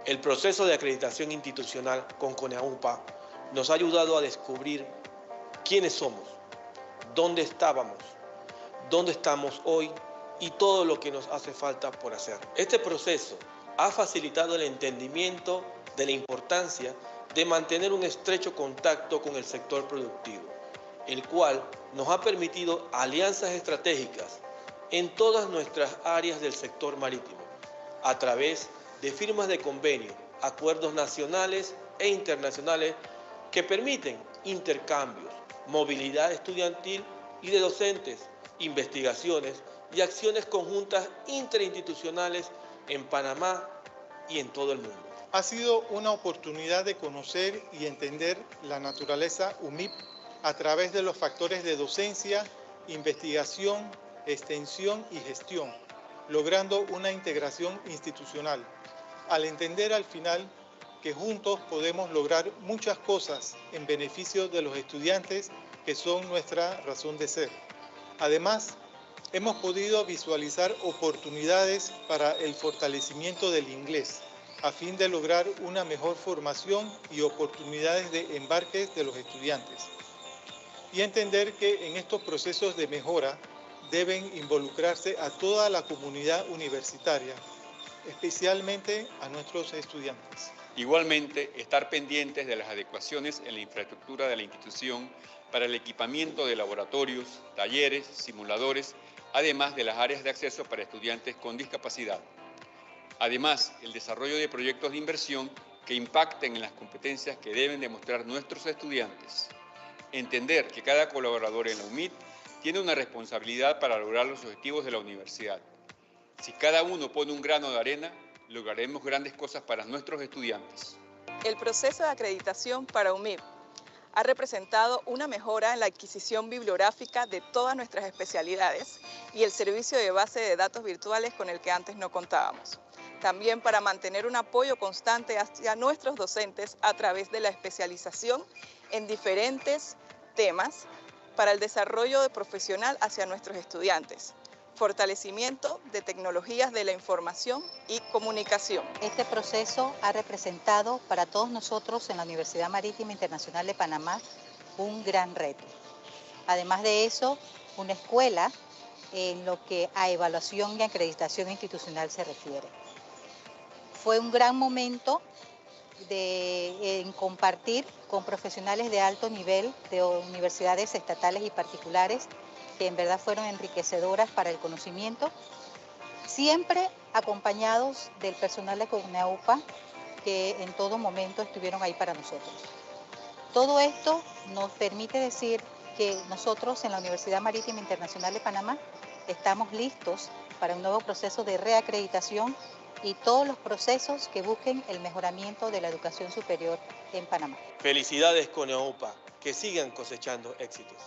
El proceso de acreditación institucional con CONEAUPA nos ha ayudado a descubrir quiénes somos, dónde estábamos, dónde estamos hoy y todo lo que nos hace falta por hacer. Este proceso ha facilitado el entendimiento de la importancia de mantener un estrecho contacto con el sector productivo, el cual nos ha permitido alianzas estratégicas en todas nuestras áreas del sector marítimo, a través de firmas de convenio, acuerdos nacionales e internacionales que permiten intercambios, movilidad estudiantil y de docentes, investigaciones y acciones conjuntas interinstitucionales en Panamá y en todo el mundo. Ha sido una oportunidad de conocer y entender la naturaleza UMIP a través de los factores de docencia, investigación, extensión y gestión, logrando una integración institucional. Al entender al final que juntos podemos lograr muchas cosas en beneficio de los estudiantes que son nuestra razón de ser. Además, hemos podido visualizar oportunidades para el fortalecimiento del inglés, a fin de lograr una mejor formación y oportunidades de embarques de los estudiantes. Y entender que en estos procesos de mejora deben involucrarse a toda la comunidad universitaria, especialmente a nuestros estudiantes. Igualmente, estar pendientes de las adecuaciones en la infraestructura de la institución para el equipamiento de laboratorios, talleres, simuladores, además de las áreas de acceso para estudiantes con discapacidad. Además, el desarrollo de proyectos de inversión que impacten en las competencias que deben demostrar nuestros estudiantes. Entender que cada colaborador en la UMIP tiene una responsabilidad para lograr los objetivos de la universidad. Si cada uno pone un grano de arena, lograremos grandes cosas para nuestros estudiantes. El proceso de acreditación para UMIP ha representado una mejora en la adquisición bibliográfica de todas nuestras especialidades y el servicio de base de datos virtuales con el que antes no contábamos. También para mantener un apoyo constante hacia nuestros docentes a través de la especialización en diferentes temas para el desarrollo profesional hacia nuestros estudiantes. Fortalecimiento de tecnologías de la información y comunicación. Este proceso ha representado para todos nosotros en la Universidad Marítima Internacional de Panamá un gran reto. Además de eso, una escuela en lo que a evaluación y acreditación institucional se refiere. Fue un gran momento en compartir con profesionales de alto nivel de universidades estatales y particulares que en verdad fueron enriquecedoras para el conocimiento, siempre acompañados del personal de CONEAUPA que en todo momento estuvieron ahí para nosotros. Todo esto nos permite decir que nosotros en la Universidad Marítima Internacional de Panamá estamos listos para un nuevo proceso de reacreditación y todos los procesos que busquen el mejoramiento de la educación superior en Panamá. Felicidades CONEAUPA, que sigan cosechando éxitos.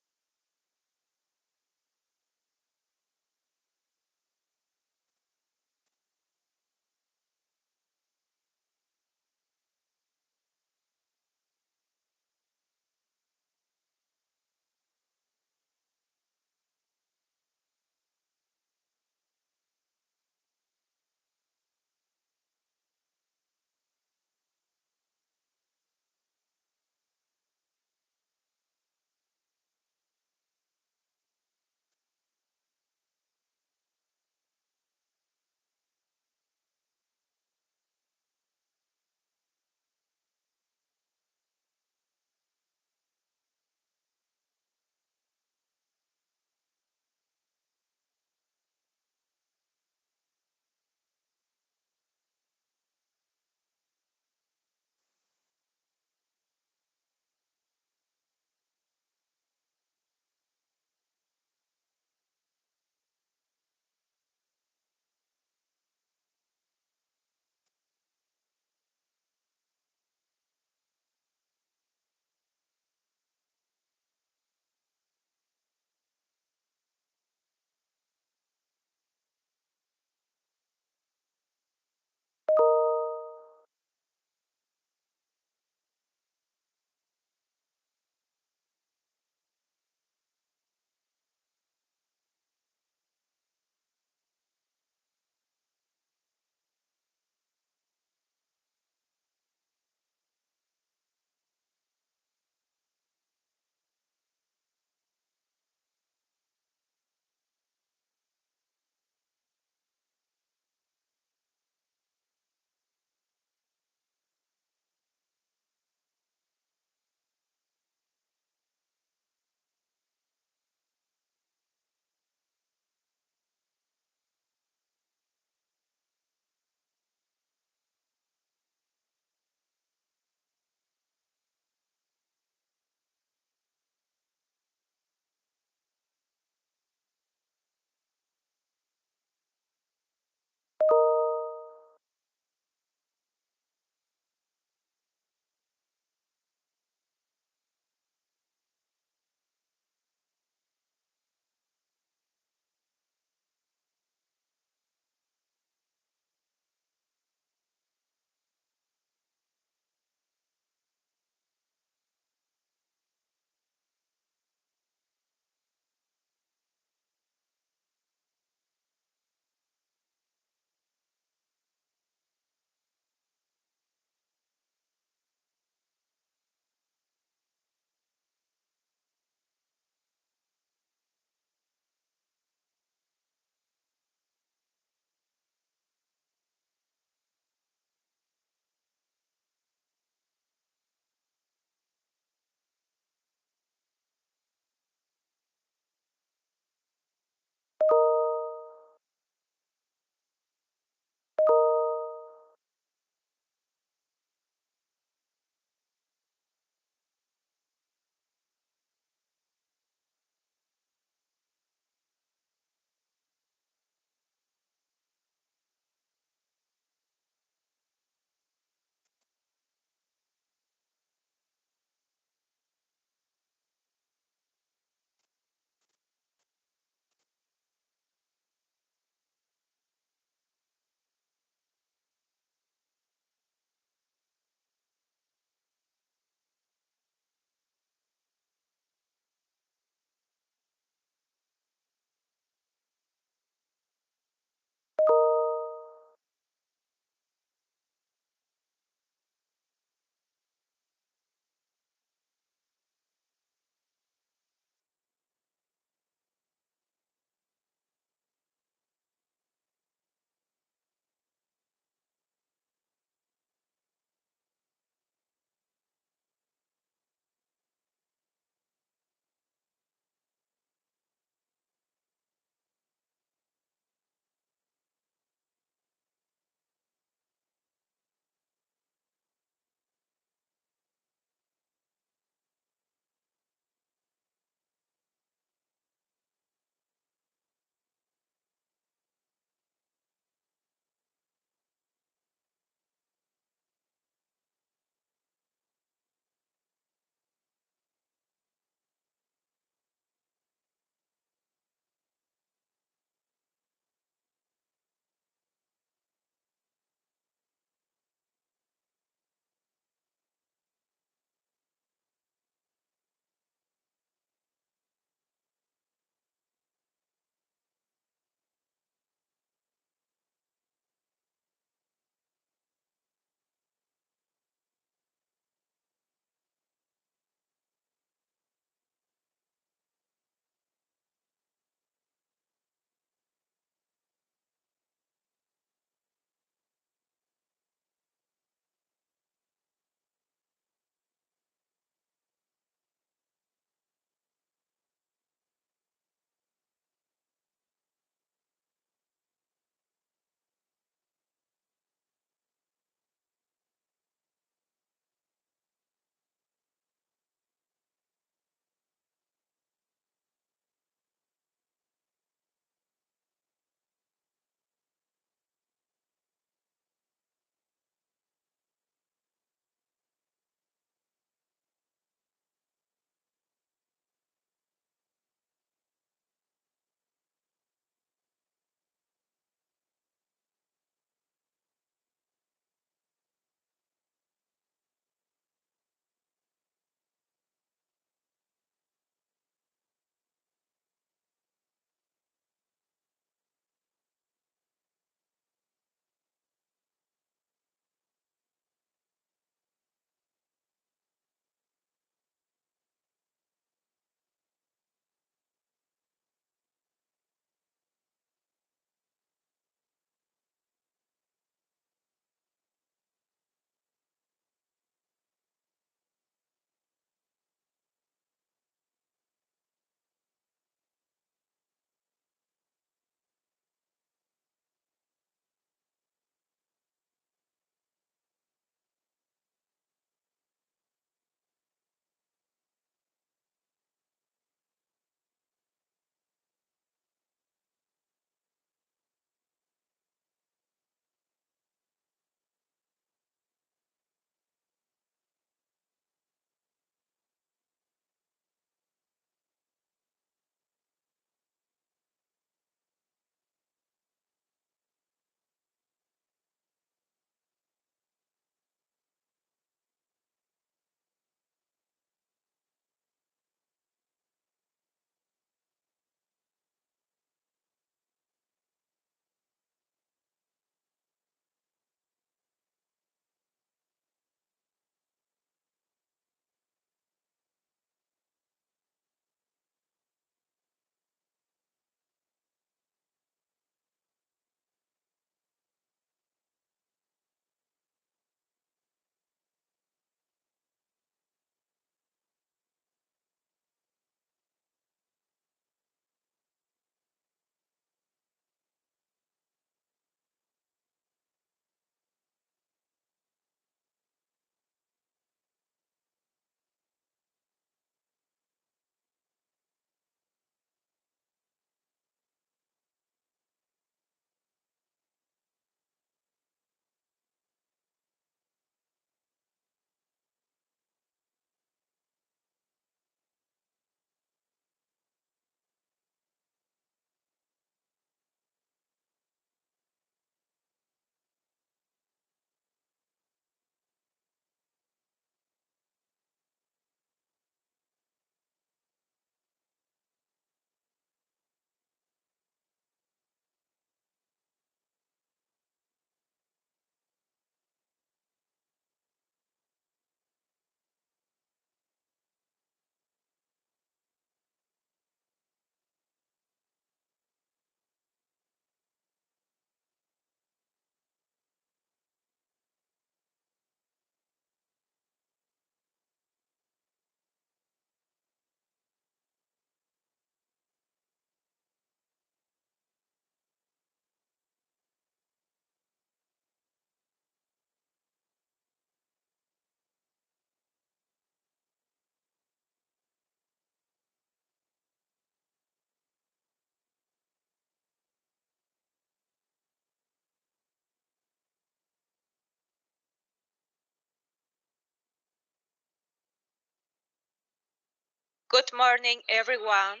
Good morning, everyone.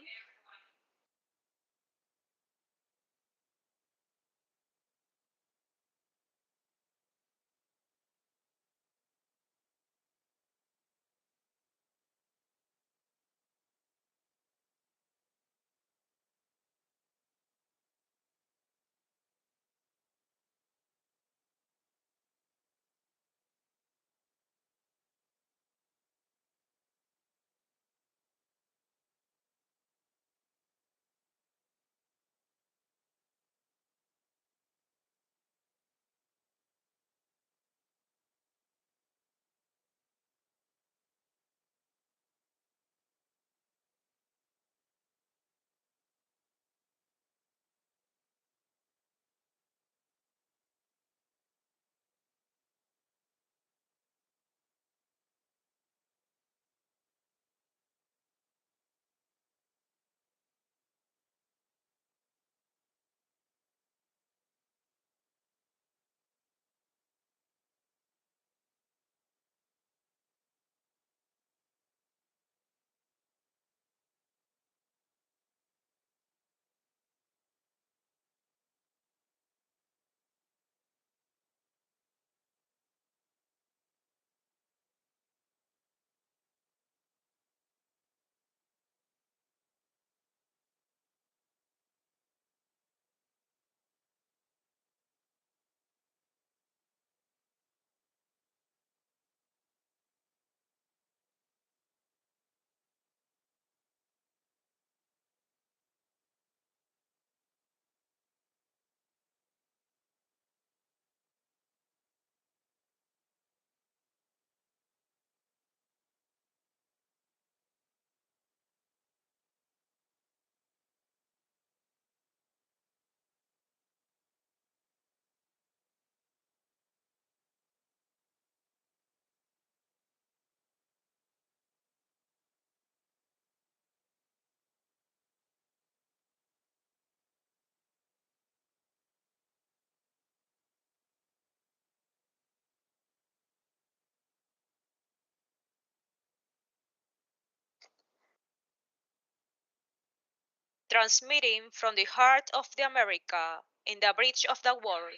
Transmitting from the heart of the America, in the bridge of the world,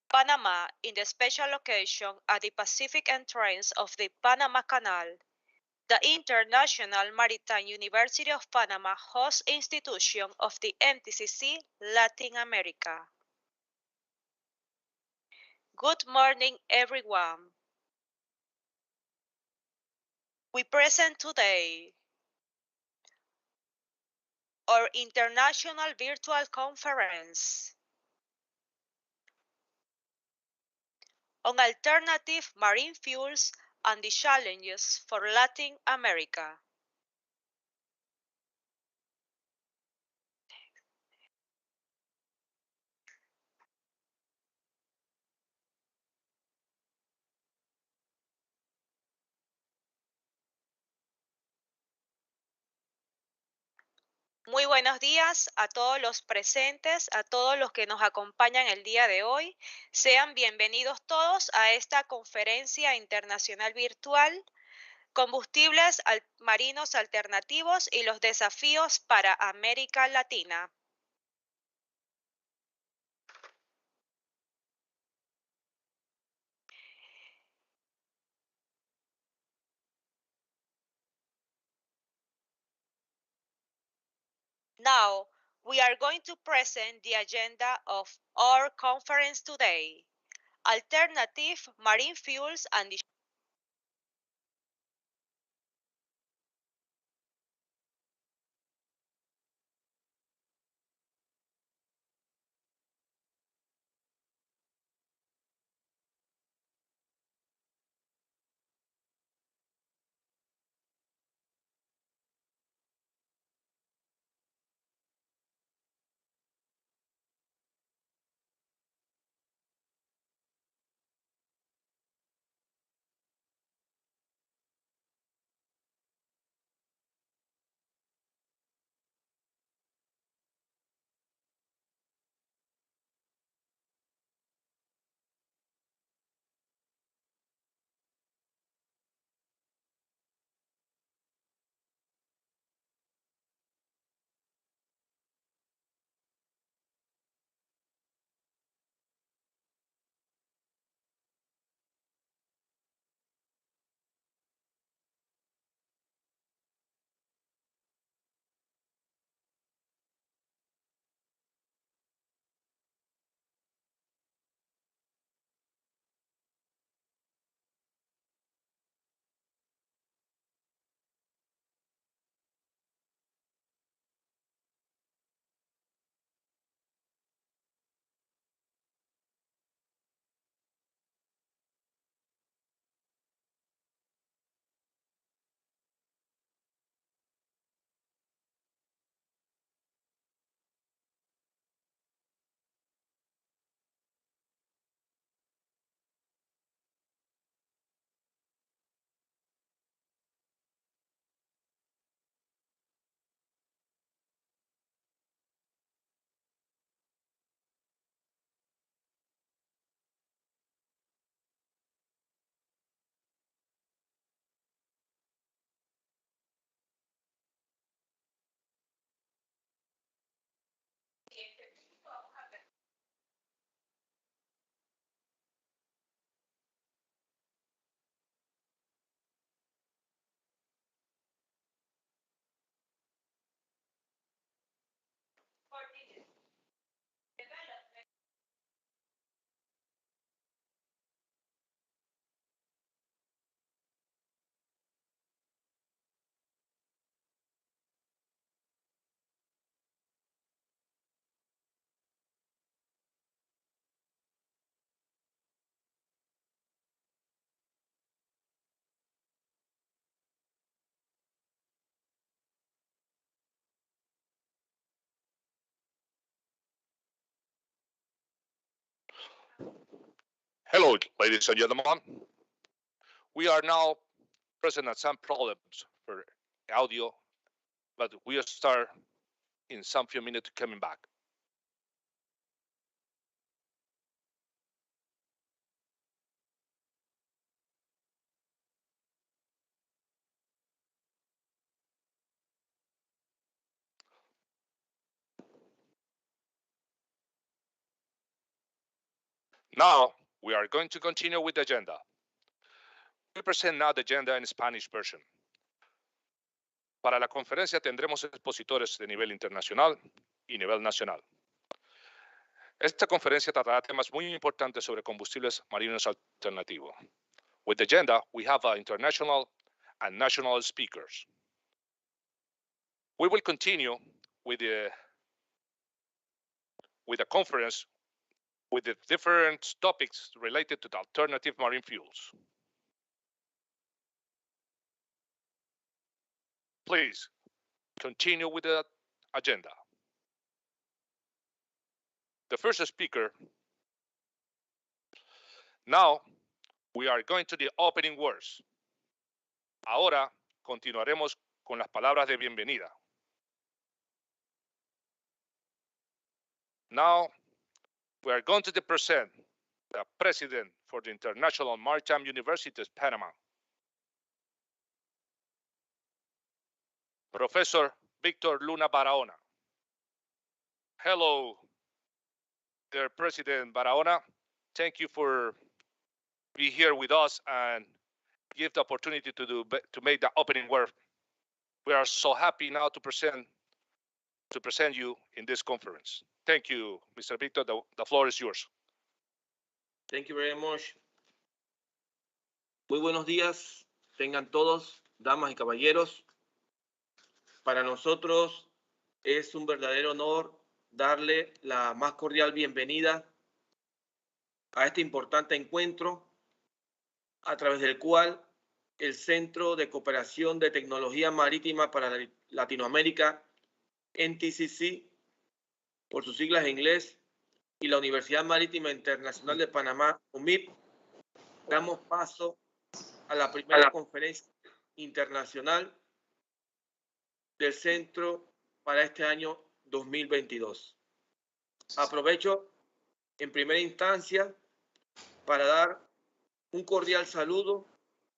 Panama, in the special location at the Pacific entrance of the Panama Canal, the International Maritime University of Panama host institution of the MTCC-Latin America. Good morning, everyone. We present today our international virtual conference on alternative marine fuels and the challenges for Latin America. Muy buenos días a todos los presentes, a todos los que nos acompañan el día de hoy. Sean bienvenidos todos a esta conferencia internacional virtual, Combustibles Marinos Alternativos y los desafíos para América Latina. Now, we are going to present the agenda of our conference today, Alternative Marine Fuels and the Hello, ladies and gentlemen. We are now present at some problems for audio, but we'll start in some few minutes coming back. Now, we are going to continue with the agenda. We present now the agenda in Spanish version. Para la conferencia tendremos expositores de nivel internacional y nivel nacional. Esta conferencia tratará temas muy importantes sobre combustibles marinos alternativos. With the agenda, we have international and national speakers. We will continue with the conference with the different topics related to the alternative marine fuels. Please continue with the agenda. The first speaker. Now we are going to the opening words. Ahora continuaremos con las palabras de bienvenida. Now we are going to present the president for the International Maritime Universities, Panama, Professor Victor Luna Barahona. Hello, dear President Barahona. Thank you for being here with us and give the opportunity to make the opening word. We are so happy now to present you in this conference. Thank you, Mr. Victor. The floor is yours. Thank you very much. Muy buenos días, tengan todos, damas y caballeros. Para nosotros es un verdadero honor darle la más cordial bienvenida a este importante encuentro a través del cual el Centro de Cooperación de Tecnología Marítima para Latinoamérica, MTCC, por sus siglas en inglés, y la Universidad Marítima Internacional de Panamá, UMIP, damos paso a la primera conferencia internacional del centro para este año 2022. Aprovecho en primera instancia para dar un cordial saludo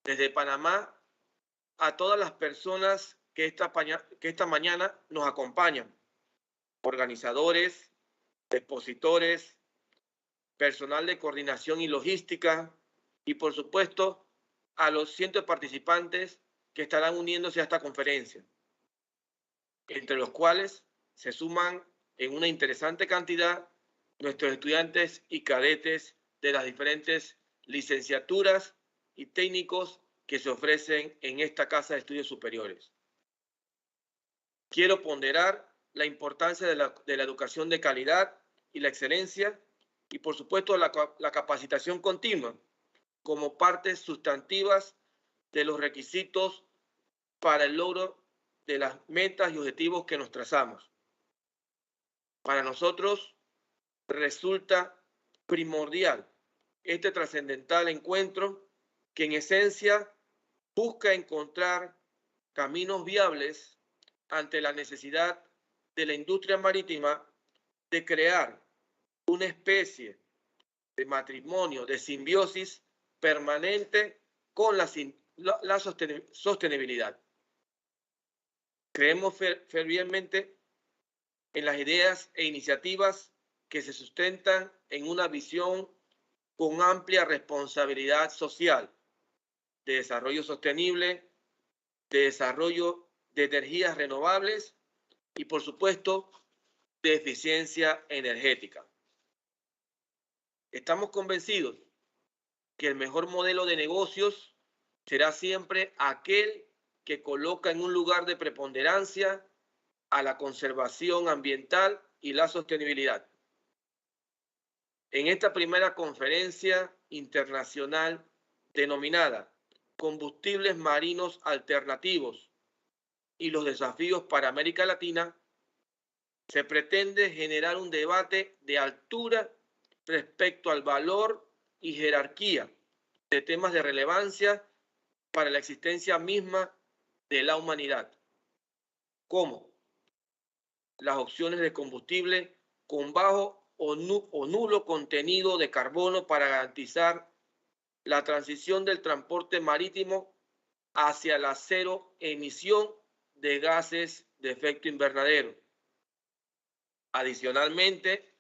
desde Panamá a todas las personas que esta mañana nos acompañan, organizadores, expositores, personal de coordinación y logística y, por supuesto, a los cientos de participantes que estarán uniéndose a esta conferencia, entre los cuales se suman en una interesante cantidad nuestros estudiantes y cadetes de las diferentes licenciaturas y técnicos que se ofrecen en esta Casa de Estudios Superiores. Quiero ponderar la importancia de la educación de calidad y la excelencia y, por supuesto, la capacitación continua como partes sustantivas de los requisitos para el logro de las metas y objetivos que nos trazamos. Para nosotros resulta primordial este trascendental encuentro que en esencia busca encontrar caminos viables ante la necesidad de la industria marítima de crear una especie de matrimonio, de simbiosis permanente con la sostenibilidad. Creemos fervientemente en las ideas e iniciativas que se sustentan en una visión con amplia responsabilidad social, de desarrollo sostenible, de desarrollo de energías renovables y, por supuesto, de eficiencia energética. Estamos convencidos que el mejor modelo de negocios será siempre aquel que coloca en un lugar de preponderancia a la conservación ambiental y la sostenibilidad. En esta primera conferencia internacional denominada Combustibles Marinos Alternativos y los desafíos para América Latina, se pretende generar un debate de altura respecto al valor y jerarquía de temas de relevancia para la existencia misma de la humanidad, como las opciones de combustible con bajo o nulo contenido de carbono para garantizar la transición del transporte marítimo hacia la cero emisión de gases de efecto invernadero. Adicionalmente,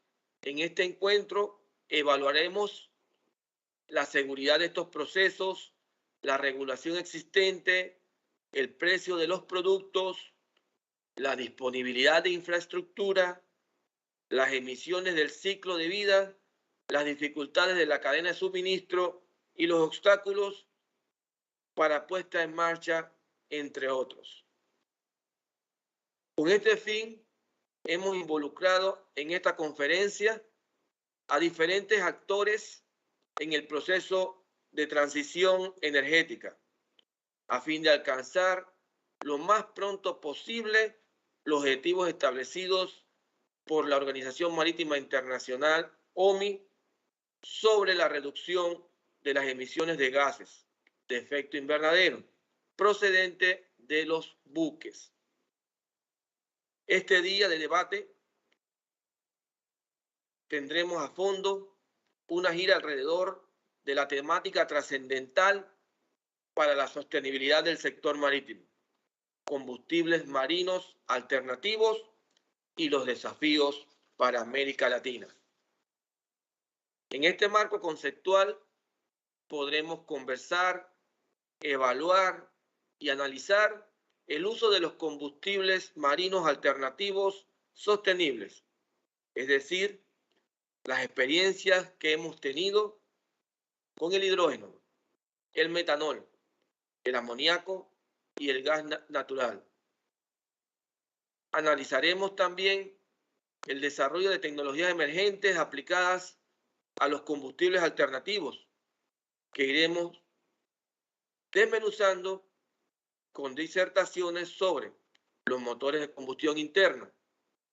en este encuentro evaluaremos la seguridad de estos procesos, la regulación existente, el precio de los productos, la disponibilidad de infraestructura, las emisiones del ciclo de vida, las dificultades de la cadena de suministro y los obstáculos para puesta en marcha, entre otros. Con este fin, hemos involucrado en esta conferencia a diferentes actores en el proceso de transición energética, a fin de alcanzar lo más pronto posible los objetivos establecidos por la Organización Marítima Internacional, OMI, sobre la reducción de las emisiones de gases de efecto invernadero procedente de los buques. Este día de debate tendremos a fondo una gira alrededor de la temática trascendental para la sostenibilidad del sector marítimo, combustibles marinos alternativos y los desafíos para América Latina. En este marco conceptual podremos conversar, evaluar y analizar el uso de los combustibles marinos alternativos sostenibles, es decir, las experiencias que hemos tenido con el hidrógeno, el metanol, el amoníaco y el gas natural. Analizaremos también el desarrollo de tecnologías emergentes aplicadas a los combustibles alternativos, que iremos desmenuzando con disertaciones sobre los motores de combustión interna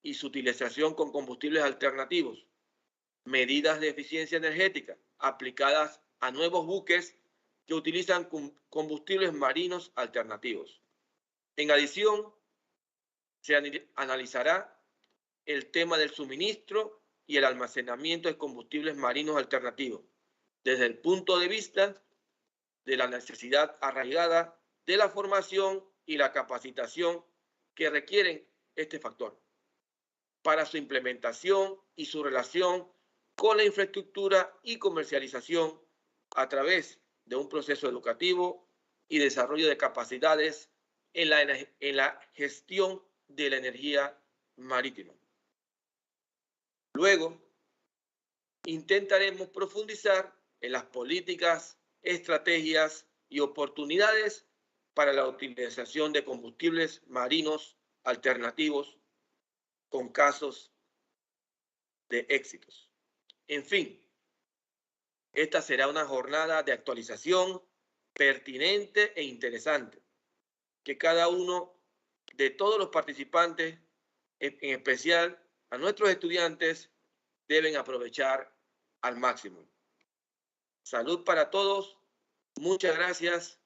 y su utilización con combustibles alternativos, medidas de eficiencia energética aplicadas a nuevos buques que utilizan combustibles marinos alternativos. En adición, se analizará el tema del suministro y el almacenamiento de combustibles marinos alternativos desde el punto de vista de la necesidad arraigada de la formación y la capacitación que requieren este factor para su implementación y su relación con la infraestructura y comercialización a través de un proceso educativo y desarrollo de capacidades en la gestión de la energía marítima. Luego, intentaremos profundizar en las políticas, estrategias y oportunidades para la utilización de combustibles marinos alternativos con casos de éxitos. En fin, esta será una jornada de actualización pertinente e interesante que cada uno de todos los participantes, en especial a nuestros estudiantes, deben aprovechar al máximo. Salud para todos, muchas gracias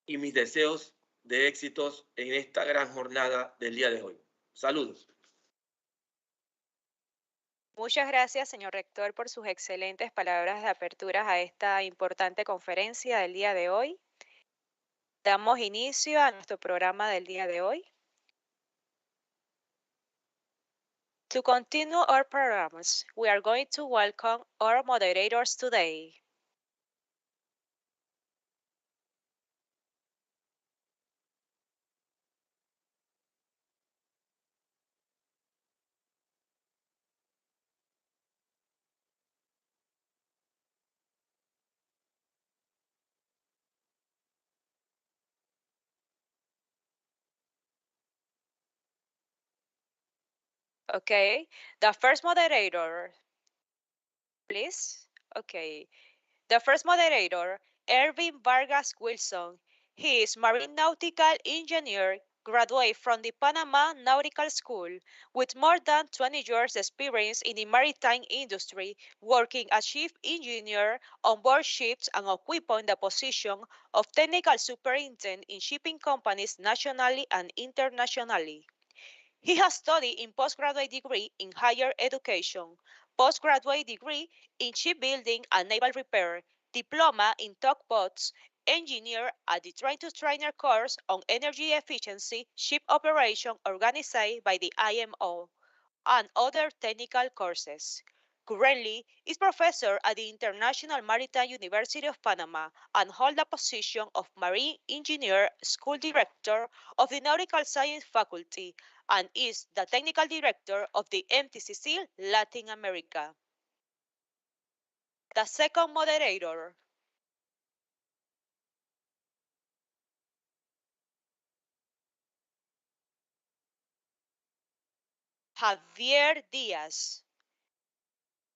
y mis deseos de éxitos en esta gran jornada del día de hoy. Saludos. Muchas gracias, señor rector, por sus excelentes palabras de apertura a esta importante conferencia del día de hoy. Damos inicio a nuestro programa del día de hoy. To continue our programs, we are going to welcome our moderators today. Okay, the first moderator, please. Okay, the first moderator, Ervin Vargas Wilson, He is marine nautical engineer, graduate from the Panama Nautical School, with more than 20 years experience in the maritime industry, working as chief engineer on board ships and occupying the position of technical superintendent in shipping companies nationally and internationally. He has studied in postgraduate degree in higher education, postgraduate degree in shipbuilding and naval repair, diploma in tugboats, engineer at the Train to Trainer course on energy efficiency ship operation organized by the IMO, and other technical courses. Currently is professor at the International Maritime University of Panama and holds the position of Marine Engineer School Director of the Nautical Science Faculty and is the Technical Director of the MTCC-Latin America. The second moderator, Javier Diaz.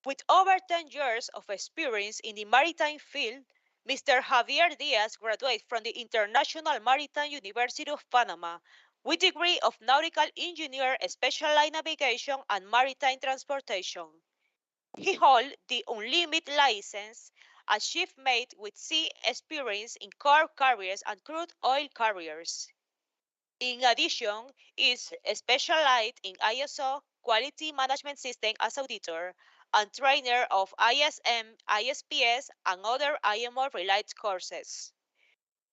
With over 10 years of experience in the maritime field, Mr. Javier Diaz graduated from the International Maritime University of Panama with degree of Nautical Engineer, Specialized Navigation and Maritime Transportation. He holds the unlimited license, a shipmate with sea experience in car carriers and crude oil carriers. In addition, is specialized in ISO quality management system as auditor and trainer of ISM, ISPS, and other IMO-related courses.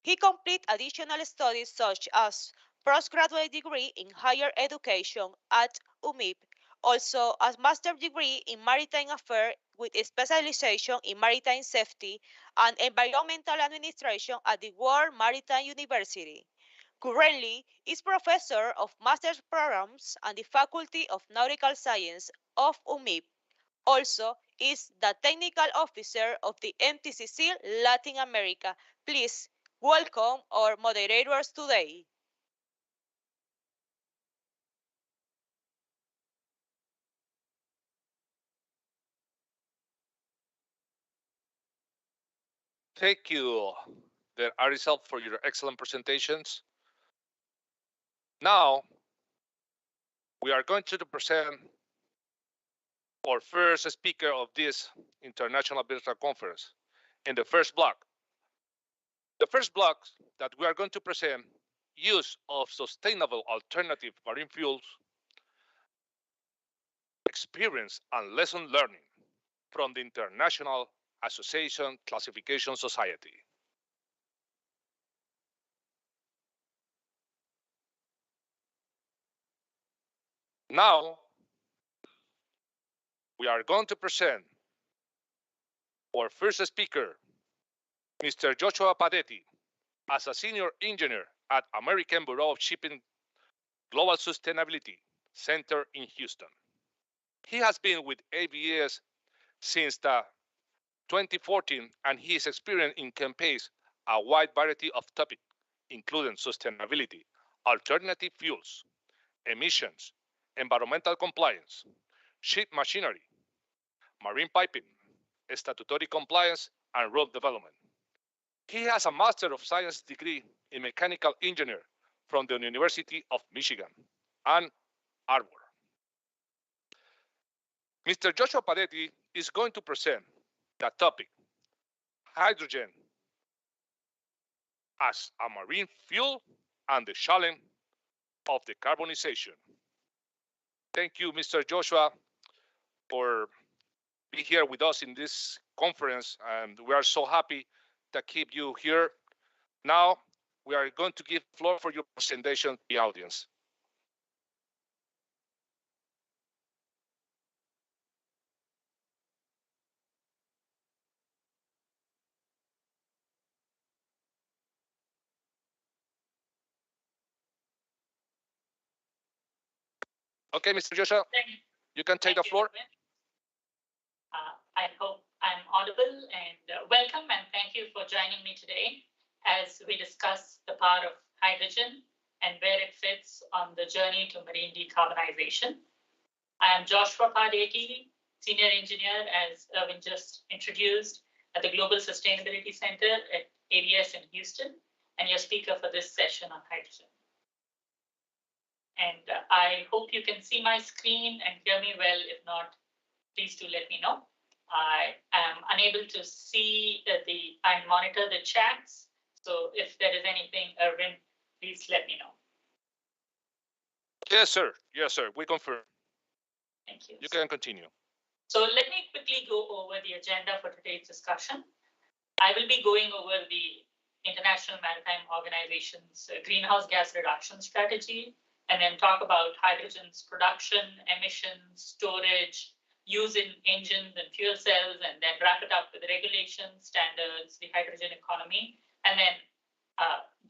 He completed additional studies such as postgraduate degree in higher education at UMIP, also a master's degree in maritime affairs with a specialization in maritime safety and environmental administration at the World Maritime University. Currently is professor of master's programs and the Faculty of Nautical Science of UMIP. Also is the technical officer of the MTCC Latin America. Please welcome our moderators today. Thank you, Arisel, for your excellent presentations. Now, we are going to present our first speaker of this International Virtual Conference in the first block. The first block that we are going to present use of sustainable alternative marine fuels, experience and lesson learning from the International Association Classification Society. Now, we are going to present our first speaker, Mr. Joshua Padetti, as a senior engineer at American Bureau of Shipping Global Sustainability Center in Houston. He has been with ABS since the 2014, and his experience encompasses a wide variety of topics, including sustainability, alternative fuels, emissions, environmental compliance, ship machinery, marine piping, statutory compliance, and road development. He has a Master of Science degree in Mechanical Engineering from the University of Michigan, Ann Arbor. Mr. Joshua Padetti is going to present the topic, hydrogen as a marine fuel and the challenge of decarbonization. Thank you, Mr. Joshua, for being here with us in this conference, and we are so happy to keep you here. Now, we are going to give floor for your presentation to the audience. Okay, Mr. Joshua, you can take the floor. I hope I'm audible, and welcome and thank you for joining me today as we discuss the power of hydrogen and where it fits on the journey to marine decarbonization. I am Joshua Padetti, Senior Engineer, as Irwin just introduced, at the Global Sustainability Center at ABS in Houston, and your speaker for this session on hydrogen. And I hope you can see my screen and hear me well. If not, please do let me know. I am unable to see I monitor the chats. So if there is anything, Erwin, please let me know. Yes, sir. Yes, sir. We confirm. Thank you. You can continue. So let me quickly go over the agenda for today's discussion. I will be going over the International Maritime Organization's greenhouse gas reduction strategy, and then talk about hydrogen's production, emissions, storage, use in engines and fuel cells, and then wrap it up with regulations, standards, the hydrogen economy, and then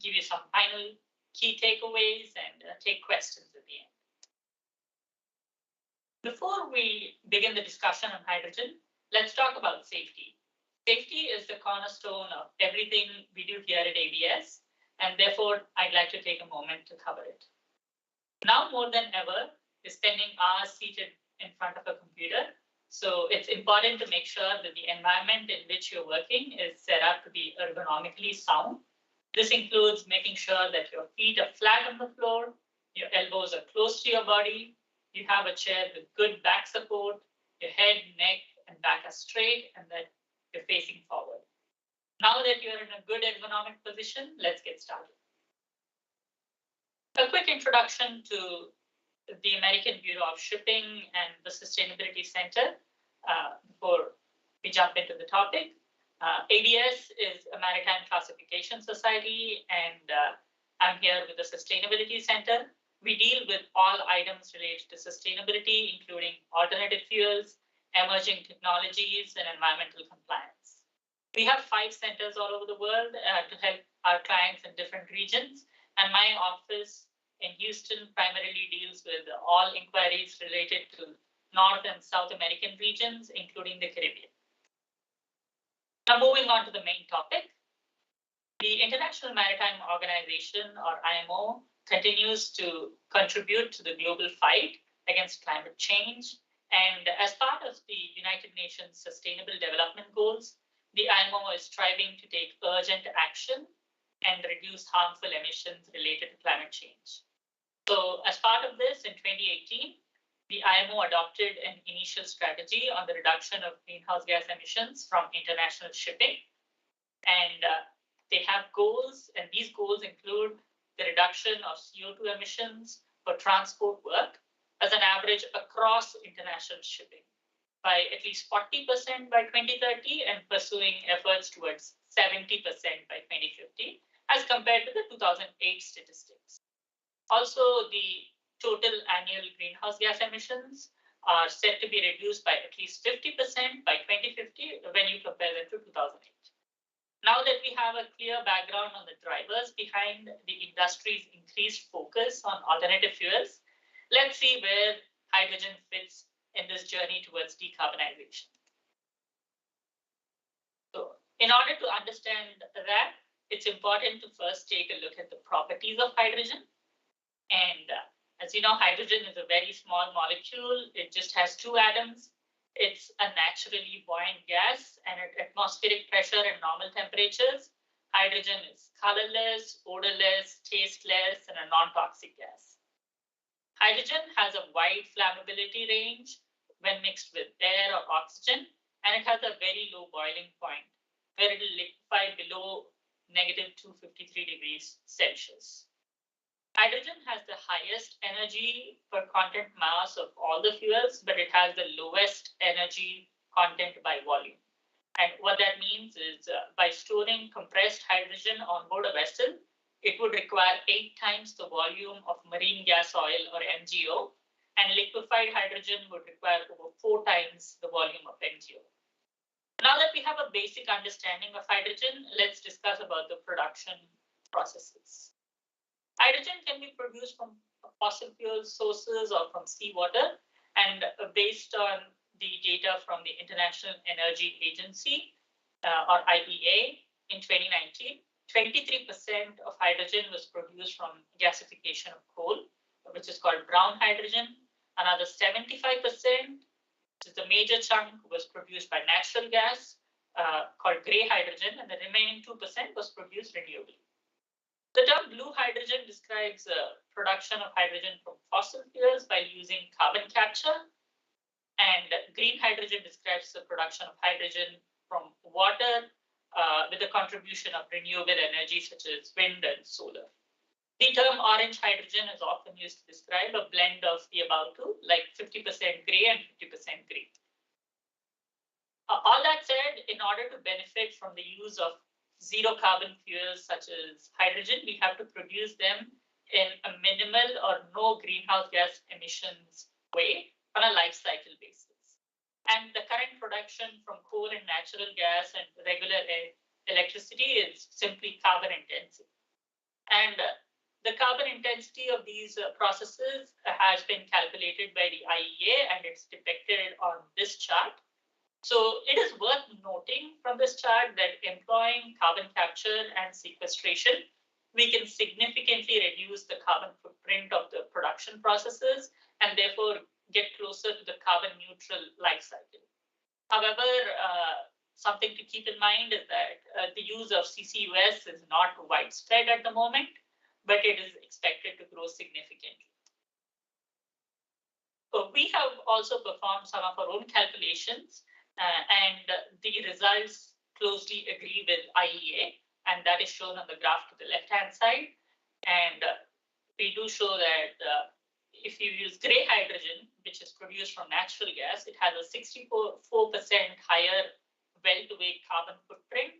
give you some final key takeaways and take questions at the end. Before we begin the discussion on hydrogen, let's talk about safety. Safety is the cornerstone of everything we do here at ABS, and therefore I'd like to take a moment to cover it. Now more than ever, we're spending hours seated in front of a computer, so it's important to make sure that the environment in which you're working is set up to be ergonomically sound. This includes making sure that your feet are flat on the floor, your elbows are close to your body, you have a chair with good back support, your head, neck, and back are straight, and that you're facing forward. Now that you're in a good ergonomic position, let's get started. A quick introduction to the American Bureau of Shipping and the Sustainability Center before we jump into the topic. ABS is a Maritime Classification Society, and I'm here with the Sustainability Center. We deal with all items related to sustainability, including alternative fuels, emerging technologies, and environmental compliance. We have 5 centers all over the world to help our clients in different regions, and my office in Houston primarily deals with all inquiries related to North and South American regions, including the Caribbean. Now moving on to the main topic. The International Maritime Organization, or IMO, continues to contribute to the global fight against climate change. And as part of the United Nations Sustainable Development Goals, the IMO is striving to take urgent action and reduce harmful emissions related to climate change. So as part of this, in 2018, the IMO adopted an initial strategy on the reduction of greenhouse gas emissions from international shipping. And they have goals, and these goals include the reduction of CO2 emissions for transport work as an average across international shipping by at least 40% by 2030 and pursuing efforts towards 70% by 2050 as compared to the 2008 statistics. Also, the total annual greenhouse gas emissions are set to be reduced by at least 50% by 2050 when you compare them to 2008. Now that we have a clear background on the drivers behind the industry's increased focus on alternative fuels, let's see where hydrogen fits in this journey towards decarbonization. So, in order to understand that, it's important to first take a look at the properties of hydrogen. And as you know, hydrogen is a very small molecule. It just has 2 atoms. It's a naturally buoyant gas, and at atmospheric pressure and normal temperatures, hydrogen is colorless, odorless, tasteless, and a non-toxic gas. Hydrogen has a wide flammability range when mixed with air or oxygen, and it has a very low boiling point, where it will liquefy below -253 degrees Celsius. Hydrogen has the highest energy per content mass of all the fuels, but it has the lowest energy content by volume. And what that means is by storing compressed hydrogen on board a vessel, it would require 8 times the volume of marine gas oil or MGO, and liquefied hydrogen would require over 4 times the volume of MGO. Now that we have a basic understanding of hydrogen, let's discuss about the production processes. Hydrogen can be produced from fossil fuel sources or from seawater, and based on the data from the International Energy Agency, or IEA, in 2019, 23% of hydrogen was produced from gasification of coal, which is called brown hydrogen. Another 75%, which is the major chunk, was produced by natural gas, called gray hydrogen, and the remaining 2% was produced renewably. The term blue hydrogen describes production of hydrogen from fossil fuels by using carbon capture, and green hydrogen describes the production of hydrogen from water with the contribution of renewable energy such as wind and solar. The term orange hydrogen is often used to describe a blend of the above two, like 50% gray and 50% green. All that said, in order to benefit from the use of zero carbon fuels such as hydrogen, we have to produce them in a minimal or no greenhouse gas emissions way on a life cycle basis. And the current production from coal and natural gas and regular electricity is simply carbon intensive. And the carbon intensity of these processes has been calculated by the IEA, and it's depicted on this chart. So it is worth noting from this chart that employing carbon capture and sequestration, we can significantly reduce the carbon footprint of the production processes and therefore get closer to the carbon neutral life cycle. However, something to keep in mind is that the use of CCUS is not widespread at the moment, but it is expected to grow significantly. We have also performed some of our own calculations, and the results closely agree with IEA, and that is shown on the graph to the left-hand side. And we do show that if you use gray hydrogen, which is produced from natural gas, it has a 64% higher well-to-wake carbon footprint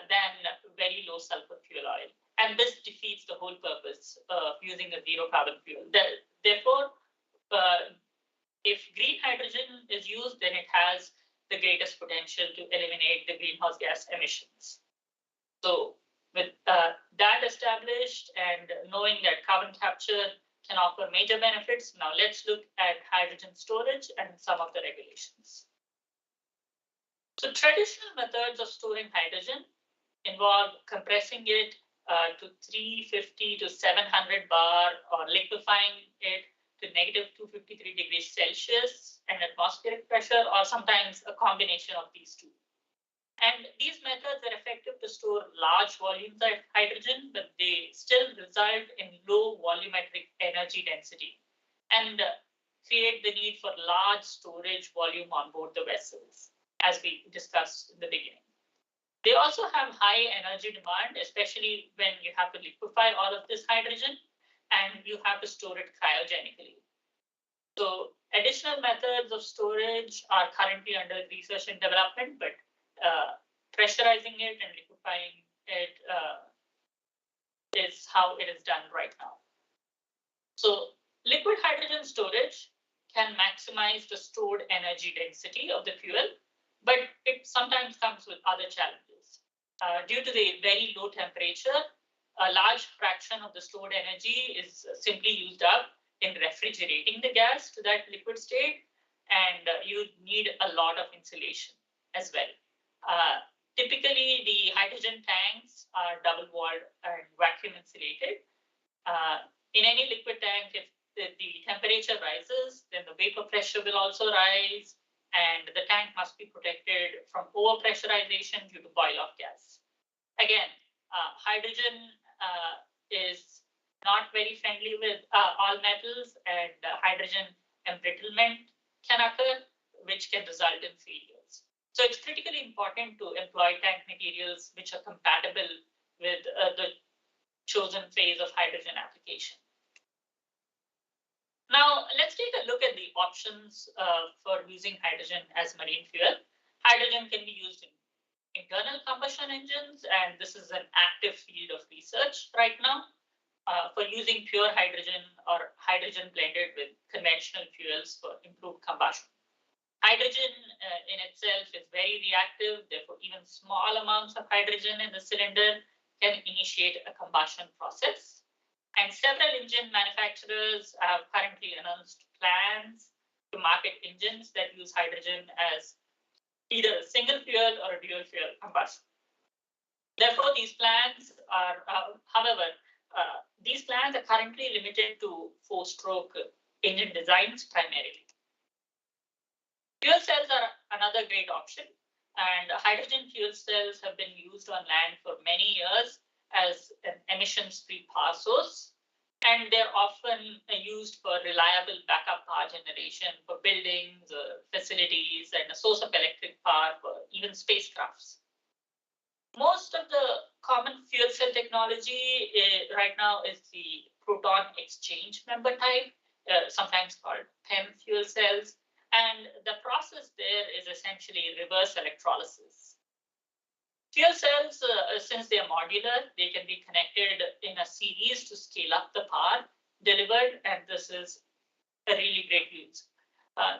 than very low sulfur fuel oil. And this defeats the whole purpose of using a zero carbon fuel. Therefore, if green hydrogen is used, then it has the greatest potential to eliminate the greenhouse gas emissions. So with that established and knowing that carbon capture can offer major benefits, now let's look at hydrogen storage and some of the regulations. So traditional methods of storing hydrogen involve compressing it to 350 to 700 bar or liquefying it to negative 253 degrees Celsius and atmospheric pressure, or sometimes a combination of these two. And these methods are effective to store large volumes of hydrogen, but they still result in low volumetric energy density and create the need for large storage volume on board the vessels, as we discussed in the beginning. They also have high energy demand, especially when you have to liquefy all of this hydrogen and you have to store it cryogenically. So additional methods of storage are currently under research and development, but pressurizing it and liquefying it is how it is done right now. So liquid hydrogen storage can maximize the stored energy density of the fuel, but it sometimes comes with other challenges. Due to the very low temperature, a large fraction of the stored energy is simply used up in refrigerating the gas to that liquid state, and you need a lot of insulation as well. Typically, the hydrogen tanks are double-walled and vacuum insulated. In any liquid tank, if the temperature rises, then the vapor pressure will also rise, and the tank must be protected from overpressurization due to boil-off gas. Again, hydrogen is not very friendly with all metals, and hydrogen embrittlement can occur, which can result in failures. So it's critically important to employ tank materials which are compatible with the chosen phase of hydrogen application. Now, let's take a look at the options for using hydrogen as marine fuel. Hydrogen can be used in internal combustion engines, and this is an active field of research right now for using pure hydrogen or hydrogen blended with conventional fuels for improved combustion. Hydrogen in itself is very reactive, therefore even small amounts of hydrogen in the cylinder can initiate a combustion process. And several engine manufacturers have currently announced plans to market engines that use hydrogen as either a single fuel or a dual fuel combustion. Therefore, these plans are, these plans are currently limited to 4-stroke engine designs primarily. Fuel cells are another great option, and hydrogen fuel cells have been used on land for many years as an emissions-free power source, and they're often used for reliable backup power generation for buildings, facilities, and a source of electric power for even spacecrafts. Most of the common fuel cell technology right now is the proton exchange member type, sometimes called PEM fuel cells, and the process there is essentially reverse electrolysis. Fuel cells, since they are modular, they can be connected in a series to scale up the power delivered, and this is a really great use.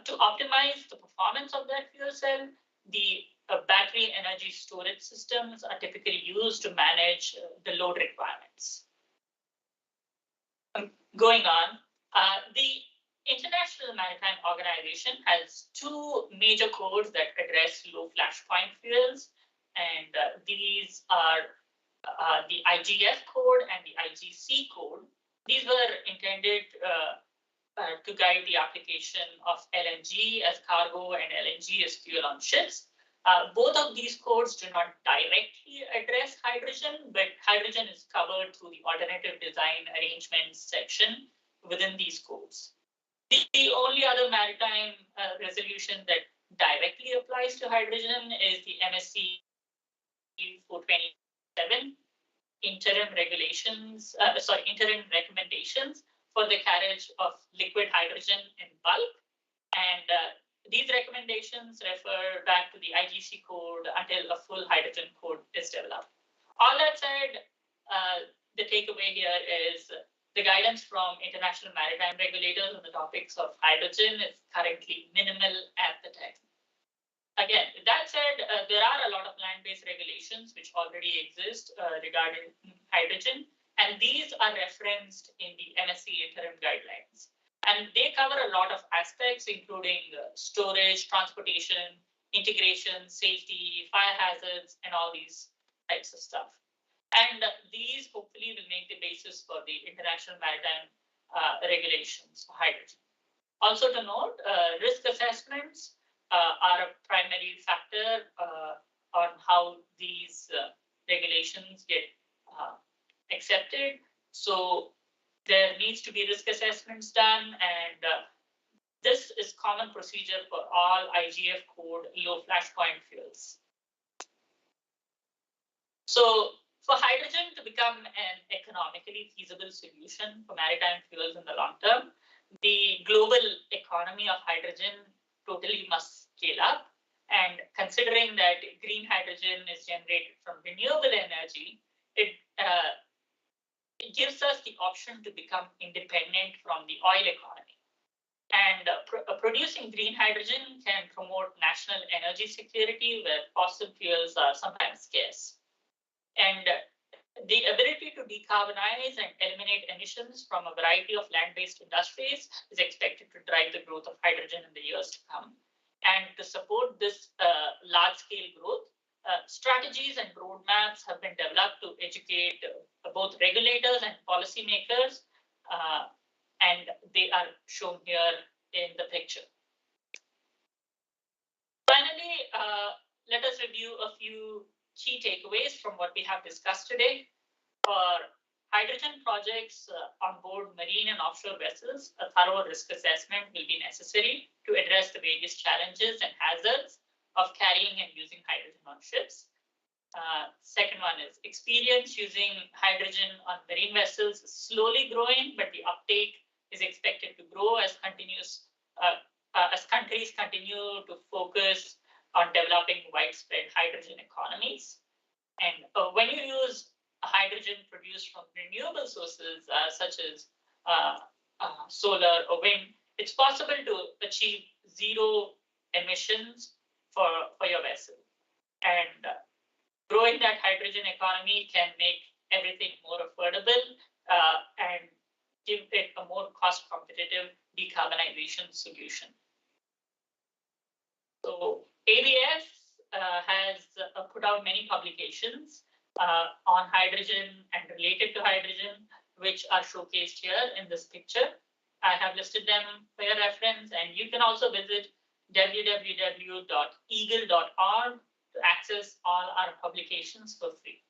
To optimize the performance of that fuel cell, the battery energy storage systems are typically used to manage the load requirements. Going on, the International Maritime Organization has two major codes that address low flashpoint fuels, and these are the IGF code and the IGC code. These were intended to guide the application of LNG as cargo and LNG as fuel on ships. Both of these codes do not directly address hydrogen, but hydrogen is covered through the alternative design arrangements section within these codes. The only other maritime resolution that directly applies to hydrogen is the MSC 427 interim recommendations for the carriage of liquid hydrogen in bulk. And these recommendations refer back to the IGC code until a full hydrogen code is developed. All that said, the takeaway here is the guidance from international maritime regulators on the topics of hydrogen is currently minimal at the time. Again, that said, there are a lot of land-based regulations which already exist regarding hydrogen, and these are referenced in the MSc interim guidelines. And they cover a lot of aspects, including storage, transportation, integration, safety, fire hazards, and all these types of stuff. And these hopefully will make the basis for the international maritime regulations for hydrogen. Also to note, risk assessments are a primary factor on how these regulations get accepted. So there needs to be risk assessments done, and this is common procedure for all IGF code low flashpoint fuels. So for hydrogen to become an economically feasible solution for maritime fuels in the long term, the global economy of hydrogen totally must scale up. And considering that green hydrogen is generated from renewable energy, it gives us the option to become independent from the oil economy. And producing green hydrogen can promote national energy security where fossil fuels are sometimes scarce. And the ability to decarbonize and eliminate emissions from a variety of land-based industries is expected to drive the growth of hydrogen in the years to come. And to support this large-scale growth, strategies and roadmaps have been developed to educate both regulators and policymakers, and they are shown here in the picture. Finally, let us review a few key takeaways from what we have discussed today. For hydrogen projects on board marine and offshore vessels, a thorough risk assessment will be necessary to address the various challenges and hazards of carrying and using hydrogen on ships. Second one is experience using hydrogen on marine vessels is slowly growing, but the uptake is expected to grow as countries continue to focus on developing widespread hydrogen economies. And when you use hydrogen produced from renewable sources such as solar or wind, it's possible to achieve zero emissions for your vessel. And growing that hydrogen economy can make everything more affordable and give it a more cost-competitive decarbonization solution. So ABS has put out many publications on hydrogen and related to hydrogen, which are showcased here in this picture. I have listed them for your reference, and you can also visit www.eagle.org to access all our publications for free.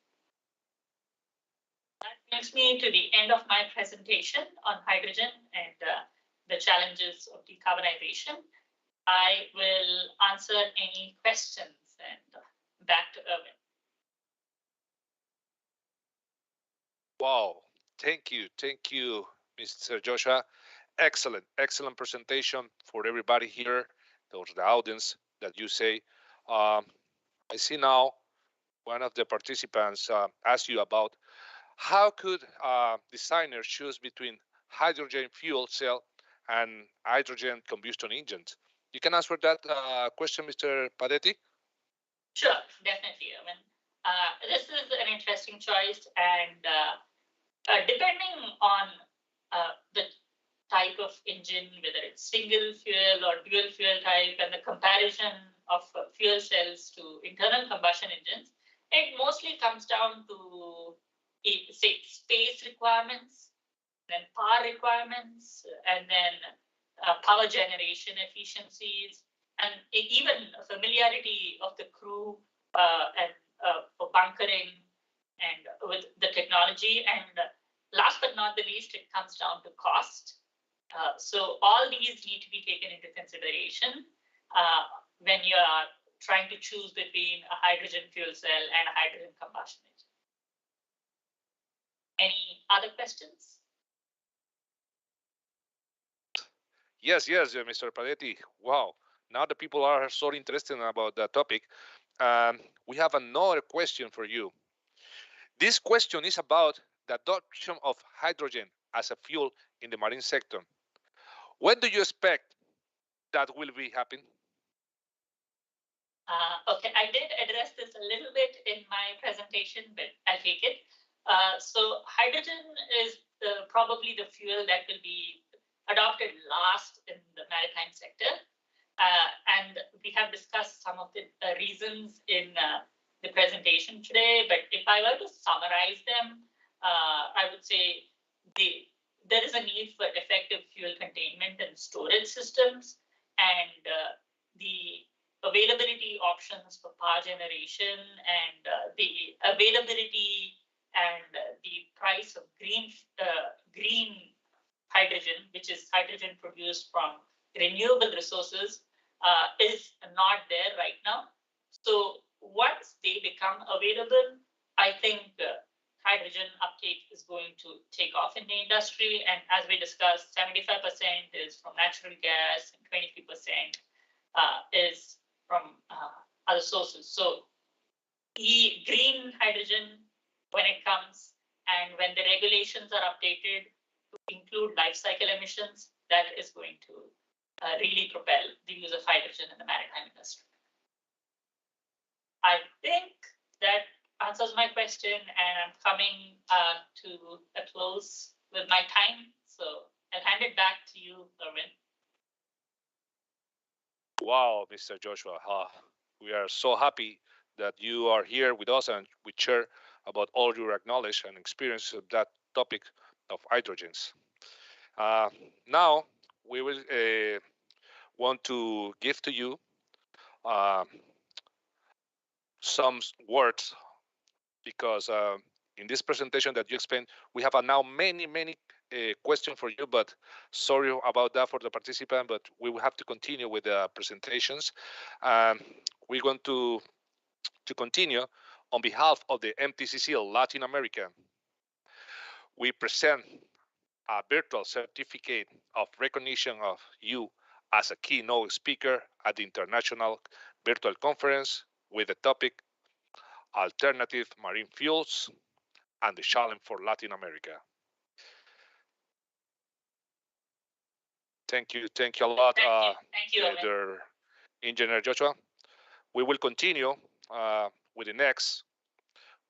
That brings me to the end of my presentation on hydrogen and the challenges of decarbonization. I will answer any questions and back to Erwin. Wow, thank you, Mr. Joshua. Excellent presentation for everybody here, or the audience that you say. I see now one of the participants asked you about how could designers choose between hydrogen fuel cell and hydrogen combustion engines? You can answer that question, Mr. Padetti? Sure, definitely, Erwin. This is an interesting choice, and depending on the type of engine, whether it's single fuel or dual fuel type, and the comparison of fuel cells to internal combustion engines, it mostly comes down to, say, space requirements, then power requirements, and then power generation efficiencies, and even familiarity of the crew and for bunkering and with the technology. And last but not the least, it comes down to cost. So all these need to be taken into consideration when you are trying to choose between a hydrogen fuel cell and a hydrogen combustion engine. Any other questions? Yes, Mr. Padetti. Wow, now the people are so interested about that topic. We have another question for you. This question is about the adoption of hydrogen as a fuel in the marine sector. When do you expect that will be happening? Okay, I did address this a little bit in my presentation, but I'll take it. So hydrogen is probably the fuel that will be adopted last in the maritime sector. And we have discussed some of the reasons in the presentation today, but if I were to summarize them, I would say there is a need for effective fuel containment and storage systems, and the availability options for power generation, and the availability and the price of green hydrogen, which is hydrogen produced from renewable resources, is not there right now. So once they become available, I think hydrogen uptake is going to take off in the industry. And as we discussed, 75% is from natural gas and 23% is from other sources. So the green hydrogen, when it comes and when the regulations are updated to include life cycle emissions, that is going to really propel the use of hydrogen in the maritime industry. I think that answers my question, and I'm coming to a close with my time. So I'll hand it back to you, Erwin. Wow, Mr. Joshua, we are so happy that you are here with us and we share about all your knowledge and experience of that topic of hydrogens. Now, we will want to give to you some words, because in this presentation that you explained, we have now many questions for you, but sorry about that for the participant, but we will have to continue with the presentations. We're going to continue on behalf of the MTCC-Latin America. We present a virtual certificate of recognition of you as a keynote speaker at the International Virtual Conference with the topic Alternative Marine Fuels and the Challenge for Latin America. Thank you a lot, Thank you, Engineer Joshua. We will continue with the next.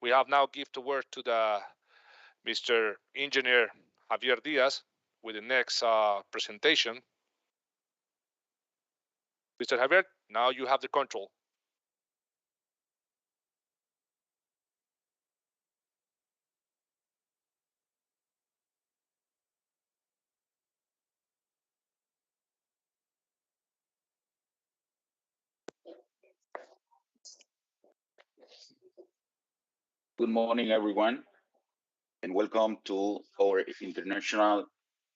We have now give the word to the Mr. Engineer Javier Diaz with the next presentation. Mr. Javier, now you have the control. Good morning, everyone. and welcome to our international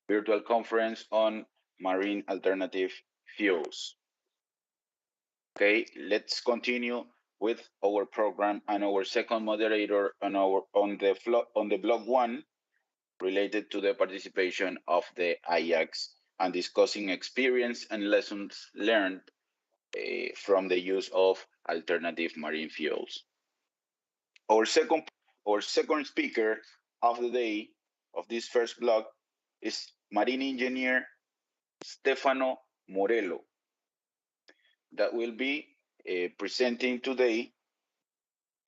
virtual conference on marine alternative fuels. Okay, let's continue with our program, and our second moderator on the block 1 related to the participation of the Ajax and discussing experience and lessons learned from the use of alternative marine fuels. Our second speaker of the day of this first block is marine engineer Stefano Morello, that will be presenting today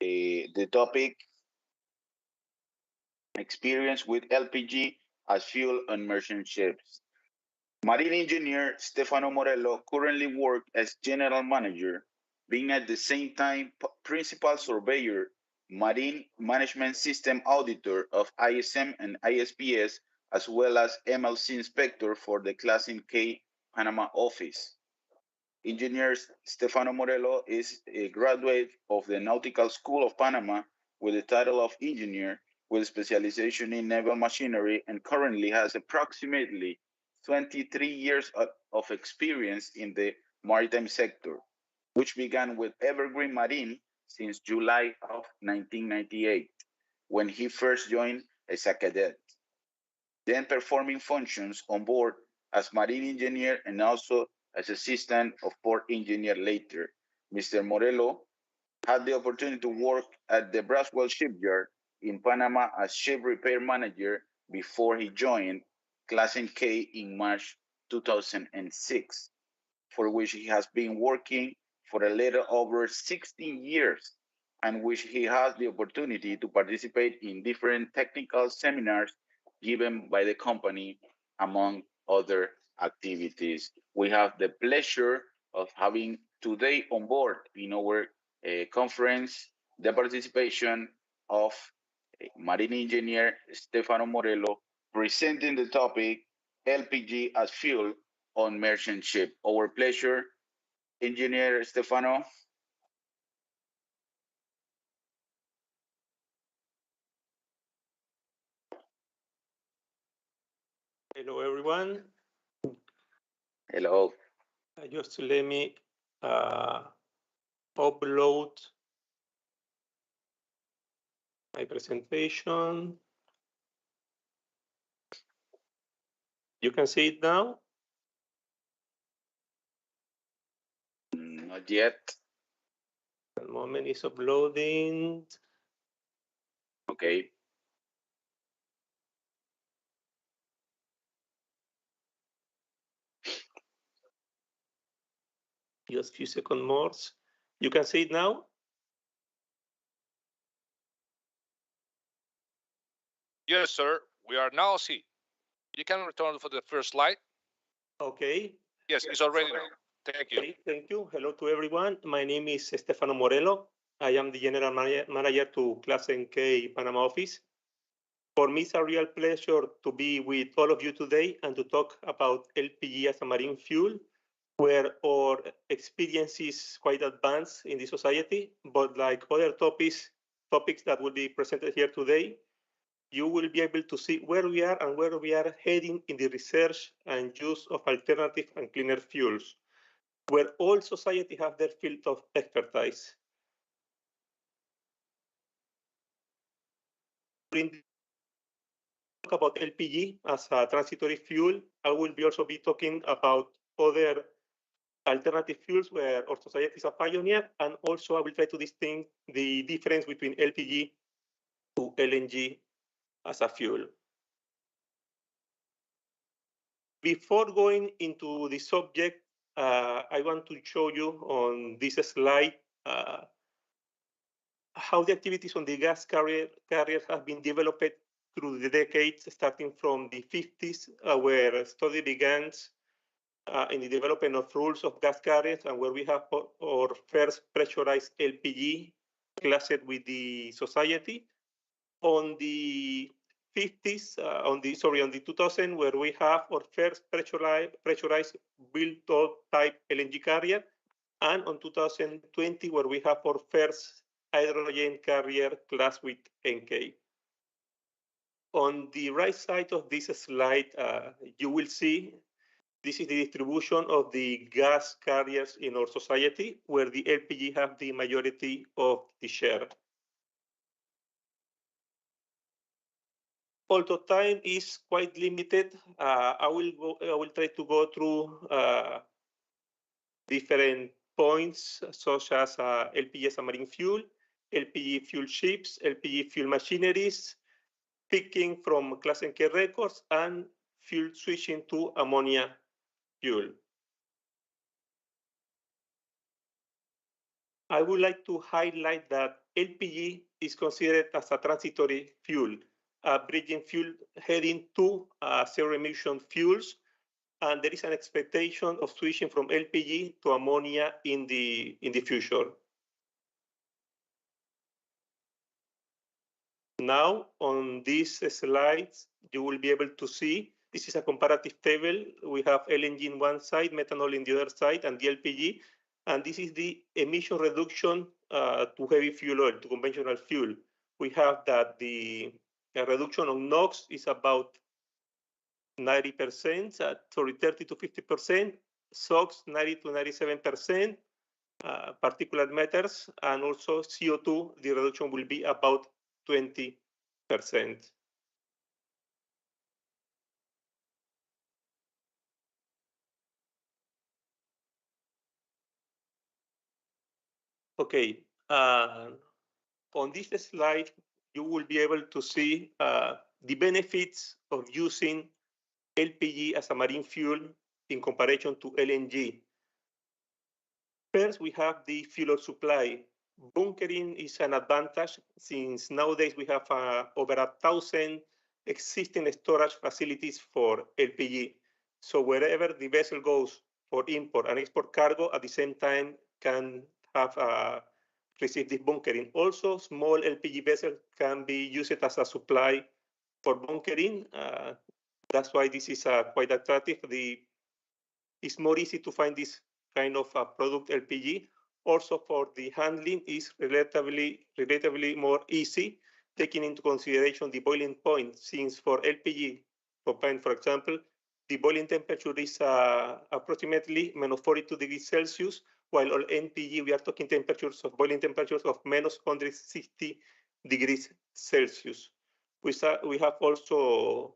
the topic experience with LPG as fuel on merchant ships. Marine engineer Stefano Morello currently works as general manager, being at the same time principal surveyor, marine management system auditor of ISM and ISPS, as well as MLC inspector for the Class K Panama office. Engineer Stefano Morello is a graduate of the Nautical School of Panama with the title of engineer with specialization in naval machinery, and currently has approximately 23 years of experience in the maritime sector, which began with Evergreen Marine since July of 1998, when he first joined as a cadet, then performing functions on board as marine engineer and also as assistant of port engineer later. Mr. Morello had the opportunity to work at the Braswell shipyard in Panama as ship repair manager before he joined Class K in March 2006, for which he has been working for a little over 16 years, and which he has the opportunity to participate in different technical seminars given by the company, among other activities. We have the pleasure of having today on board in our conference the participation of marine engineer Stefano Morello, presenting the topic LPG as fuel on merchant ship. Our pleasure, engineer Stefano. Hello, everyone. Hello. Just let me upload my presentation. You can see it now? Not yet. One moment, it's uploading. Okay. Just a few seconds more. You can see it now? Yes, sir. We are now see. You can return for the first slide. Okay. Yes, it's already now. Thank you. Okay, thank you. Hello to everyone. My name is Stefano Morello. I am the general manager to Class K Panama office. For me, it's a real pleasure to be with all of you today and to talk about LPG as a marine fuel, where our experience is quite advanced in the society, but like other topics that will be presented here today, you will be able to see where we are and where we are heading in the research and use of alternative and cleaner fuels, where all society have their field of expertise. Talk about LPG as a transitory fuel. I will be also be talking about other alternative fuels where our society is a pioneer, and also I will try to distinguish the difference between LPG to LNG as a fuel. Before going into the subject, I want to show you on this slide how the activities on the gas carrier have been developed through the decades, starting from the 50s, where study began in the development of rules of gas carriers, and where we have our first pressurized LPG classed with the society. On the 50s, on the 2000, where we have our first pressurized built-up type LNG carrier, and on 2020, where we have our first hydrogen carrier class with NK. On the right side of this slide, you will see this is the distribution of the gas carriers in our society, where the LPG have the majority of the share. Although time is quite limited, I will try to go through different points, such as LPG as a marine fuel, LPG fuel ships, LPG fuel machineries, picking from class and care records, and fuel switching to ammonia fuel. I would like to highlight that LPG is considered as a transitory fuel, a bridging fuel heading to zero-emission fuels, and there is an expectation of switching from LPG to ammonia in the future. Now, on these slides, you will be able to see this is a comparative table. We have LNG in one side, methanol in the other side, and the LPG. And this is the emission reduction to heavy fuel oil, to conventional fuel. We have that the reduction of NOx is about 90%, 30 to 50%, SOx 90 to 97%, particulate matters, and also CO2, the reduction will be about 20%. Okay, on this slide, you will be able to see the benefits of using LPG as a marine fuel in comparison to LNG. First, we have the fuel supply. Bunkering is an advantage since nowadays we have over 1,000 existing storage facilities for LPG. So wherever the vessel goes for import and export cargo, at the same time can have received this bunkering. Also, small LPG vessels can be used as a supply for bunkering. That's why this is quite attractive. It's more easy to find this kind of product LPG. Also, for the handling is relatively more easy, taking into consideration the boiling point. Since for LPG, propane, for example, the boiling temperature is approximately -42 degrees Celsius, while on NPG, we are talking boiling temperatures of -160 degrees Celsius. We have also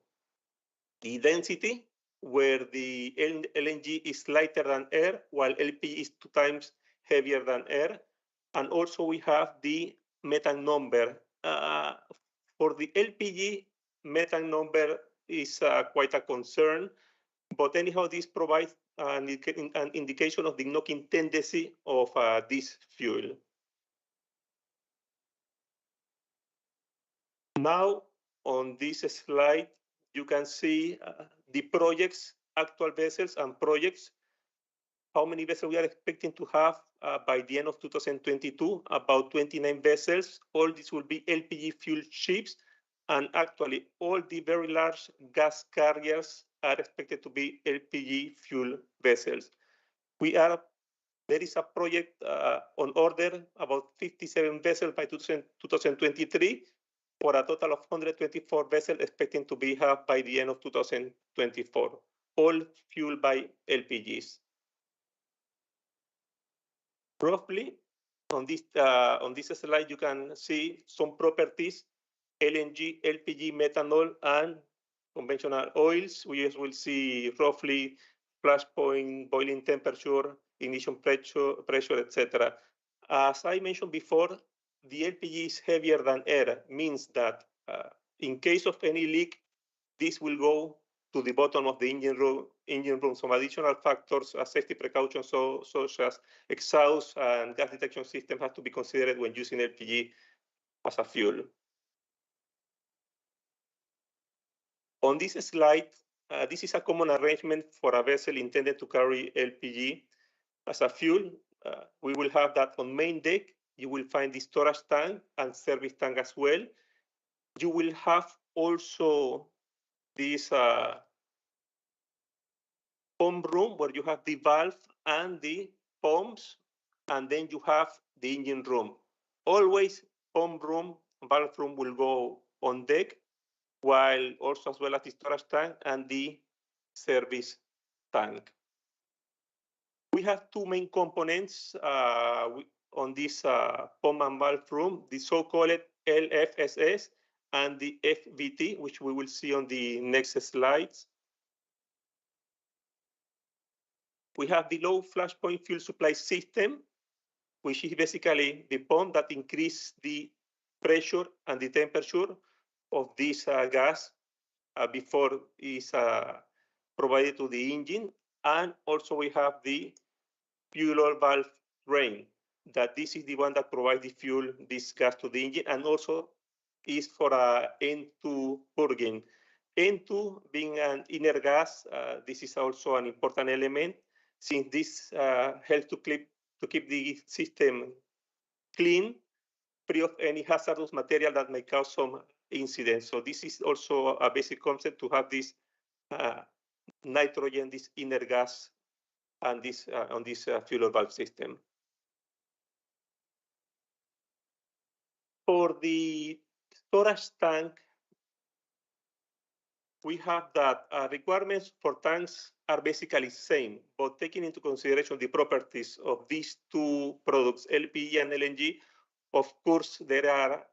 the density, where the LNG is lighter than air, while LPG is 2 times heavier than air. And also we have the methane number. For the LPG, methane number is quite a concern, but anyhow, this provides an indication of the knocking tendency of this fuel. Now, on this slide, you can see the projects, actual vessels and projects, how many vessels we are expecting to have by the end of 2022, about 29 vessels. All this will be LPG fuel ships, and actually all the very large gas carriers are expected to be LPG fuel vessels. There is a project on order, about 57 vessels by 2023, for a total of 124 vessels expecting to be have by the end of 2024, all fueled by LPGs. Roughly, on this slide, you can see some properties: LNG, LPG, methanol, and conventional oils. We will see roughly flash point, boiling temperature, ignition pressure, etc. As I mentioned before, the LPG is heavier than air, means that in case of any leak, this will go to the bottom of the engine room. Some additional factors, safety precautions, such as exhaust and gas detection system, have to be considered when using LPG as a fuel. On this slide, this is a common arrangement for a vessel intended to carry LPG as a fuel. We will have that on main deck. You will find the storage tank and service tank as well. You will have also this pump room where you have the valve and the pumps, and then you have the engine room. Always pump room, valve room will go on deck. while also as well as the storage tank and the service tank. We have two main components on this pump and valve room, the so-called LFSS and the FVT, which we will see on the next slides. We have the low flashpoint fuel supply system, which is basically the pump that increases the pressure and the temperature of this gas before it's provided to the engine. And also we have the fuel oil valve drain, that this is the one that provides the fuel, this gas to the engine, and also is for N2 purging. N2 being an inert gas, this is also an important element, since this helps to keep the system clean, free of any hazardous material that may cause some incidents. So this is also a basic concept to have this nitrogen, this inert gas, and this on this fuel valve system. For the storage tank, we have that requirements for tanks are basically same, but taking into consideration the properties of these two products, LPG and LNG, of course, there are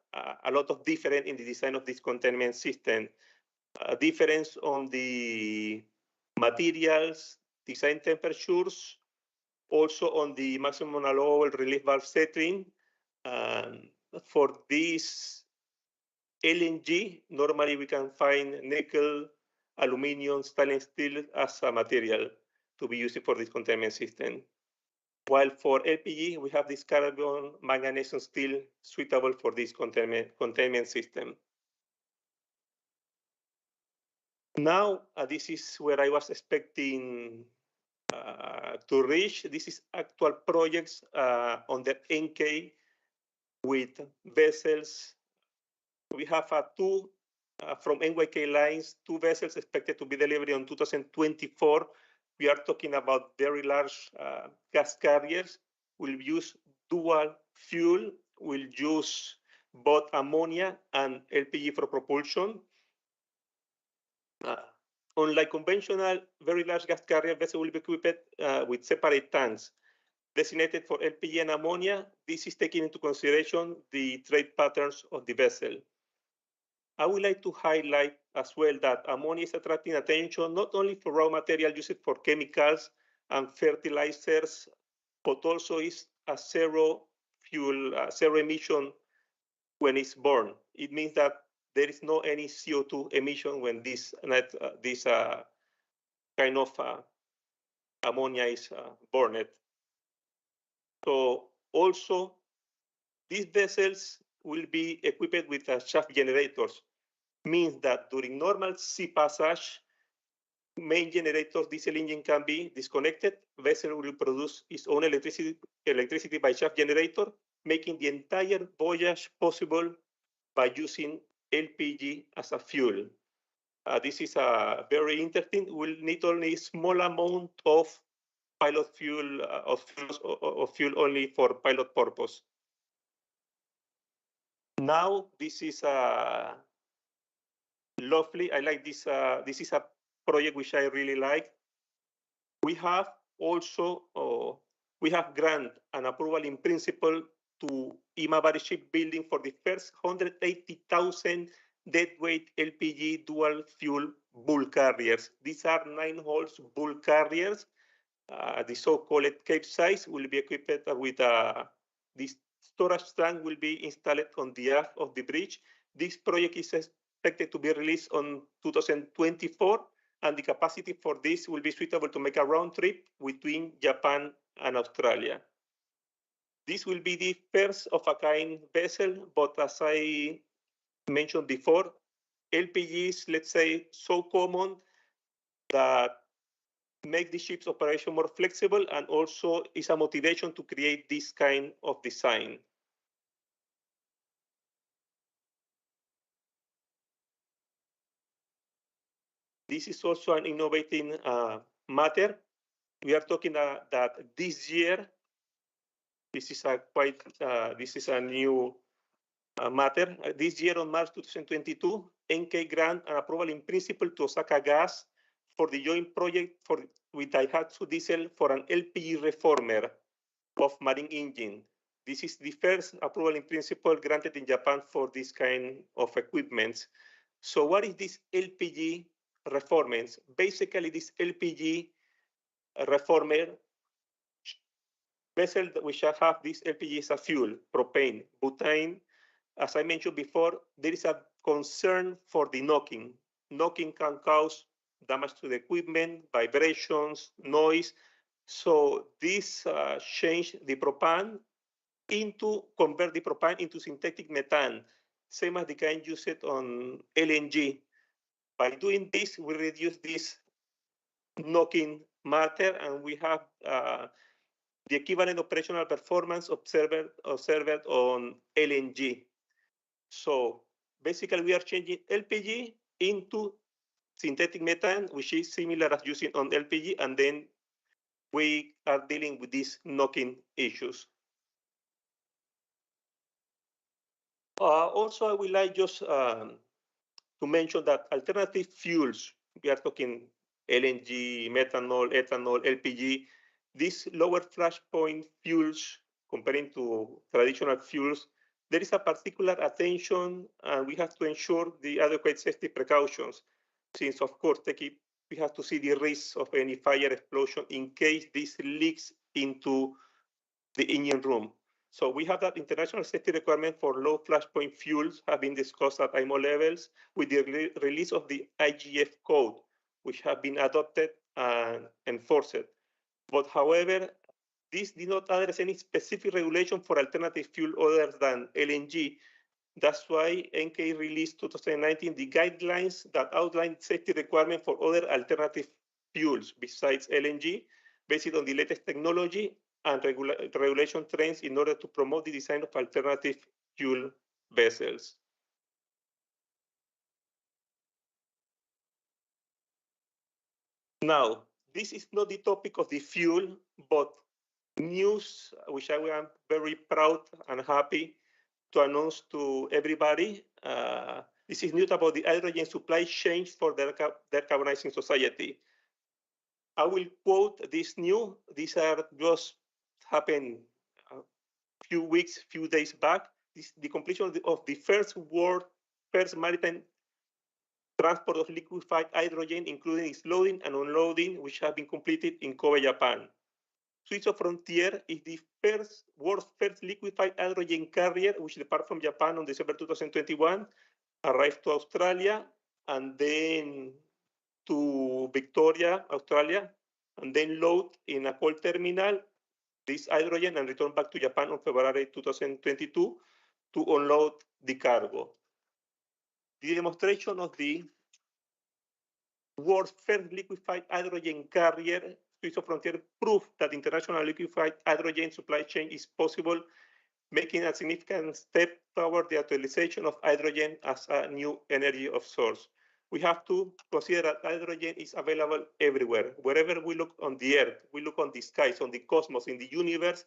a lot of difference in the design of this containment system. Difference on the materials, design temperatures, also on the maximum allowable relief valve setting. For this LNG, normally we can find nickel, aluminum, stainless steel as a material to be used for this containment system. While for LPG, we have this carbon magnesium steel suitable for this containment system. Now, this is where I was expecting to reach. This is actual projects on the NK with vessels. We have two from NYK lines, two vessels expected to be delivered on 2024. We are talking about very large gas carriers. We'll use dual fuel. We'll use both ammonia and LPG for propulsion. Unlike conventional, very large gas carrier vessel will be equipped with separate tanks designated for LPG and ammonia. This is taking into consideration the trade patterns of the vessel. I would like to highlight as well that ammonia is attracting attention not only for raw material used for chemicals and fertilizers, but also is a zero emission when it's born. It means that there is no any CO2 emission when this kind of ammonia is burned. So also, these vessels will be equipped with shaft generators, means that during normal sea passage, main generators, diesel engine can be disconnected. Vessel will produce its own electricity by shaft generator, making the entire voyage possible by using LPG as a fuel. This is very interesting. We'll need only a small amount of pilot fuel, of fuel only for pilot purpose. Now, this is lovely. I like this. This is a project which I really like. We have also, we have grant and approval in principle to Imabari shipbuilding for the first 180,000 deadweight LPG dual fuel bull carriers. These are 9-hole bull carriers. The so-called Capesize will be equipped with this storage tank will be installed on the aft of the bridge. This project is expected to be released on 2024, and the capacity for this will be suitable to make a round trip between Japan and Australia. This will be the first of a kind vessel, but as I mentioned before, LPG is, let's say, so common that make the ship's operation more flexible, and also is a motivation to create this kind of design. This is also an innovating matter. We are talking that this year, this is a new matter. This year on March 2022, NK grant an approval in principle to Osaka Gas for the joint project with Daihatsu Diesel for an LPG reformer of marine engine. This is the first approval in principle granted in Japan for this kind of equipment. So what is this LPG reformers? Basically, this LPG reformer vessel that we shall have this LPG as a fuel, propane, butane. As I mentioned before, there is a concern for the knocking. Knocking can cause damage to the equipment, vibrations, noise. So this changed the propane convert the propane into synthetic methane, same as the kind used on LNG. By doing this, we reduce this knocking matter, and we have the equivalent operational performance observed on LNG. So basically, we are changing LPG into synthetic methane, which is similar as using on LPG, and then we are dealing with these knocking issues. Also, I would like just to mention that alternative fuels, we are talking LNG, methanol, ethanol, LPG, these lower flash point fuels comparing to traditional fuels, there is a particular attention, and we have to ensure the adequate safety precautions, since of course we have to see the risks of any fire explosion in case this leaks into the engine room. So we have that international safety requirement for low flash point fuels have been discussed at IMO levels with the release of the IGF code, which have been adopted and enforced. But however, this did not address any specific regulation for alternative fuel other than LNG. That's why NK released 2019 the guidelines that outline safety requirements for other alternative fuels besides LNG, based on the latest technology and regulation trends in order to promote the design of alternative fuel vessels. Now, this is not the topic of the fuel, but news which I am very proud and happy to announce to everybody. This is news about the hydrogen supply chain for the decarbonizing society. I will quote this news. These are just happened a few days back. This, the completion of the first maritime transport of liquefied hydrogen, including its loading and unloading, which have been completed in Kobe, Japan. Swiss Frontier is the world's first liquefied hydrogen carrier, which departed from Japan on December 2021, arrived to Australia, and then to Victoria, Australia, and then load in a coal terminal this hydrogen and return back to Japan on February 2022 to unload the cargo. The demonstration of the world's first liquefied hydrogen carrier, Swiss Frontier, proved that international liquefied hydrogen supply chain is possible, making a significant step toward the utilization of hydrogen as a new energy source. We have to consider that hydrogen is available everywhere. Wherever we look on the earth, we look on the skies, on the cosmos, in the universe,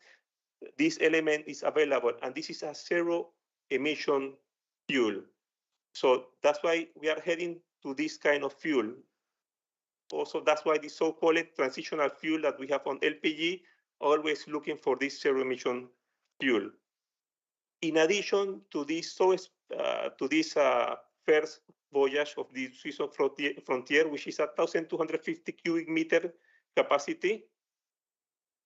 this element is available, and this is a zero emission fuel. So that's why we are heading to this kind of fuel. Also, that's why the so-called transitional fuel that we have on LPG, always looking for this zero emission fuel. In addition to this, first voyage of the Swiss Frontier, which is a 1,250 cubic meter capacity,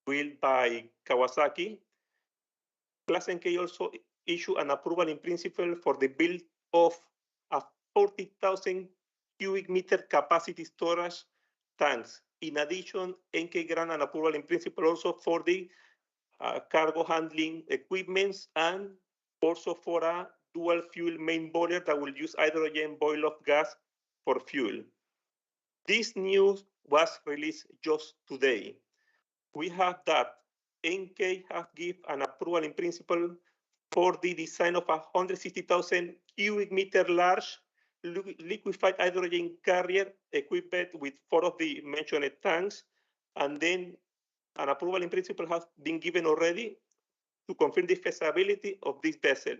built by Kawasaki, Class NK also issued an approval in principle for the build of a 40,000 cubic meter capacity storage tanks. In addition, NK granted an approval in principle also for the cargo handling equipments and also for a dual fuel main boiler that will use hydrogen boil-off gas for fuel. This news was released just today. We have that NK have given an approval in principle for the design of a 160,000 cubic meter large liquefied hydrogen carrier equipped with 4 of the mentioned tanks, and then an approval in principle has been given already to confirm the feasibility of this vessel.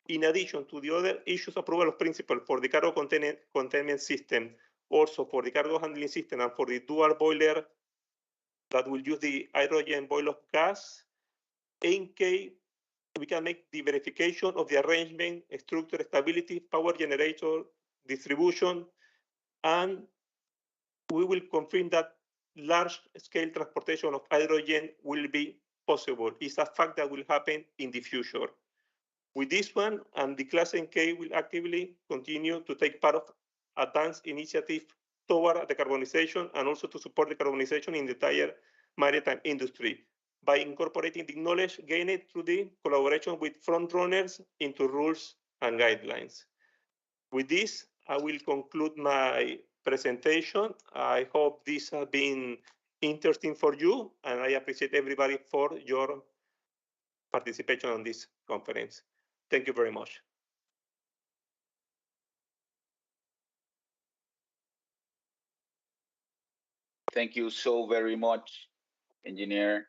In addition to the other issues approval of principle for the cargo containment system, also for the cargo handling system and for the dual boiler that will use the hydrogen boil off gas, in case we can make the verification of the arrangement, structure, stability, power generator, distribution, and we will confirm that large-scale transportation of hydrogen will be possible. It's a fact that will happen in the future. With this one, and the Class NK will actively continue to take part of advanced initiative toward decarbonization and also to support decarbonization in the entire maritime industry by incorporating the knowledge gained through the collaboration with frontrunners into rules and guidelines. With this, I will conclude my presentation. I hope this has been interesting for you, and I appreciate everybody for your participation on this conference. Thank you very much. Thank you so very much, Engineer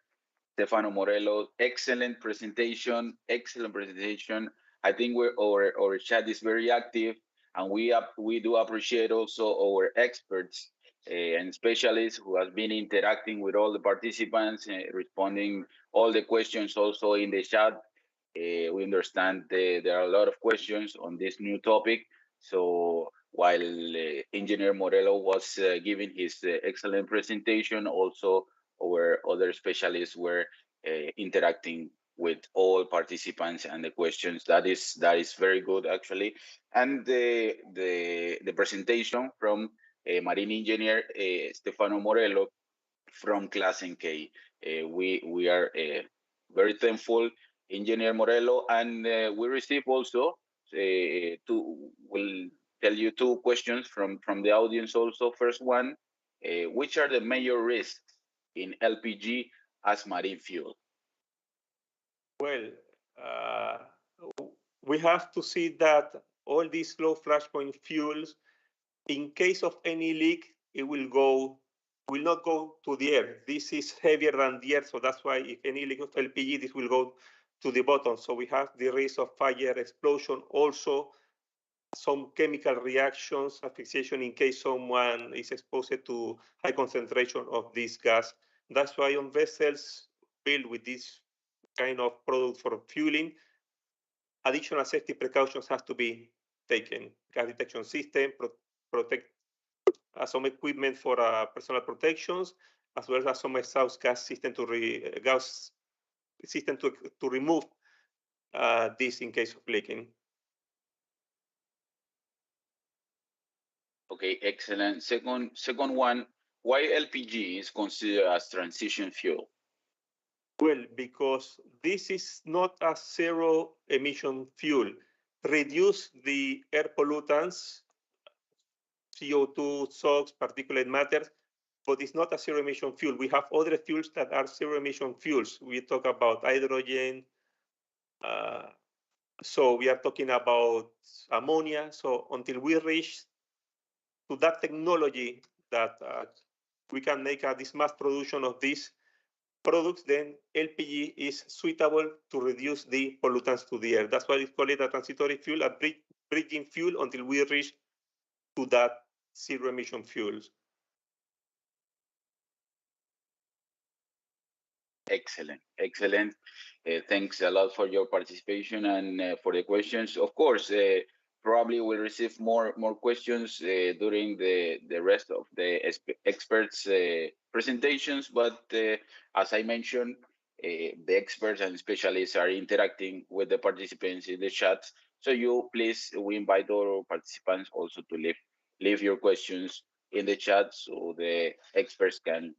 Stefano Morello. Excellent presentation, excellent presentation. I think our chat is very active, and we do appreciate also our experts and specialists who have been interacting with all the participants, responding all the questions also in the chat. We understand there are a lot of questions on this new topic. So while Engineer Morello was giving his excellent presentation, also our other specialists were interacting with all participants and the questions. That is very good, actually. And the presentation from Marine Engineer Stefano Morello from Class NK. We are very thankful, Engineer Morello, and we receive also we'll tell you two questions from the audience also. First one, which are the major risks in LPG as marine fuel? Well, we have to see that all these low flashpoint fuels, in case of any leak, it will not go to the air. This is heavier than the air, so that's why if any leak of LPG, this will go to the bottom. So we have the risk of fire, explosion, also some chemical reactions, asphyxiation in case someone is exposed to high concentration of this gas. That's why on vessels built with this kind of product for fueling, additional safety precautions have to be taken. Gas detection system, protect some equipment for personal protections, as well as some exhaust gas system to remove this in case of leaking. Okay, excellent. Second one, why LPG is considered as transition fuel? Well, because this is not a zero emission fuel. Reduce the air pollutants, CO2, SOx, particulate matter, but it's not a zero emission fuel. We have other fuels that are zero emission fuels. We talk about hydrogen. So we are talking about ammonia. So until we reach to that technology that we can make this mass production of these products, then LPG is suitable to reduce the pollutants to the air. That's why we call it a transitory fuel, a bridging fuel until we reach to that zero emission fuels. Excellent, excellent. Thanks a lot for your participation and for the questions. Of course, probably we'll receive more questions during the rest of the experts' presentations, but as I mentioned, the experts and specialists are interacting with the participants in the chat. So we invite all participants also to leave your questions in the chat so the experts can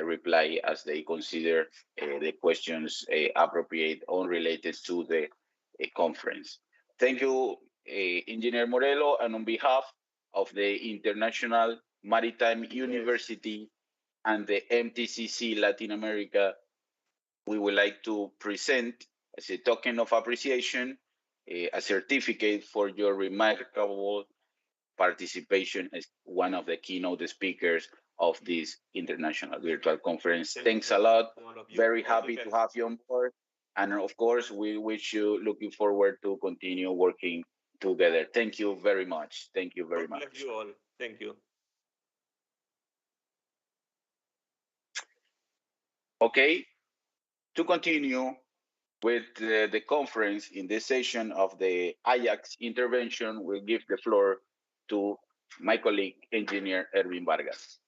reply as they consider the questions appropriate or related to the conference. Thank you, Engineer Morello, and on behalf of the International Maritime University and the MTCC-Latin America, we would like to present, as a token of appreciation, a certificate for your remarkable participation as one of the keynote speakers of this international virtual conference. Thanks a lot. Very happy to have you on board. And of course, we wish you looking forward to continue working together. Thank you very much. Thank you very much. God bless you all. Thank you. Okay, to continue with the conference in this session of the Ajax intervention, we'll give the floor to my colleague, Engineer Erwin Vargas.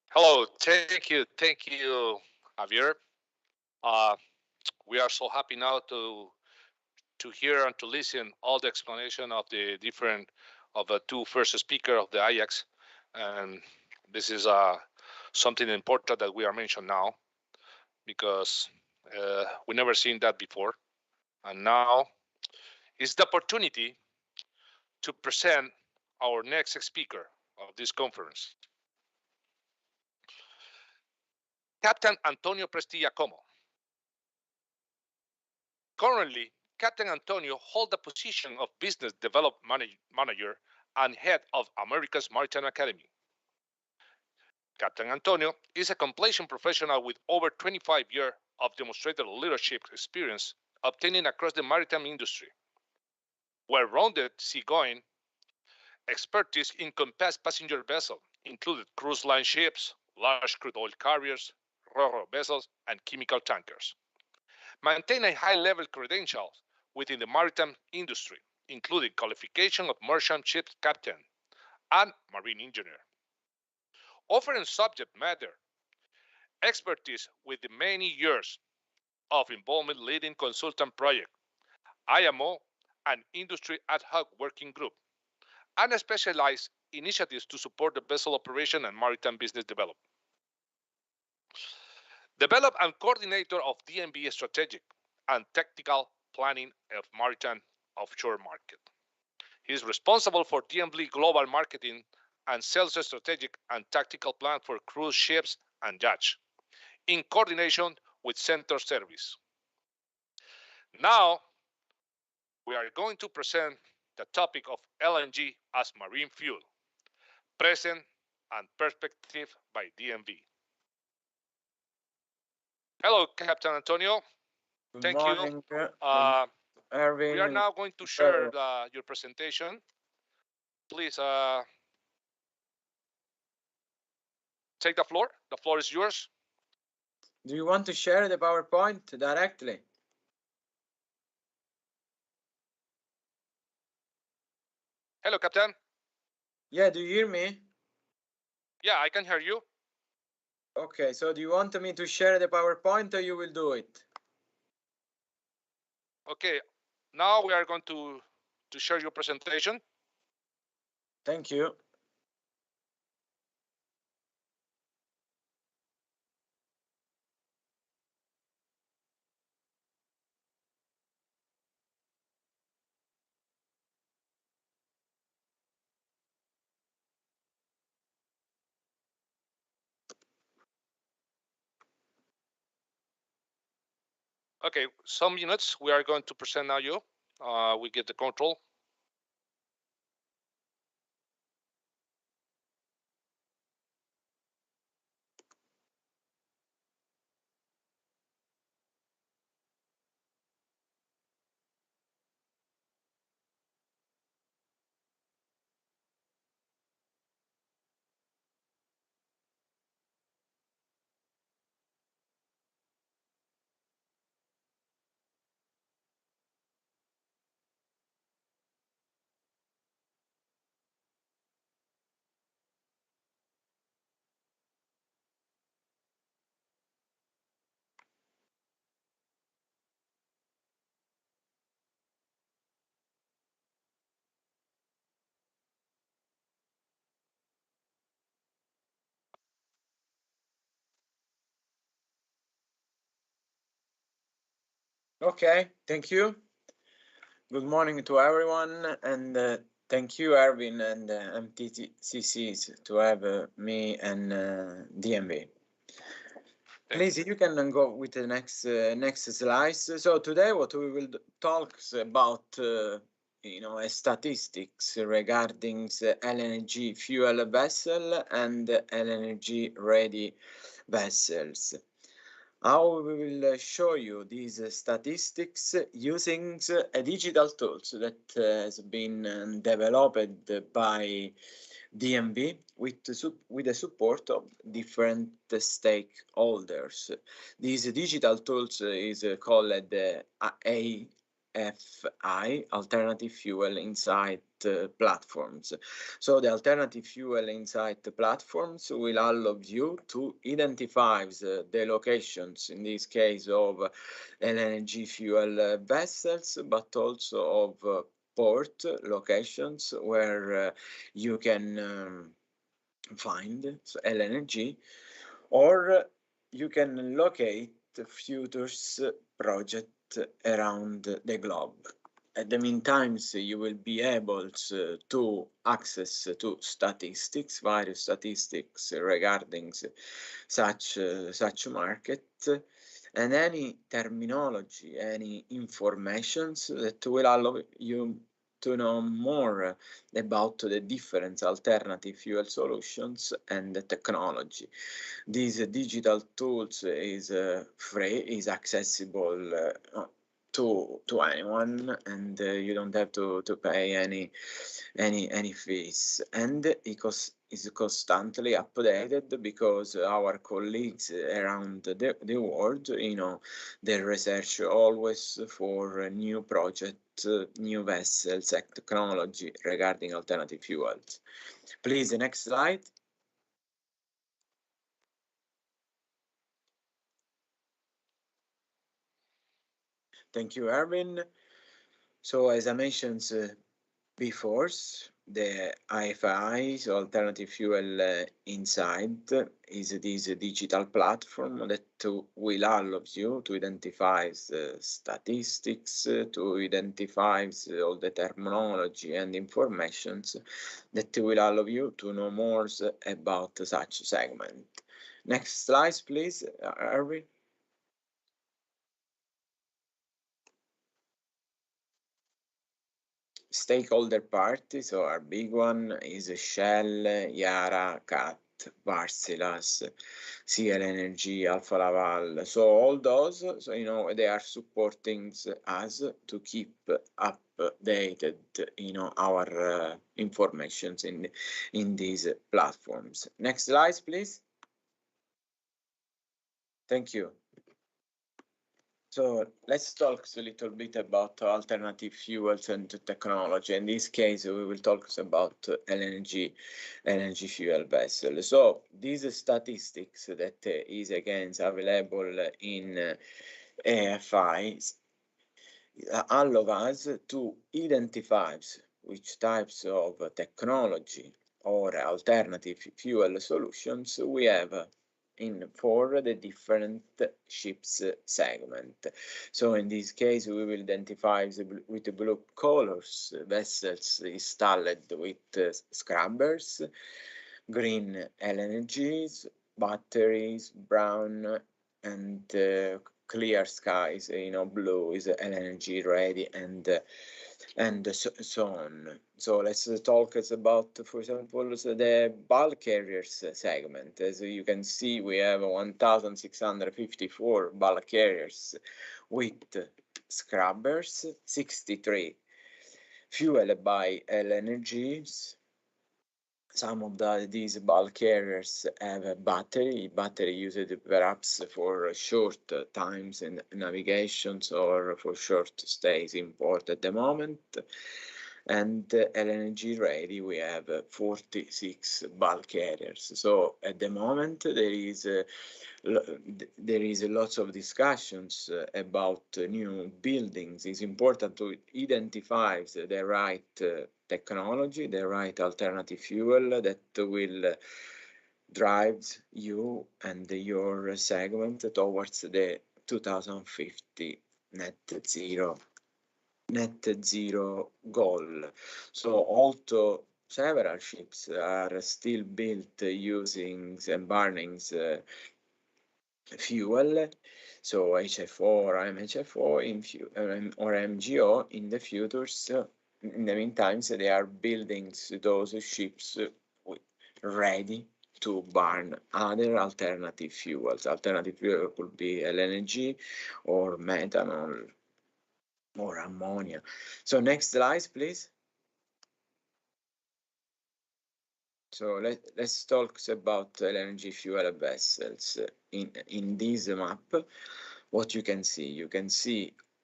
Hello, thank you, Javier. We are so happy now to hear and to listen all the explanation of the different of the two first speaker of the Ajax, and this is something important that we are mentioned now because we never seen that before, and now is the opportunity to present our next speaker of this conference, Captain Antonio Prestilla Como. Currently, Captain Antonio holds the position of Business Development Manager and Head of America's Maritime Academy. Captain Antonio is a completion professional with over 25 years of demonstrated leadership experience obtaining across the maritime industry. Well-rounded seagoing expertise encompassed passenger vessels, included cruise line ships, large crude oil carriers, ro-ro vessels, and chemical tankers. Maintain a high-level credentials within the maritime industry, including qualification of merchant ship captain and marine engineer. Offering subject matter expertise with the many years of involvement leading consultant project, IMO, and industry ad hoc working group, and specialized initiatives to support the vessel operation and maritime business development. Develop and coordinator of DNB strategic and technical planning of maritime offshore market. He is responsible for DNB global marketing and sales strategic and tactical plan for cruise ships and yachts, in coordination with center service. Now, we are going to present the topic of LNG as marine fuel, present and perspective by DNB. Hello, Captain Antonio. Good morning, Erwin. We are now going to share your presentation. Please take the floor. The floor is yours. Do you want to share the PowerPoint directly? Hello, Captain. Yeah, do you hear me? Yeah, I can hear you. Okay, so do you want me to share the PowerPoint or you will do it? Okay, now we are going to share your presentation. Thank you. Okay, some minutes we are going to present now you. We get the control. Okay, thank you. Good morning to everyone, and thank you, Erwin and MTCC, to have me and DNB. Please, you can go with the next slides. So today, what we will talk about statistics regarding the LNG fuel vessel and LNG ready vessels. How we will show you these statistics using a digital tools that has been developed by DMV with the support of different stakeholders. These digital tools is called AFI, Alternative Fuel Insight Platforms. So the Alternative Fuel Insight Platforms will allow you to identify the locations, in this case of LNG fuel vessels, but also of port locations where you can find LNG, or you can locate futures project around the globe. At the meantime, you will be able to access to statistics, various statistics regarding such market, and any terminology, any informations that will allow you to know more about the different alternative fuel solutions and the technology. These digital tools is free, is accessible to anyone, and you don't have to pay any fees, and it is constantly updated because our colleagues around the world, they research always for new projects, new vessels and technology regarding alternative fuels. Please, the next slide. Thank you, Erwin. So as I mentioned before, the AFI, so Alternative Fuel Insight, is this digital platform that will allow you to identify the statistics, to identify all the terminology and informations that will allow you to know more about such segment. Next slide, please, Erwin. Stakeholder parties, so our big one is Shell, Yara, CAT, Varsilas, CL Energy, Alfa Laval. So all those, they are supporting us to keep updated, our informations in these platforms. Next slide, please. Thank you. So let's talk a little bit about alternative fuels and technology. In this case, we will talk about LNG fuel vessel. So these statistics that is again available in AFI allow us to identify which types of technology or alternative fuel solutions we have for the different ships segment. So in this case, we will identify with the blue colors vessels installed with scrubbers, green LNGs, batteries, brown and clear skies, blue is LNG ready, and so on. So let's talk about, for example, the bulk carriers segment. As you can see, we have 1,654 bulk carriers with scrubbers, 63 fueled by LNGs. Some of these bulk carriers have a battery used perhaps for short times in navigations or for short stays in port at the moment. And LNG ready, we have 46 bulk carriers. So at the moment, there is lots of discussions about new buildings. It's important to identify the right technology, the right alternative fuel that will drive you and your segment towards the 2050 net zero goal. So although several ships are still built using and burning fuel, so HFO or MHFO or MGO, in the futures in the meantime, they are building those ships ready to burn other alternative fuels. Alternative fuel could be LNG or methanol or ammonia. So next slide, please. So let's talk about LNG fuel vessels. In this map, what you can see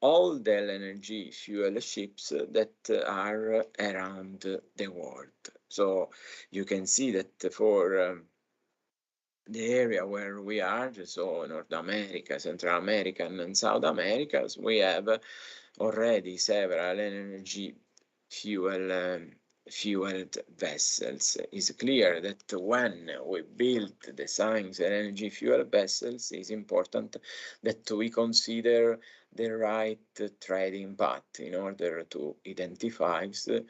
all the LNG fuel ships that are around the world. So you can see that for the area where we are, so North America, Central America, and South America, we have already several LNG fueled vessels. It's clear that when we design LNG fuel vessels, it's important that we consider the right trading path in order to identify the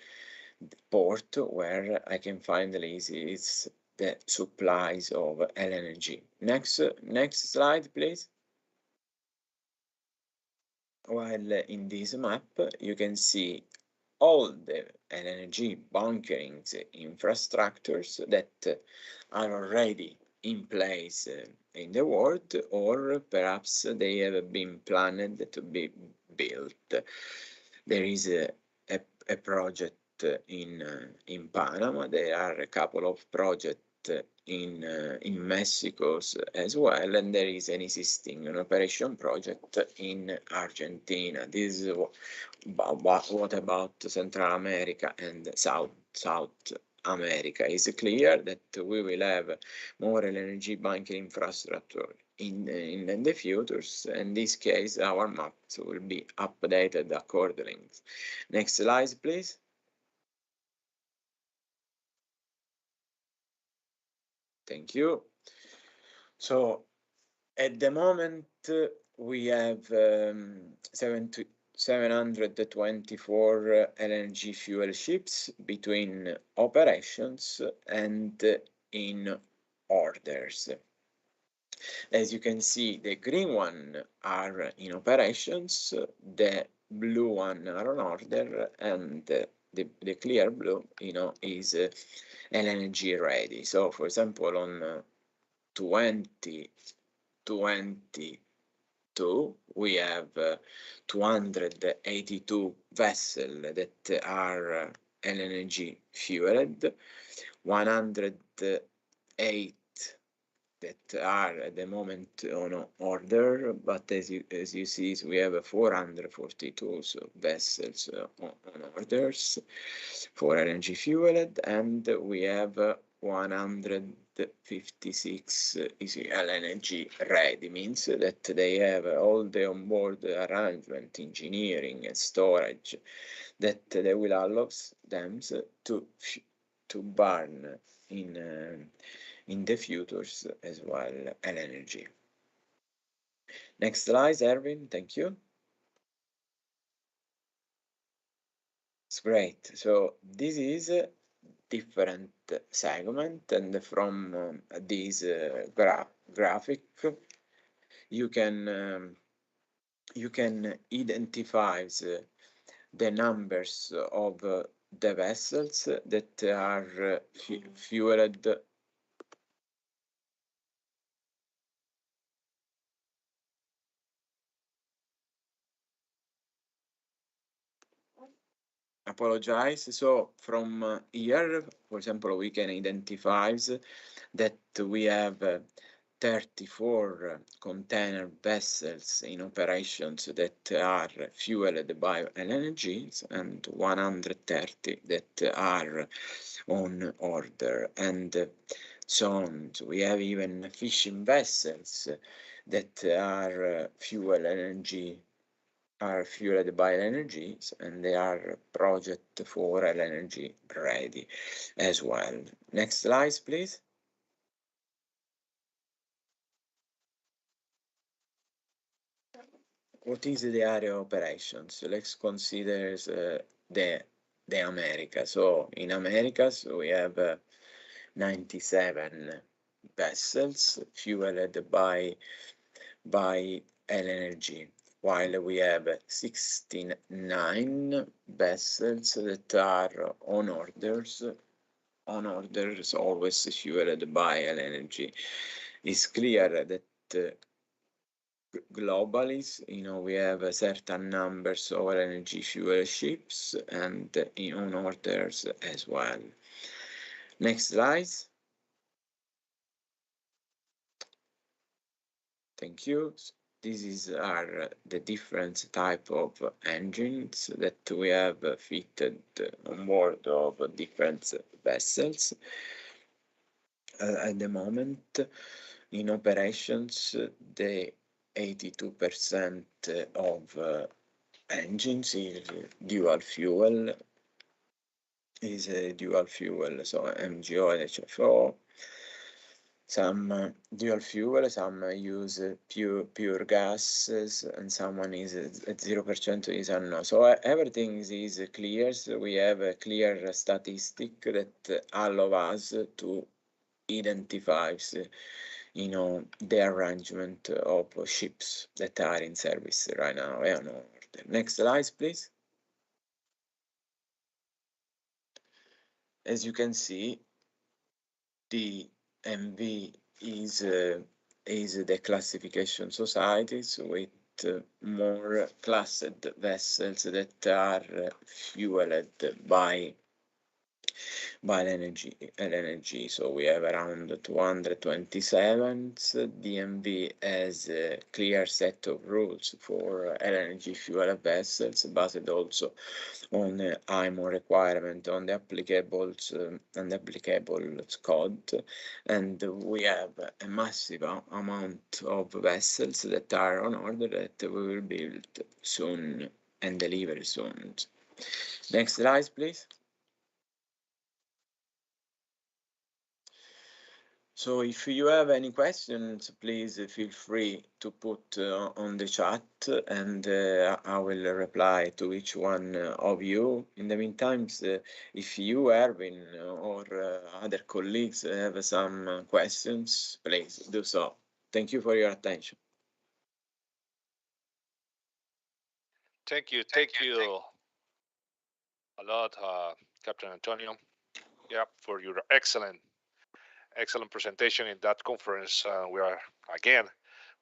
port where I can find is the supplies of LNG. Next slide, please. While in this map, you can see all the LNG bunkering infrastructures that are already in place in the world, or perhaps they have been planned to be built. There is a project in Panama. There are a couple of projects in Mexico as well, and there is an existing operation project in Argentina. This is what about Central America and South America? It's clear that we will have more LNG bunker infrastructure in the future. In this case, our maps will be updated accordingly. Next slide, please. Thank you. So at the moment, we have 724 LNG fuel ships between operations and in orders. As you can see, the green one are in operations, the blue one are on order, and the clear blue, is LNG ready. So, for example, on 2022, we have 282 vessels that are LNG fueled, 108 that are at the moment on order, but as you see, we have 442 vessels on orders for LNG fueled, and we have 156 is LNG ready. Means that they have all the onboard arrangement, engineering, and storage that they will allow them to burn in the futures as well LNG. Next slide, Erwin. Thank you. It's great. So this is a different segment, and from this graphic, you can identify the numbers of the vessels that are fueled . Apologize. So from here, for example, we can identify that we have 34 container vessels in operations that are fueled by LNG and 130 that are on order, and so on. So we have even fishing vessels that are fueled by LNG, and they are project for LNG ready as well. Next slide, please. What is the area of operations? Let's consider the Americas. So in Americas, we have 97 vessels fueled by LNG. while we have 69 vessels that are on orders. On orders, always fueled by LNG. It's clear that globally, we have certain numbers of LNG fuel ships and on orders as well. Next slide. Thank you. These are the different type of engines that we have fitted on board of different vessels. At the moment, in operations, the 82% of engines is dual fuel, so MGO and HFO. Some dual fuel, some use pure gases, and someone is at 0% is unknown. So everything is clear. So we have a clear statistic that allow us to identify, the arrangement of ships that are in service right now. Next slide, please. As you can see, the MV is the classification societies with more classed vessels that are fueled by LNG. So we have around 227. DMV has a clear set of rules for LNG fuel vessels, based also on the IMO requirement on the applicables and applicable code. And we have a massive amount of vessels that are on order that we will build soon and deliver soon. Next slide, please. So if you have any questions, please feel free to put on the chat, and I will reply to each one of you. In the meantime, if you, Erwin, or other colleagues have some questions, please do so. Thank you for your attention. Thank you a lot, Captain Antonio, for your excellent presentation in that conference.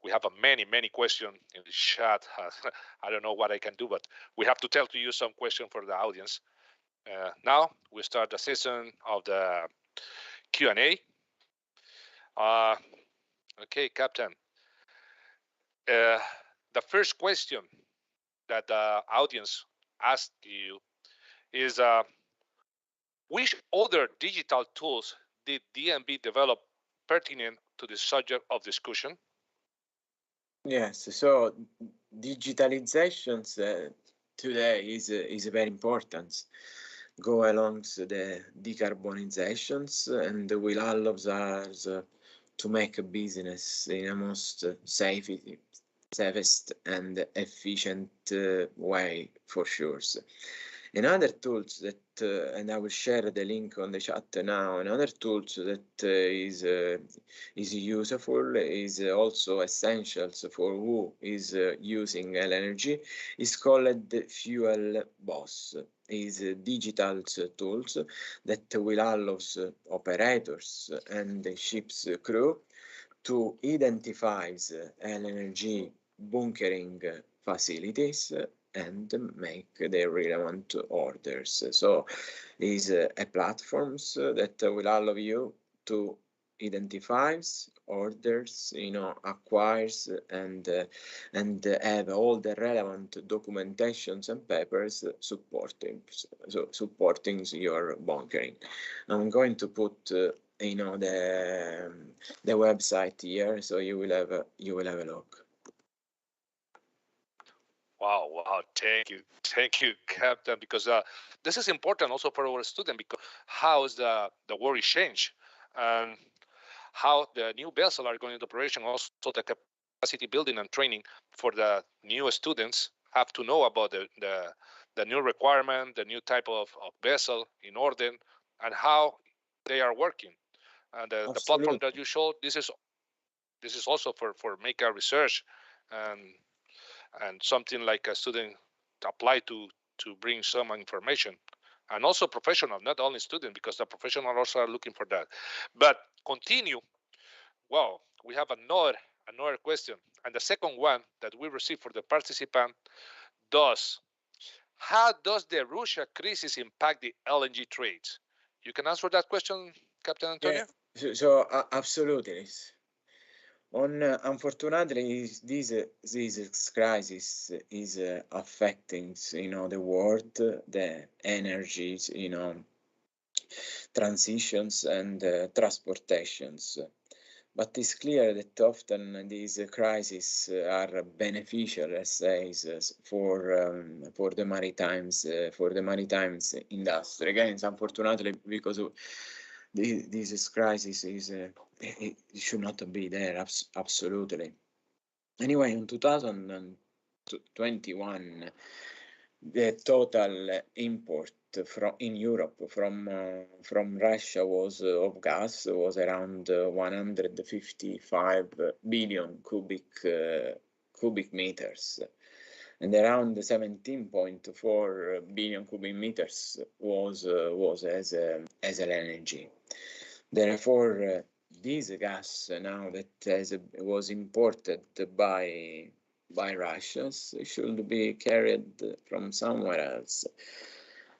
We have many questions in the chat. I don't know what I can do, but we have to tell to you some questions for the audience. Now we start the session of the Q&A. Okay, Captain. The first question that the audience asked you is, which other digital tools did DNB develop pertinent to the subject of discussion? Yes, so digitalizations today is very important. Go along the decarbonizations and will allow us to make a business in a most safest and efficient way, for sure. Another tools that, and I will share the link on the chat now, another tools that is useful, is also essentials for who is using LNG, is called Fuel Boss. Is digital tools that will allow operators and the ship's crew to identify LNG bunkering facilities and make the relevant orders. So is a platforms that will allow you to identify orders, acquires and have all the relevant documentations and papers supporting your bunkering. I'm going to put the website here, so you will have a look. Wow! Thank you, Captain. Because this is important also for our student, because how is the world change, and how the new vessels are going into operation. Also, the capacity building and training for the new students have to know about the new requirement, the new type of vessel in order, and how they are working. And the platform that you showed, this is also for make a research, and and something like a student apply to bring some information, and also professional, not only student, because the professional also are looking for that. But continue. Well, we have another question, and the second one that we received for the participant how does the Russia crisis impact the LNG trades? You can answer that question, Captain Antonio? Yeah, so absolutely. Unfortunately, this crisis is affecting, the world, the energies, transitions and transportations. But it's clear that often these crises are beneficial, let's say, for the maritime industry. Again, unfortunately, because this crisis it should not be there, absolutely. Anyway, in 2021, the total import in Europe from Russia of gas was around 155 billion cubic meters, and around 17.4 billion cubic meters was as LNG. Therefore, this gas now that was imported by Russia should be carried from somewhere else,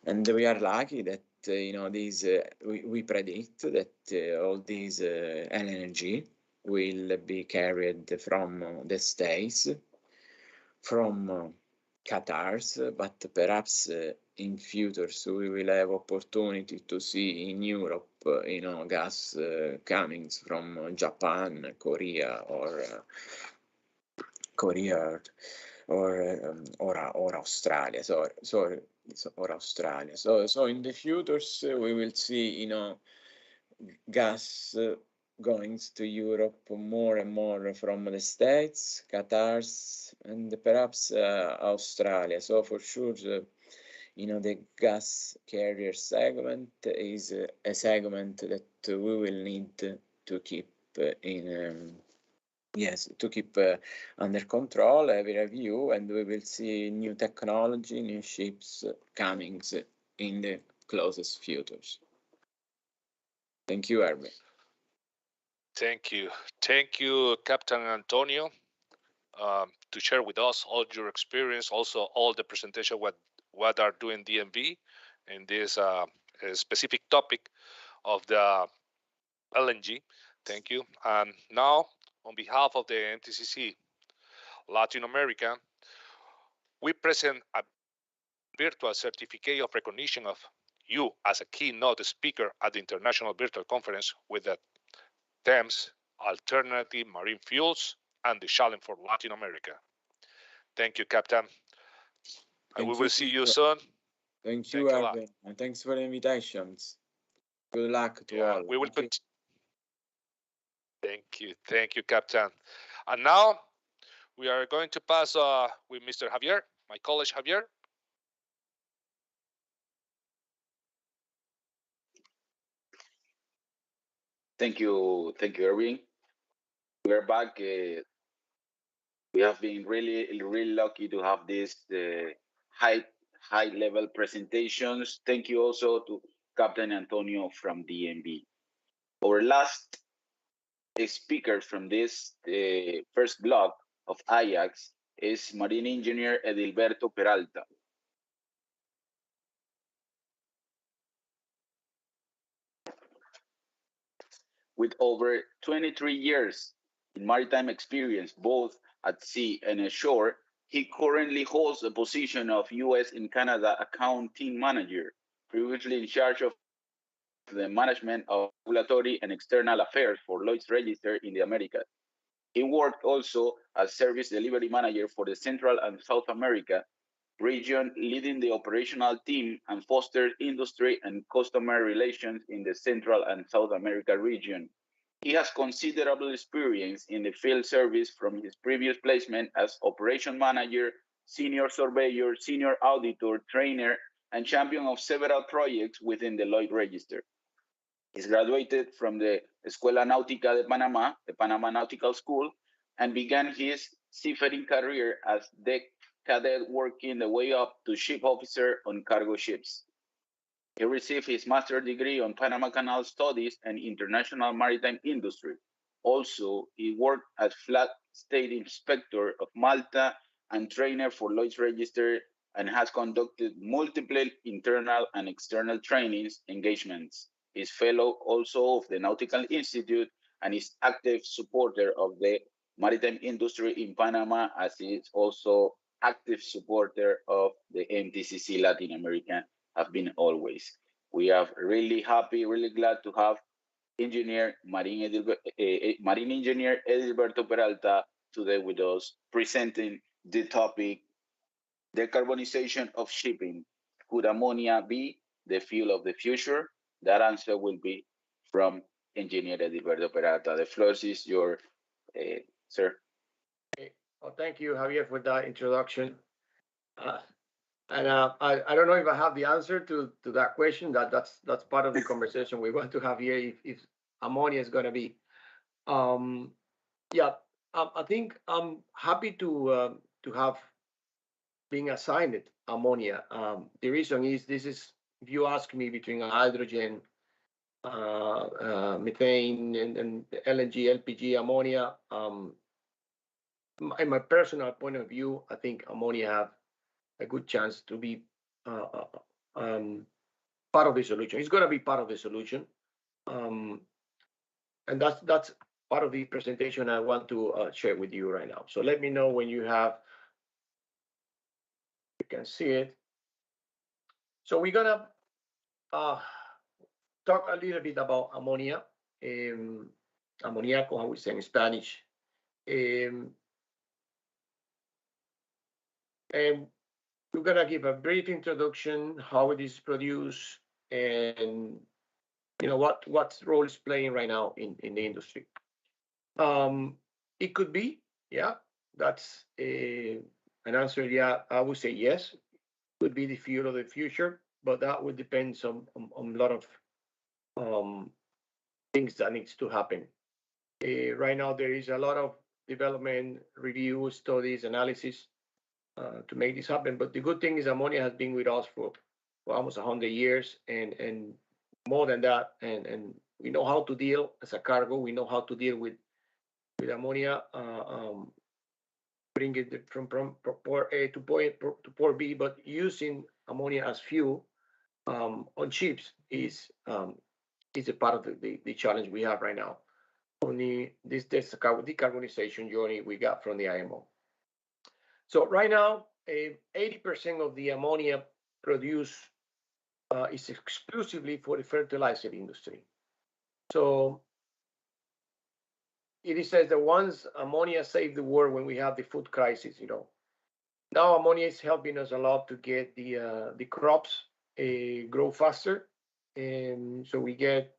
and we are lucky that we predict that all these LNG will be carried from the States, from Qatar, but perhaps in future we will have opportunity to see in Europe, gas coming from Japan, Korea, or Australia. Or Australia. So in the futures we will see, gas going to Europe more and more from the States, Qatar, and perhaps Australia. So for sure, the gas carrier segment is a segment that we will need to keep under control, every review, and we will see new technology, new ships coming in the closest futures. Thank you, Erwin. Thank you, Captain Antonio, to share with us all your experience, also all the presentation what are doing DMV in this specific topic of the LNG. Thank you. And now, on behalf of the MTCC Latin America, we present a virtual certificate of recognition of you as a keynote speaker at the International Virtual Conference with the themes Alternative Marine Fuels and the Challenge for Latin America. Thank you, Captain. And we will see you soon. Thank you, Erwin, and thanks for the invitations. Good luck to all. We will continue. Thank you, Captain. And now we are going to pass with Mr. Javier, my colleague Javier. Thank you, Erwin. We are back. We have been really lucky to have this high level presentations. Thank you also to Captain Antonio from DMV. Our last speaker from this first block of Ajax is Marine Engineer Edilberto Peralta. With over 23 years in maritime experience, both at sea and ashore, he currently holds the position of US and Canada Accounting Manager, previously in charge of the management of regulatory and external affairs for Lloyd's Register in the Americas. He worked also as Service Delivery Manager for the Central and South America region, leading the operational team and fostered industry and customer relations in the Central and South America region. He has considerable experience in the field service from his previous placement as Operation Manager, Senior Surveyor, Senior Auditor, Trainer, and champion of several projects within the Lloyd's Register. He's graduated from the Escuela Náutica de Panamá, the Panama Nautical School, and began his seafaring career as deck cadet, working the way up to ship officer on cargo ships. He received his master's degree on Panama Canal Studies and International Maritime Industry. Also, he worked as Flag State Inspector of Malta and trainer for Lloyd's Register, and has conducted multiple internal and external trainings engagements. He's fellow also of the Nautical Institute and is active supporter of the maritime industry in Panama, as he is also active supporter of the MTCC-Latin America, have been always. We are really happy, really glad to have Marine Engineer Edilberto Peralta today with us, presenting the topic, decarbonization of shipping. Could ammonia be the fuel of the future? That answer will be from Engineer Edilberto Peralta. The floor is yours, sir. Okay. Well, thank you, Javier, for that introduction. I don't know if I have the answer to that question. That's part of the conversation we want to have here. If ammonia is going to be, yeah, I think I'm happy to have being assigned ammonia. The reason is if you ask me between hydrogen, methane, and LNG, LPG, ammonia, in my personal point of view, I think ammonia have a good chance to be part of the solution. It's going to be part of the solution, and that's part of the presentation I want to share with you right now. So let me know when you can see it. So we're gonna talk a little bit about ammonia, ammoniaco, how we say in Spanish, and we're gonna give a brief introduction how it is produced and what role it's playing right now in the industry. It could be, yeah, that's an answer. Yeah, I would say yes. Could be the fuel of the future, but that would depend on a lot of things that needs to happen. Right now, there is a lot of development, review, studies, analysis to make this happen. But the good thing is ammonia has been with us for almost 100 years and more than that. And we know how to deal as a cargo. We know how to deal with ammonia, bring it from port A to port B, but using ammonia as fuel on ships is a part of the challenge we have right now on this decarbonization journey we got from the IMO. So right now, 80% of the ammonia produced is exclusively for the fertilizer industry. So it says that once ammonia saved the world when we have the food crisis, now ammonia is helping us a lot to get the crops grow faster, and so we get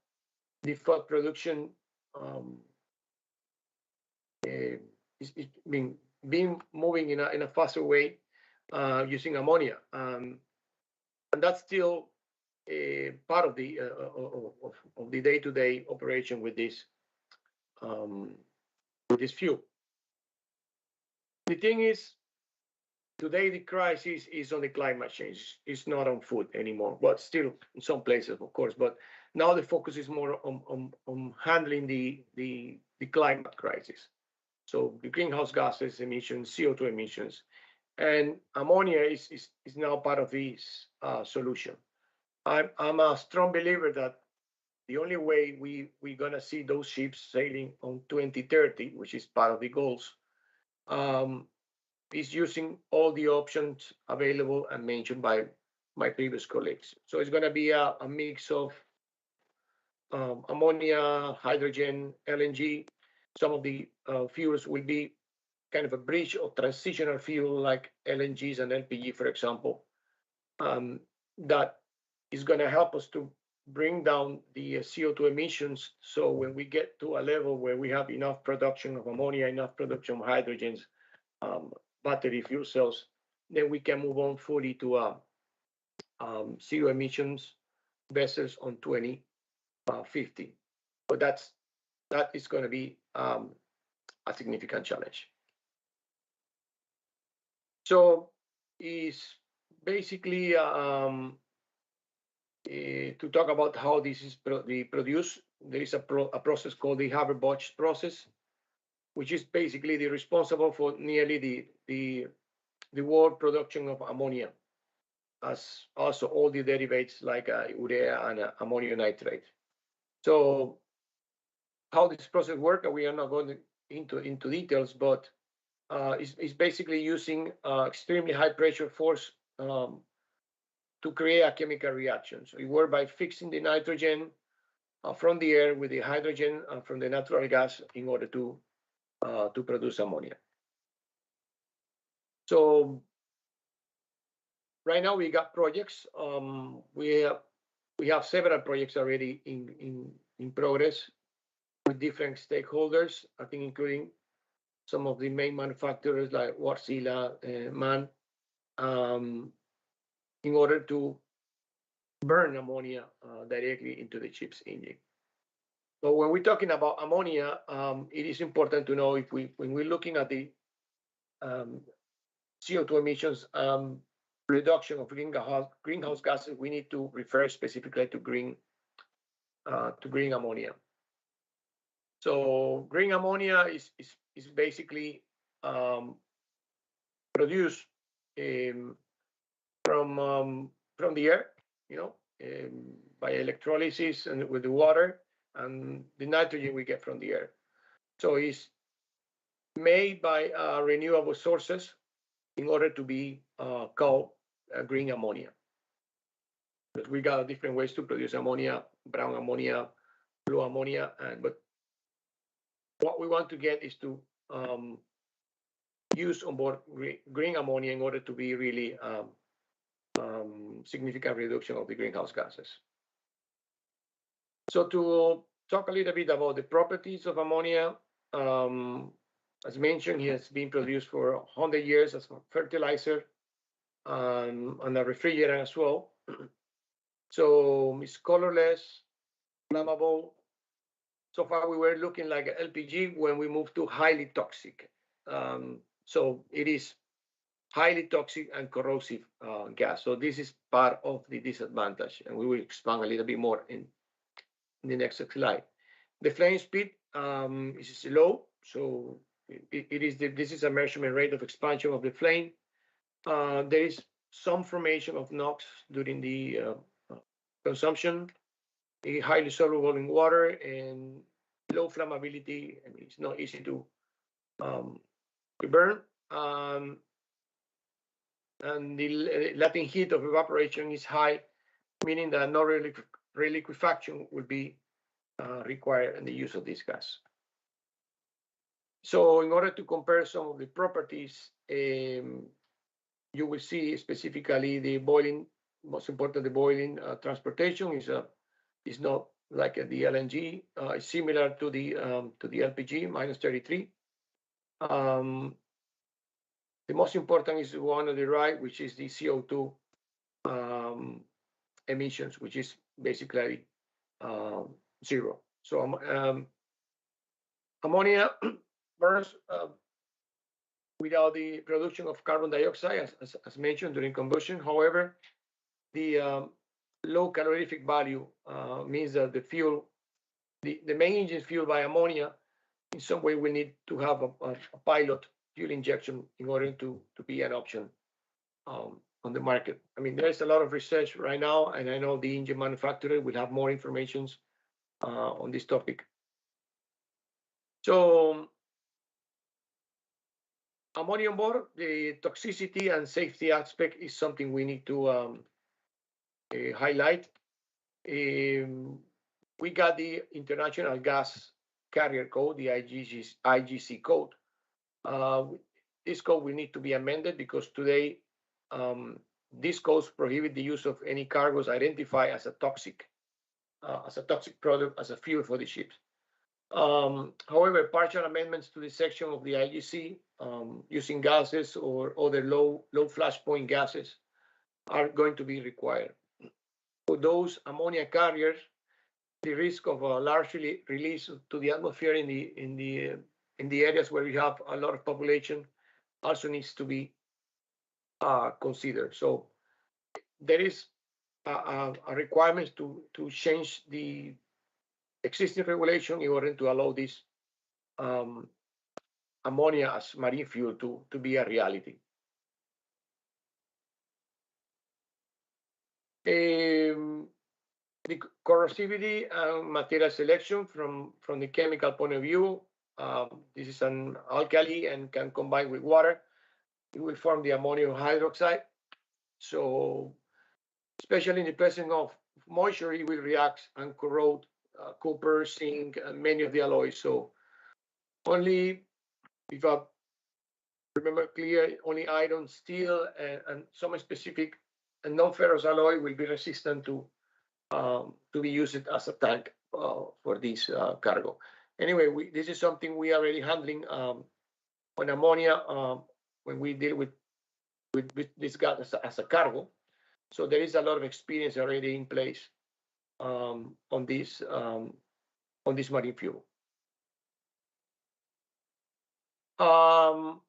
the food production being moving in a faster way using ammonia, and that's still part of the day-to-day operation with this fuel. The thing is, today the crisis is on the climate change. It's not on food anymore, but still in some places, of course. But now the focus is more on handling the climate crisis. So the greenhouse gases emissions, CO2 emissions, and ammonia is now part of this solution. I'm a strong believer that the only way we're gonna see those ships sailing on 2030, which is part of the goals, is using all the options available and mentioned by my previous colleagues. So it's gonna be a mix of ammonia, hydrogen, LNG. Some of the fuels will be kind of a bridge or transitional fuel like LNGs and LPG, for example, that is going to help us to bring down the CO2 emissions. So when we get to a level where we have enough production of ammonia, enough production of hydrogens, battery fuel cells, then we can move on fully to zero emissions vessels on 2050. But that is going to be a significant challenge. So it's basically to talk about how this is produced. There is a process called the Haber-Bosch process, which is basically responsible for nearly the world production of ammonia, as also all the derivatives like urea and ammonium nitrate. So how this process works, we are not going into details, but it's basically using extremely high pressure force to create a chemical reaction. So it works by fixing the nitrogen from the air with the hydrogen from the natural gas in order to produce ammonia. So right now we got projects. We have several projects already in progress with different stakeholders, I think including some of the main manufacturers like Wärtsilä, MAN, in order to burn ammonia directly into the ship's engine. So when we're talking about ammonia, it is important to know when we're looking at the CO2 emissions reduction of greenhouse gases, we need to refer specifically to green ammonia. So green ammonia is basically produced from the air, by electrolysis and with the water and the nitrogen we get from the air. So it's made by renewable sources in order to be called green ammonia. But we got different ways to produce ammonia, brown ammonia, blue ammonia, but what we want to get is to use on board green ammonia in order to be really significant reduction of the greenhouse gases. So to talk a little bit about the properties of ammonia, as mentioned, it has been produced for 100 years as a fertilizer and a refrigerant as well. So it's colorless, flammable. So far, we were looking like LPG when we moved to highly toxic. So it is highly toxic and corrosive gas. So this is part of the disadvantage, and we will expand a little bit more in the next slide. The flame speed is low, so this is a measurement rate of expansion of the flame. There is some formation of NOx during the consumption, highly soluble in water, and low flammability, and it's not easy to burn. And the latent heat of evaporation is high, meaning that no reliquefaction will be required in the use of this gas. So in order to compare some of the properties, you will see specifically the boiling, most important, the boiling transportation is not like the LNG, it's similar to the LPG, -33. The most important is the one on the right, which is the CO2 emissions, which is basically zero. So ammonia burns without the production of carbon dioxide, as mentioned during combustion. However, the low calorific value means that the fuel, the main engine is fueled by ammonia. In some way, we need to have a pilot fuel injection in order to be an option on the market. I mean, there's a lot of research right now, and I know the engine manufacturer will have more information on this topic. So ammonia on board, the toxicity and safety aspect is something we need to highlight. We got the International Gas Carrier Code, the IGC code. This code will need to be amended because today these codes prohibit the use of any cargoes identified as a toxic product as a fuel for the ships. However, partial amendments to this section of the IGC using gases or other low flash point gases are going to be required. For those ammonia carriers, the risk of a large release to the atmosphere in the areas where we have a lot of population also needs to be considered. So there is a requirement to change the existing regulation in order to allow this ammonia as marine fuel to be a reality. The corrosivity and material selection from the chemical point of view. This is an alkali and can combine with water. It will form the ammonium hydroxide. So especially in the presence of moisture, it will react and corrode copper, zinc, and many of the alloys. So only, if I remember clear, only iron, steel, and some specific and non-ferrous alloy will be resistant to be used as a tank for this cargo. Anyway, this is something we are already handling on ammonia when we deal with this gas as a cargo. So there is a lot of experience already in place on this marine fuel. Of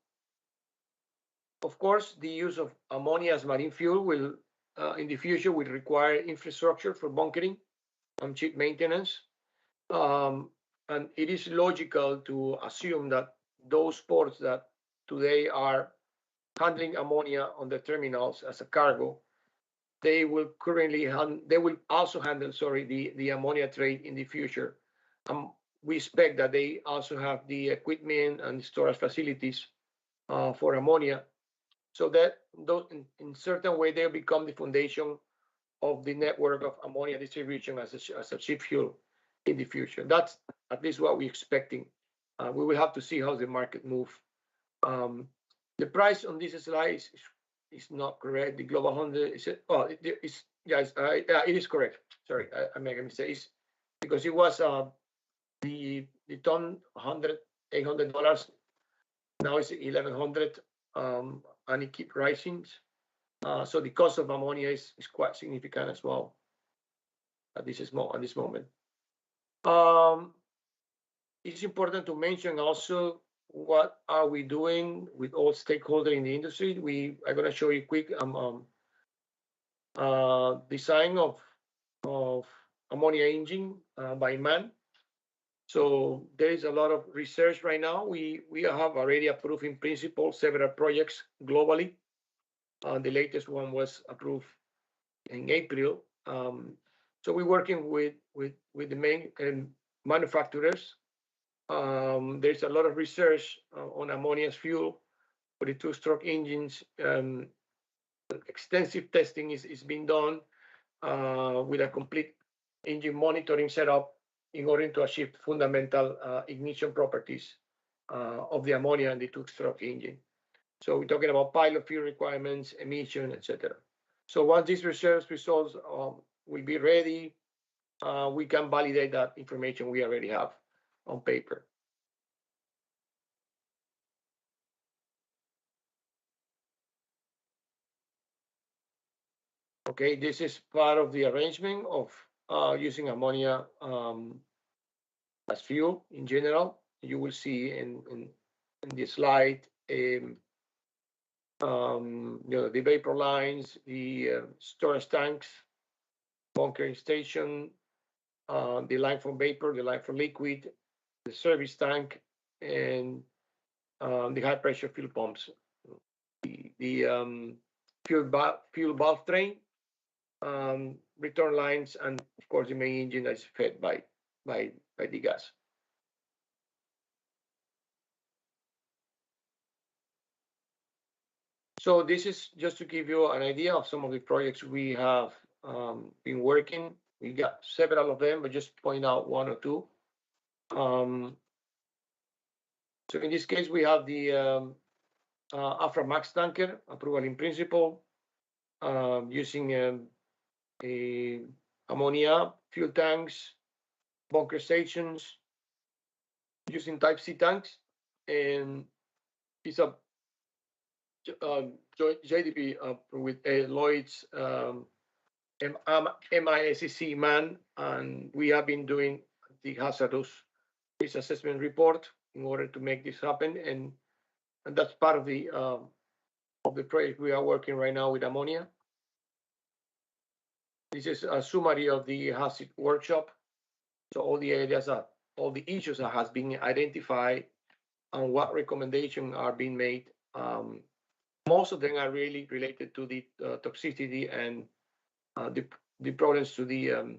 course, the use of ammonia as marine fuel will, in the future, will require infrastructure for bunkering and ship maintenance. And it is logical to assume that those ports that today are handling ammonia on the terminals as a cargo, they will also handle, the ammonia trade in the future. We expect that they also have the equipment and storage facilities for ammonia, so that those, in certain way, they'll become the foundation of the network of ammonia distribution as a ship fuel in the future. That's at least what we're expecting. We will have to see how the market move. The price on this slide is not correct. The global 100 is it is correct. Sorry, I made a mistake. It's because it was the ton $800. Now it's $1,100, and it keeps rising. So the cost of ammonia is quite significant as well at this moment. It's important to mention also what are we doing with all stakeholders in the industry. We are going to show you a quick design of ammonia engine by man. So there is a lot of research right now. We have already approved in principle several projects globally. The latest one was approved in April. So we're working with the main manufacturers. There's a lot of research on ammonia as fuel for the two-stroke engines. Extensive testing is being done with a complete engine monitoring setup in order to achieve fundamental ignition properties of the ammonia and the two-stroke engine. So we're talking about pilot fuel requirements, emission, etc. So once these research results will be ready, we can validate that information we already have on paper. Okay, this is part of the arrangement of using ammonia as fuel in general. You will see in the slide, the vapor lines, the storage tanks, bunkering station, the line for vapor, the line for liquid, the service tank, and the high pressure fuel pumps, the fuel valve train, return lines, and of course the main engine that is fed by the gas. So this is just to give you an idea of some of the projects we have been working. We got several of them, but just point out one or two. So in this case, we have the Aframax tanker approval in principle, using ammonia, fuel tanks, bunker stations, using Type C tanks, and it's a JDP with Lloyd's MISCC man, and we have been doing the hazardous risk assessment report in order to make this happen, and that's part of the of the project we are working right now with ammonia. This is a summary of the HACCP workshop. So all the areas, all the issues that has been identified and what recommendations are being made. Most of them are really related to the toxicity and the problems to the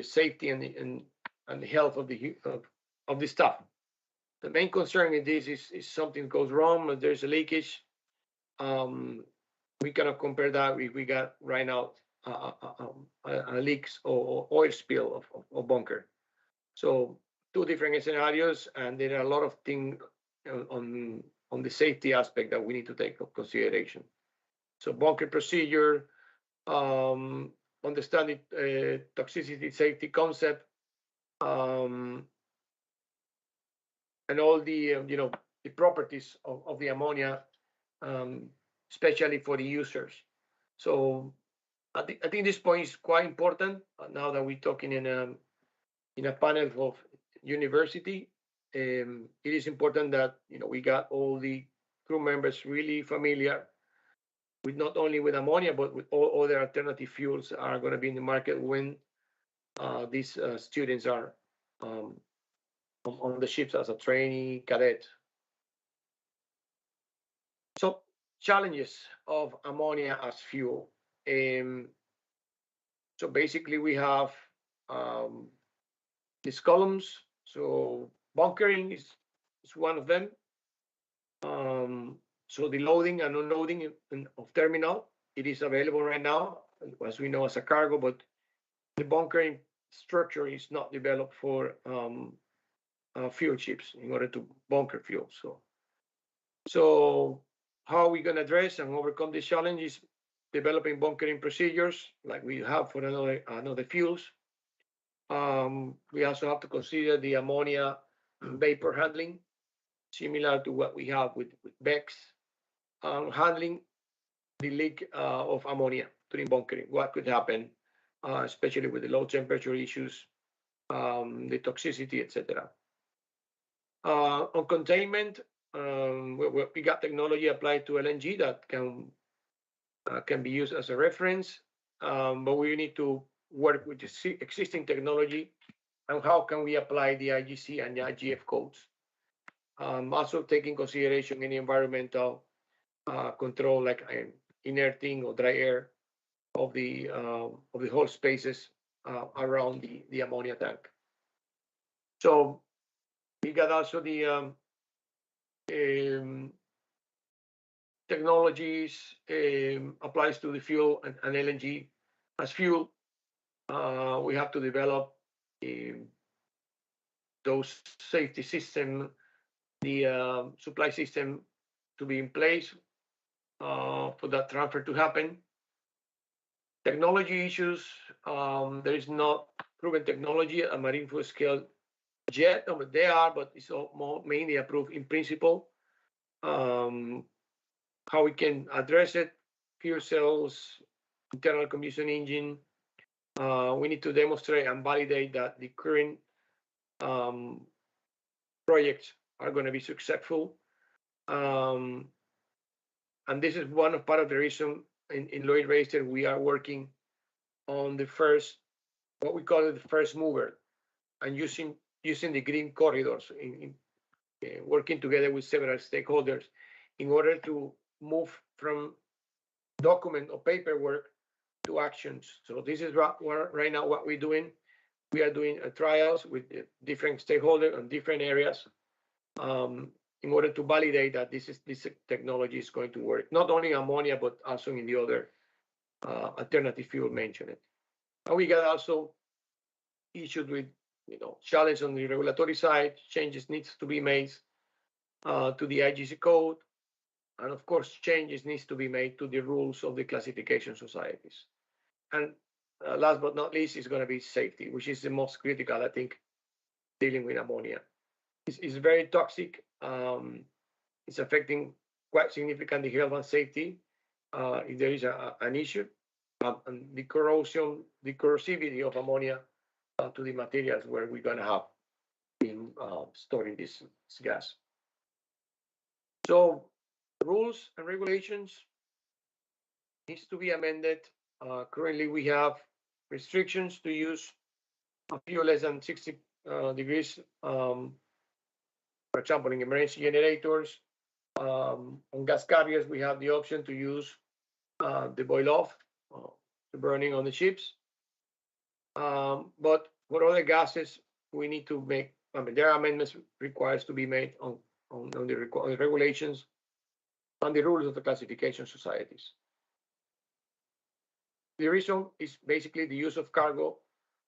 safety and the health of the staff. The main concern in this is something goes wrong, there's a leakage. We cannot compare that if we got right now a leaks or oil spill of bunker. So two different scenarios, and there are a lot of things on the safety aspect that we need to take into consideration. So bunker procedure, understanding toxicity safety concept, and all the the properties of the ammonia, especially for the users. So I think this point is quite important now that we're talking in a panel of university. It is important that we got all the crew members really familiar with not only with ammonia but with all other alternative fuels that are going to be in the market when these students are on the ships as a trainee cadet. So challenges of ammonia as fuel. So basically we have these columns. So bunkering is one of them. So the loading and unloading of terminal, it is available right now, as we know, as a cargo, but the bunkering structure is not developed for fuel ships in order to bunker fuel. So how are we going to address and overcome these challenges? Developing bunkering procedures like we have for another fuels. We also have to consider the ammonia vapor handling, similar to what we have with BECS, handling the leak of ammonia during bunkering. What could happen, especially with the low temperature issues, the toxicity, etc. On containment, we got technology applied to LNG that can be used as a reference, but we need to work with the existing technology and how can we apply the IGC and the IGF codes. Also taking consideration any environmental control like inerting or dry air of the whole spaces around the ammonia tank. So we got also the technologies applies to the fuel and LNG as fuel. We have to develop those safety system, the supply system to be in place for that transfer to happen. Technology issues, there is not proven technology at marine fuel scale yet. They are, but it's mainly approved in principle. How we can address it, fuel cells, internal combustion engine. We need to demonstrate and validate that the current projects are going to be successful. And this is part of the reason in Lloyd Racer we are working on the first, what we call it, the first mover, and using the green corridors, working together with several stakeholders in order to move from document or paperwork to actions. So this is right now what we're doing. We are doing trials with different stakeholders on different areas in order to validate that this technology is going to work, not only ammonia, but also in the other alternative fuel mentioned. And we got also issues with challenge on the regulatory side, changes needs to be made to the IGC code, and of course changes needs to be made to the rules of the classification societies. And last but not least is going to be safety, which is the most critical, I think, dealing with ammonia. It's very toxic. It's affecting quite significantly health and safety if there is an issue. And the corrosivity of ammonia to the materials where we're going to have been storing this gas. So rules and regulations needs to be amended. Currently, we have restrictions to use a fuel less than 60 degrees. For example, in emergency generators, on gas carriers, we have the option to use the boil off, the burning on the ships. But for other gases, we need to make, there are amendments required to be made on the regulations and the rules of the classification societies. The reason is basically the use of cargo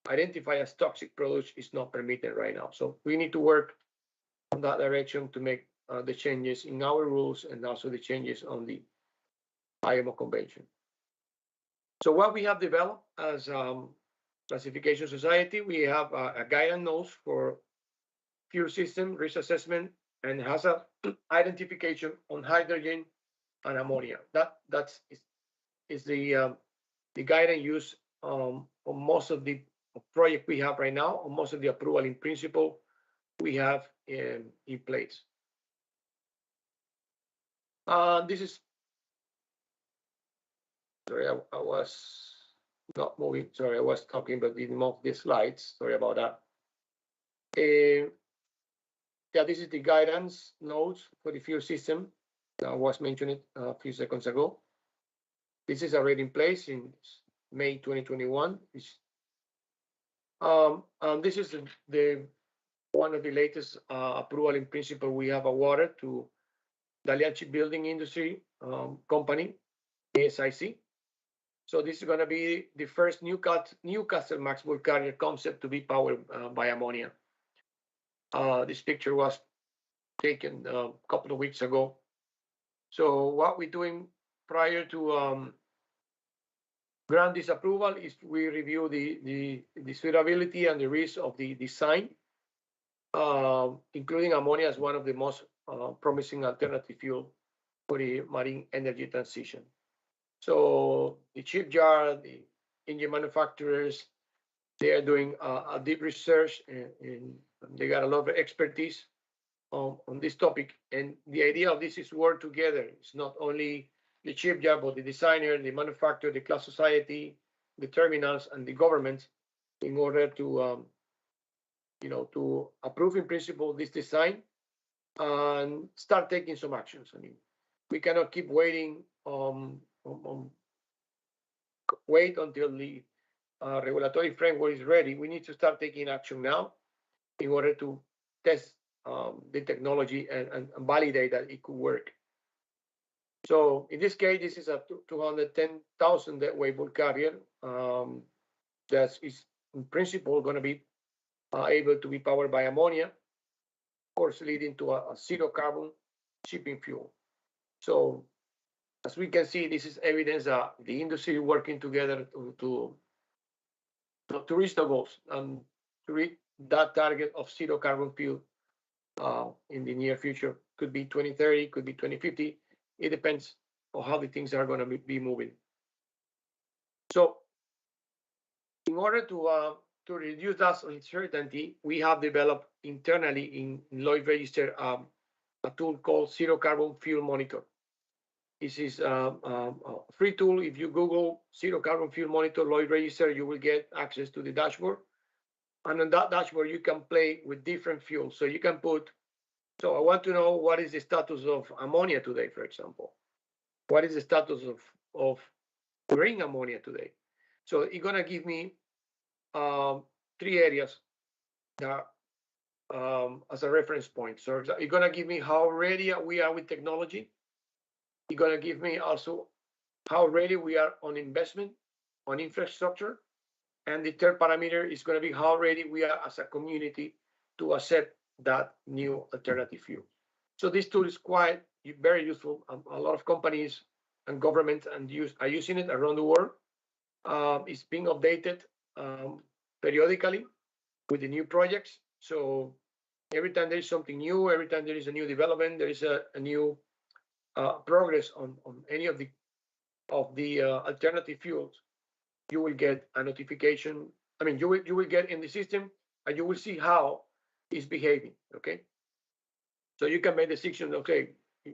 identified as toxic products is not permitted right now. So we need to work on that direction to make the changes in our rules and also the changes on the IMO convention. So what we have developed as classification society, we have a guidance notes for fuel system risk assessment and hazard identification on hydrogen and ammonia. That is the guidance used on most of the project we have right now, on most of the approval in principle we have in place. This is, sorry, I was not moving. Sorry, I was talking, but didn't move the slides. Sorry about that. Yeah, this is the guidance notes for the fuel system that was mentioned a few seconds ago. This is already in place in May 2021. This is the one of the latest approval in principle we have awarded to Dalian Shipbuilding Industry Company, ASIC. So this is going to be the first Newcastle Max bulk carrier concept to be powered by ammonia. This picture was taken a couple of weeks ago. So what we're doing prior to grant this approval is we review the suitability and the risk of the design, including ammonia as one of the most promising alternative fuel for the marine energy transition. So the shipyard, the engine manufacturers, they are doing a deep research and they got a lot of expertise on this topic. And the idea of this is work together. It's not only the shipyard, but the designer, the manufacturer, the class society, the terminals, and the government in order to, to approve in principle this design and start taking some actions. I mean, we cannot keep waiting wait until the regulatory framework is ready. We need to start taking action now in order to test the technology and validate that it could work. So in this case, this is a 210,000 deadweight bulk carrier that is in principle going to be able to be powered by ammonia, of course, leading to a zero carbon shipping fuel. So as we can see, this is evidence that the industry is working together to reach the goals and to reach that target of zero carbon fuel in the near future. Could be 2030, could be 2050. It depends on how the things are going to be moving. So in order to reduce that uncertainty, we have developed internally in Lloyd Register a tool called Zero Carbon Fuel Monitor. This is a free tool. If you Google Zero Carbon Fuel Monitor Lloyd Register, you will get access to the dashboard. And on that dashboard, you can play with different fuels. So you can put, so I want to know what is the status of ammonia today, for example. What is the status of green ammonia today? So it's going to give me 3 areas that, as a reference point. So it's going to give me how ready we are with technology. It's going to give me also how ready we are on investment, on infrastructure. And the third parameter is going to be how ready we are as a community to accept that new alternative fuel. So this tool is quite very useful. A lot of companies and governments are using it around the world. It's being updated periodically with the new projects. So every time there is something new, every time there is a new development, there is a new progress on any of the alternative fuels, you will get a notification. I mean, you will get in the system and you will see how it's behaving. Okay. So you can make decisions. Okay,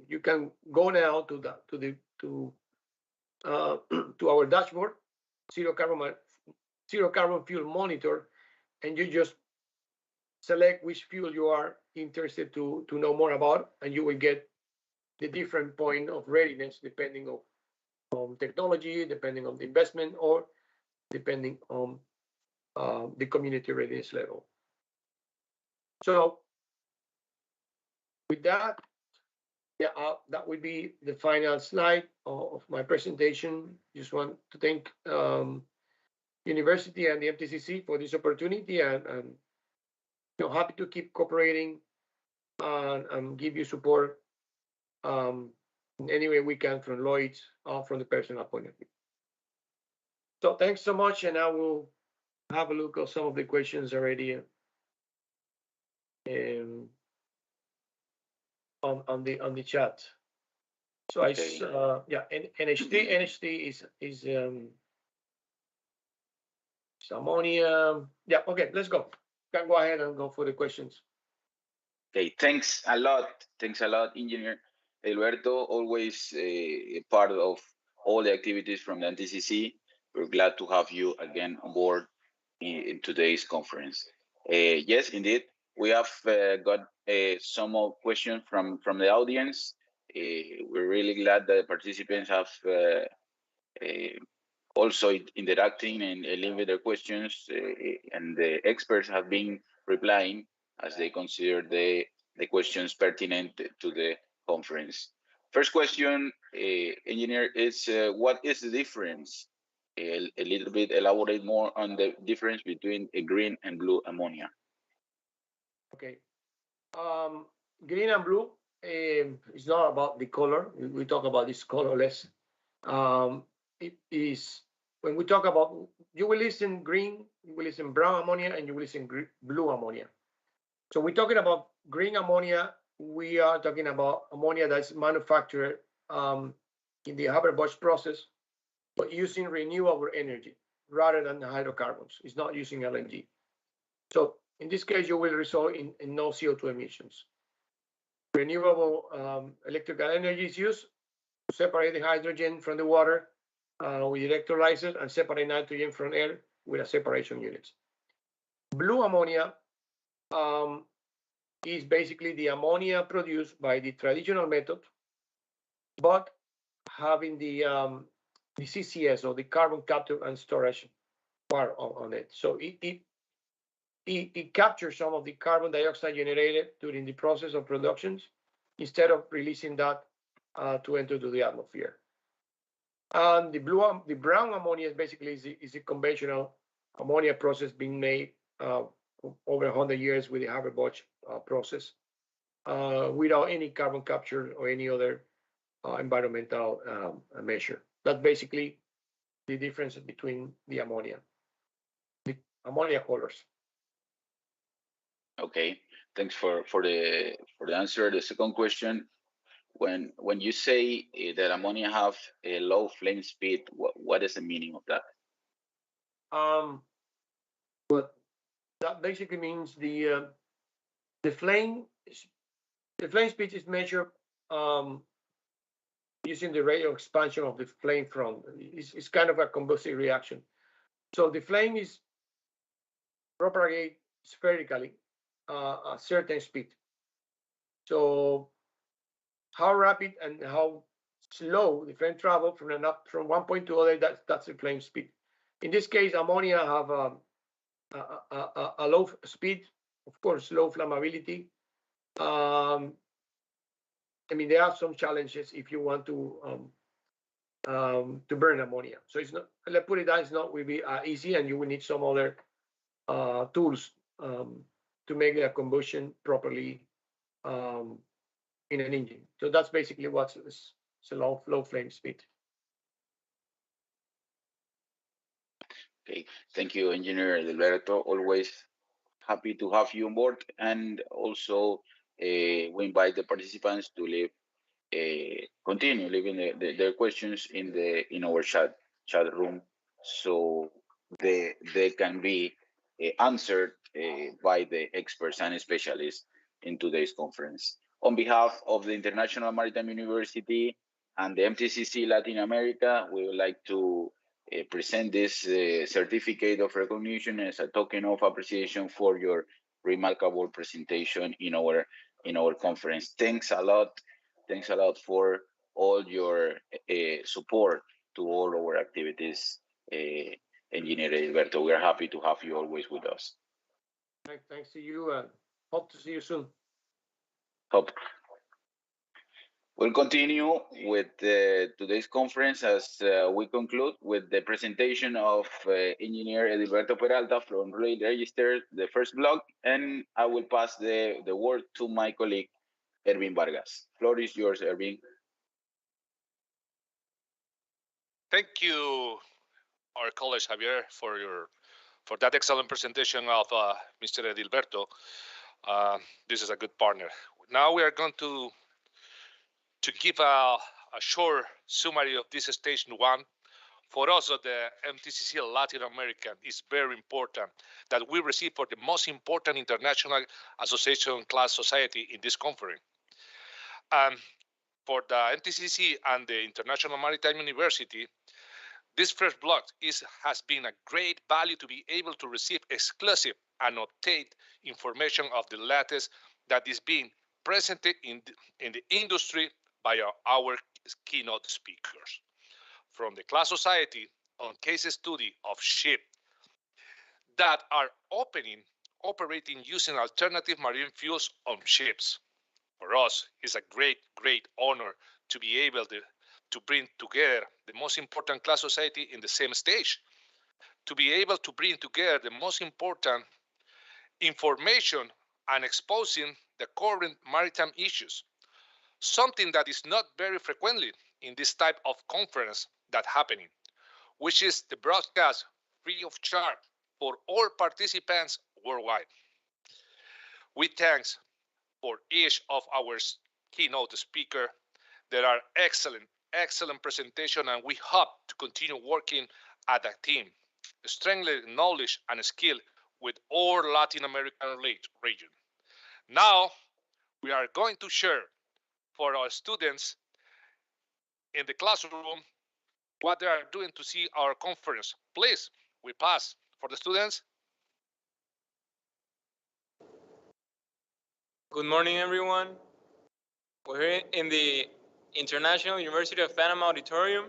you can go now to our dashboard, zero carbon fuel monitor, and you just select which fuel you are interested to know more about, and you will get the different point of readiness depending on technology, depending on the investment, or depending on the community readiness level. So with that, yeah, that would be the final slide of my presentation. Just want to thank University and the MTCC for this opportunity, and happy to keep cooperating and give you support in any way we can from Lloyd's or from the personal point of view. So thanks so much, and I will have a look at some of the questions already on the chat. So okay. NHT is ammonia. Yeah, okay, let's go. Can go ahead and go for the questions. Okay, thanks a lot, Engineer Alberto. Always a part of all the activities from the MTCC. We're glad to have you again on board in today's conference. Yes, indeed, we have got some more questions from the audience. We're really glad that the participants have also interacting and leaving their questions, and the experts have been replying as they consider the questions pertinent to the conference. First question, Engineer, is what is the difference? A little bit elaborate more on the difference between a green and blue ammonia. Okay. Green and blue is not about the color. We talk about this colorless. It is when we talk about, you will listen green, you will listen brown ammonia, and you will listen blue ammonia. So we're talking about green ammonia. We are talking about ammonia that's manufactured in the Haber-Bosch process, but using renewable energy rather than hydrocarbons. It's not using LNG. So in this case, you will result in no CO2 emissions. Renewable electrical energy is used to separate the hydrogen from the water with electrolyzers and separate nitrogen from air with a separation unit. Blue ammonia is basically the ammonia produced by the traditional method, but having the CCS, or the carbon capture and storage part on it. So it captures some of the carbon dioxide generated during the process of production instead of releasing that to enter to the atmosphere. And the brown ammonia is a conventional ammonia process being made over 100 years with the Haber-Bosch process without any carbon capture or any other environmental measure. That's basically the difference between the ammonia colors. Okay, thanks for the answer. The second question, when you say that ammonia have a low flame speed, what is the meaning of that? But that basically means the flame speed is measured using the rate of expansion of the flame front. It's kind of a combustive reaction. So the flame is propagate spherically a certain speed. So how rapid and how slow the flame travel from one point to other, that's the flame speed. In this case, ammonia have a low speed, of course, low flammability. I mean, there are some challenges if you want to burn ammonia. So it's not, let's put it that it's not will be easy, and you will need some other tools to make the combustion properly in an engine. So that's basically what's a low flame speed. Okay, thank you, Engineer Alberto. Always happy to have you on board, and also we invite the participants to continue leaving their questions in our chat room, so they can be answered by the experts and specialists in today's conference. On behalf of the International Maritime University and the MTCC-Latin America, we would like to present this certificate of recognition as a token of appreciation for your remarkable presentation in our conference. Thanks a lot. Thanks a lot for all your support to all our activities, Engineer Edilberto. We are happy to have you always with us. Thanks to you, and hope to see you soon. Hope. We'll continue with today's conference as we conclude with the presentation of Engineer Edilberto Peralta from Rail Register, the first block, and I will pass the word to my colleague, Erwin Vargas. Floor is yours, Erwin. Thank you, our colleague Javier, for that excellent presentation of Mr. Edilberto. This is a good partner. Now we are going to give a short summary of this station one. For us at the MTCC-Latin America, it's very important that we receive for the most important international association class society in this conference. For the MTCC and the International Maritime University, this first block has been a great value to be able to receive exclusive and update information of the latest that is being presented in the industry by our keynote speakers. From the class society on case study of ships that are operating using alternative marine fuels on ships. For us, it's a great honor to be able to bring together the most important class society in the same stage, to be able to bring together the most important information and exposing the current maritime issues, something that is not very frequently in this type of conference that's happening, which is the broadcast free of charge for all participants worldwide. We thanks for each of our keynote speakers. There are excellent presentation, and we hope to continue working as a team, strengthening knowledge and skill with all Latin American region. Now, we are going to share for our students in the classroom what they are doing to see our conference. Please, we pass for the students. Good morning, everyone. We're here in the International University of Panama Auditorium.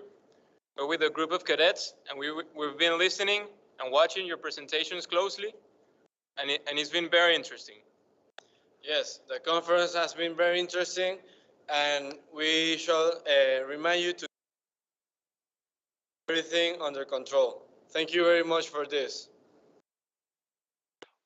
We're with a group of cadets, and we've been listening and watching your presentations closely, and it's been very interesting. Yes, the conference has been very interesting, and we shall remind you to keep everything under control. Thank you very much for this.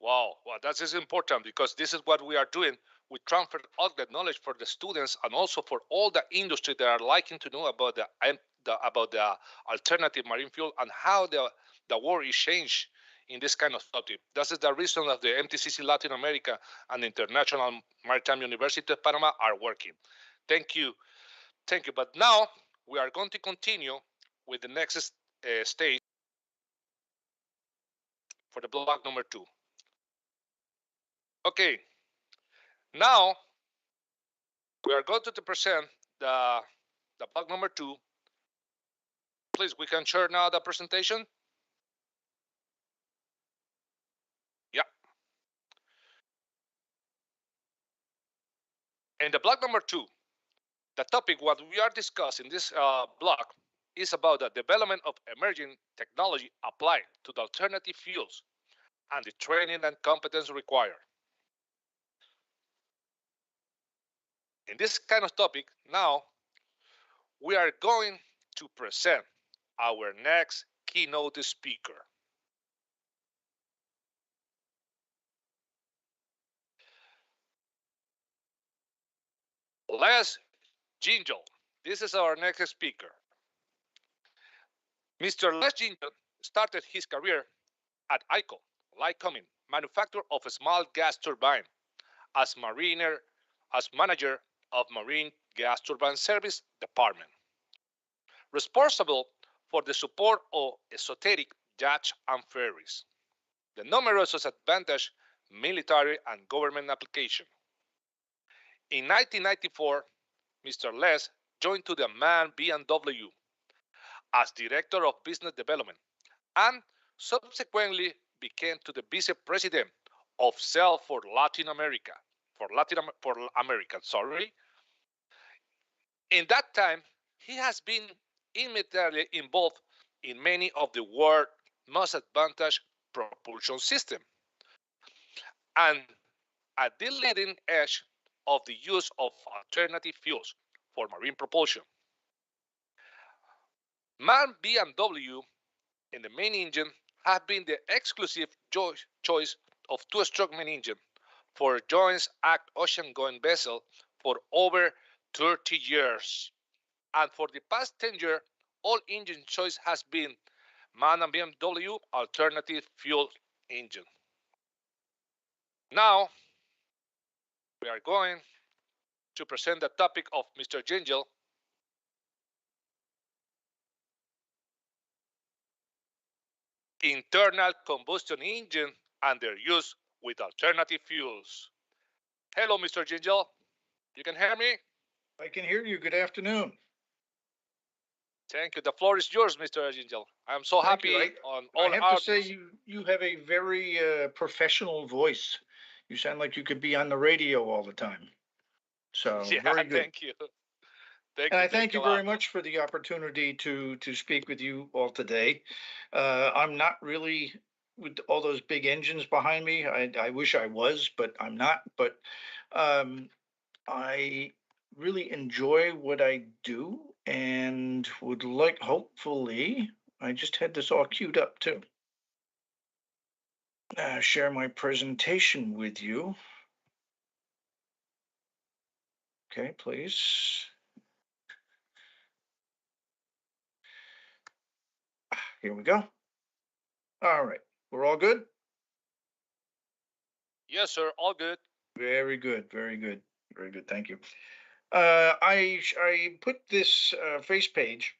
Wow, that is important because this is what we are doing. We transfer all the knowledge for the students and also for all the industry that are liking to know about the alternative marine fuel and how the world is changed in this kind of topic. This is the reason that the MTCC Latin America and the International Maritime University of Panama are working. Thank you. But now we are going to continue with the next stage for the block number 2. Okay, now we are going to present the block number 2. Please, we can share now the presentation. Yeah. In the block number 2, the topic what we are discussing this block is about the development of emerging technology applied to the alternative fuels and the training and competence required. In this kind of topic, now we are going to present our next keynote speaker. Les Gingle. This is our next speaker. Mr. Les Gingle started his career at ICO, Lycoming, manufacturer of a small gas turbine, as manager of Marine Gas Turbine Service Department, responsible for the support of esoteric yachts and ferries, the numerous advantage military and government application. In 1994, Mr. Les joined to the MAN BMW as Director of Business Development and subsequently became to the Vice President of Sales for Latin America. In that time, he has been immediately involved in many of the world's most advanced propulsion systems and at the leading edge of the use of alternative fuels for marine propulsion. MAN BMW and the main engine have been the exclusive choice of two-stroke main engine for Jones Act ocean-going vessel for over 30 years. And for the past 10 years, all engine choice has been MAN and BMW alternative fuel engine. Now, we are going to present the topic of Mr. Gingell, internal combustion engine and their use with alternative fuels. Hello, Mr. Gingell. You can hear me? I can hear you. Good afternoon. Thank you. The floor is yours, Mr. Gingell. I'm so happy on all I have to say you have a very professional voice. You sound like you could be on the radio all the time. So yeah, very good. Thank you. I thank you very much for the opportunity to speak with you all today. I'm not really with all those big engines behind me. I wish I was, but I'm not. But I really enjoy what I do and would like, hopefully, I just had this all queued up too. Share my presentation with you. Okay, please. Here we go. All right, we're all good? Yes, sir, all good. Very good, very good, very good. Thank you. I put this face page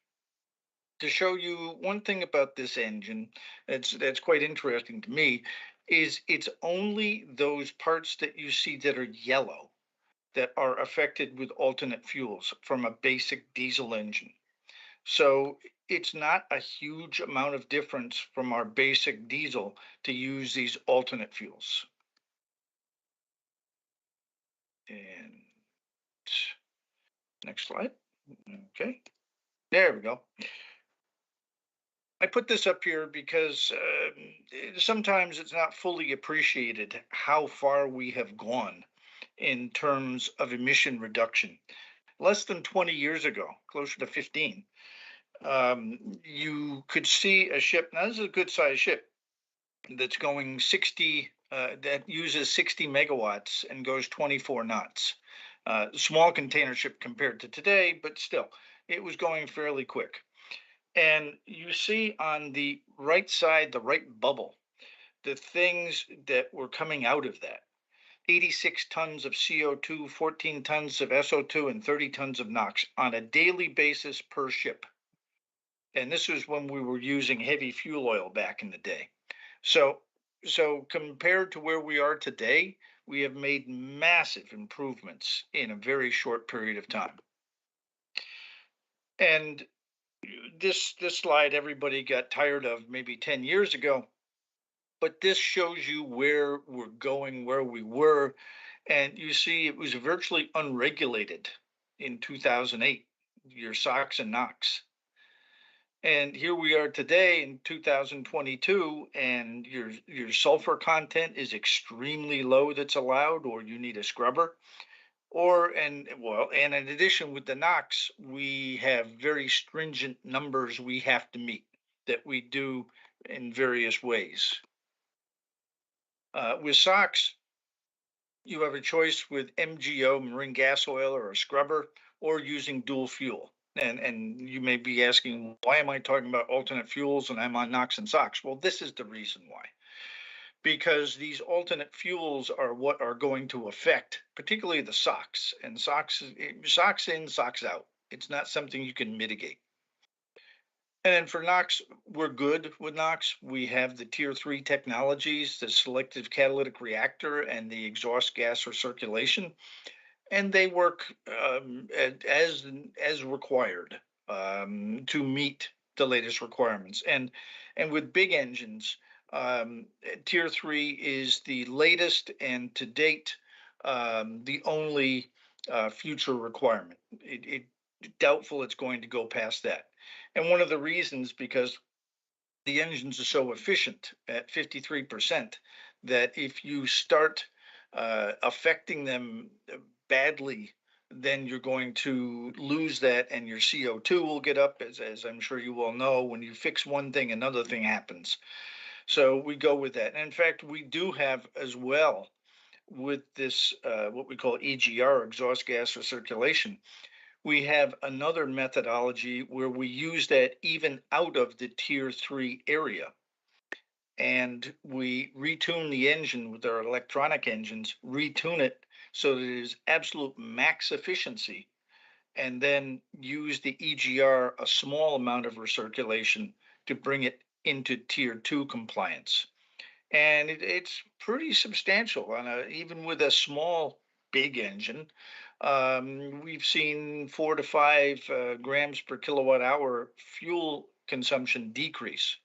to show you one thing about this engine that's quite interesting to me is it's only those parts that you see that are yellow that are affected with alternate fuels from a basic diesel engine. So it's not a huge amount of difference from our basic diesel to use these alternate fuels. And next slide. Okay, there we go. I put this up here because sometimes it's not fully appreciated how far we have gone in terms of emission reduction. Less than 20 years ago, closer to 15, you could see a ship. Now, this is a good sized ship that's going 60, that uses 60 megawatts and goes 24 knots. Small container ship compared to today, but still, it was going fairly quick. And you see on the right side, the right bubble, the things that were coming out of that. 86 tons of CO2, 14 tons of SO2, and 30 tons of NOx on a daily basis per ship. And this was when we were using heavy fuel oil back in the day. So compared to where we are today, we have made massive improvements in a very short period of time. And this slide everybody got tired of maybe 10 years ago, but this shows you where we're going, where we were, and you see it was virtually unregulated in 2008, your SOx and NOx. And here we are today in 2022, and your sulfur content is extremely low that's allowed, or you need a scrubber. And in addition with the NOx, we have very stringent numbers we have to meet that we do in various ways. With SOx, you have a choice with MGO, marine gas oil, or a scrubber, or using dual fuel. And you may be asking, why am I talking about alternate fuels and I'm on NOx and SOx? Well, this is the reason why. Because these alternate fuels are what are going to affect, particularly the SOx. And SOx in, SOx out. It's not something you can mitigate. And then for NOx, we're good with NOx. We have the Tier 3 technologies, the selective catalytic reactor and the exhaust gas recirculation. and they work as required to meet the latest requirements. And with big engines, Tier 3 is the latest and to date the only future requirement. It doubtful it's going to go past that. And one of the reasons, because the engines are so efficient at 53%, that if you start affecting them badly, then you're going to lose that, and your CO2 will get up, as I'm sure you all know. When you fix one thing, another thing happens. So we go with that. And in fact, we do have as well with this what we call EGR, exhaust gas recirculation. We have another methodology where we use that even out of the Tier 3 area. And we retune the engine with our electronic engines, retune it so that it is absolute max efficiency, and then use the EGR, a small amount of recirculation, to bring it into Tier 2 compliance. And it's pretty substantial. Even with a small, big engine, we've seen 4 to 5 grams per kilowatt hour fuel consumption decrease,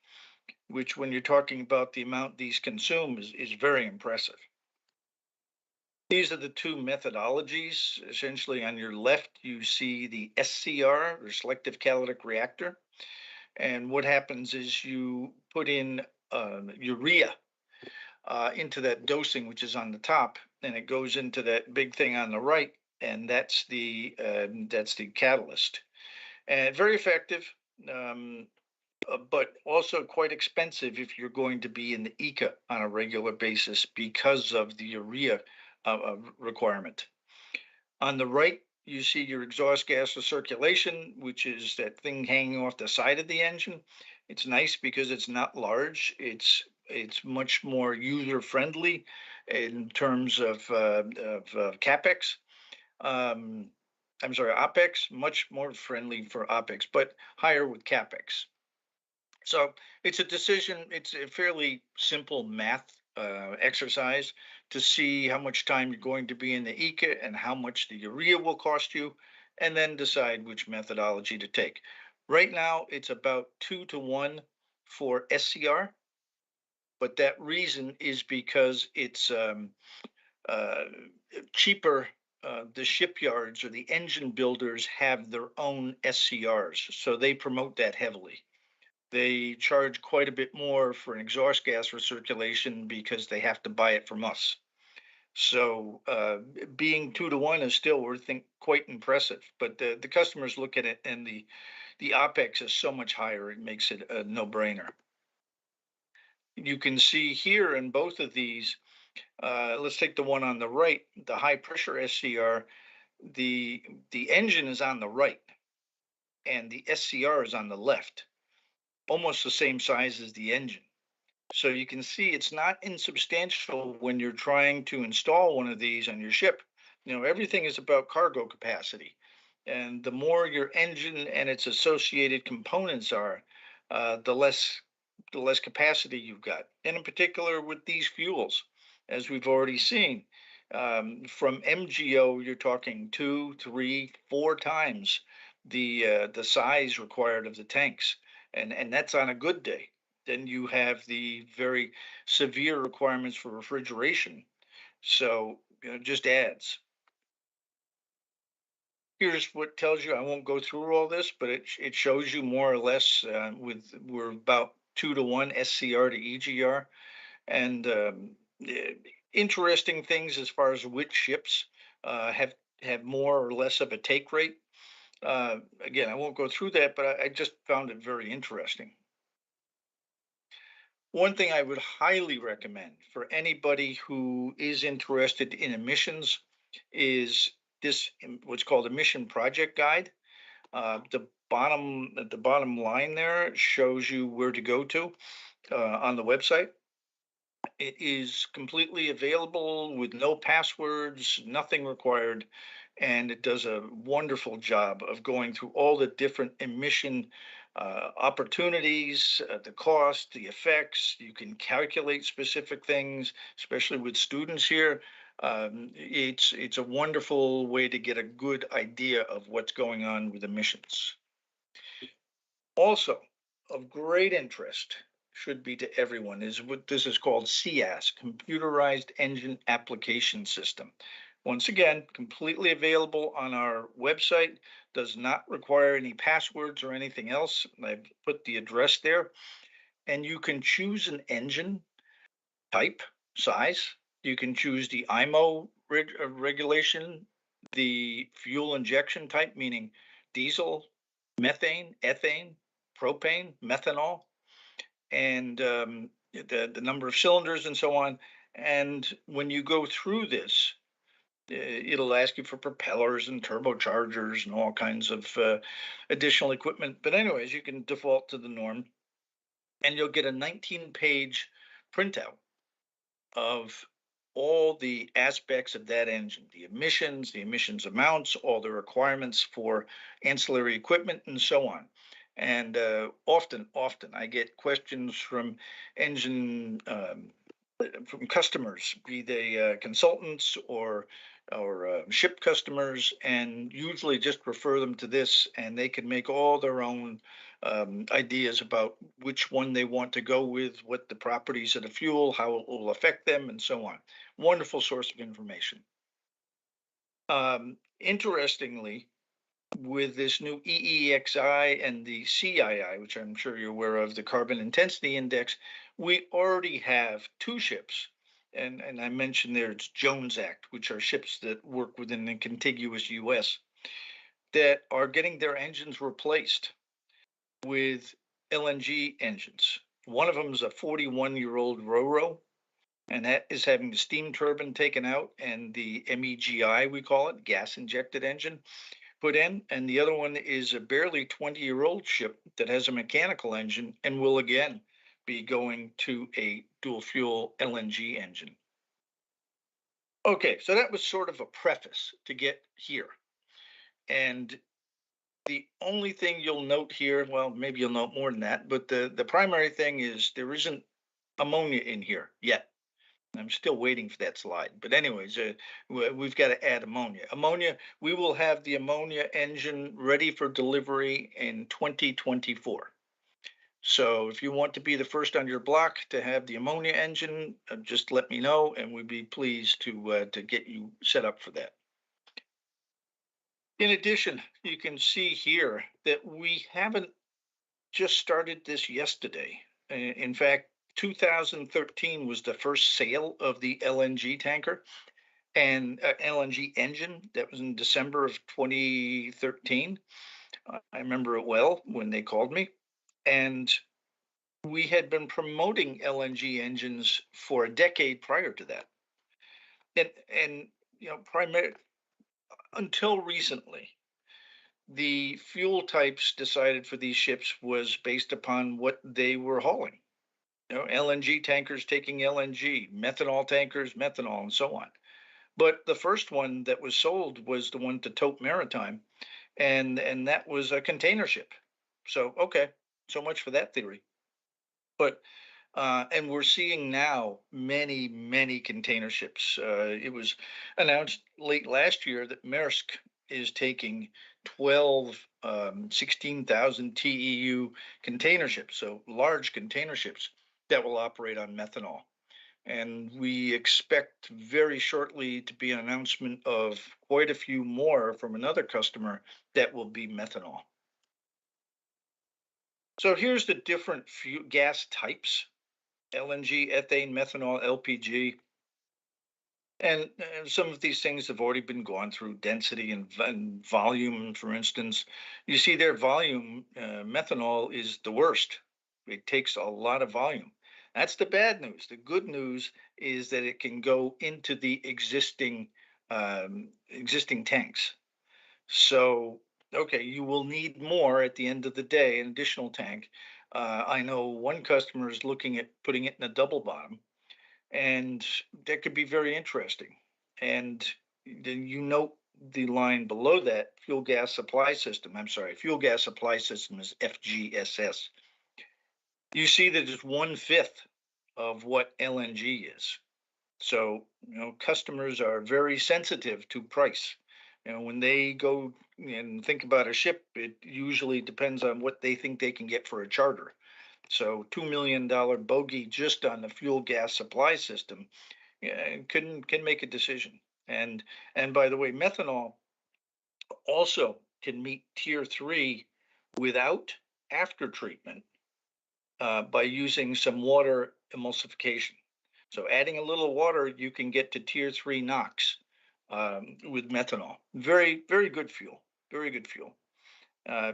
which, when you're talking about the amount these consume, is very impressive. These are the two methodologies. Essentially, on your left, you see the SCR, or selective catalytic reactor. And what happens is you put in urea into that dosing, which is on the top, and it goes into that big thing on the right, and that's the catalyst. And very effective, but also quite expensive if you're going to be in the ECA on a regular basis because of the urea requirement. On the right, you see your exhaust gas recirculation, which is that thing hanging off the side of the engine. It's nice because it's not large. It's much more user friendly in terms of capex. I'm sorry, OPEX, much more friendly for OPEX, but higher with CAPEX. So it's a decision, it's a fairly simple math exercise to see how much time you're going to be in the ECA and how much the urea will cost you, and then decide which methodology to take. Right now, it's about 2 to 1 for SCR, but that reason is because it's cheaper. The shipyards or the engine builders have their own SCRs, so they promote that heavily. They charge quite a bit more for an exhaust gas recirculation because they have to buy it from us. So being 2 to 1 is still, we think, quite impressive. But the customers look at it, and the OPEX is so much higher, it makes it a no-brainer. You can see here in both of these, let's take the one on the right, the high pressure SCR. The engine is on the right, and the SCR is on the left, almost the same size as the engine. So you can see it's not insubstantial when you're trying to install one of these on your ship. You know, everything is about cargo capacity. And the more your engine and its associated components are, the less capacity you've got. And in particular with these fuels, as we've already seen, from MGO, you're talking 2, 3, 4 times the size required of the tanks. And that's on a good day. Then you have the very severe requirements for refrigeration. So, just adds. Here's what tells you, I won't go through all this, but it shows you more or less we're about 2 to 1 SCR to EGR. And interesting things as far as which ships have more or less of a take rate. Again, I won't go through that, but I just found it very interesting. One thing I would highly recommend for anybody who is interested in emissions is this, what's called Emission Project Guide. The bottom line there shows you where to go to on the website. It is completely available with no passwords, nothing required, and it does a wonderful job of going through all the different emission opportunities, the cost, the effects. You can calculate specific things, especially with students here. It's a wonderful way to get a good idea of what's going on with emissions. Also, of great interest should be to everyone is what this is called CAS, Computerized Engine Application System. Once again, completely available on our website, does not require any passwords or anything else. I've put the address there, and you can choose an engine type, size. You can choose the IMO regulation, the fuel injection type, meaning diesel, methane, ethane, propane, methanol, and the number of cylinders and so on. And when you go through this, it'll ask you for propellers and turbochargers and all kinds of additional equipment. But anyways, you can default to the norm, and you'll get a 19-page printout of all the aspects of that engine, the emissions amounts, all the requirements for ancillary equipment, and so on. And often I get questions from engine from customers, be they consultants or ship customers, and usually just refer them to this, and they can make all their own ideas about which one they want to go with, what the properties of the fuel, how it will affect them, and so on. Wonderful source of information. Interestingly, with this new EEXI and the CII, which I'm sure you're aware of, the Carbon Intensity Index, we already have two ships. And I mentioned there it's Jones Act, which are ships that work within the contiguous U.S. that are getting their engines replaced with LNG engines. One of them is a 41-year-old Ro-Ro, and that is having the steam turbine taken out and the MEGI, we call it, gas-injected engine, put in. And the other one is a barely 20-year-old ship that has a mechanical engine and will again be going to a dual-fuel LNG engine. Okay, so that was sort of a preface to get here. And the only thing you'll note here, well, maybe you'll note more than that, but the primary thing is there isn't ammonia in here yet. I'm still waiting for that slide. But anyways, we've got to add ammonia. We will have the ammonia engine ready for delivery in 2024. So if you want to be the first on your block to have the ammonia engine, just let me know, and we'd be pleased to get you set up for that. In addition, you can see here that we haven't just started this yesterday. In fact, 2013 was the first sale of the LNG tanker and LNG engine. That was in December of 2013. I remember it well when they called me. And we had been promoting LNG engines for a decade prior to that. And you know, until recently, the fuel types decided for these ships was based upon what they were hauling. You know, LNG tankers taking LNG, methanol tankers, methanol, and so on. But the first one that was sold was the one to Tote Maritime, and that was a container ship. So, okay, so much for that theory. But and we're seeing now many container ships. It was announced late last year that Maersk is taking 12 16,000 TEU container ships, so large container ships that will operate on methanol. And we expect very shortly to be an announcement of quite a few more from another customer that will be methanol. So here's the different gas types: LNG, ethane, methanol, LPG. And some of these things have already been gone through: density and volume, for instance. You see their volume, methanol is the worst. It takes a lot of volume. That's the bad news. The good news is that it can go into the existing tanks. So, okay, you will need more at the end of the day, an additional tank. I know one customer is looking at putting it in a double bottom, and that could be very interesting. And then you note the line below that, fuel gas supply system. I'm sorry, fuel gas supply system is FGSS. You see that it's 1/5 of what LNG is. So, customers are very sensitive to price. When they go and think about a ship, it usually depends on what they think they can get for a charter. So $2 million bogey just on the fuel gas supply system can make a decision. And by the way, methanol also can meet tier 3 without after treatment by using some water emulsification. So adding a little water, you can get to tier 3 NOx with methanol. Very, very good fuel. Very good fuel.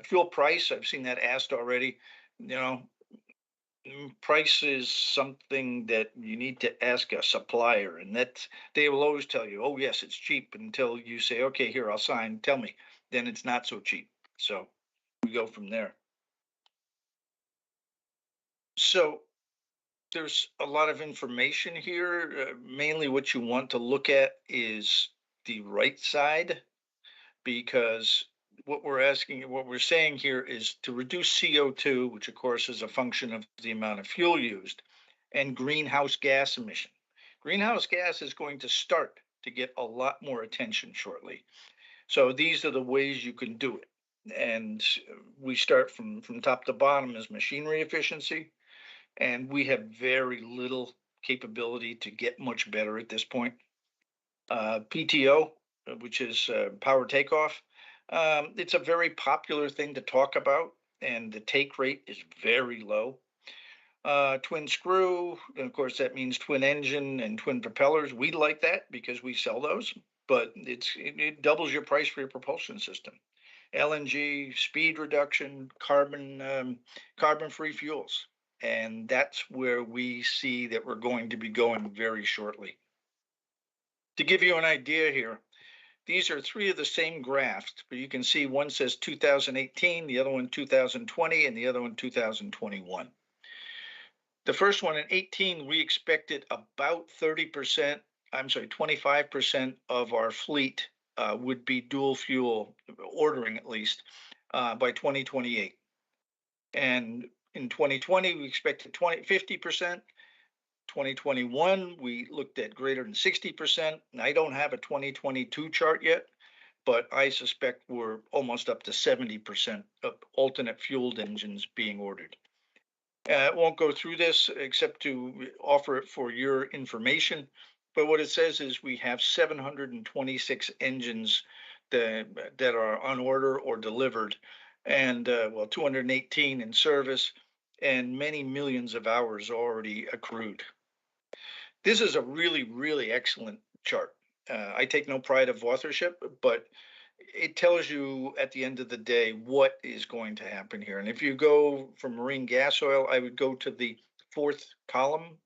Fuel price, I've seen that asked already. Price is something that you need to ask a supplier, and that they will always tell you, oh yes, it's cheap, until you say, okay, here, I'll sign, tell me. Then it's not so cheap. So we go from there. So there's a lot of information here. Mainly what you want to look at is the right side, because what we're saying here is to reduce CO2, which of course is a function of the amount of fuel used, and greenhouse gas emission. Greenhouse gas is going to start to get a lot more attention shortly. So these are the ways you can do it. And we start from top to bottom as machinery efficiency. And we have very little capability to get much better at this point. PTO, which is power takeoff. It's a very popular thing to talk about, and the take rate is very low. Twin screw, and of course that means twin engine and twin propellers. We like that because we sell those, but it doubles your price for your propulsion system. LNG, speed reduction, carbon-free fuels, and that's where we see that we're going to be going very shortly. To give you an idea here, these are three of the same graphs, but you can see one says 2018, the other one 2020, and the other one 2021. The first one in 18, we expected about 25% of our fleet would be dual fuel, ordering at least, by 2028. And in 2020, we expected 50%. 2021, we looked at greater than 60%. And I don't have a 2022 chart yet, but I suspect we're almost up to 70% of alternate fueled engines being ordered. I won't go through this except to offer it for your information. But what it says is we have 726 engines that are on order or delivered, and 218 in service, and many millions of hours already accrued. This is a really, really excellent chart. I take no pride of authorship, but it tells you at the end of the day what is going to happen here. And if you go from marine gas oil, I would go to the fourth column,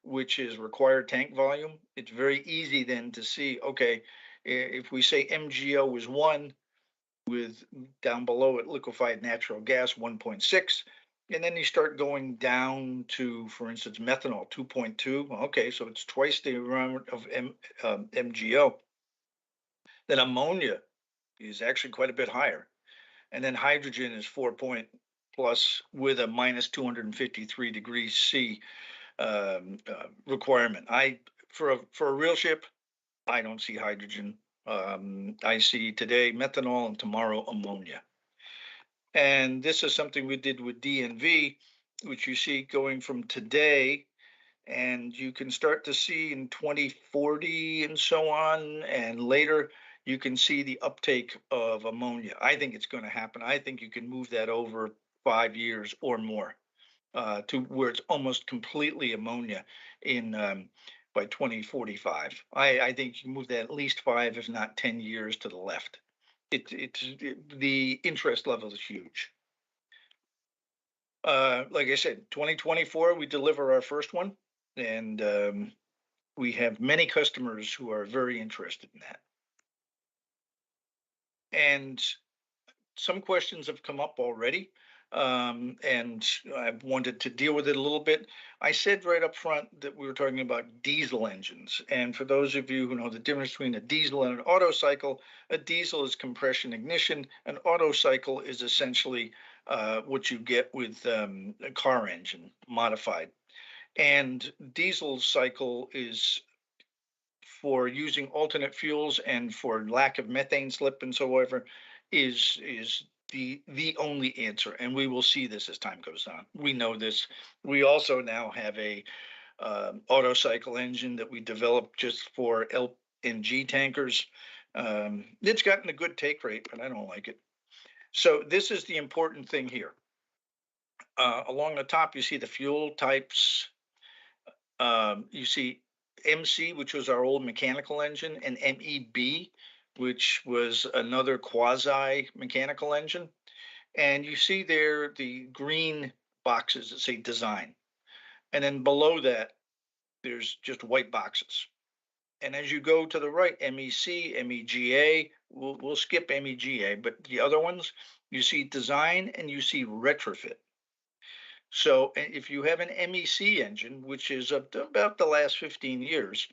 which is required tank volume. It's very easy then to see, okay, if we say MGO was 1, with down below it liquefied natural gas 1.6, and then you start going down to, for instance, methanol 2.2. Okay, so it's twice the amount of MGO. Then ammonia is actually quite a bit higher. And then hydrogen is 4 point plus with a minus 253 degrees C requirement. For a real ship, I don't see hydrogen. I see today methanol and tomorrow ammonia. And this is something we did with DNV, which you see going from today, and you can start to see in 2040 and so on, and later you can see the uptake of ammonia. I think it's going to happen. I think you can move that over 5 years or more to where it's almost completely ammonia by 2045. I think you can move that at least 5, if not 10 years to the left. The interest level is huge. Like I said, 2024, we deliver our first one, and we have many customers who are very interested in that. And some questions have come up already, and I wanted to deal with it a little bit. I said right up front that we were talking about diesel engines. And for those of you who know the difference between a diesel and an Otto cycle, a diesel is compression ignition. An Otto cycle is essentially what you get with a car engine modified. And diesel cycle is for using alternate fuels and for lack of methane slip and so ever is the only answer. And we will see this as time goes on. We know this. We also now have a auto cycle engine that we developed just for LNG tankers. It's gotten a good take rate, but I don't like it. So this is the important thing here. Along the top, you see the fuel types. You see MC, which was our old mechanical engine, and MEB, which was another quasi mechanical engine. And you see there the green boxes that say design. And then below that, there's just white boxes. And as you go to the right, MEC, MEGA, we'll skip MEGA, but the other ones, you see design and you see retrofit. So if you have an MEC engine, which is about the last 15 years,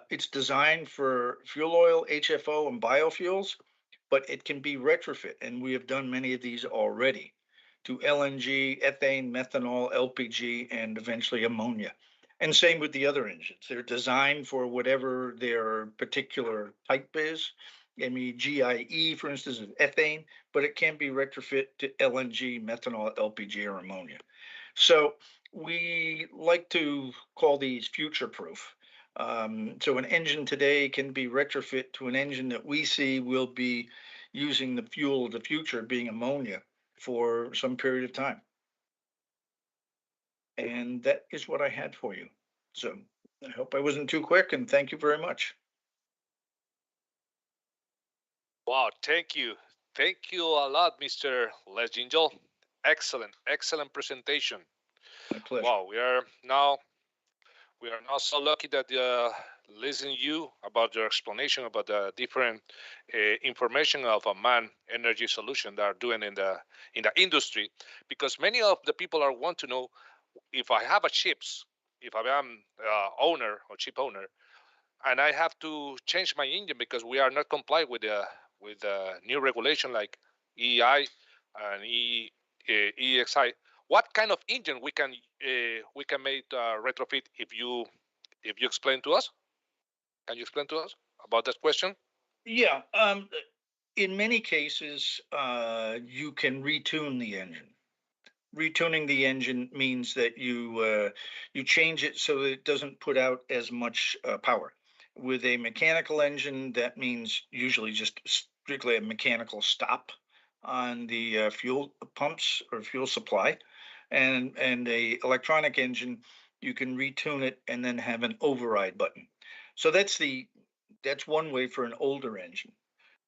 it's designed for fuel oil, HFO, and biofuels, but it can be retrofit. And we have done many of these already to LNG, ethane, methanol, LPG, and eventually ammonia. And same with the other engines. They're designed for whatever their particular type is. MEGIE, for instance, is ethane, but it can be retrofit to LNG, methanol, LPG, or ammonia. So we like to call these future-proof. So an engine today can be retrofit to an engine that we see will be using the fuel of the future, being ammonia, for some period of time. And that is what I had for you. So I hope I wasn't too quick, and thank you very much. Wow, thank you. Thank you a lot, Mr. Lesgingel. Excellent, excellent presentation. My pleasure. Wow, we are now so lucky that listen you about your explanation about the different information of a man energy solution that are doing in the industry, because many of the people are want to know, if I have a ships, if I am owner or ship owner, and I have to change my engine because we are not compliant with the new regulation like EEI and EXI. What kind of engine we can make retrofit? If you explain to us, can you explain to us about that question? Yeah, in many cases, you can retune the engine. Retuning the engine means that you change it so that it doesn't put out as much power. With a mechanical engine, that means usually just strictly a mechanical stop on the fuel pumps or fuel supply. And a electronic engine, you can retune it and then have an override button. So that's one way for an older engine.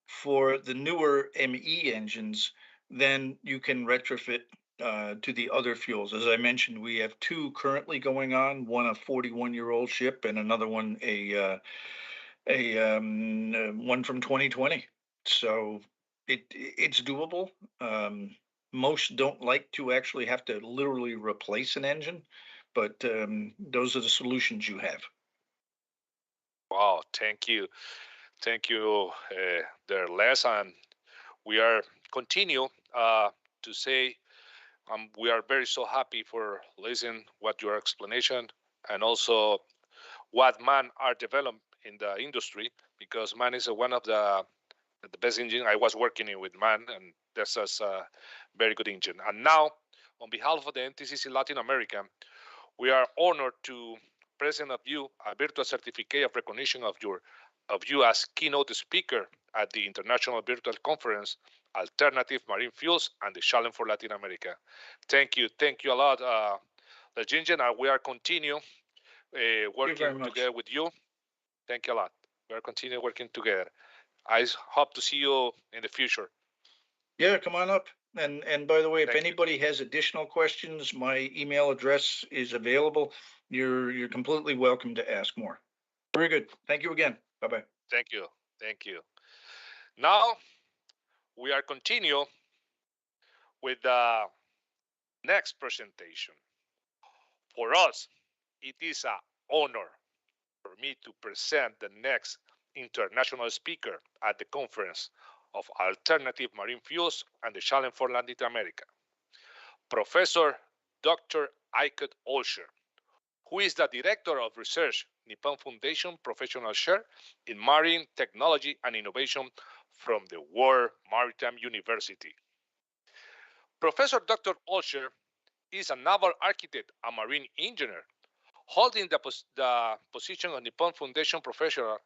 For the newer ME engines, then you can retrofit to the other fuels. As I mentioned, we have two currently going on, one a 41-year-old ship and another one one from 2020. So it's doable. Most don't like to actually have to literally replace an engine, but those are the solutions you have. Wow, thank you, there, Les, and we are continue to say we are very so happy for listening what your explanation and also what man are developed in the industry, because man is one of the best engine. I was working with man, and that's a very good engine. And now, on behalf of the MTCC-Latin America, we are honored to present of you a virtual certificate of recognition of you as keynote speaker at the International Virtual Conference, Alternative Marine Fuels and the Challenge for Latin America. Thank you a lot, Lesgingel, and we are continue working together with you. Thank you a lot. We are continue working together. I hope to see you in the future. Yeah, come on up. And by the way, if anybody has additional questions, my email address is available. You're completely welcome to ask more. Very good. Thank you again. Bye-bye. Thank you. Now we are continue with the next presentation. For us, it is an honor for me to present the next international speaker at the Conference of Alternative Marine Fuels and the Challenge for Latin America, Professor Dr. Ike Olsher, who is the Director of Research, Nippon Foundation Professional Chair in Marine Technology and Innovation from the World Maritime University. Professor Dr. Olsher is a naval architect and marine engineer, holding the position of Nippon Foundation Professional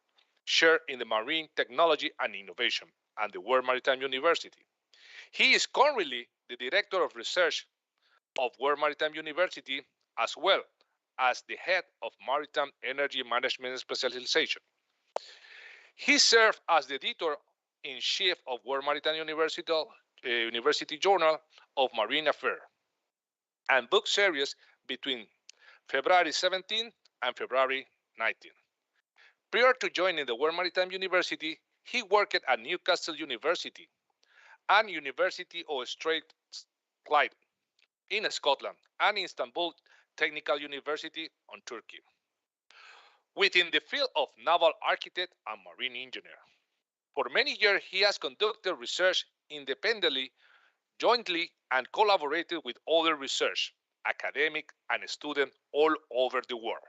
Chair in the Marine Technology and Innovation and the World Maritime University. He is currently the Director of Research of World Maritime University, as well as the head of Maritime Energy Management Specialization. He served as the Editor-in-Chief of World Maritime University Journal of Marine Affairs and book series between February 17 and February 19. Prior to joining the World Maritime University, he worked at Newcastle University and University of Strathclyde in Scotland and Istanbul Technical University in Turkey, within the field of naval architect and marine engineer. For many years, he has conducted research independently, jointly, and collaborated with other research, academic, and students all over the world,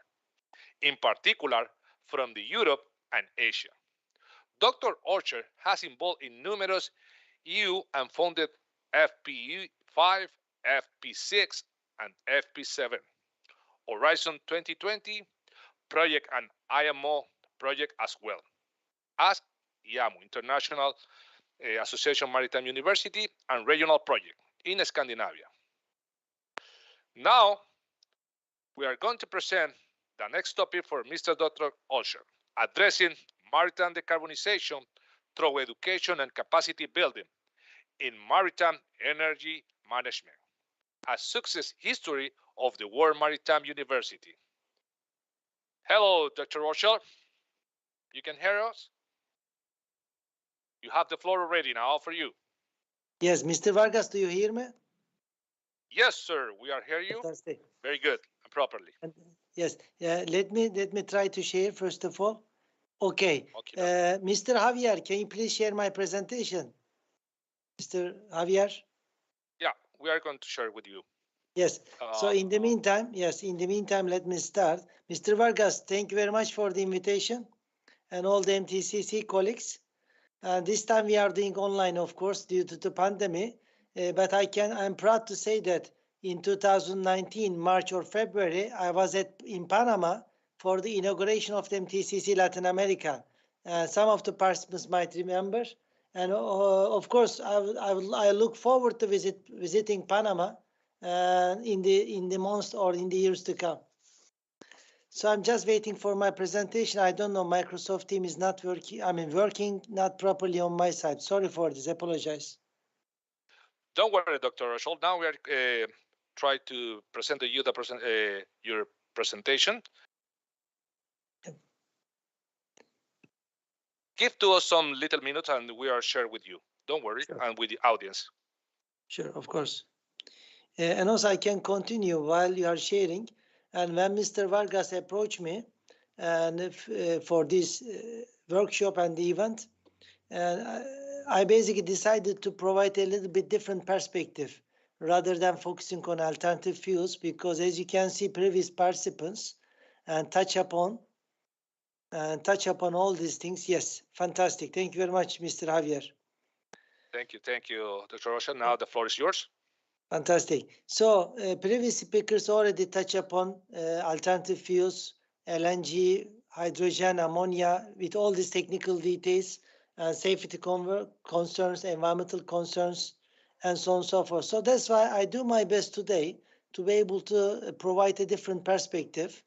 in particular from Europe and Asia. Dr. Olsher has involved in numerous EU and funded FP5, FP6, and FP7, Horizon 2020 project and IMO project, as well as IAMO, International Association Maritime University, and regional project in Scandinavia. Now, we are going to present the next topic for Mr. Dr. Olsher, addressing maritime decarbonization through education and capacity building in maritime energy management, a success history of the World Maritime University. Hello, Dr. Olsher. You can hear us? You have the floor already now for you. Yes, Mr. Vargas, do you hear me? Yes, sir, we are hearing you. Fantastic. Very good and properly. Yes, let me try to share first of all. Okay, Mr. Javier, can you please share my presentation? Mr. Javier? Yeah, we are going to share with you. Yes, so in the meantime, let me start. Mr. Vargas, thank you very much for the invitation and all the MTCC colleagues. This time we are doing online, of course, due to the pandemic, but I'm proud to say that in 2019, March or February, I was in Panama for the inauguration of the MTCC-Latin America. Some of the participants might remember. And of course, I look forward to visiting Panama in the months or in the years to come. So I'm just waiting for my presentation. I don't know, Microsoft Teams is not working. Working not properly on my side. Sorry for this. I apologize. Don't worry, Dr. Olsher. Now we are trying to present to you your presentation. Give to us some little minutes and we are sharing with you. Don't worry, sure. And with the audience. Sure, of course. And also I can continue while you are sharing. And when Mr. Vargas approached me and for this workshop and the event, I basically decided to provide a little bit different perspective rather than focusing on alternative fuels, because as you can see, previous participants and touch upon all these things. Yes, fantastic. Thank you very much, Mr. Javier. Thank you, Dr. Olsher. Now the floor is yours. Fantastic. So previous speakers already touch upon alternative fuels, LNG, hydrogen, ammonia, with all these technical details, safety concerns, environmental concerns, and so on and so forth. So that's why I do my best today to be able to provide a different perspective.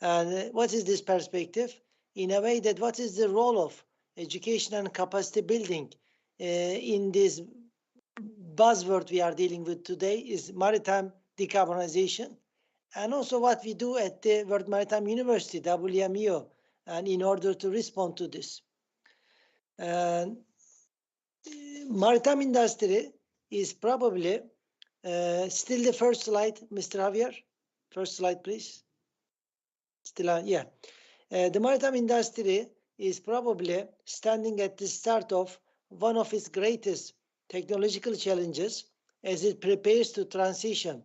And what is this perspective? In a way that what is the role of education and capacity building in this buzzword we are dealing with today is maritime decarbonization, and also what we do at the World Maritime University, WMU, and in order to respond to this. Maritime industry is probably still the first slide, Mr. Javier. First slide, please. Still on, yeah. The maritime industry is probably standing at the start of one of its greatest technological challenges as it prepares to transition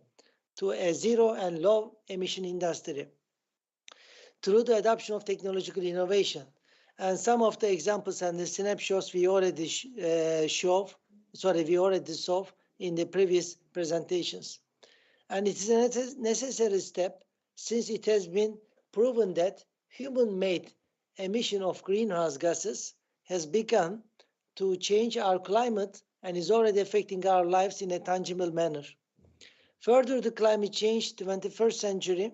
to a zero and low emission industry. through the adoption of technological innovation. And some of the examples and the snapshots we already saw in the previous presentations. And it is a necessary step since it has been proven that human-made emission of greenhouse gases has begun to change our climate and is already affecting our lives in a tangible manner. Further, the climate change 21st century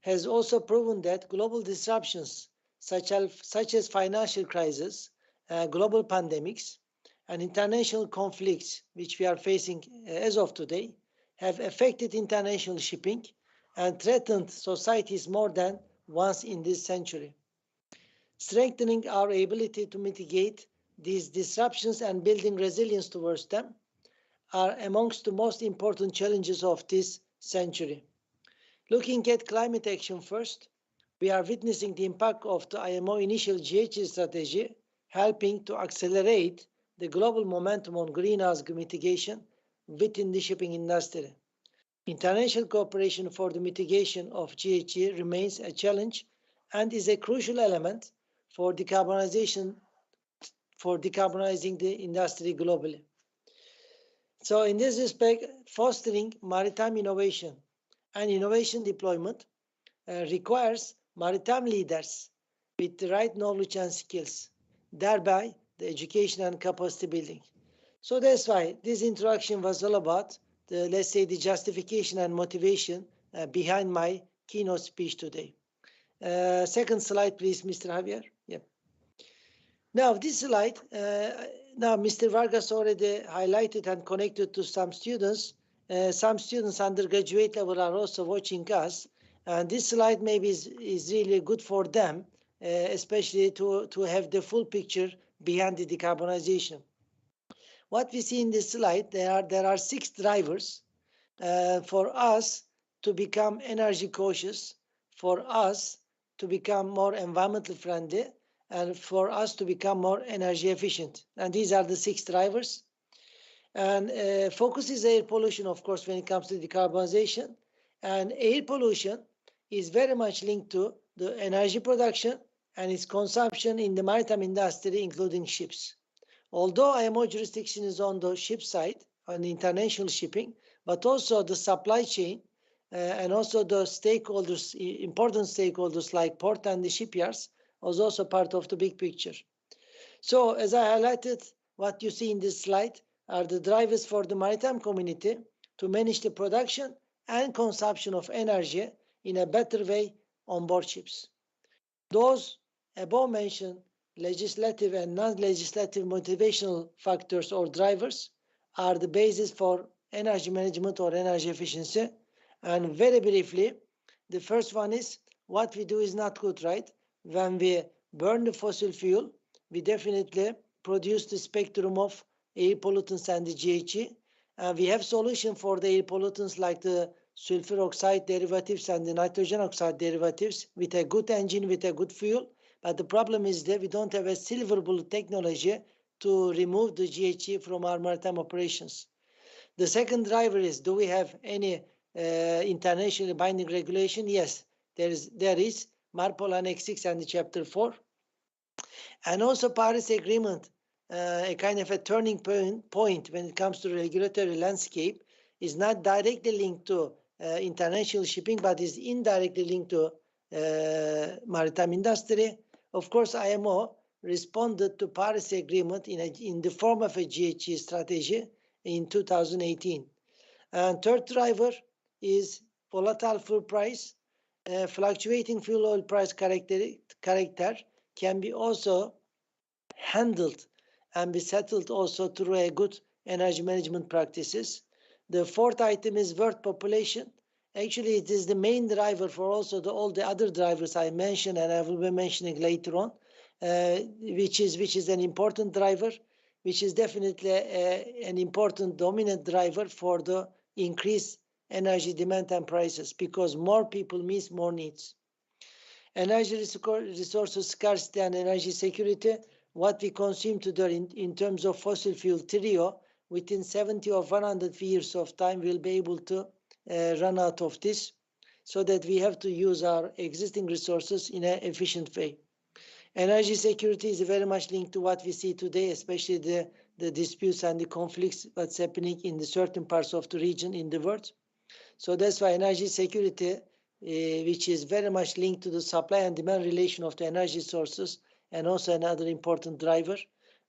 has also proven that global disruptions such as financial crisis, global pandemics, and international conflicts, which we are facing as of today, have affected international shipping and threatened societies more than once in this century. Strengthening our ability to mitigate these disruptions and building resilience towards them are amongst the most important challenges of this century. Looking at climate action first, we are witnessing the impact of the IMO initial GHG strategy, helping to accelerate the global momentum on greenhouse mitigation within the shipping industry. International cooperation for the mitigation of GHG remains a challenge and is a crucial element for decarbonizing the industry globally. So in this respect, fostering maritime innovation and innovation deployment requires maritime leaders with the right knowledge and skills, thereby the education and capacity building. So that's why this introduction was all about let's say the justification and motivation behind my keynote speech today. Second slide, please, Mr. Javier. Yeah. Now, this slide, now Mr. Vargas already highlighted and connected to some students. Some students undergraduate level are also watching us. And this slide maybe is really good for them, especially to have the full picture behind the decarbonization. What we see in this slide, there are 6 drivers for us to become energy cautious, for us to become more environmentally friendly, and for us to become more energy efficient. And these are the 6 drivers. And focus is air pollution, of course, when it comes to decarbonization. And air pollution is very much linked to the energy production and its consumption in the maritime industry, including ships. Although IMO jurisdiction is on the ship side, on international shipping, but also the supply chain and also the stakeholders, important stakeholders like port and the shipyards, was also part of the big picture. So as I highlighted, what you see in this slide are the drivers for the maritime community to manage the production and consumption of energy in a better way on board ships. Those above mentioned legislative and non-legislative motivational factors or drivers are the basis for energy management or energy efficiency. And very briefly, the first one is what we do is not good, right? When we burn the fossil fuel, we definitely produce the spectrum of air pollutants and the GHG. And we have solution for the air pollutants like the sulfur oxide derivatives and the nitrogen oxide derivatives with a good engine, with a good fuel. But the problem is that we don't have a silver bullet technology to remove the GHG from our maritime operations. The second driver is, do we have any internationally binding regulation? Yes, there is MARPOL Annex 6 and the Chapter 4. And also Paris Agreement, a kind of a turning point when it comes to regulatory landscape, is not directly linked to international shipping, but is indirectly linked to maritime industry. Of course, IMO responded to Paris Agreement in the form of a GHG strategy in 2018. And third driver is volatile fuel price. Fluctuating fuel oil price character can be also handled and be settled also through a good energy management practices. The fourth item is world population. Actually, it is the main driver for also all the other drivers I mentioned and I will be mentioning later on, which is an important driver, which is definitely an important dominant driver for the increased energy demand and prices, because more people means more needs. Energy resources scarcity and energy security, what we consume today in terms of fossil fuel trio, within 70 or 100 years of time, we'll be able to run out of this. so that we have to use our existing resources in an efficient way. Energy security is very much linked to what we see today, especially the disputes and the conflicts that's happening in the certain parts of the region in the world. So that's why energy security, which is very much linked to the supply and demand relation of the energy sources, and also another important driver.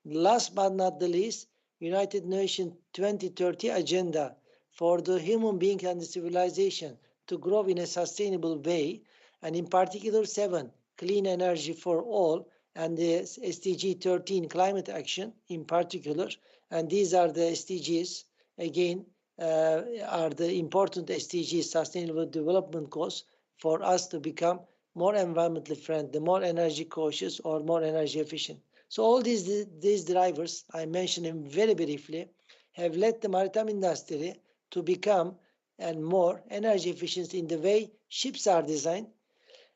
Last but not the least, United Nations 2030 agenda for the human being and the civilization to grow in a sustainable way, and in particular 7, clean energy for all, and the SDG 13, climate action in particular. And these are the SDGs, again, are the important SDGs, Sustainable Development Goals, for us to become more environmentally friendly, more energy cautious, or more energy efficient. So all these drivers I mentioned them very briefly have led the maritime industry to become and more energy efficient in the way ships are designed,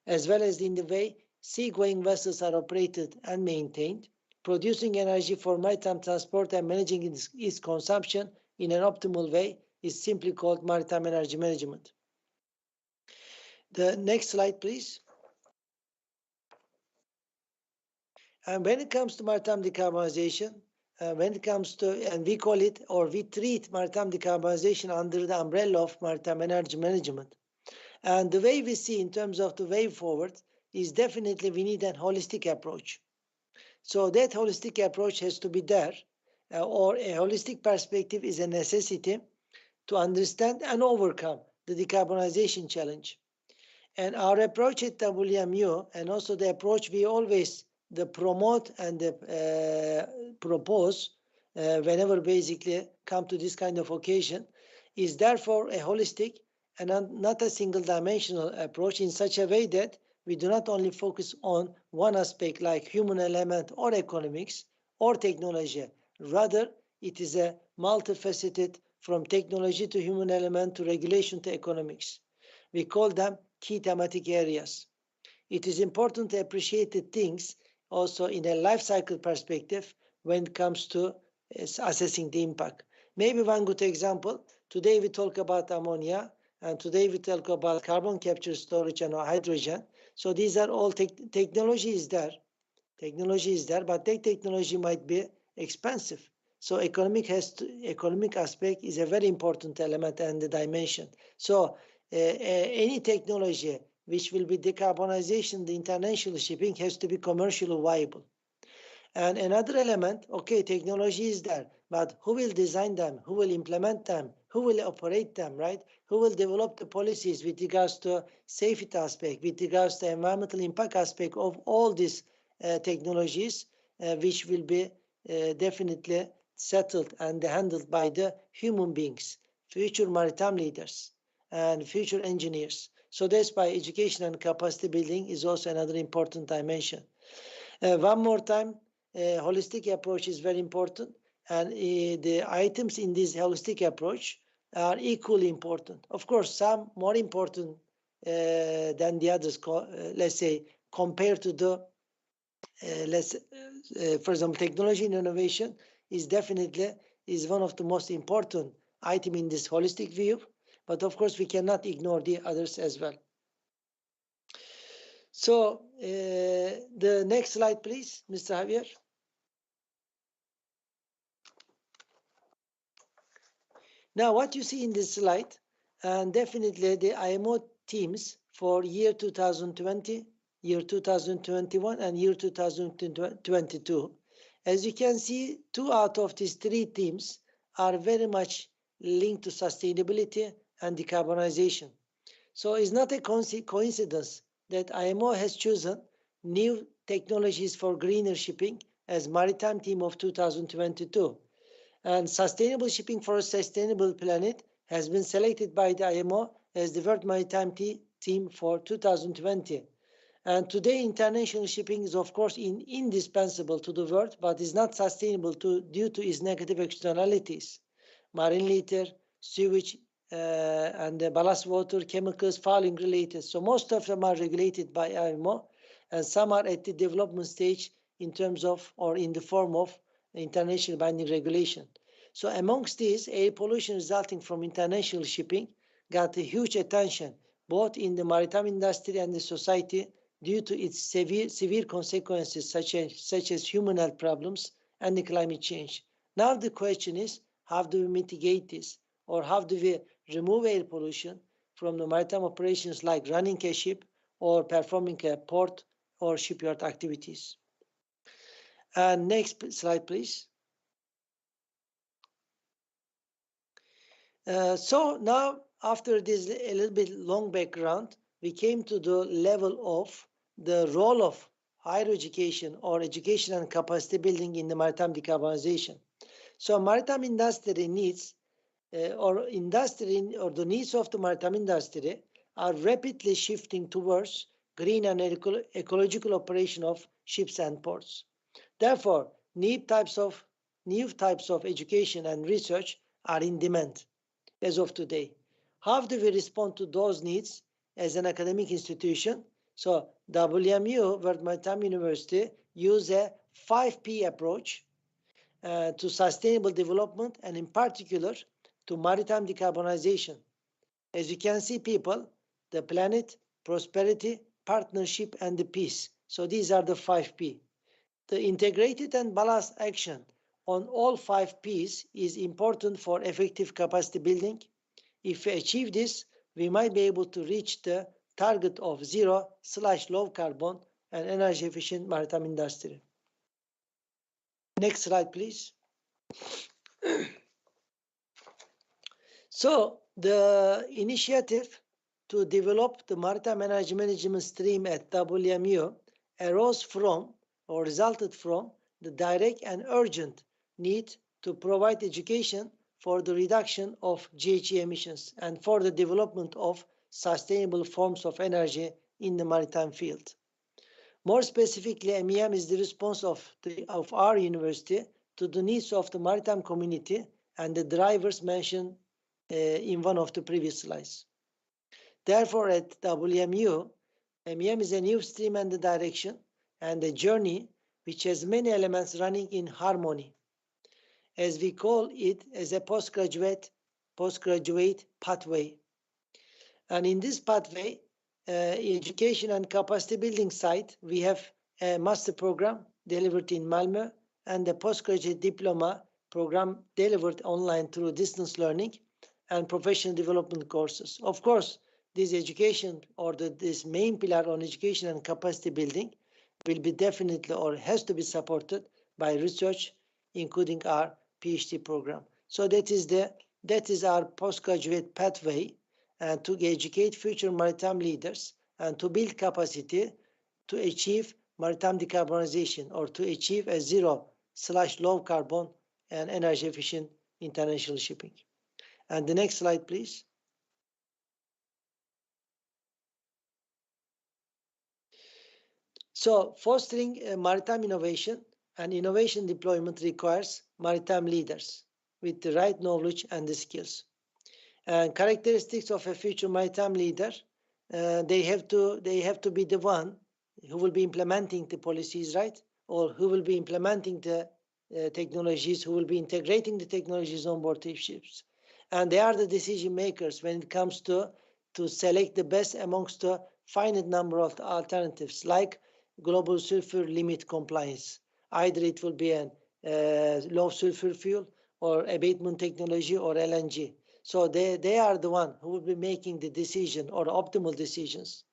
as well as in the way seagoing vessels are operated and maintained, producing energy for maritime transport and managing its consumption in an optimal way is simply called maritime energy management. The next slide, please. And when it comes to maritime decarbonization, when it comes to, and we call it, or we treat maritime decarbonization under the umbrella of maritime energy management. And the way we see in terms of the way forward is definitely we need a holistic approach. So that holistic approach has to be there, or a holistic perspective is a necessity to understand and overcome the decarbonization challenge. And our approach at WMU, and also the approach we always promote and propose whenever basically come to this kind of occasion, is therefore a holistic and not a single dimensional approach, in such a way that we do not only focus on one aspect like human element or economics or technology. Rather, it is a multifaceted from technology to human element to regulation to economics. We call them key thematic areas. It is important to appreciate the things also in a life cycle perspective when it comes to assessing the impact. Maybe one good example, today we talk about ammonia, and today we talk about carbon capture, storage, and hydrogen. So these are all technology is there. Technology is there, but that technology might be expensive. So economic aspect is a very important element and the dimension. So any technology which will be decarbonization, the international shipping has to be commercially viable. And another element, okay, technology is there, but who will design them? Who will implement them? Who will operate them, right? Who will develop the policies with regards to safety aspect, with regards to environmental impact aspect of all these technologies, which will be definitely settled and handled by the human beings, future maritime leaders and future engineers. So that's why education and capacity building is also another important dimension. One more time, holistic approach is very important, and the items in this holistic approach are equally important. Of course, some more important than the others, let's say, compared to the, for example, technology and innovation is definitely one of the most important item in this holistic view, but of course we cannot ignore the others as well. So the next slide, please, Mr. Javier. Now, what you see in this slide, and definitely the IMO themes for year 2020, year 2021, and year 2022. As you can see, 2 out of these 3 themes are very much linked to sustainability and decarbonization. So it's not a coincidence that IMO has chosen new technologies for greener shipping as maritime theme of 2022. And sustainable shipping for a sustainable planet has been selected by the IMO as the World Maritime Theme for 2020. And today, international shipping is, of course, indispensable to the world, but is not sustainable due to its negative externalities. Marine litter, sewage, and the ballast water, chemicals, fouling related. So most of them are regulated by IMO, and some are at the development stage in terms of, or in the form of, international binding regulation. So amongst these, air pollution resulting from international shipping got a huge attention both in the maritime industry and the society, due to its severe consequences such as human health problems and the climate change. Now the question is, how do we mitigate this, or how do we remove air pollution from the maritime operations like running a ship or performing a port or shipyard activities? And next slide, please. So now, after this a little bit long background, we came to the level of the role of higher education or education and capacity building in the maritime decarbonization. So maritime industry needs or the needs of the maritime industry are rapidly shifting towards green and ecological operation of ships and ports. Therefore, new types of education and research are in demand as of today. How do we respond to those needs as an academic institution? So WMU, World Maritime University, use a 5P approach to sustainable development, and in particular to maritime decarbonization. As you can see, people, the planet, prosperity, partnership, and the peace. So these are the 5P. The integrated and balanced action on all 5Ps is important for effective capacity building. If we achieve this, we might be able to reach the target of zero/low carbon and energy efficient maritime industry. Next slide, please. So the initiative to develop the maritime energy management stream at WMU arose from or resulted from the direct and urgent need to provide education for the reduction of GHG emissions and for the development of sustainable forms of energy in the maritime field. More specifically, MEM is the response of our university to the needs of the maritime community and the drivers mentioned in one of the previous slides. Therefore, at WMU, MEM is a new stream and the direction and a journey which has many elements running in harmony, as we call it, as a postgraduate pathway. And in this pathway, education and capacity building side, we have a master program delivered in Malmö and a postgraduate diploma program delivered online through distance learning and professional development courses. Of course, this education or this main pillar on education and capacity building will be definitely or has to be supported by research, including our PhD program. So that is our postgraduate pathway to educate future maritime leaders and to build capacity to achieve maritime decarbonization or to achieve a zero/low carbon and energy efficient international shipping. And the next slide, please. So fostering maritime innovation and innovation deployment requires maritime leaders with the right knowledge and the skills. And characteristics of a future maritime leader, they have to be the one who will be implementing the policies, right? Or who will be implementing the technologies, who will be integrating the technologies on board ships. And they are the decision makers when it comes to select the best amongst the finite number of the alternatives, like global sulfur limit compliance. Either it will be a low sulfur fuel or abatement technology or LNG. So they are the one who will be making the decision or optimal decisions,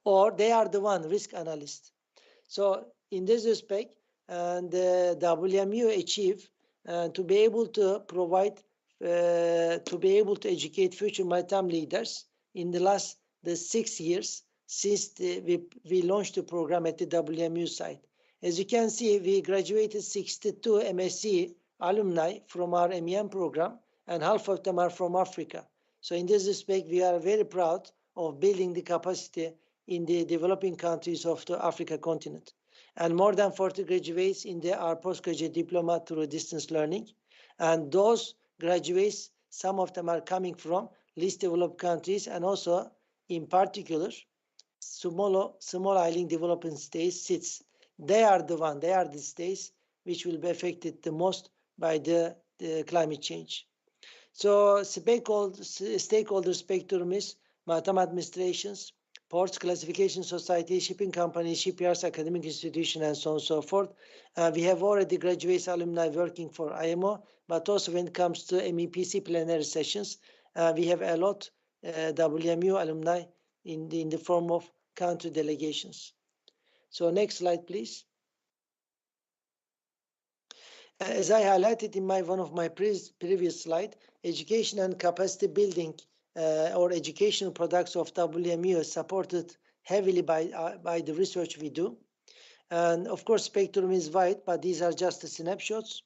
or they are the one risk analyst. So in this respect, and WMU achieve to be able to provide, to be able to educate future maritime leaders in the 6 years since we launched the program at the WMU site. As you can see, we graduated 62 MSc alumni from our MEM program, and half of them are from Africa. So in this respect, we are very proud of building the capacity in the developing countries of the Africa continent. And more than 40 graduates in our postgraduate diploma through distance learning. And those graduates, some of them are coming from least developed countries, and also in particular, small island developing states. They are the states which will be affected the most by the climate change. So stakeholder spectrum is maritime administrations, ports, classification societies, shipping companies, shipyards, academic institutions, and so on and so forth. We have already graduates alumni working for IMO, but also when it comes to MEPC plenary sessions, we have a lot WMU alumni in the form of country delegations. So next slide, please. As I highlighted in one of my previous slide, education and capacity building or educational products of WMU is supported heavily by the research we do. And of course, spectrum is wide, but these are just the snapshots.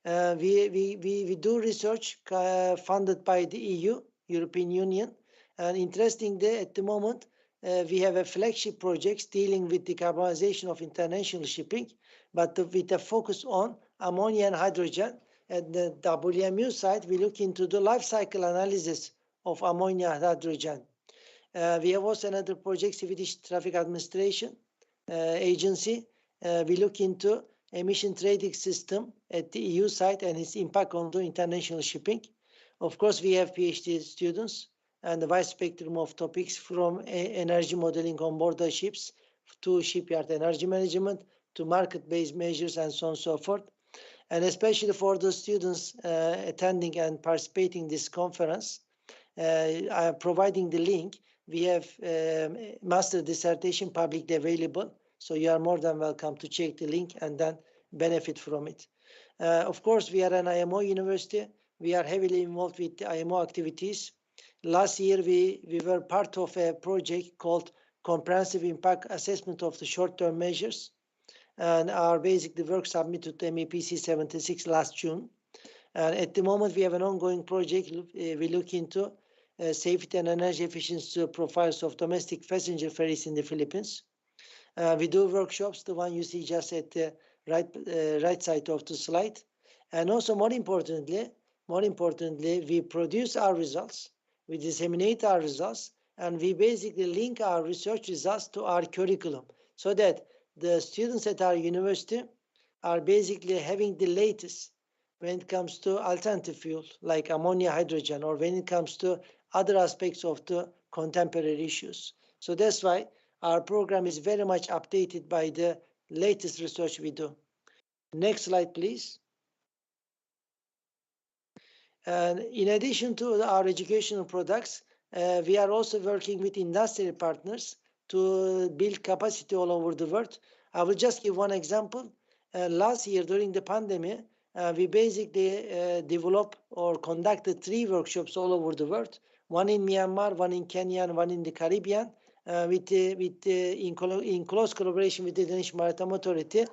We do research funded by the EU, European Union. And interestingly, at the moment, we have a flagship project dealing with decarbonization of international shipping, but with a focus on ammonia and hydrogen. At the WMU side, we look into the life cycle analysis of ammonia and hydrogen. We have also another project, Swedish Traffic Administration Agency. We look into emission trading system at the EU side and its impact on the international shipping. Of course, we have PhD students and the wide spectrum of topics from energy modeling on board the ships to shipyard energy management to market-based measures and so on and so forth. And especially for the students attending and participating in this conference, providing the link, we have master dissertation publicly available. So you are more than welcome to check the link and then benefit from it. Of course, we are an IMO university. We are heavily involved with the IMO activities. Last year, we were part of a project called Comprehensive Impact Assessment of the Short-Term Measures. And our basic work submitted to MEPC 76 last June. And at the moment, we have an ongoing project. We look into safety and energy efficiency profiles of domestic passenger ferries in the Philippines. We do workshops, the one you see just at the right side of the slide. And also, more importantly, we produce our results, we disseminate our results, and we basically link our research results to our curriculum so that the students at our university are basically having the latest when it comes to alternative fuel like ammonia, hydrogen, or when it comes to other aspects of the contemporary issues. So that's why our program is very much updated by the latest research we do. Next slide, please. And in addition to our educational products, we are also working with industry partners to build capacity all over the world. I will just give one example. Last year, during the pandemic, we basically developed or conducted 3 workshops all over the world, one in Myanmar, one in Kenya, and one in the Caribbean, in close collaboration with the Danish Maritime Authority.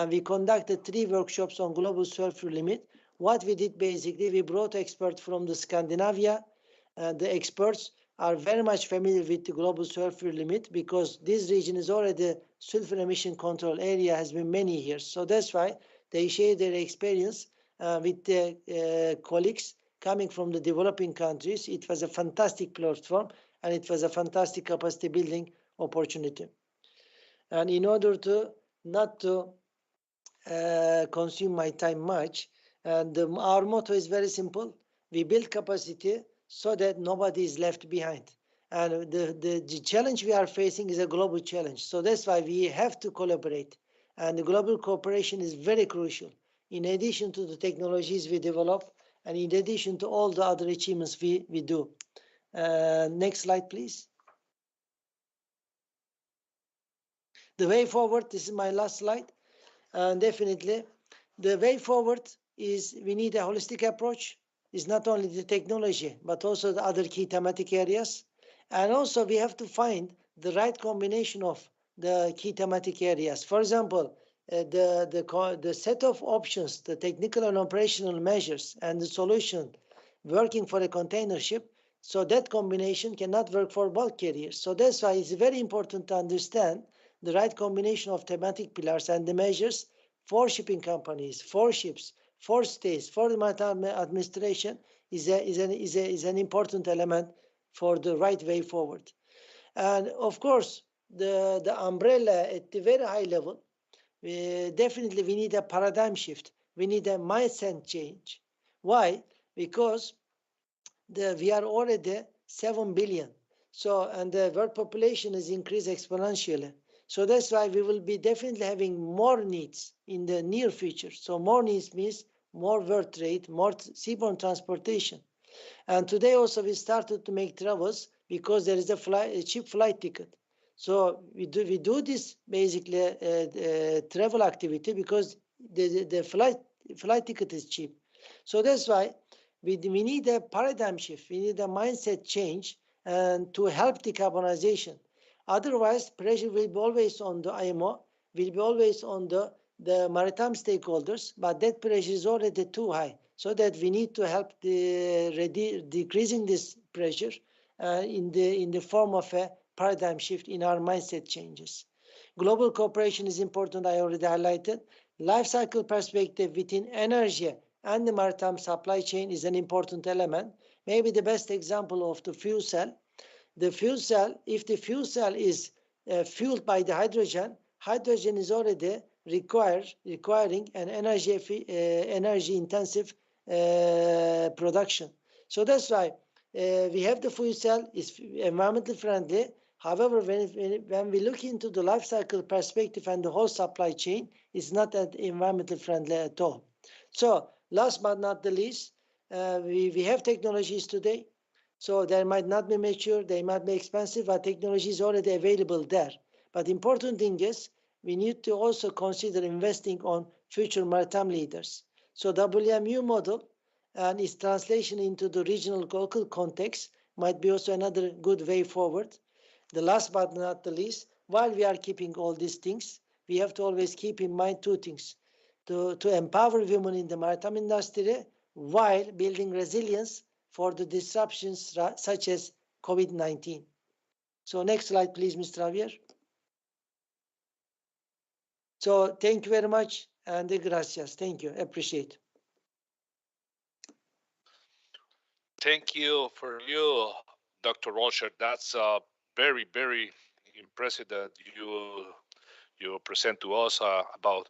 We conducted 3 workshops on global sulfur limit. What we did basically, we brought experts from the Scandinavia. The experts are very much familiar with the global sulfur limit because this region is already sulfur emission control area has been many years. So that's why they share their experience with the colleagues coming from the developing countries. It was a fantastic platform and it was a fantastic capacity building opportunity. And in order to not to consume my time much, and our motto is very simple. We build capacity so that nobody is left behind. And the challenge we are facing is a global challenge. So that's why we have to collaborate. And the global cooperation is very crucial. In addition to the technologies we develop, and in addition to all the other achievements we do. Next slide, please. The way forward, this is my last slide. Definitely, the way forward is we need a holistic approach. It's not only the technology, but also the other key thematic areas. And also we have to find the right combination of the key thematic areas. For example, the set of options, the technical and operational measures and the solution working for a container ship, so that combination cannot work for bulk carriers. So that's why it's very important to understand the right combination of thematic pillars and the measures for shipping companies, for ships, for states, for the maritime administration is an important element for the right way forward. And of course, the umbrella at the very high level, definitely we need a paradigm shift. We need a mindset change. Why? Because we are already 7 billion. So, and the world population is increased exponentially. So that's why we will be definitely having more needs in the near future. So more needs means more world trade, more seaborne transportation. And today also we started to make travels because there is a cheap flight ticket. So we do this basically travel activity because the flight ticket is cheap. So that's why we need a paradigm shift. We need a mindset change and to help decarbonization. Otherwise, pressure will be always on the IMO, will be always on the maritime stakeholders, but that pressure is already too high. So that we need to help decreasing this pressure in the form of a paradigm shift in our mindset changes. Global cooperation is important, I already highlighted. Life cycle perspective within energy and the maritime supply chain is an important element. Maybe the best example of the fuel cell. The fuel cell, if the fuel cell is fueled by the hydrogen, hydrogen is already requiring an energy intensive production. So that's why we have the fuel cell, is environmentally friendly. However, when we look into the life cycle perspective and the whole supply chain, it's not that environmentally friendly at all. So last but not the least, we have technologies today. So they might not be mature, they might be expensive, but technology is already available there. But the important thing is we need to also consider investing on future maritime leaders. So WMU model and its translation into the regional local context might be also another good way forward. The last but not the least, while we are keeping all these things, we have to always keep in mind two things. To empower women in the maritime industry while building resilience for the disruptions such as COVID-19. So next slide, please, Mr. Javier. So thank you very much and gracias. Thank you. Appreciate. Thank you for you, Dr. Rolsher. That's very, very impressive that you present to us about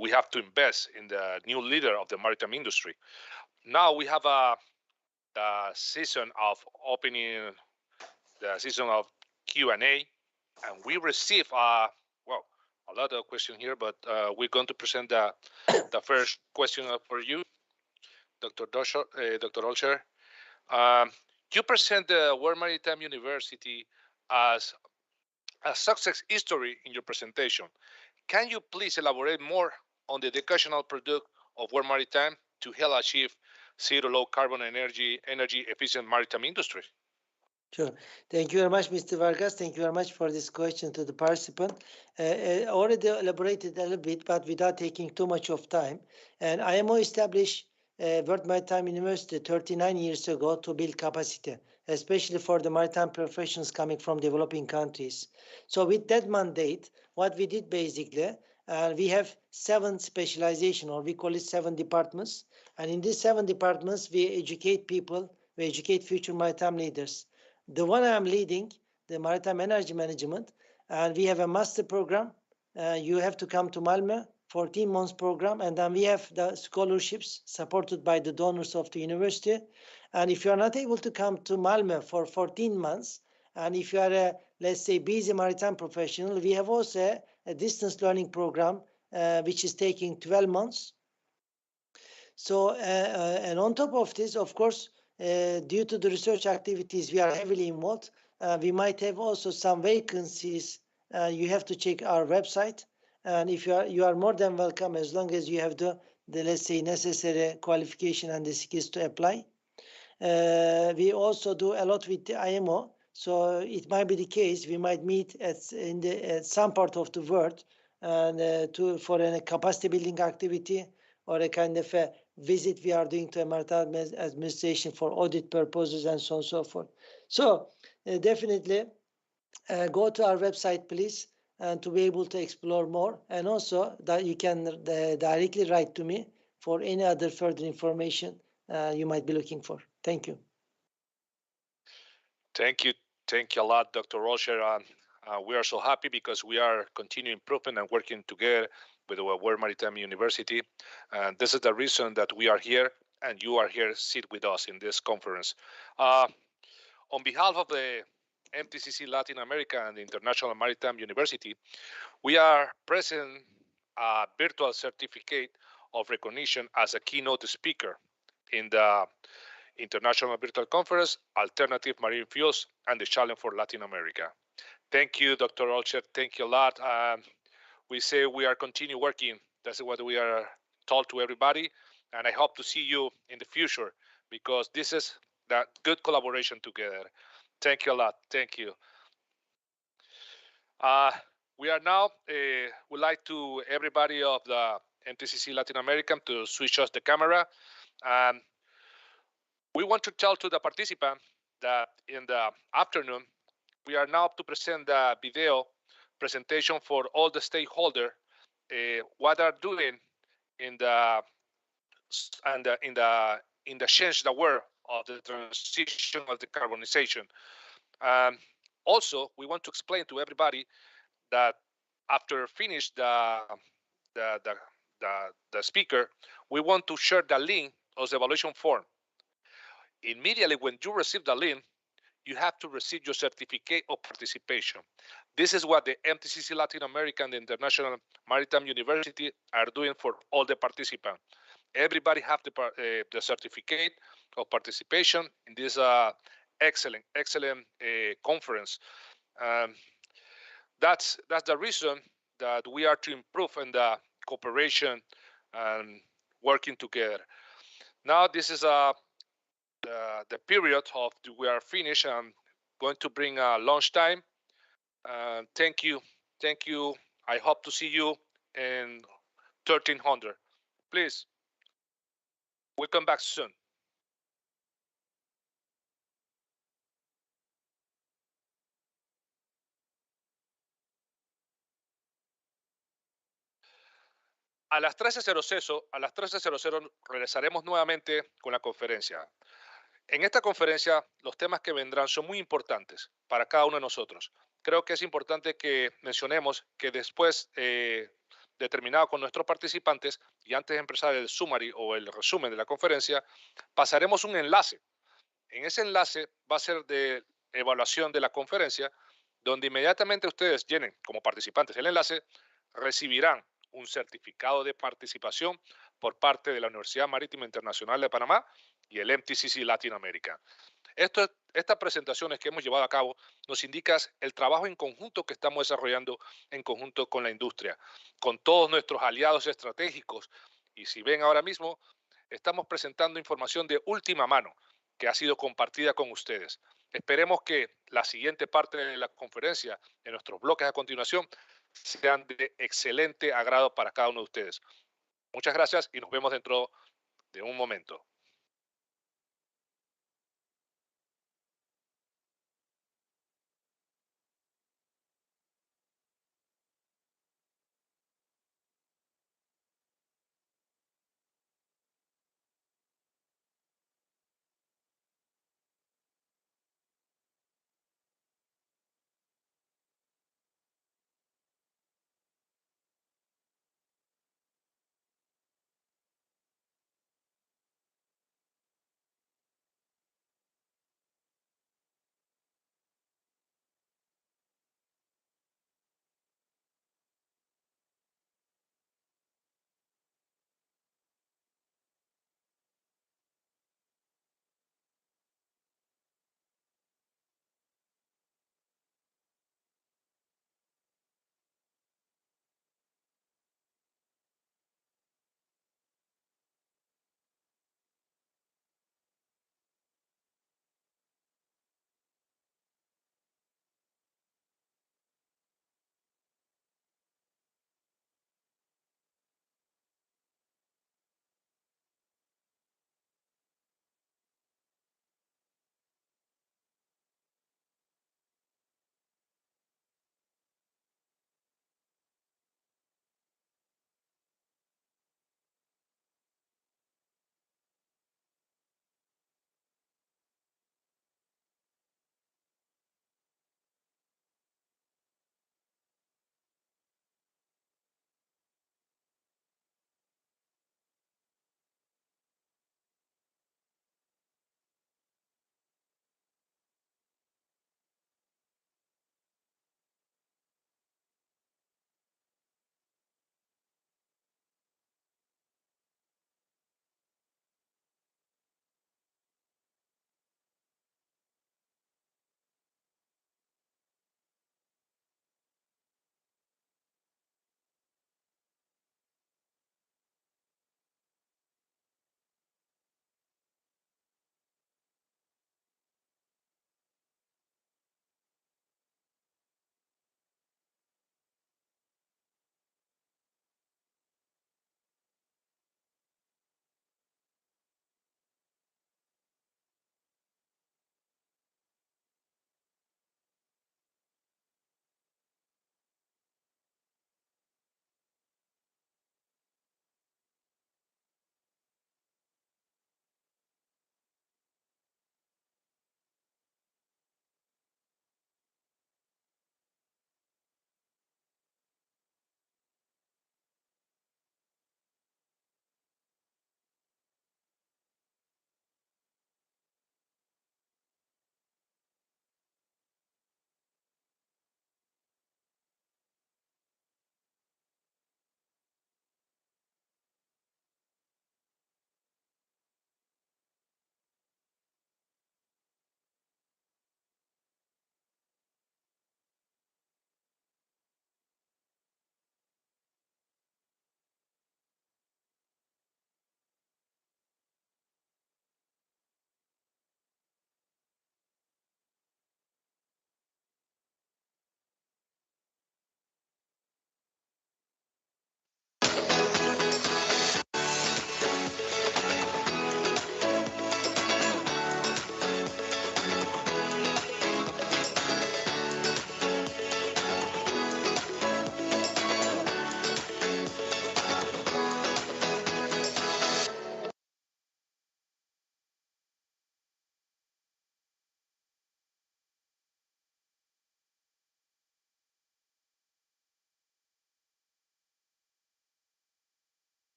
we have to invest in the new leader of the maritime industry. Now we have the season of opening, the season of Q&A, and we receive a lot of questions here, but we're going to present the first question for you, Dr. Rolsher. You present the World Maritime University as a success history in your presentation. Can you please elaborate more on the educational product of World Maritime to help achieve zero low carbon energy efficient maritime industry? Sure. Thank you very much, Mr. Vargas. Thank you very much for this question to the participant. Already elaborated a little bit, but without taking too much of time. And IMO established World Maritime University 39 years ago to build capacity, especially for the maritime professionals coming from developing countries. So with that mandate, what we did basically, we have 7 specialization, or we call it 7 departments. And in these 7 departments, we educate people, we educate future maritime leaders. The one I'm leading, the Maritime Energy Management, and we have a master program. You have to come to Malmö, 14 months program, and then we have the scholarships supported by the donors of the university. And if you are not able to come to Malmö for 14 months, and if you are a, let's say, busy maritime professional, we have also a distance learning program, which is taking 12 months. So, and on top of this, of course, due to the research activities we are heavily involved, we might have also some vacancies. You have to check our website, and if you are more than welcome, as long as you have the let's say necessary qualification and the skills to apply. We also do a lot with the IMO, so it might be the case we might meet at some part of the world and for a capacity building activity or a kind of a visit we are doing to a maritime administration for audit purposes and so on and so forth. So definitely go to our website, please, and to be able to explore more. And also that you can directly write to me for any other further information you might be looking for. Thank you. Thank you. Thank you a lot, Dr. Rolsher. We are so happy because we are continuing improving and working together with the World Maritime University. And this is the reason that we are here and you are here, sit with us in this conference. On behalf of the MTCC-Latin America and the International Maritime University, we are present a virtual certificate of recognition as a keynote speaker in the International Virtual Conference, Alternative Marine Fuels and the Challenge for Latin America. Thank you, Dr. Olcher. Thank you a lot. We say we are continue working. That's what we are told to everybody. And I hope to see you in the future because this is that good collaboration together. Thank you a lot. Thank you. We are now, would like to everybody of the MTCC Latin America to switch off the camera. We want to tell to the participant that in the afternoon, we are now to present the video presentation for all the stakeholders, what are doing in the change the world of the transition of the carbonization. Also, we want to explain to everybody that after finish the speaker, we want to share the link of the evaluation form. Immediately when you receive the link, you have to receive your certificate of participation. This is what the MTCC Latin America and the International Maritime University are doing for all the participants. Everybody have the certificate of participation in this excellent conference. That's the reason that we are to improve in the cooperation and working together. Now this is the period of we are finished. I'm going to bring lunchtime. Thank you. I hope to see you in 1300. Please, we'll come back soon. A las 13:00 regresaremos nuevamente con la conferencia. En esta conferencia, los temas que vendrán son muy importantes para cada uno de nosotros. Creo que es importante que mencionemos que después de terminado con nuestros participantes y antes de empezar el summary o el resumen de la conferencia, pasaremos un enlace. En ese enlace va a ser de evaluación de la conferencia, donde inmediatamente ustedes llenen como participantes el enlace, recibirán un certificado de participación por parte de la Universidad Marítima Internacional de Panamá y el MTCC Latin America. Estas presentaciones que hemos llevado a cabo nos indican el trabajo en conjunto que estamos desarrollando en conjunto con la industria, con todos nuestros aliados estratégicos. Y si ven ahora mismo, estamos presentando información de última mano que ha sido compartida con ustedes. Esperemos que la siguiente parte de la conferencia, en nuestros bloques a continuación, sean de excelente agrado para cada uno de ustedes. Muchas gracias y nos vemos dentro de un momento.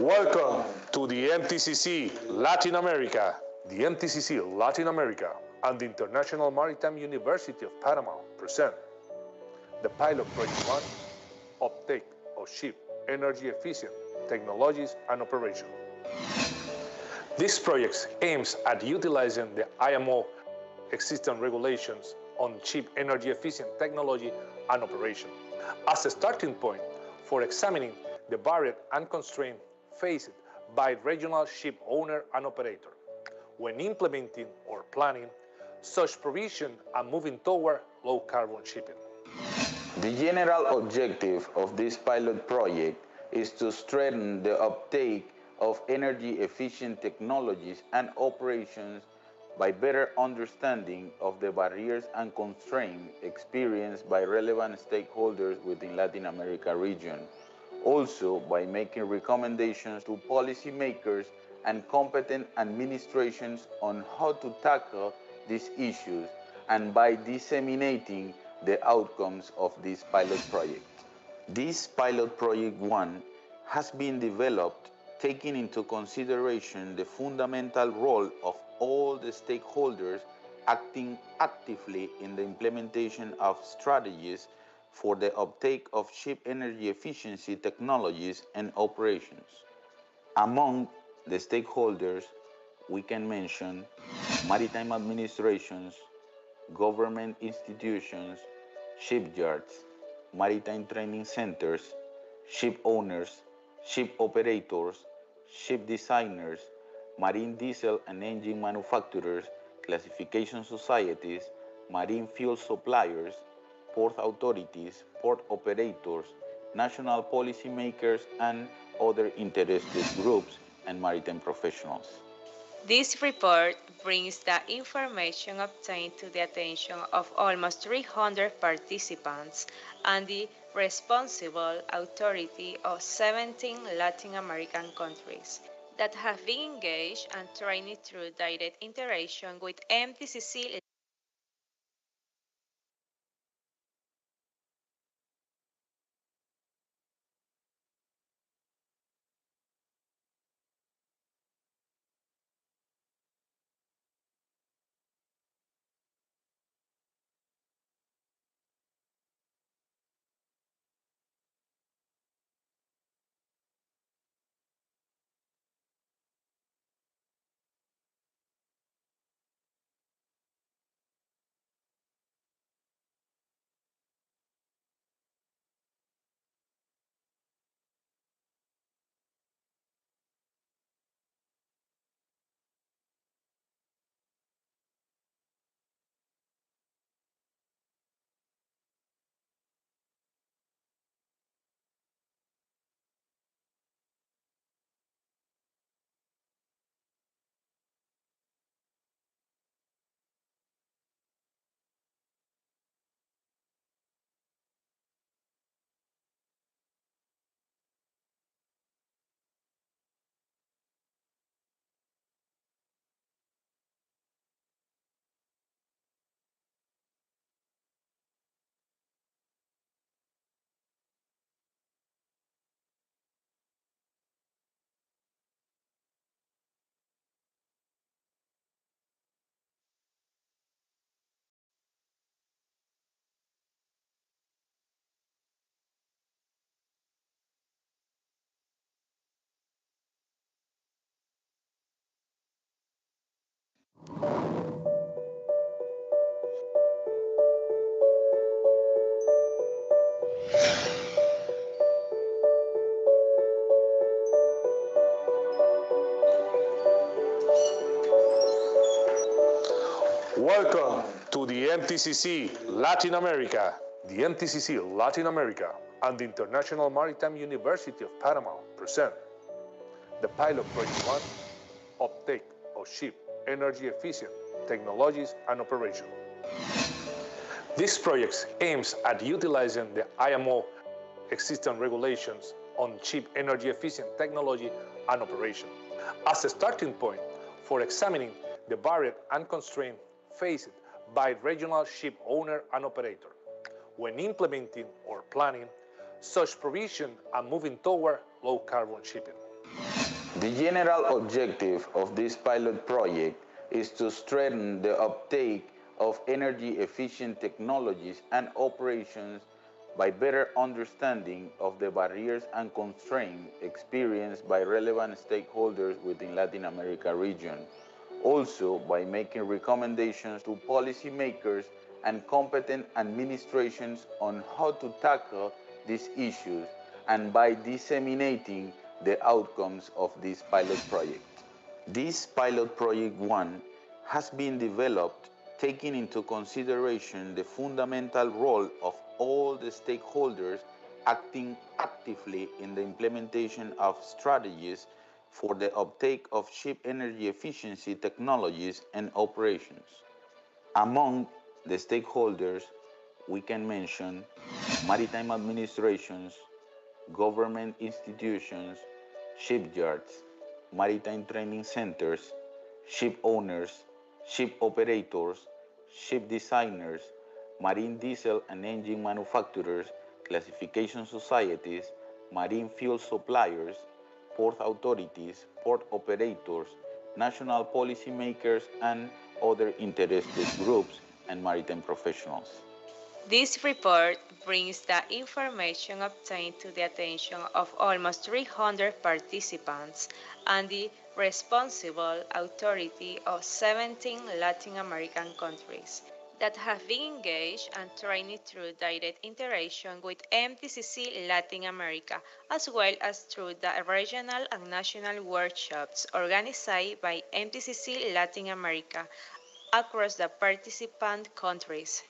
Welcome to the MTCC-Latin America. The MTCC-Latin America and the International Maritime University of Panama present the Pilot Project 1, Uptake of Ship Energy Efficient Technologies and Operation. This project aims at utilizing the IMO existing regulations on ship energy efficient technology and operation as a starting point for examining the varied and constraints faced by regional ship owner and operator when implementing or planning such provision and moving toward low carbon shipping. The general objective of this pilot project is to strengthen the uptake of energy efficient technologies and operations by better understanding of the barriers and constraints experienced by relevant stakeholders within Latin America region. Also by making recommendations to policymakers and competent administrations on how to tackle these issues and by disseminating the outcomes of this pilot project. This pilot project 1 has been developed taking into consideration the fundamental role of all the stakeholders acting actively in the implementation of strategies for the uptake of ship energy efficiency technologies and operations. Among the stakeholders, we can mention maritime administrations, government institutions, shipyards, maritime training centers, ship owners, ship operators, ship designers, marine diesel and engine manufacturers, classification societies, marine fuel suppliers, port authorities, port operators, national policymakers, and other interested groups and maritime professionals. This report brings the information obtained to the attention of almost 300 participants and the responsible authority of 17 Latin American countries that have been engaged and trained through direct interaction with MTCC. Welcome to the MTCC-Latin America. The MTCC-Latin America and the International Maritime University of Panama present the Pilot Project 1, Uptake of Ship Energy Efficient Technologies and Operation. This project aims at utilizing the IMO existing regulations on ship energy efficient technology and operation as a starting point for examining the varied and constraints faced by regional ship owner and operator when implementing or planning such provision and moving toward low carbon shipping. The general objective of this pilot project is to strengthen the uptake of energy-efficient technologies and operations by better understanding of the barriers and constraints experienced by relevant stakeholders within Latin America region. Also, by making recommendations to policymakers and competent administrations on how to tackle these issues, and by disseminating the outcomes of this pilot project. This pilot project 1 has been developed taking into consideration the fundamental role of all the stakeholders acting actively in the implementation of strategies for the uptake of ship energy efficiency technologies and operations. Among the stakeholders, we can mention maritime administrations, government institutions, shipyards, maritime training centers, ship owners, ship operators, ship designers, marine diesel and engine manufacturers, classification societies, marine fuel suppliers, port authorities, port operators, national policymakers, and other interested groups and maritime professionals. This report brings the information obtained to the attention of almost 300 participants and the responsible authority of 17 Latin American countries that have been engaged and trained through direct interaction with MTCC Latin America, as well as through the regional and national workshops organized by MTCC Latin America across the participant countries.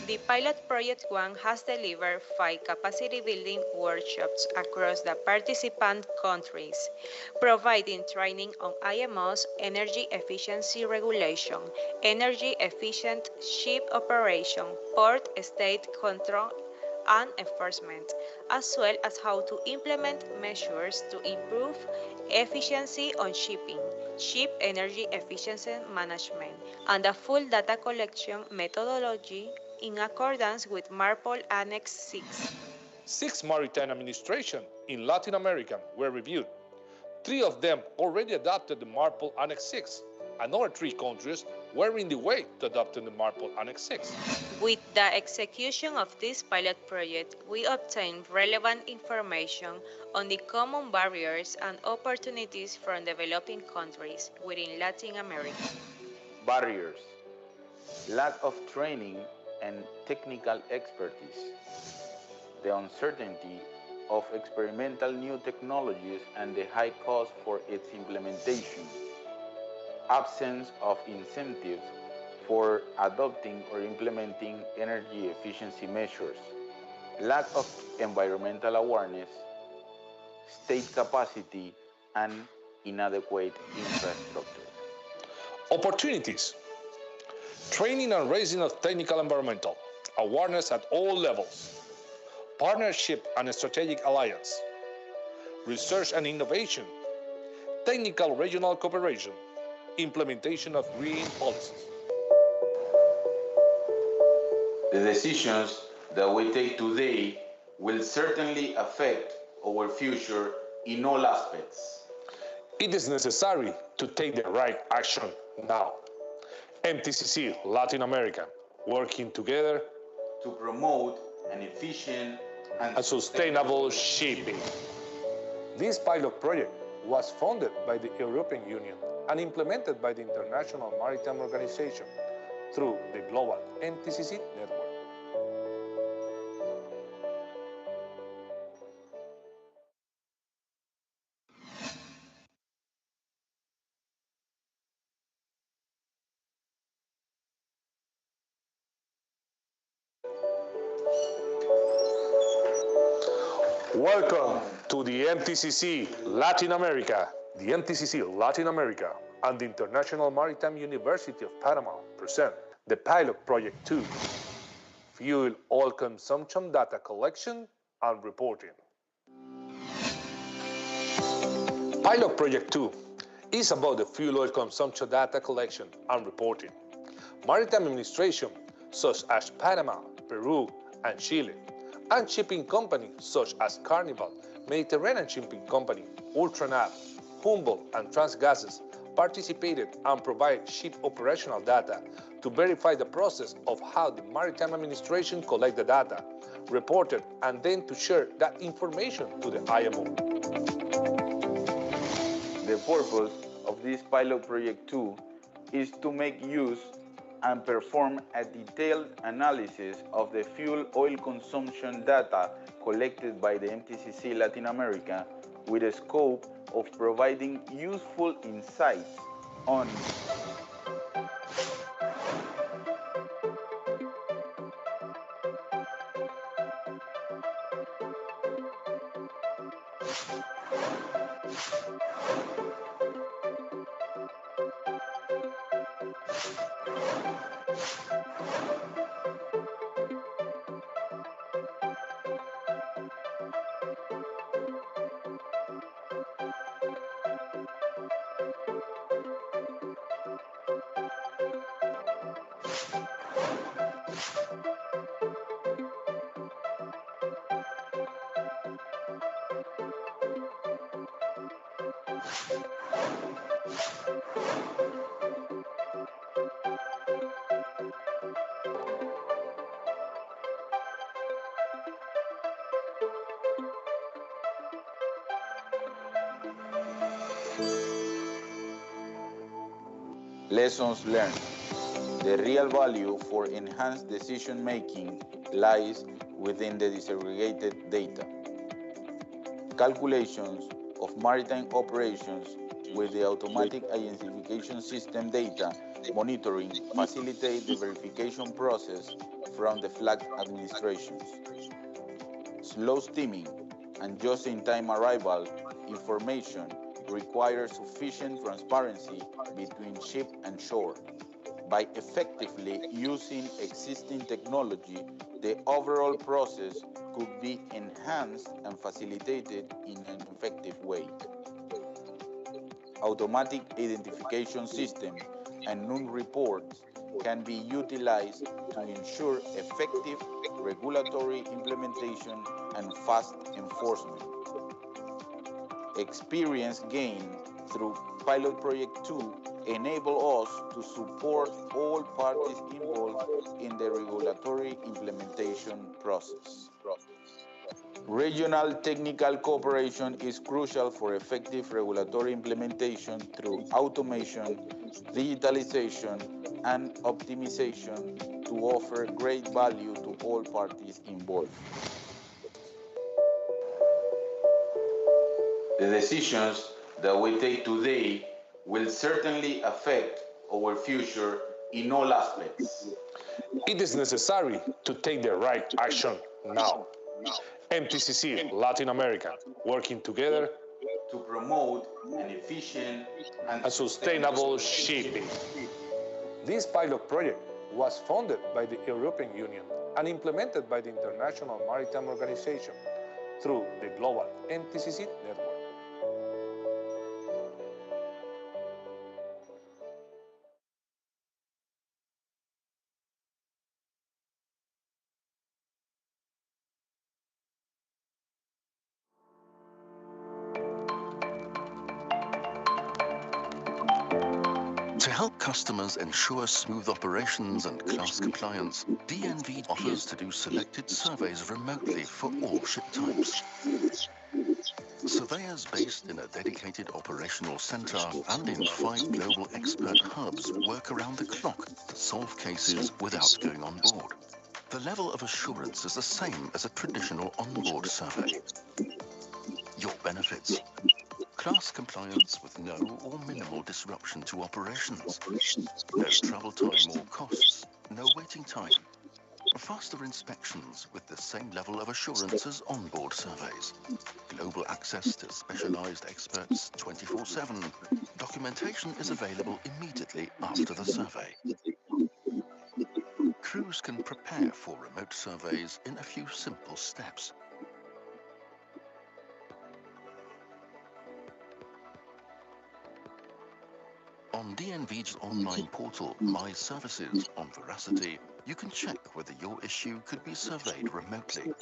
The Pilot Project 1 has delivered 5 capacity-building workshops across the participant countries, providing training on IMO's energy efficiency regulation, energy-efficient ship operation, port state control, and enforcement, as well as how to implement measures to improve efficiency on shipping, ship energy efficiency management, and the full data collection methodology in accordance with MARPOL Annex 6. 6 maritime administrations in Latin America were reviewed. 3 of them already adopted the MARPOL Annex 6. Another 3 countries were in the way to adopting the MARPOL Annex 6. With the execution of this pilot project, we obtained relevant information on the common barriers and opportunities from developing countries within Latin America. Barriers: lack of training and technical expertise, the uncertainty of experimental new technologies and the high cost for its implementation, absence of incentives for adopting or implementing energy efficiency measures, lack of environmental awareness, state capacity, and inadequate infrastructure. Opportunities: training and raising of technical environmental awareness at all levels, partnership and strategic alliance, research and innovation, technical regional cooperation, implementation of green policies. The decisions that we take today will certainly affect our future in all aspects. It is necessary to take the right action now. MTCC Latin America, working together to promote an efficient and sustainable shipping. This pilot project was funded by the European Union and implemented by the International Maritime Organization through the global MTCC network. Welcome to the MTCC Latin America. The MTCC Latin America and the International Maritime University of Panama present the Pilot Project 2, Fuel Oil Consumption Data Collection and Reporting. Pilot Project 2 is about the fuel oil consumption data collection and reporting. Maritime administration such as Panama, Peru, and Chile, and shipping companies such as Carnival, Mediterranean Shipping Company, Ultranav, Humboldt and Trans gases participated and provided ship operational data to verify the process of how the Maritime Administration collects the data, reported, and then to share that information to the IMO. The purpose of this pilot project 2 is to make use and perform a detailed analysis of the fuel oil consumption data collected by the MTCC-Latin America with a scope of providing useful insights on lessons learned. The real value for enhanced decision-making lies within the disaggregated data. Calculations of maritime operations with the automatic identification system data monitoring facilitate the verification process from the flag administrations. Slow steaming and just-in-time arrival information requires sufficient transparency between ship and shore. By effectively using existing technology, the overall process could be enhanced and facilitated in an effective way. Automatic identification system and NUN reports can be utilized to ensure effective regulatory implementation and fast enforcement. Experience gained through Pilot Project 2 enable us to support all parties involved in the regulatory implementation process. Regional technical cooperation is crucial for effective regulatory implementation through automation, digitalization, and optimization to offer great value to all parties involved. The decisions that we take today will certainly affect our future in all aspects. It is necessary to take the right action now. MTCC-Latin America, working together to promote an efficient and sustainable shipping. This pilot project was funded by the European Union and implemented by the International Maritime Organization through the global MTCC network. To help customers ensure smooth operations and class compliance, DNV offers to do selected surveys remotely for all ship types. Surveyors based in a dedicated operational center and in 5 global expert hubs work around the clock to solve cases without going on board. The level of assurance is the same as a traditional onboard survey. Your benefits: class compliance with no or minimal disruption to operations, no travel time or costs, no waiting time, faster inspections with the same level of assurance as onboard surveys, global access to specialized experts 24/7, documentation is available immediately after the survey. Crews can prepare for remote surveys in a few simple steps. On DNV's online portal, My Services on Veracity, you can check whether your issue could be surveyed remotely.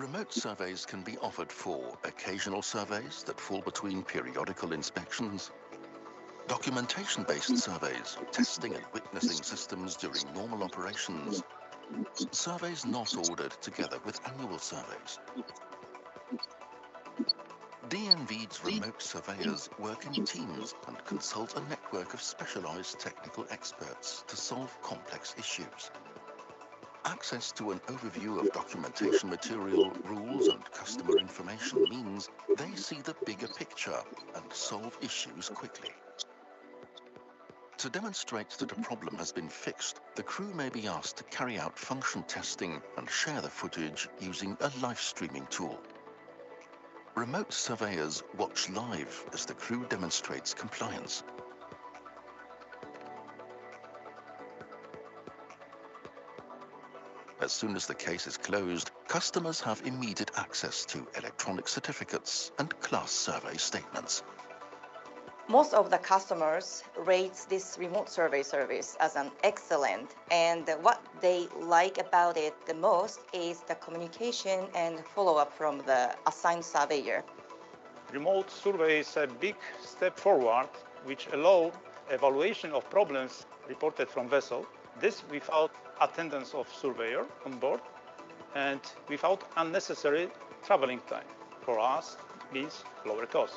Remote surveys can be offered for occasional surveys that fall between periodical inspections, documentation-based surveys, testing and witnessing systems during normal operations, surveys not ordered together with annual surveys. DNV's remote surveyors work in teams and consult a network of specialized technical experts to solve complex issues. Access to an overview of documentation material, rules, and customer information means they see the bigger picture and solve issues quickly. To demonstrate that a problem has been fixed, the crew may be asked to carry out function testing and share the footage using a live streaming tool. Remote surveyors watch live as the crew demonstrates compliance. As soon as the case is closed, customers have immediate access to electronic certificates and class survey statements. Most of the customers rate this remote survey service as an excellent, and what they like about it the most is the communication and follow-up from the assigned surveyor. Remote survey is a big step forward, which allow evaluation of problems reported from vessel. This without attendance of surveyor on board and without unnecessary traveling time. For us, means lower cost.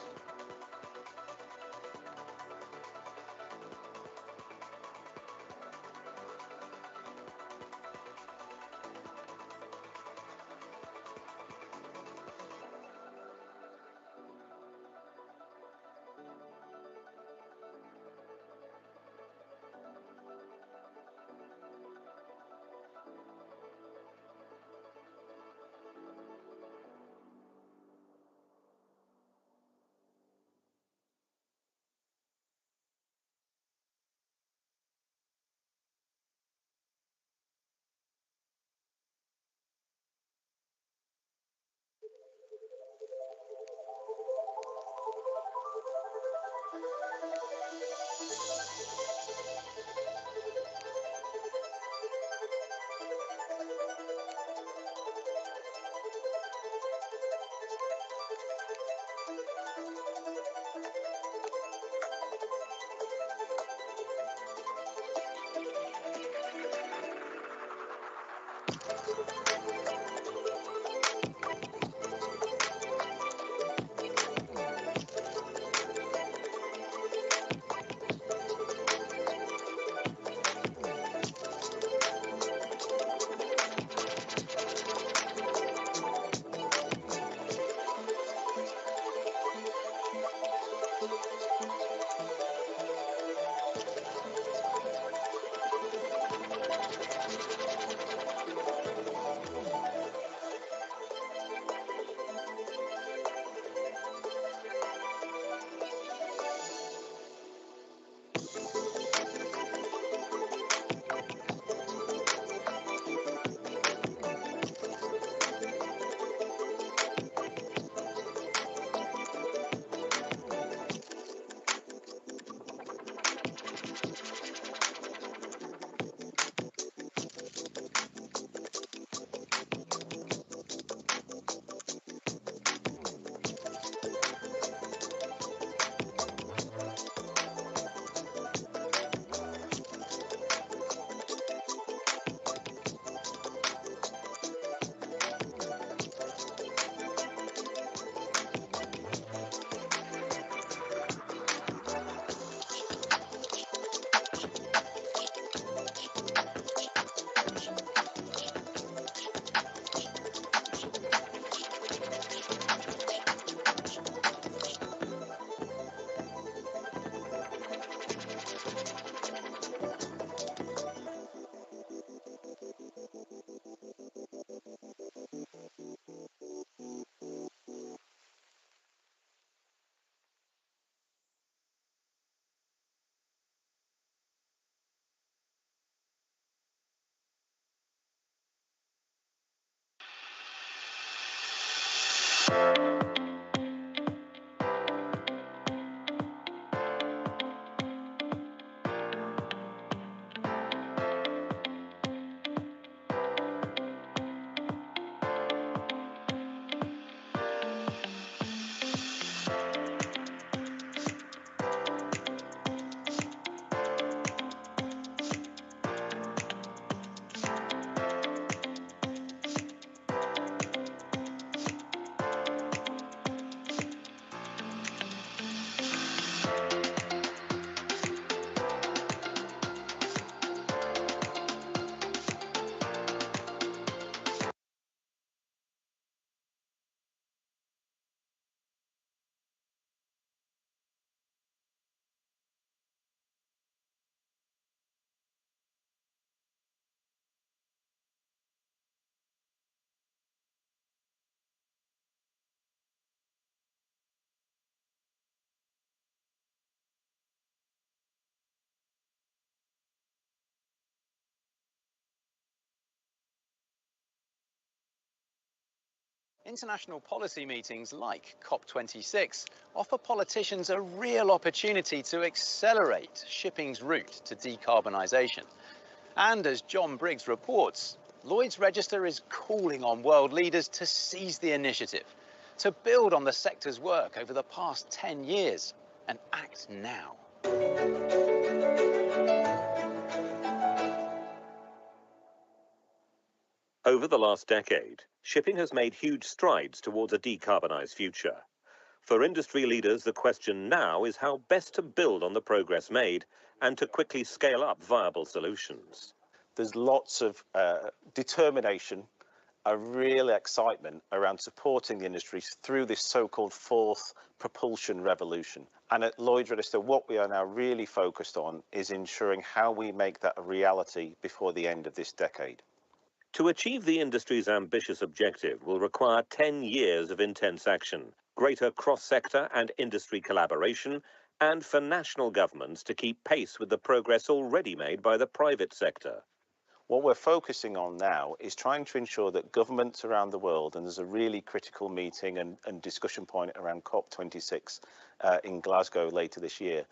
International policy meetings like COP26 offer politicians a real opportunity to accelerate shipping's route to decarbonisation. And as John Briggs reports, Lloyd's Register is calling on world leaders to seize the initiative, to build on the sector's work over the past 10 years and act now. Over the last decade, shipping has made huge strides towards a decarbonised future. For industry leaders, the question now is how best to build on the progress made and to quickly scale up viable solutions. There's lots of determination, a real excitement around supporting the industry through this so-called fourth propulsion revolution. And at Lloyd's Register, what we are now really focused on is ensuring how we make that a reality before the end of this decade. To achieve the industry's ambitious objective will require 10 years of intense action, greater cross-sector and industry collaboration, and for national governments to keep pace with the progress already made by the private sector. What we're focusing on now is trying to ensure that governments around the world, and there's a really critical meeting and discussion point around COP26 in Glasgow later this year,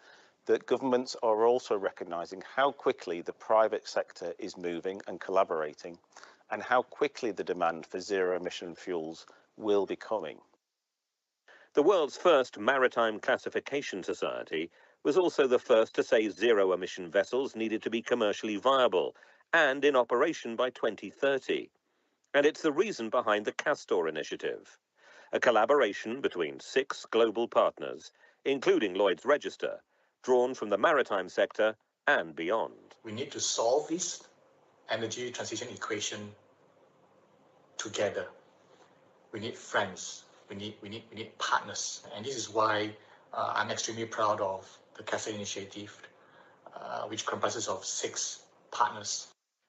that governments are also recognising how quickly the private sector is moving and collaborating, and how quickly the demand for zero-emission fuels will be coming. The world's first maritime classification society was also the first to say zero-emission vessels needed to be commercially viable and in operation by 2030. And it's the reason behind the Castor initiative, a collaboration between 6 global partners, including Lloyd's Register, drawn from the maritime sector and beyond. We need to solve this energy transition equation together. We need friends, we need partners, and this is why I'm extremely proud of the Castor initiative, which comprises of 6 partners.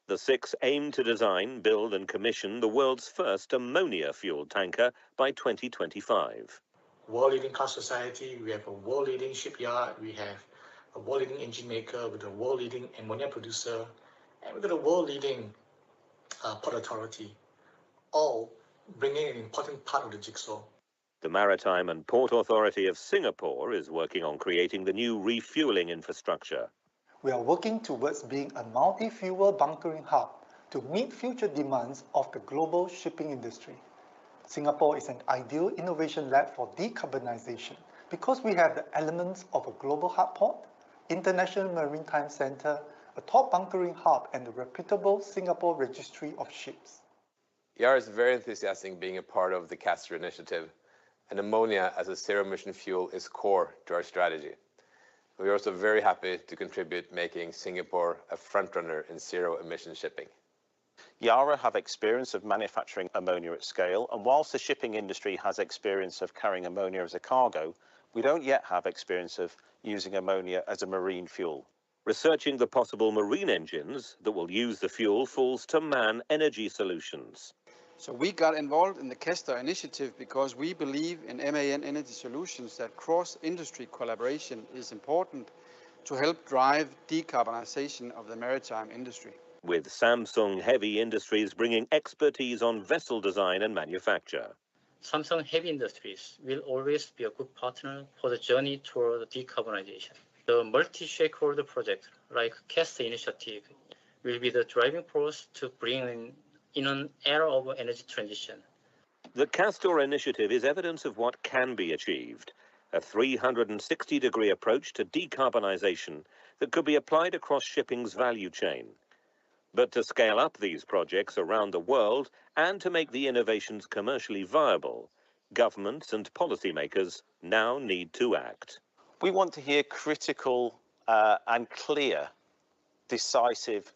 The 6 aim to design, build and commission the world's first ammonia-fueled tanker by 2025. World-leading car society, we have a world-leading shipyard, we have a world-leading engine maker with a world-leading ammonia producer, and we've got a world-leading port authority, all bringing an important part of the jigsaw. The Maritime and Port Authority of Singapore is working on creating the new refueling infrastructure. We are working towards being a multi-fuel bunkering hub to meet future demands of the global shipping industry. Singapore is an ideal innovation lab for decarbonization because we have the elements of a global hub port, International Maritime Center, a top bunkering hub, and a reputable Singapore Registry of Ships. Yara is very enthusiastic being a part of the Castor initiative, and ammonia as a zero-emission fuel is core to our strategy. We are also very happy to contribute making Singapore a frontrunner in zero-emission shipping. Yara have experience of manufacturing ammonia at scale, and whilst the shipping industry has experience of carrying ammonia as a cargo, we don't yet have experience of using ammonia as a marine fuel. Researching the possible marine engines that will use the fuel falls to MAN Energy Solutions. So we got involved in the Castor initiative because we believe in MAN Energy Solutions that cross-industry collaboration is important to help drive decarbonization of the maritime industry. With Samsung Heavy Industries bringing expertise on vessel design and manufacture. Samsung Heavy Industries will always be a good partner for the journey toward decarbonization. The multi-stakeholder project like Castor initiative will be the driving force to bring in an era of energy transition. The Castor initiative is evidence of what can be achieved, a 360-degree approach to decarbonization that could be applied across shipping's value chain. But to scale up these projects around the world and to make the innovations commercially viable, governments and policymakers now need to act. We want to hear critical and clear, decisive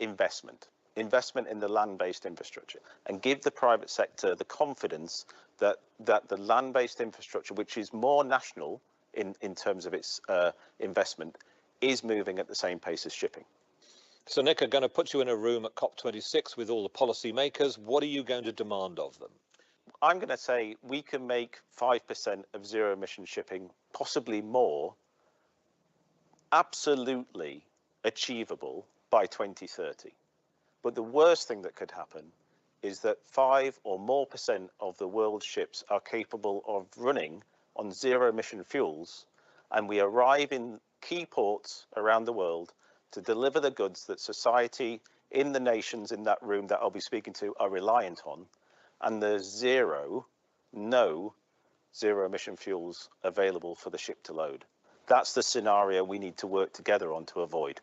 investment in the land-based infrastructure, and give the private sector the confidence that the land-based infrastructure, which is more national in terms of its investment, is moving at the same pace as shipping. So, Nick, I'm going to put you in a room at COP26 with all the policymakers. What are you going to demand of them? I'm going to say we can make 5% of zero-emission shipping, possibly more, absolutely achievable by 2030. But the worst thing that could happen is that 5% or more of the world's ships are capable of running on zero emission fuels, and we arrive in key ports around the world to deliver the goods that society in the nations in that room that I'll be speaking to are reliant on, and there's no zero emission fuels available for the ship to load. That's the scenario we need to work together on to avoid.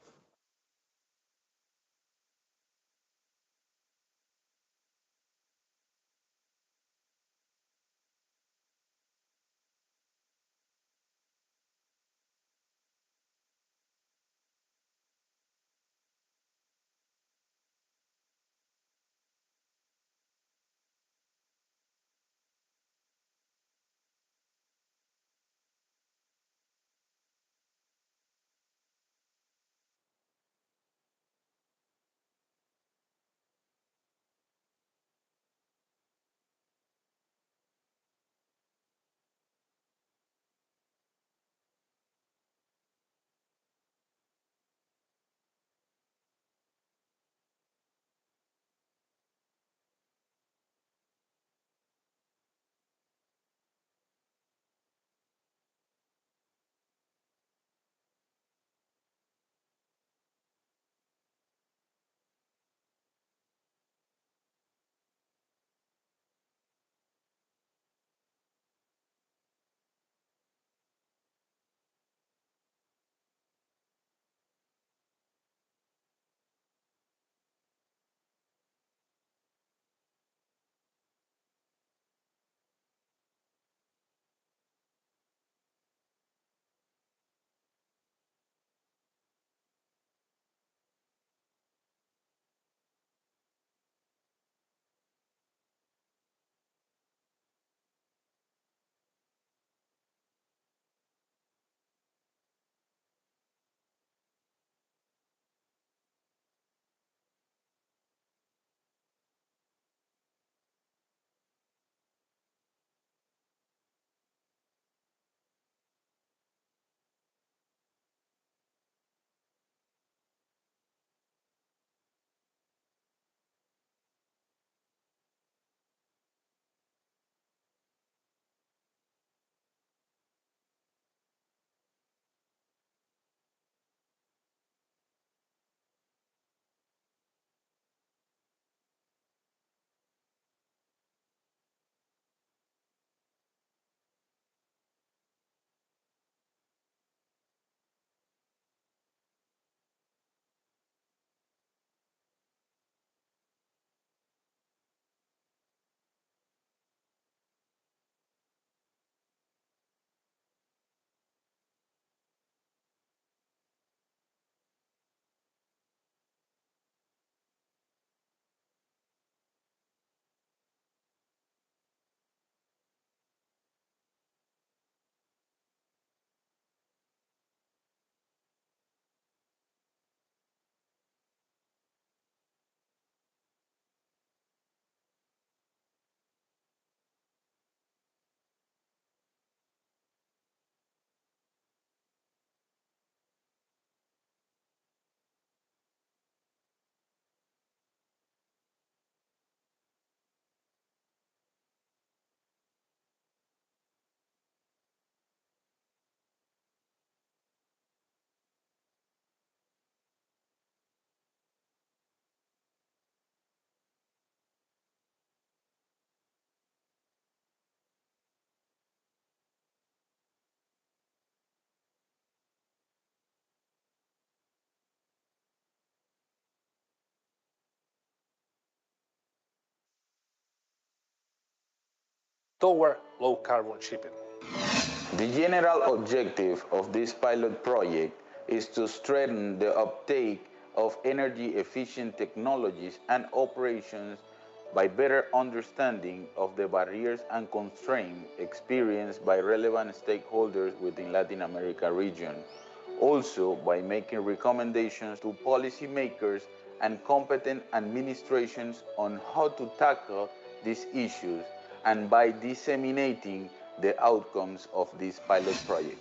Toward low carbon shipping. The general objective of this pilot project is to strengthen the uptake of energy efficient technologies and operations by better understanding of the barriers and constraints experienced by relevant stakeholders within Latin America region. Also by making recommendations to policymakers and competent administrations on how to tackle these issues, and by disseminating the outcomes of this pilot project.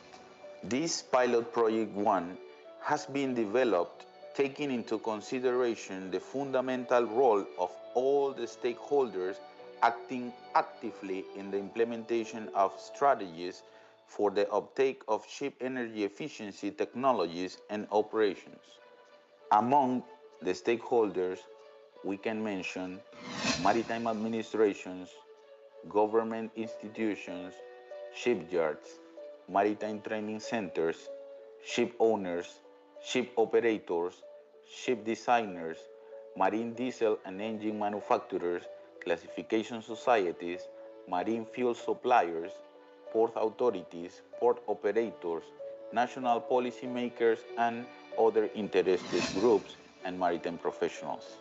This pilot project 1 has been developed taking into consideration the fundamental role of all the stakeholders acting actively in the implementation of strategies for the uptake of ship energy efficiency technologies and operations. Among the stakeholders, we can mention maritime administrations, government institutions, shipyards, maritime training centers, ship owners, ship operators, ship designers, marine diesel and engine manufacturers, classification societies, marine fuel suppliers, port authorities, port operators, national policymakers, and other interested groups and maritime professionals.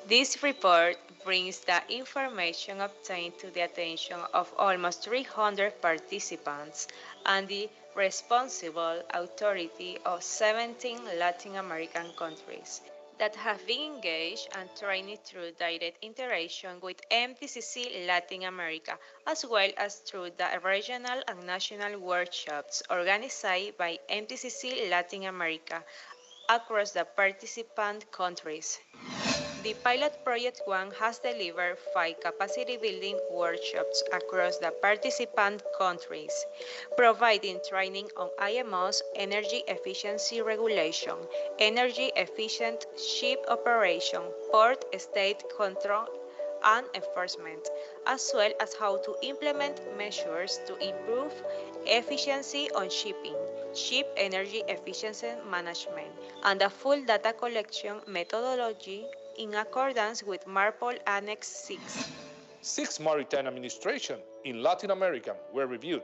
This report brings the information obtained to the attention of almost 300 participants and the responsible authority of 17 Latin American countries that have been engaged and trained through direct interaction with MTCC Latin America, as well as through the regional and national workshops organized by MTCC Latin America across the participant countries. The Pilot Project 1 has delivered 5 capacity building workshops across the participant countries, providing training on IMO's energy efficiency regulation, energy efficient ship operation, port state control and enforcement, as well as how to implement measures to improve efficiency on shipping, ship energy efficiency management, and a full data collection methodology in accordance with MARPOL Annex 6. 6 maritime administrations in Latin America were reviewed.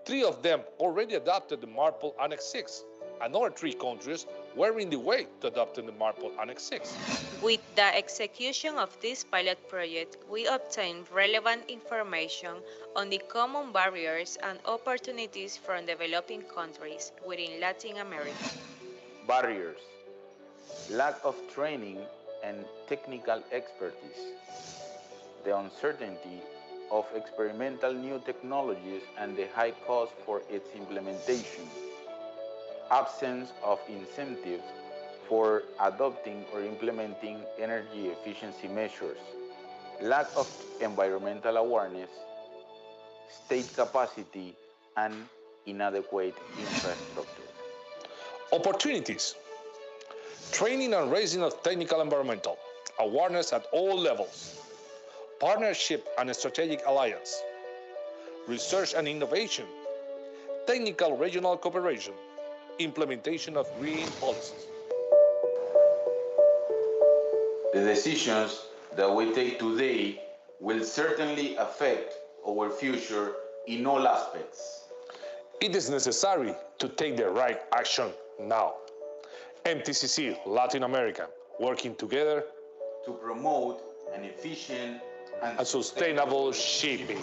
3 of them already adopted the MARPOL Annex 6. Another 3 countries were in the way to adopting the MARPOL Annex 6. With the execution of this pilot project, we obtained relevant information on the common barriers and opportunities from developing countries within Latin America. Barriers: lack of training and technical expertise, the uncertainty of experimental new technologies and the high cost for its implementation, absence of incentives for adopting or implementing energy efficiency measures, lack of environmental awareness, state capacity, and inadequate infrastructure. Opportunities: training and raising of technical environmental awareness at all levels, partnership and strategic alliance, research and innovation, technical regional cooperation, implementation of green policies. The decisions that we take today will certainly affect our future in all aspects. It is necessary to take the right action now. MTCC Latin America, working together to promote an efficient and sustainable shipping.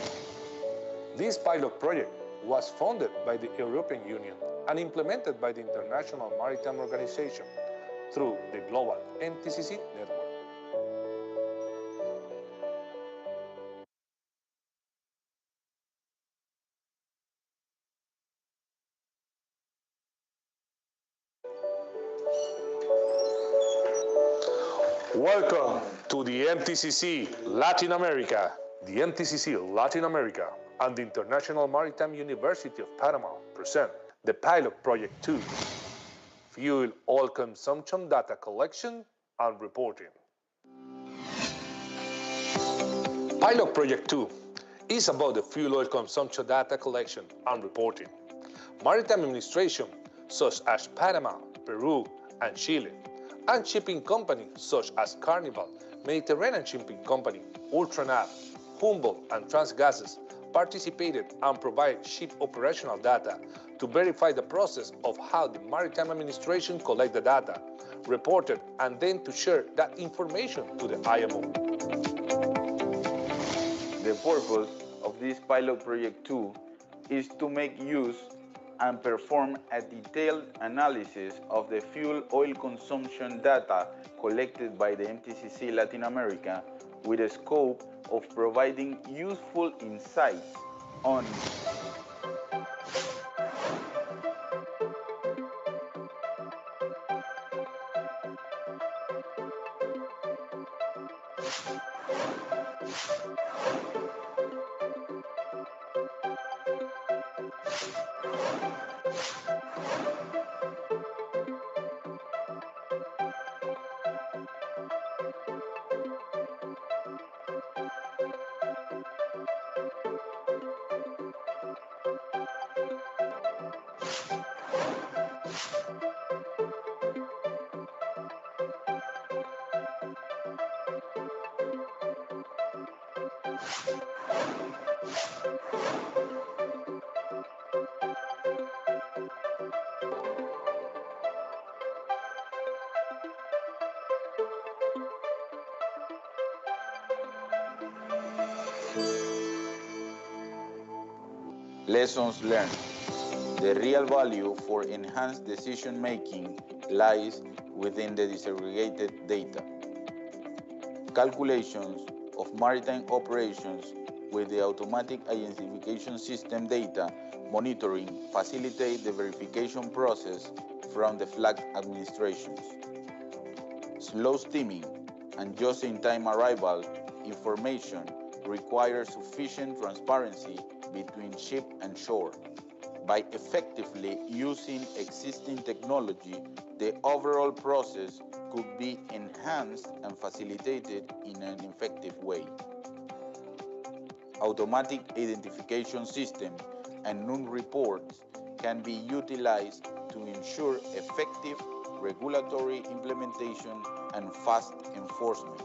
This pilot project was funded by the European Union and implemented by the International Maritime Organization through the global MTCC network. Welcome to the MTCC Latin America. The MTCC Latin America and the International Maritime University of Panama present the Pilot Project 2, Fuel Oil Consumption Data Collection and Reporting. Pilot Project 2 is about the fuel oil consumption data collection and reporting. Maritime administration such as Panama, Peru, and Chile, and shipping companies such as Carnival, Mediterranean Shipping Company, Ultranav, Humboldt, and Transgases participated and provided ship operational data to verify the process of how the Maritime Administration collect the data, reported, and then to share that information to the IMO. The purpose of this Pilot Project 2 is to make use and perform a detailed analysis of the fuel oil consumption data collected by the MTCC Latin America with a scope of providing useful insights on Lessons learned. The real value for enhanced decision-making lies within the disaggregated data. Calculations of maritime operations with the automatic identification system data monitoring facilitate the verification process from the flag administrations. Slow steaming and just-in-time arrival information requires sufficient transparency between ship and shore. By effectively using existing technology, the overall process could be enhanced and facilitated in an effective way. Automatic identification system and NUN reports can be utilized to ensure effective regulatory implementation and fast enforcement.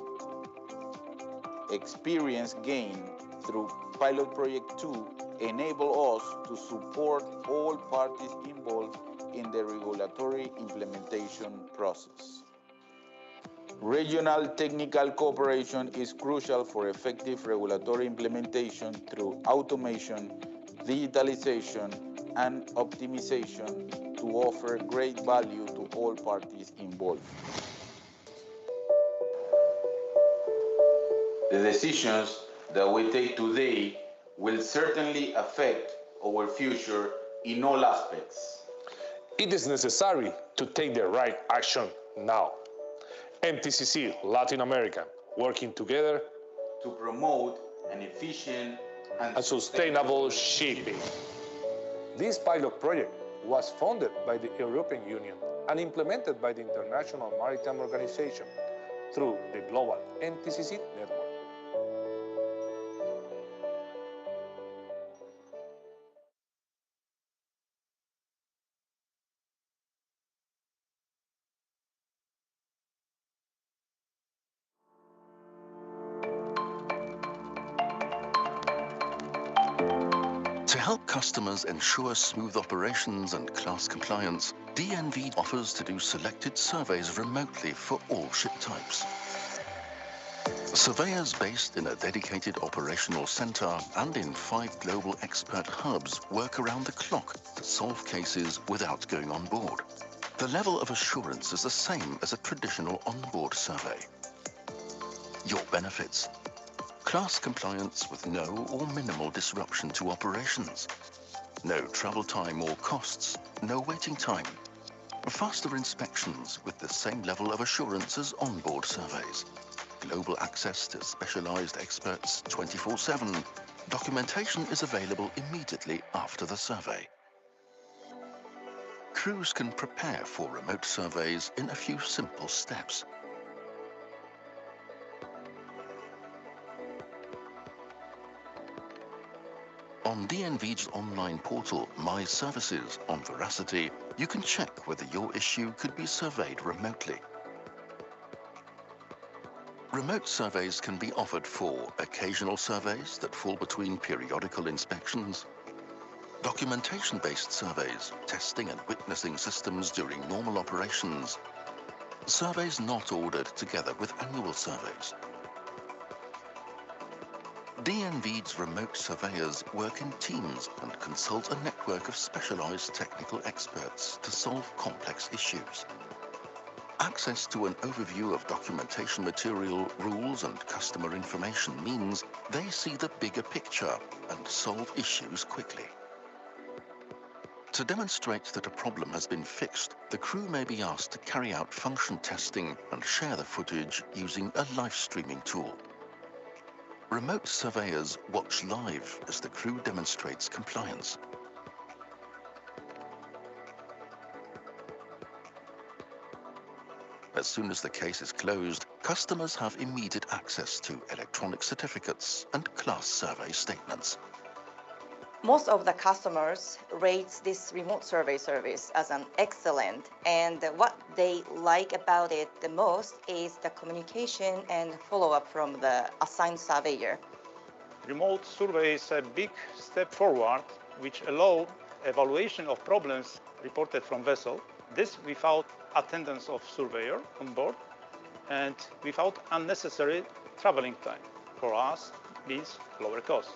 Experience gained through Pilot Project 2 enable us to support all parties involved in the regulatory implementation process. Regional technical cooperation is crucial for effective regulatory implementation through automation, digitalization, and optimization to offer great value to all parties involved. The decisions that we take today will certainly affect our future in all aspects. It is necessary to take the right action now. MTCC-Latin America, working together to promote an efficient and sustainable shipping. This pilot project was funded by the European Union and implemented by the International Maritime Organization through the global MTCC network. To help customers ensure smooth operations and class compliance, DNV offers to do selected surveys remotely for all ship types. Surveyors based in a dedicated operational center and in 5 global expert hubs work around the clock to solve cases without going on board. The level of assurance is the same as a traditional onboard survey. Your benefits: class compliance with no or minimal disruption to operations, no travel time or costs, no waiting time, faster inspections with the same level of assurance as onboard surveys, global access to specialized experts 24/7. Documentation is available immediately after the survey. Crews can prepare for remote surveys in a few simple steps. On DNV's online portal, My Services on Veracity, you can check whether your issue could be surveyed remotely. Remote surveys can be offered for occasional surveys that fall between periodical inspections, documentation-based surveys, testing and witnessing systems during normal operations, surveys not ordered together with annual surveys. DNV's remote surveyors work in teams and consult a network of specialized technical experts to solve complex issues. Access to an overview of documentation material, rules, and customer information means they see the bigger picture and solve issues quickly. To demonstrate that a problem has been fixed, the crew may be asked to carry out function testing and share the footage using a live streaming tool. Remote surveyors watch live as the crew demonstrates compliance. As soon as the case is closed, customers have immediate access to electronic certificates and class survey statements. Most of the customers rate this remote survey service as an excellent, and what they like about it the most is the communication and follow-up from the assigned surveyor. Remote survey is a big step forward, which allow evaluation of problems reported from vessel. This without attendance of surveyor on board and without unnecessary traveling time. For us, means lower cost.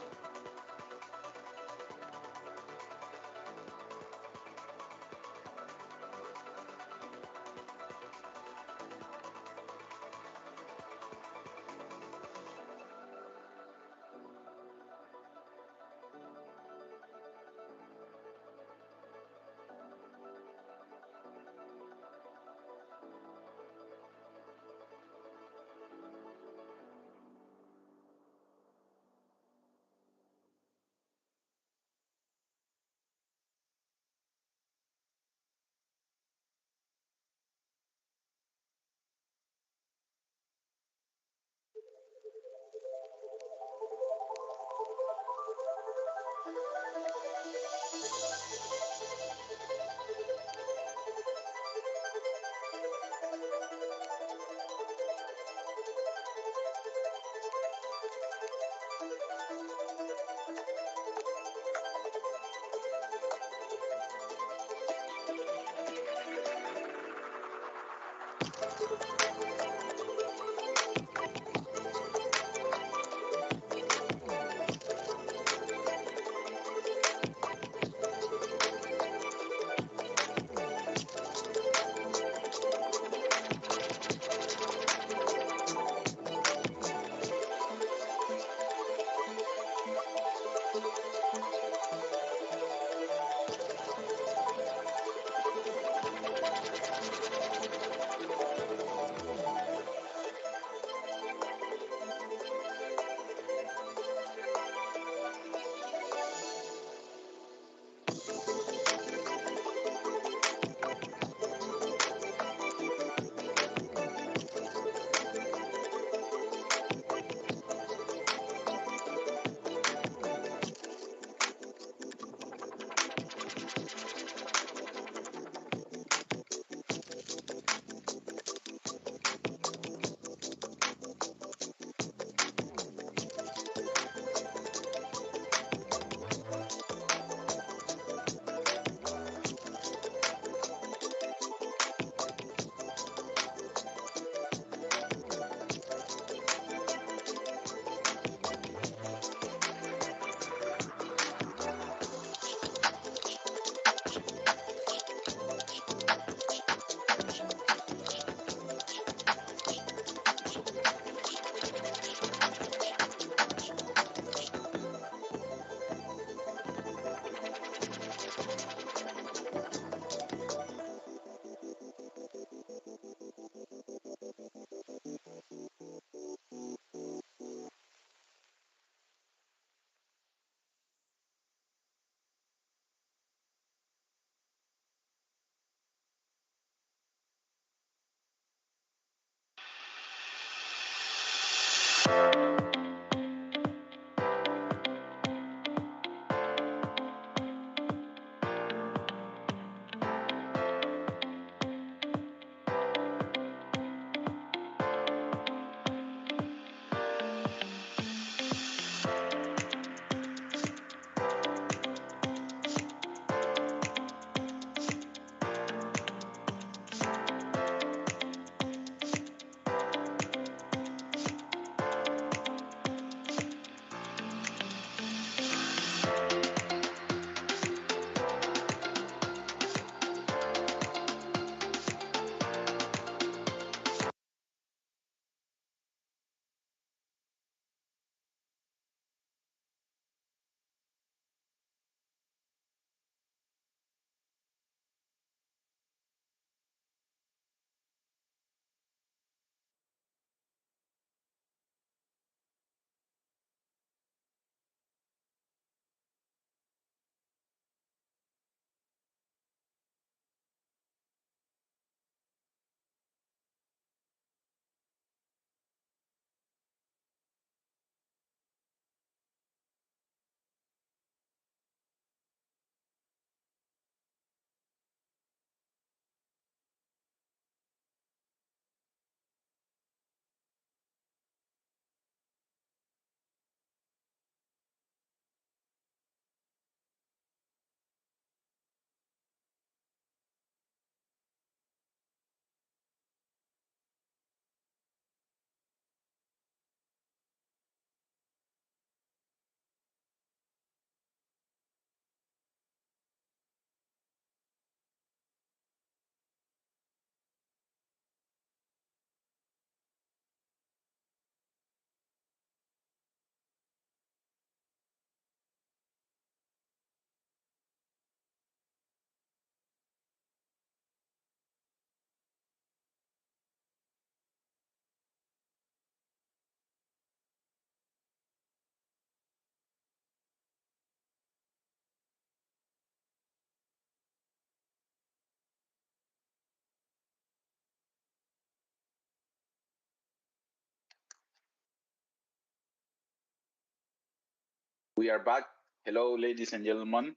We are back. Hello, ladies and gentlemen.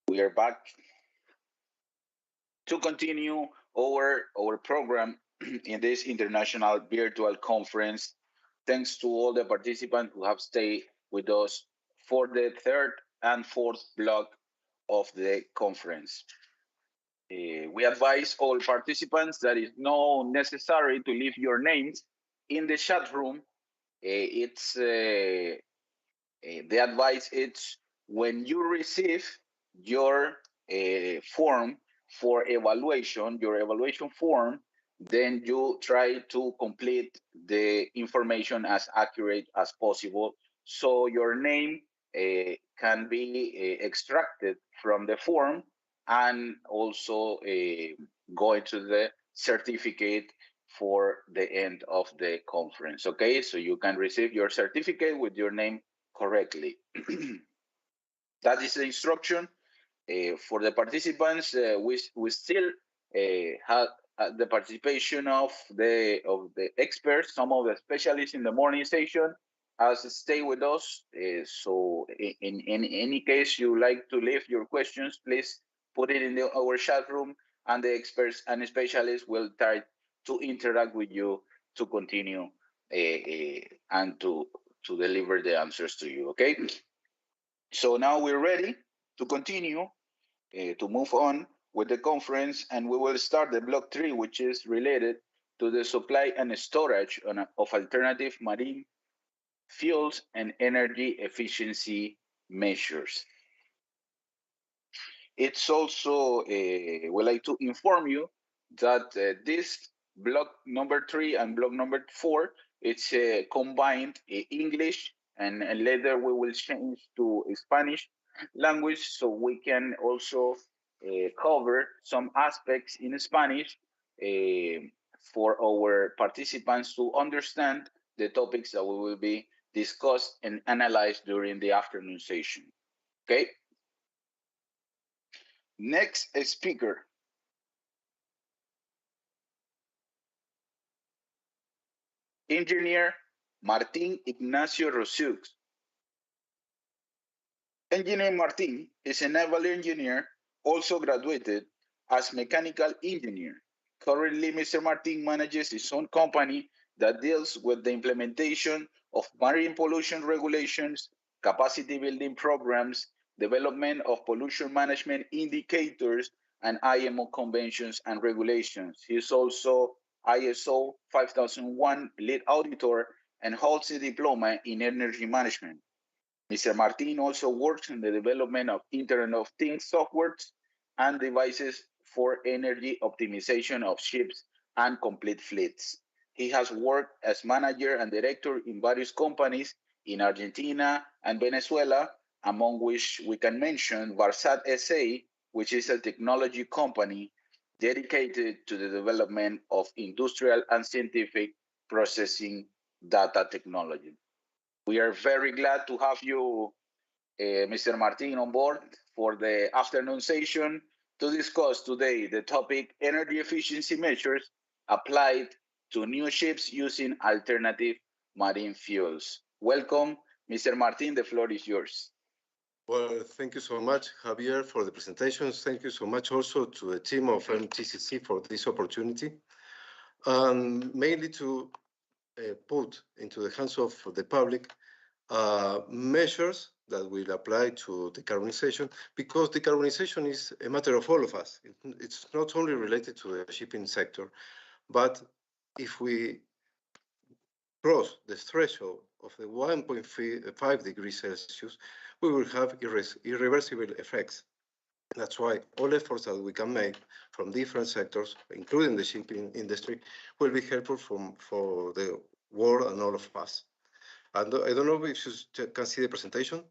We are back to continue our program in this international virtual conference. Thanks to all the participants who have stayed with us for the third and fourth block of the conference. We advise all participants that it's not necessary to leave your names in the chat room. The advice is when you receive your form for evaluation, your evaluation form, then you try to complete the information as accurate as possible, so your name can be extracted from the form and also go into the certificate for the end of the conference. Okay, so you can receive your certificate with your name correctly. That is the instruction for the participants. We still have the participation of the experts, some of the specialists in the morning session, as stay with us. So in any case you like to leave your questions, please put it in our chat room, and the experts and specialists will try to interact with you to continue and to deliver the answers to you. Okay, so now we're ready to continue to move on with the conference, and we will start the block 3, which is related to the supply and storage of alternative marine fuels and energy efficiency measures. It's also, we like to inform you that this block number 3 and block number 4, it's combined English, and later we will change to Spanish language, so we can also cover some aspects in Spanish for our participants to understand the topics that we will be discussed and analyzed during the afternoon session. Okay. Next speaker. Engineer Martin Ignacio Rosiux. Engineer Martin is a naval engineer, also graduated as mechanical engineer. Currently, Mr. Martin manages his own company that deals with the implementation of marine pollution regulations, capacity building programs, development of pollution management indicators, and IMO conventions and regulations. He is also ISO 5001 lead auditor and holds a diploma in energy management. Mr. Martin also works in the development of Internet of Things softwares and devices for energy optimization of ships and complete fleets. He has worked as manager and director in various companies in Argentina and Venezuela, among which we can mention Varsat SA, which is a technology company dedicated to the development of industrial and scientific processing data technology. We are very glad to have you, Mr. Martin, on board for the afternoon session to discuss today the topic energy efficiency measures applied to new ships using alternative marine fuels. Welcome, Mr. Martin, the floor is yours. Well, thank you so much, Javier, for the presentations. Thank you so much also to the team of MTCC for this opportunity, mainly to put into the hands of the public measures that will apply to decarbonization, because decarbonization is a matter of all of us. It's not only related to the shipping sector, but if we cross the threshold of the 1.5 degrees Celsius, we will have irreversible effects. That's why all efforts that we can make from different sectors, including the shipping industry, will be helpful for the world and all of us. And I don't know if you can see the presentation.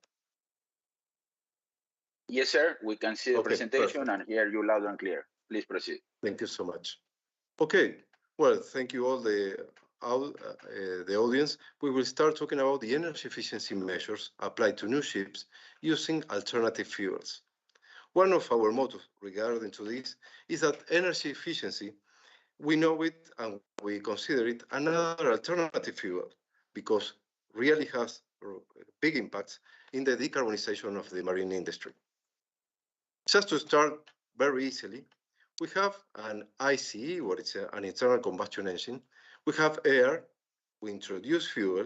Yes, sir. We can see the presentation perfect. And hear you loud and clear. Please proceed. Thank you so much. Okay. Well, thank you all the audience. We will start talking about the energy efficiency measures applied to new ships using alternative fuels. One of our mottos regarding to this is that energy efficiency, we know it and we consider it another alternative fuel, because really has big impacts in the decarbonization of the marine industry. Just to start very easily, we have an ICE, what is an internal combustion engine. We have air, we introduce fuel,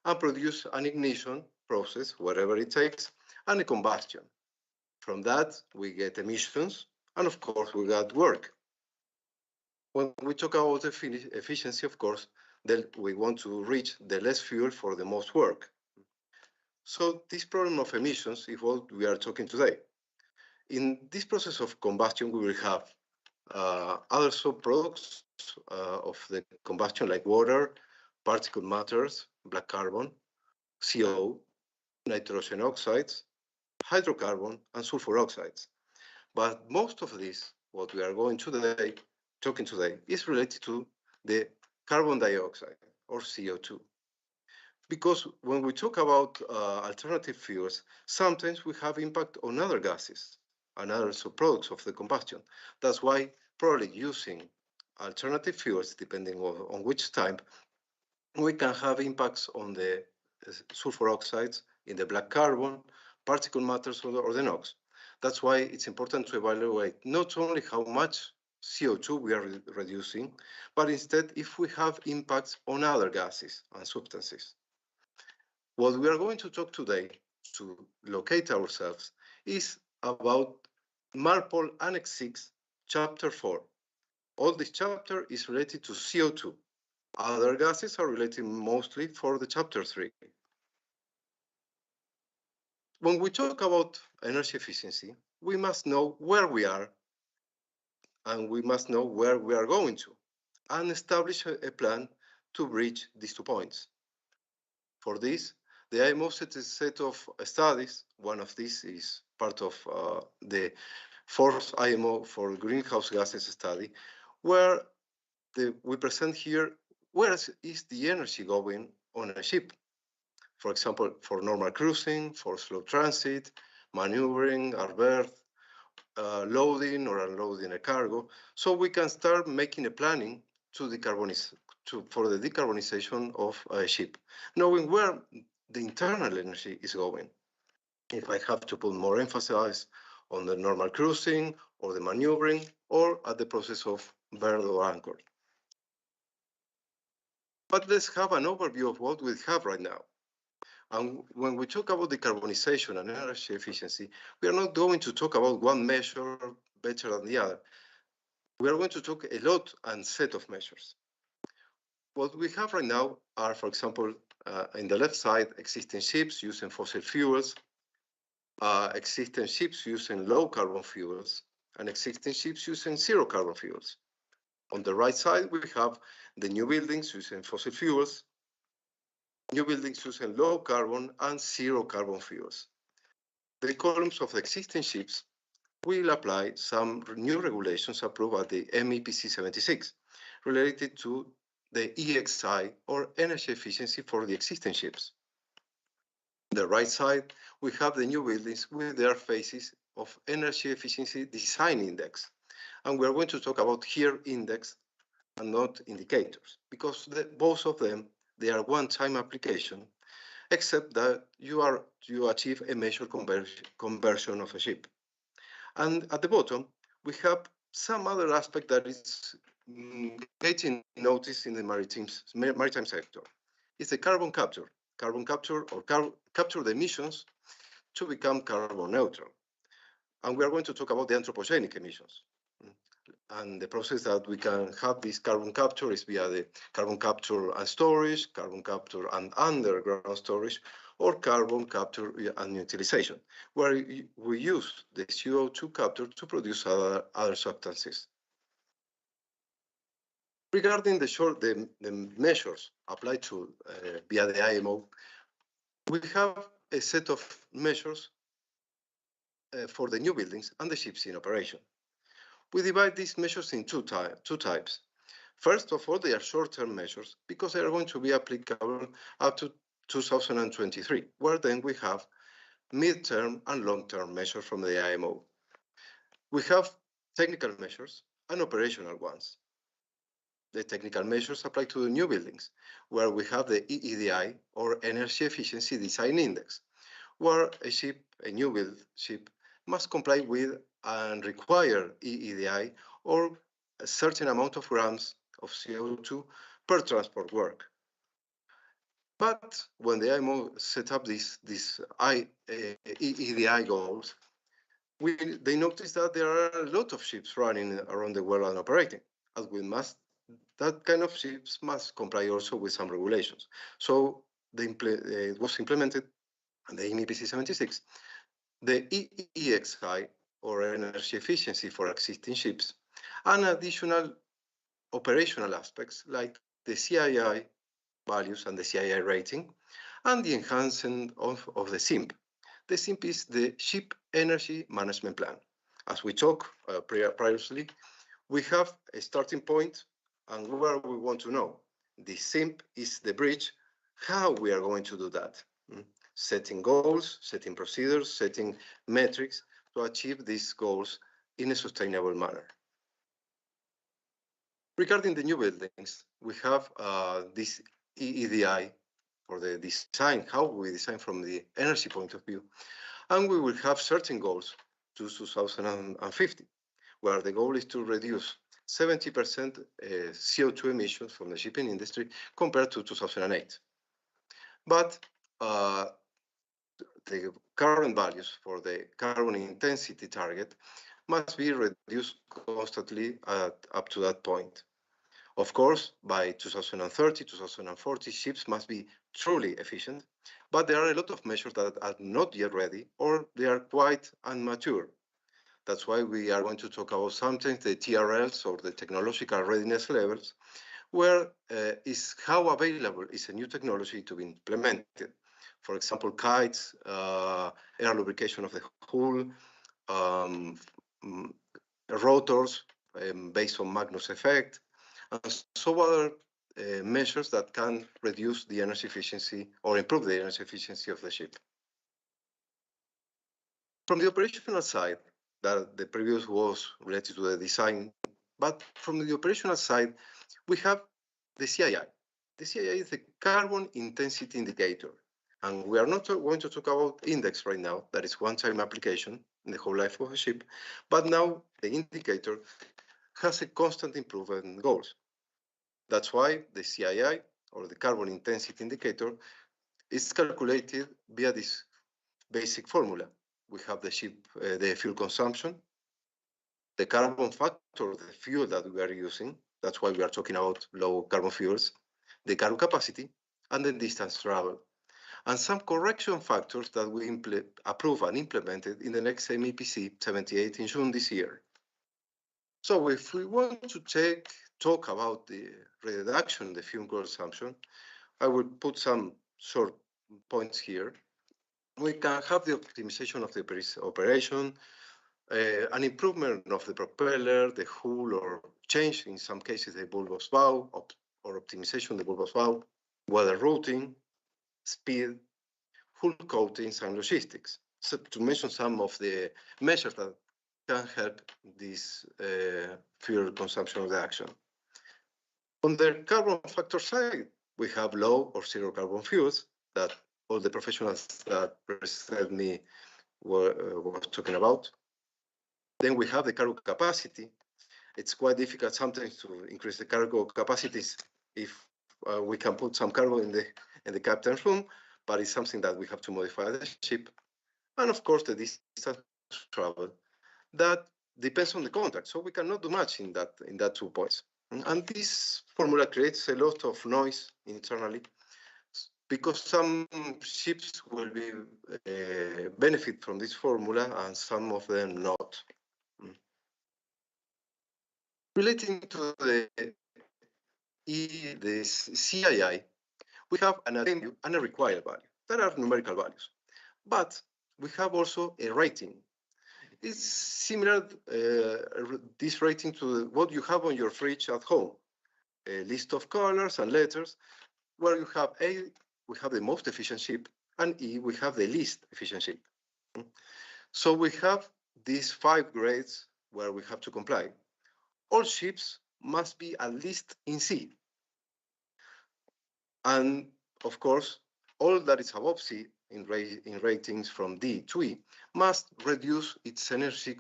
and produce an ignition process, whatever it takes, and a combustion. From that, we get emissions, and of course, we got work. When we talk about efficiency, of course, then we want to reach the less fuel for the most work. So this problem of emissions is what we are talking today. In this process of combustion, we will have other subproducts of the combustion like water, particulate matters, black carbon, CO, nitrogen oxides, hydrocarbon, and sulfur oxides. But most of this, what we are talking today, is related to the carbon dioxide, or CO2. Because when we talk about alternative fuels, sometimes we have impact on other gases and other subproducts of the combustion. That's why probably using alternative fuels, depending on which type, we can have impacts on the sulfur oxides, in the black carbon, particulate matters, or the NOx. That's why it's important to evaluate not only how much CO2 we are reducing, but instead if we have impacts on other gases and substances. What we are going to talk today to locate ourselves is about MARPOL Annex 6, Chapter 4. All this chapter is related to CO2. Other gases are related mostly for the Chapter 3. When we talk about energy efficiency, we must know where we are and we must know where we are going to and establish a plan to reach these 2 points. For this, the IMO set a set of studies. One of these is part of the 4th IMO for greenhouse gases study, where we present here where is the energy going on a ship. For example, for normal cruising, for slow transit, maneuvering, our berth, loading or unloading a cargo. So we can start making a planning to decarbonize, for the decarbonization of a ship, knowing where the internal energy is going. If I have to put more emphasis on the normal cruising or the maneuvering or at the process of berth or anchor. But let's have an overview of what we have right now. And when we talk about decarbonization and energy efficiency, we are not going to talk about one measure better than the other. We are going to talk a lot and set of measures. What we have right now are, for example, in the left side, existing ships using fossil fuels, existing ships using low carbon fuels, and existing ships using zero carbon fuels. On the right side, we have the new buildings using fossil fuels, new buildings using low carbon and zero carbon fuels. The columns of the existing ships will apply some new regulations approved at the MEPC 76 related to the EXI, or energy efficiency for the existing ships. The right side, we have the new buildings with their phases of energy efficiency design index. And we're going to talk about here index and not indicators, because both of them, they are one-time application, except that you achieve a measure conversion of a ship. And at the bottom, we have some other aspect that is getting noticed in the maritime sector. It's the carbon capture or capture the emissions to become carbon neutral. And we are going to talk about the anthropogenic emissions. And the process that we can have this carbon capture is via the carbon capture and storage, carbon capture and underground storage, or carbon capture and utilization, where we use the CO2 capture to produce other substances. Regarding the measures applied to via the IMO, we have a set of measures for the new buildings and the ships in operation. We divide these measures in two types. First of all, they are short-term measures because they are going to be applicable up to 2023, where then we have mid-term and long-term measures from the IMO. We have technical measures and operational ones. The technical measures apply to the new buildings, where we have the EEDI, or Energy Efficiency Design Index, where a new build ship, must comply with and require EEDI or a certain amount of grams of CO2 per transport work. But when the IMO set up these EEDI goals, they noticed that there are a lot of ships running around the world and operating, as that kind of ships must comply also with some regulations. So it was implemented in the MEPC 76, the EEXI, or energy efficiency for existing ships, and additional operational aspects like the CII values and the CII rating, and the enhancement of the SIMP. The SIMP is the Ship Energy Management Plan. As we talked previously, we have a starting point and where we want to know. The SIMP is the bridge, how we are going to do that. Setting goals, setting procedures, setting metrics to achieve these goals in a sustainable manner. Regarding the new buildings, we have this EEDI for the design, how we design from the energy point of view. And we will have certain goals to 2050, where the goal is to reduce 70% CO2 emissions from the shipping industry compared to 2008. But the current values for the carbon intensity target must be reduced constantly up to that point. Of course, by 2030, 2040, ships must be truly efficient, but there are a lot of measures that are not yet ready or they are quite immature. That's why we are going to talk about sometimes the TRLs or the technological readiness levels, where is how available is a new technology to be implemented. For example, kites, air lubrication of the hull, rotors based on Magnus effect, and so other measures that can reduce the energy efficiency or improve the energy efficiency of the ship. From the operational side, that the previous was related to the design, but from the operational side, we have the CII. The CII is the carbon intensity indicator. And we are not going to talk about index right now. That is one-time application in the whole life of a ship. But now the indicator has a constant improvement goals. That's why the CII, or the carbon intensity indicator, is calculated via this basic formula. We have the ship, the fuel consumption, the carbon factor of the fuel that we are using. That's why we are talking about low carbon fuels, the cargo capacity, and the distance travel, and some correction factors that we approve and implemented in the next MEPC 78 in June this year. So if we want to talk about the reduction in the fuel consumption, I will put some short points here. We can have the optimization of the operation, an improvement of the propeller, the hull, or change in some cases the bulbous bow, or optimization of the bulbous bow, weather routing, speed, hull coatings, and logistics. So to mention some of the measures that can help this fuel consumption reduction. On the carbon factor side, we have low or zero carbon fuels that all the professionals that preceded me were talking about. Then we have the cargo capacity. It's quite difficult sometimes to increase the cargo capacities if we can put some cargo in the captain's room, but it's something that we have to modify the ship. And of course, the distance travel that depends on the contract. So we cannot do much in that 2 points. And this formula creates a lot of noise internally because some ships will be benefit from this formula and some of them not. Relating to the CII, we have an attained value and a required value. There are numerical values, but we have also a rating. It's similar, this rating to what you have on your fridge at home. A list of colors and letters, where you have A, we have the most efficient ship, and E, we have the least efficient ship. So we have these 5 grades where we have to comply. All ships must be at least in C. And of course, all that is above C in ratings from D to E must reduce its energy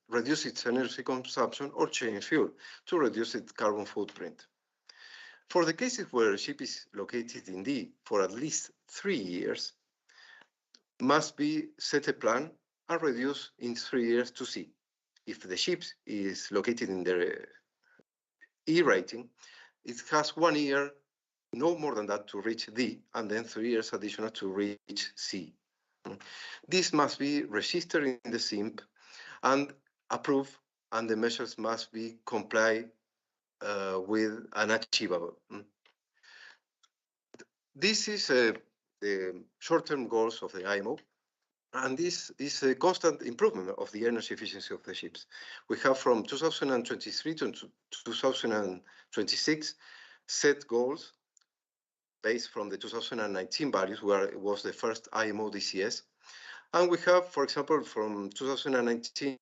reduce its energy consumption or change fuel to reduce its carbon footprint. For the cases where a ship is located in D for at least 3 years, must be set a plan and reduce in 3 years to C. If the ship is located in the E rating, it has 1 year, no more than that, to reach D, and then 3 years additional to reach C. This must be registered in the SIMP and approved, and the measures must be complied with and achievable. This is the short-term goals of the IMO, and this is a constant improvement of the energy efficiency of the ships. We have from 2023 to 2026 set goals based from the 2019 values, where it was the first IMO DCS. And we have, for example, from 2019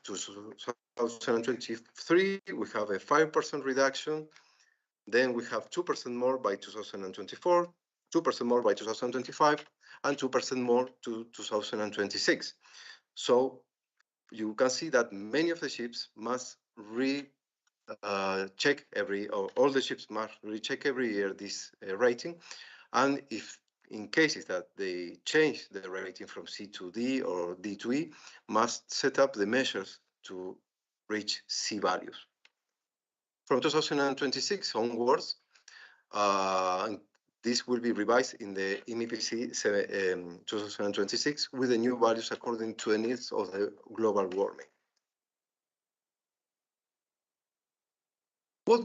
to 2023, we have a 5% reduction. Then we have 2% more by 2024, 2% more by 2025, and 2% more to 2026. So you can see that many of the ships must check all the ships must recheck every year this rating. And if in cases that they change the rating from C to D or D to E, must set up the measures to reach C values. From 2026 onwards, this will be revised in the MTCC 2026 with the new values according to the needs of the global warming. What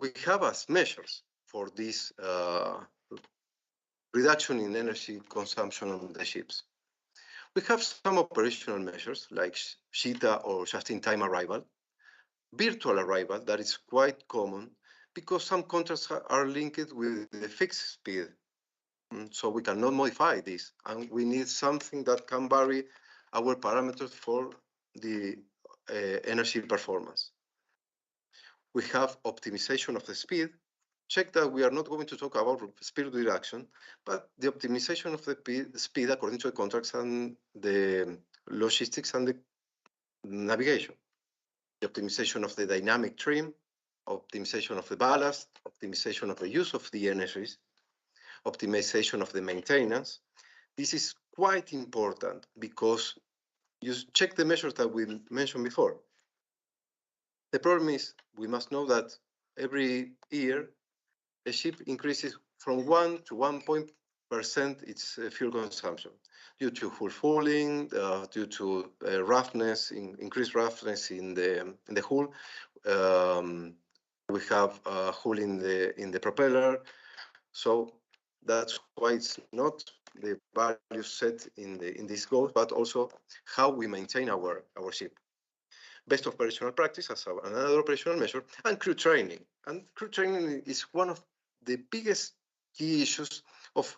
we have as measures for this reduction in energy consumption on the ships? We have some operational measures like SHITA or just-in-time arrival, virtual arrival that is quite common because some contracts are linked with the fixed speed. So we cannot modify this, and we need something that can vary our parameters for the energy performance. We have optimization of the speed. Check that we are not going to talk about speed reduction, but the optimization of the speed according to the contracts and the logistics and the navigation. The optimization of the dynamic trim, optimization of the ballast, optimization of the use of the energies, optimization of the maintenance. This is quite important because you check the measures that we mentioned before. The problem is we must know that every year a ship increases from 1 to 1% its fuel consumption due to hull fouling, due to roughness, increased roughness in the hull. We have hull in the propeller, so that's why it's not the value set in these goals, but also how we maintain our ship. Best operational practice as another operational measure, and crew training. And crew training is one of the biggest key issues of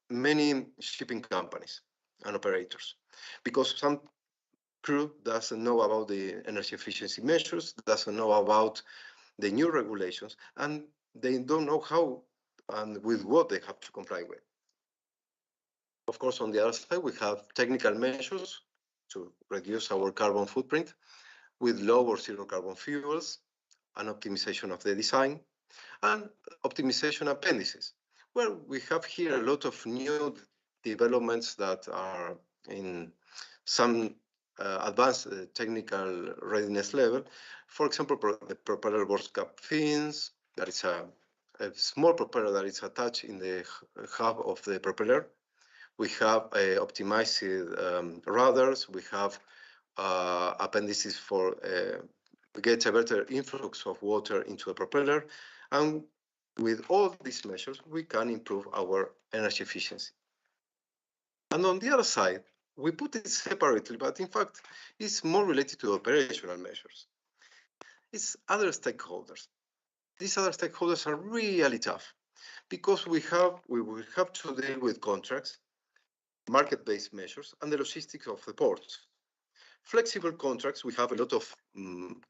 many shipping companies and operators, because some crew doesn't know about the energy efficiency measures, doesn't know about the new regulations, and they don't know how and with what they have to comply with. Of course, on the other side, we have technical measures to reduce our carbon footprint with low or zero carbon fuels, and optimization of the design, and optimization appendices, where we have here a lot of new developments that are in some advanced technical readiness level. For example, the propeller board cap fins, that is a small propeller that is attached in the hub of the propeller. We have optimized rudders. We have appendices for get a better influx of water into a propeller. And with all these measures, we can improve our energy efficiency. And on the other side, we put it separately, but in fact, it's more related to operational measures. It's other stakeholders. These other stakeholders are really tough because we will have to deal with contracts, market-based measures, and the logistics of the ports. Flexible contracts, we have a lot of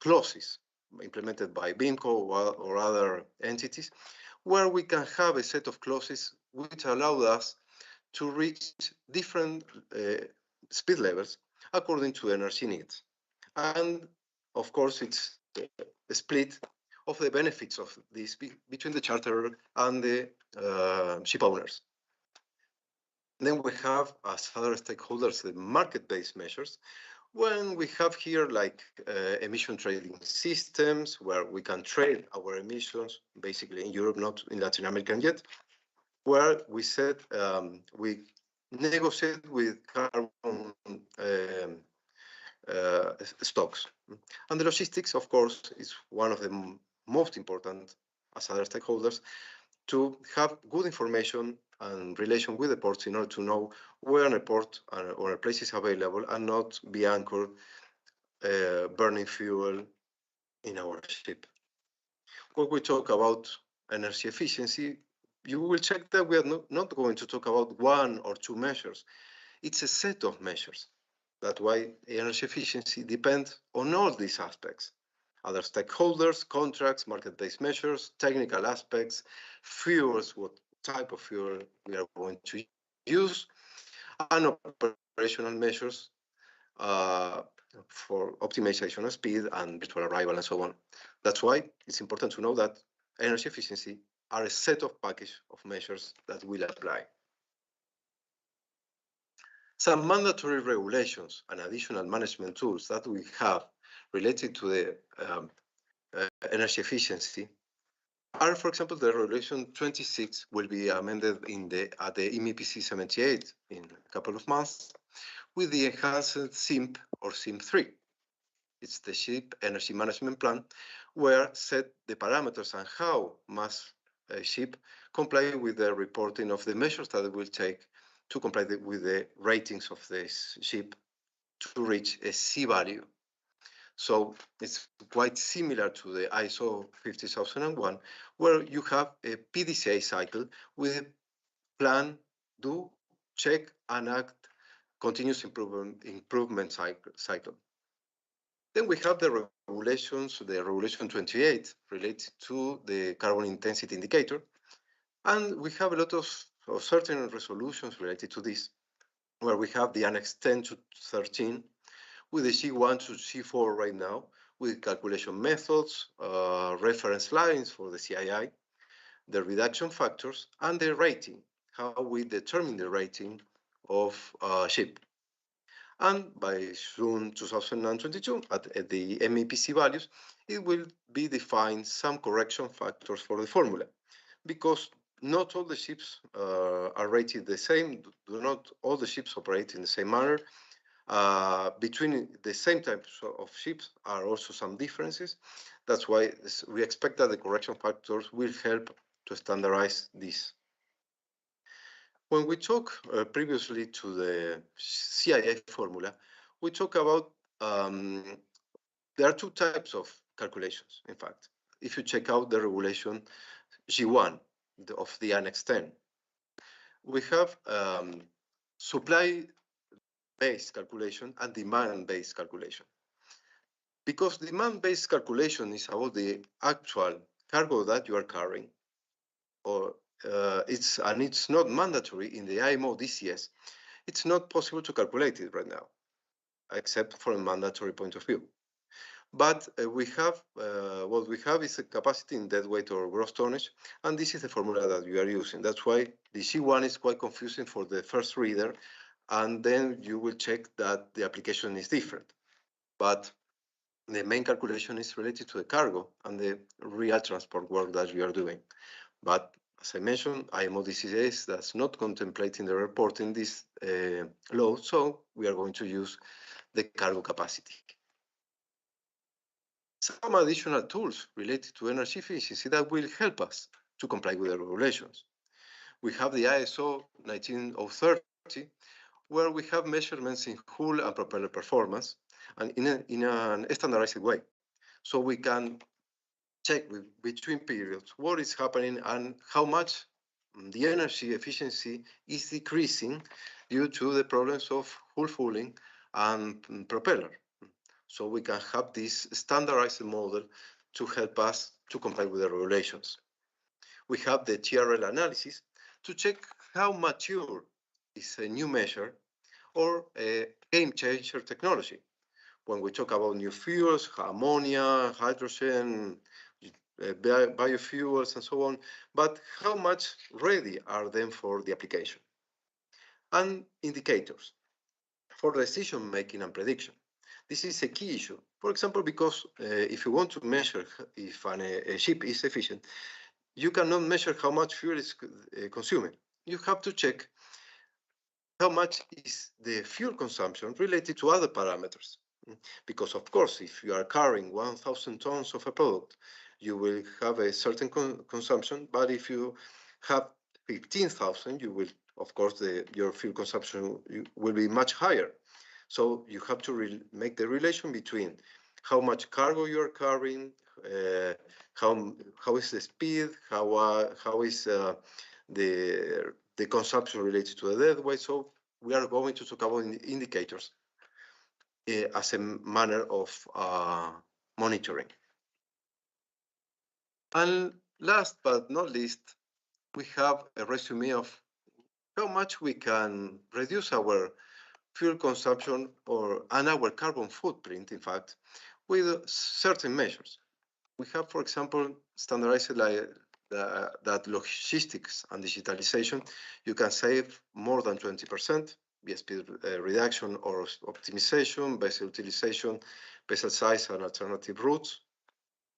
clauses implemented by BIMCO or other entities, where we can have a set of clauses which allow us to reach different speed levels according to energy needs. And of course, it's a split of the benefits of this between the charterer and the ship owners. Then we have, as other stakeholders, the market-based measures, when we have here like emission trading systems where we can trade our emissions, basically in Europe, not in Latin America yet, where we said we negotiate with carbon stocks. And the logistics, of course, is one of the most important as other stakeholders to have good information and relation with the ports in order to know where a port or a place is available and not be anchored burning fuel in our ship. When we talk about energy efficiency, you will check that we are not going to talk about one or two measures. It's a set of measures. That's why energy efficiency depends on all these aspects. Other stakeholders, contracts, market-based measures, technical aspects, fuels, what type of fuel we are going to use, and operational measures for optimization of speed and virtual arrival and so on. That's why it's important to know that energy efficiency are a set of package of measures that will apply. Some mandatory regulations and additional management tools that we have related to the energy efficiency are, for example, the Regulation 26 will be amended at the MEPC 78 in a couple of months with the enhanced SIMP or SIMP 3. It's the Ship Energy Management Plan, where set the parameters and how must a ship comply with the reporting of the measures that it will take to comply with the ratings of this ship to reach a C value. So it's quite similar to the ISO 50001, where you have a PDCA cycle with plan, do, check, and act continuous improvement cycle. Then we have the regulations, the Regulation 28 related to the carbon intensity indicator. And we have a lot of certain resolutions related to this, where we have the Annex 10 to 13, with the C1 to C4 right now, with calculation methods, reference lines for the CII, the reduction factors, and the rating, how we determine the rating of a ship. And by June 2022, at the MEPC values, it will be defined some correction factors for the formula, because not all the ships are rated the same, do not all the ships operate in the same manner. Between the same types of ships are also some differences. That's why we expect that the correction factors will help to standardize this. When we talk previously to the CIA formula, we talk about, there are two types of calculations, in fact. If you check out the regulation G1 of the Annex 10, we have supply-based calculation and demand-based calculation. Because demand-based calculation is about the actual cargo that you are carrying, or it's not mandatory in the IMO DCS. It's not possible to calculate it right now, except from a mandatory point of view. But we have, what we have is a capacity in deadweight or gross tonnage, and this is the formula that we are using. That's why the C1 is quite confusing for the first reader, and then you will check that the application is different. But the main calculation is related to the cargo and the real transport work that we are doing. But as I mentioned, IMO DCS does not contemplate in the reporting this law, so we are going to use the cargo capacity. Some additional tools related to energy efficiency that will help us to comply with the regulations. We have the ISO 19030, where we have measurements in hull and propeller performance, and in a standardized way. So we can check between periods what is happening and how much the energy efficiency is decreasing due to the problems of hull fouling and propeller. So we can have this standardized model to help us to comply with the regulations. we have the TRL analysis to check how mature is a new measure or a game changer technology. When we talk about new fuels, ammonia, hydrogen, biofuels, and so on, but how much ready are them for the application? And indicators for decision making and prediction. This is a key issue. For example, because if you want to measure if a ship is efficient, you cannot measure how much fuel is consuming. You have to check how much is the fuel consumption related to other parameters. Because of course, if you are carrying 1,000 tons of a product, you will have a certain consumption, but if you have 15,000, you will, of course, your fuel consumption will be much higher. So you have to make the relation between how much cargo you are carrying, how is the speed, how is the consumption related to the dead weight. So we are going to talk about indicators as a manner of monitoring. And last but not least, we have a resume of how much we can reduce our fuel consumption and our carbon footprint, in fact, with certain measures. We have, for example, standardized that logistics and digitalization, you can save more than 20%, via speed reduction or optimization, vessel utilization, vessel size and alternative routes,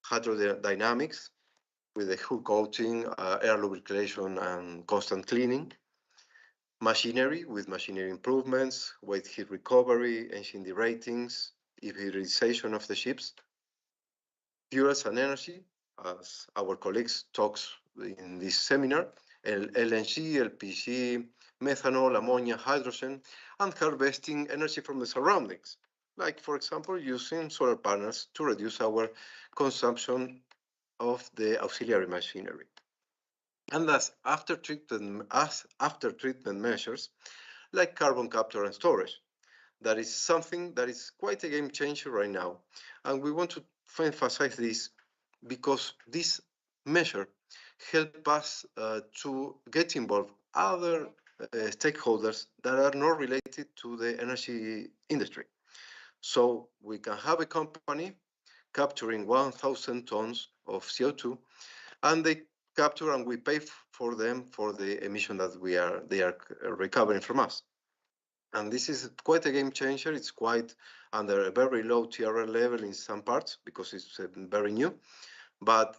hydrodynamics with the hull coating, air lubrication and constant cleaning, machinery with machinery improvements, weight heat recovery, engine deratings, hybridization of the ships, fuels and energy, as our colleagues talks in this seminar, LNG, LPG, methanol, ammonia, hydrogen, and harvesting energy from the surroundings, like, for example, using solar panels to reduce our consumption of the auxiliary machinery. And thus, after treatment measures, like carbon capture and storage, that is something that is quite a game changer right now. And we want to emphasize this because this measure help us to get involved other stakeholders that are not related to the energy industry. So we can have a company capturing 1,000 tons of CO2, and they capture and we pay for them for the emission that they are recovering from us. And this is quite a game changer. It's quite under a very low TRL level in some parts because it's very new, but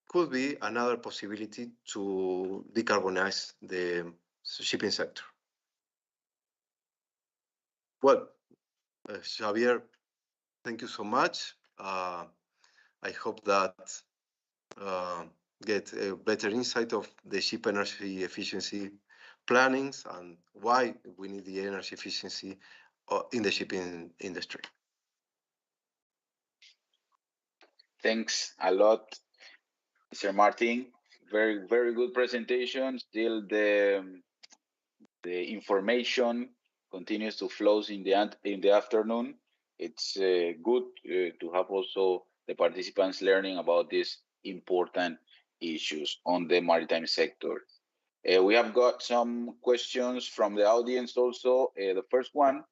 could be another possibility to decarbonize the shipping sector. Well, Xavier, thank you so much. I hope that get a better insight of the ship energy efficiency plannings and why we need the energy efficiency in the shipping industry. Thanks a lot, Mr. Martin. Very, very good presentation. Still the information continues to flow in the afternoon. It's good to have also the participants learning about these important issues on the maritime sector. We have got some questions from the audience also. The first one,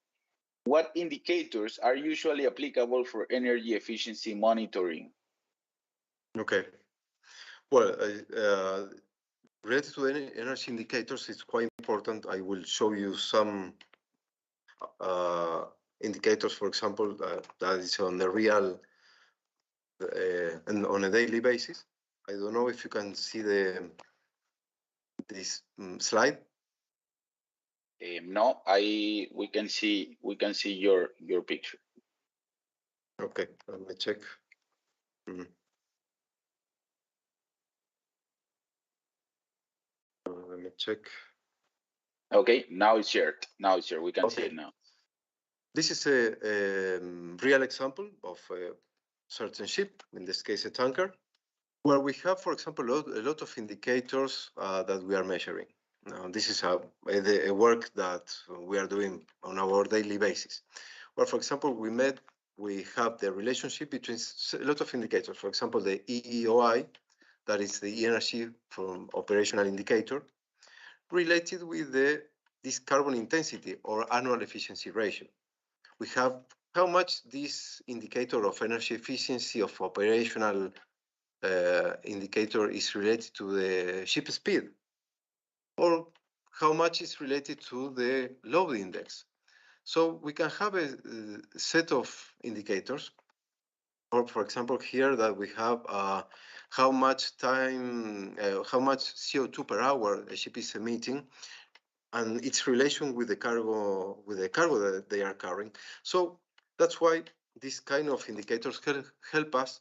what indicators are usually applicable for energy efficiency monitoring? Okay. Well, related to energy indicators, it's quite important. I will show you some indicators, for example, that is on the real and on a daily basis. I don't know if you can see this slide. No, we can see your picture. Okay, let me check. Let me check. Okay, now it's shared. We can see it now. This is a real example of a certain ship, in this case a tanker, where we have, for example, a lot of indicators that we are measuring. Now, this is a work that we are doing on our daily basis. Where, for example, we have the relationship between a lot of indicators. For example, the EEOI, that is the energy from operational indicator, related with this carbon intensity or annual efficiency ratio. We have how much this indicator of energy efficiency of operational indicator is related to the ship speed, or how much is related to the load index. So we can have a set of indicators, or for example here that we have how much time, how much CO2 per hour a ship is emitting, and its relation with the cargo that they are carrying. So that's why these kind of indicators help us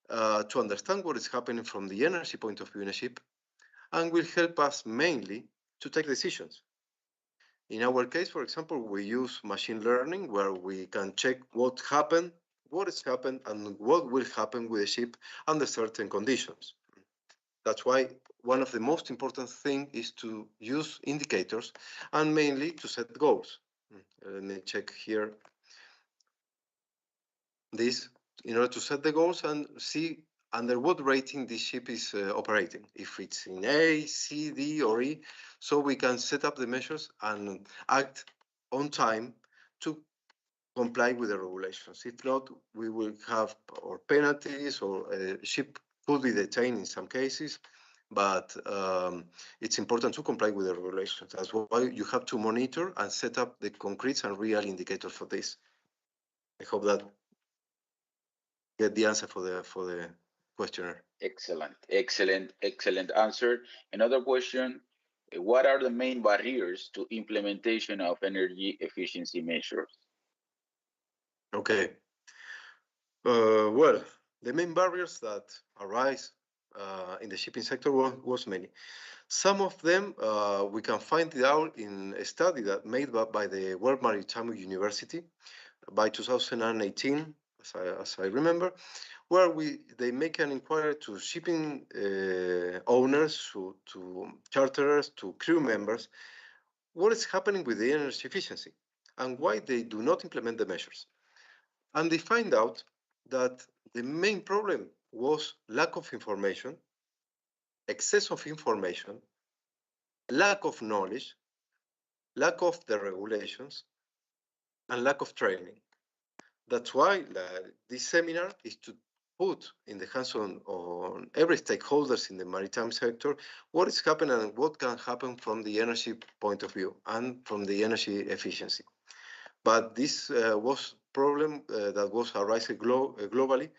to understand what is happening from the energy point of view in a ship, and will help us mainly to take decisions. In our case, for example, we use machine learning where we can check what happened, what has happened, and what will happen with the ship under certain conditions. That's why one of the most important things is to use indicators and mainly to set goals. Let me check here this in order to set the goals and see under what rating this ship is operating, if it's in A, C, D, or E, so we can set up the measures and act on time to comply with the regulations. If not, we will have or penalties, or a ship could be detained in some cases, but it's important to comply with the regulations. That's why you have to monitor and set up the concrete and real indicators for this. I hope that get the answer for the questionnaire. Excellent answer. Another question, what are the main barriers to implementation of energy efficiency measures? Okay. Well, the main barriers that arise in the shipping sector was many. Some of them we can find it out in a study that made by the World Maritime University by 2018, as I remember, where they make an inquiry to shipping owners, to charterers, to crew members, what is happening with the energy efficiency and why they do not implement the measures. And they find out that the main problem was lack of information, excess of information, lack of knowledge, lack of the regulations, and lack of training. That's why this seminar is to put in the hands on every stakeholders in the maritime sector what is happening and what can happen from the energy point of view and from the energy efficiency. But this was problem that was arising globally.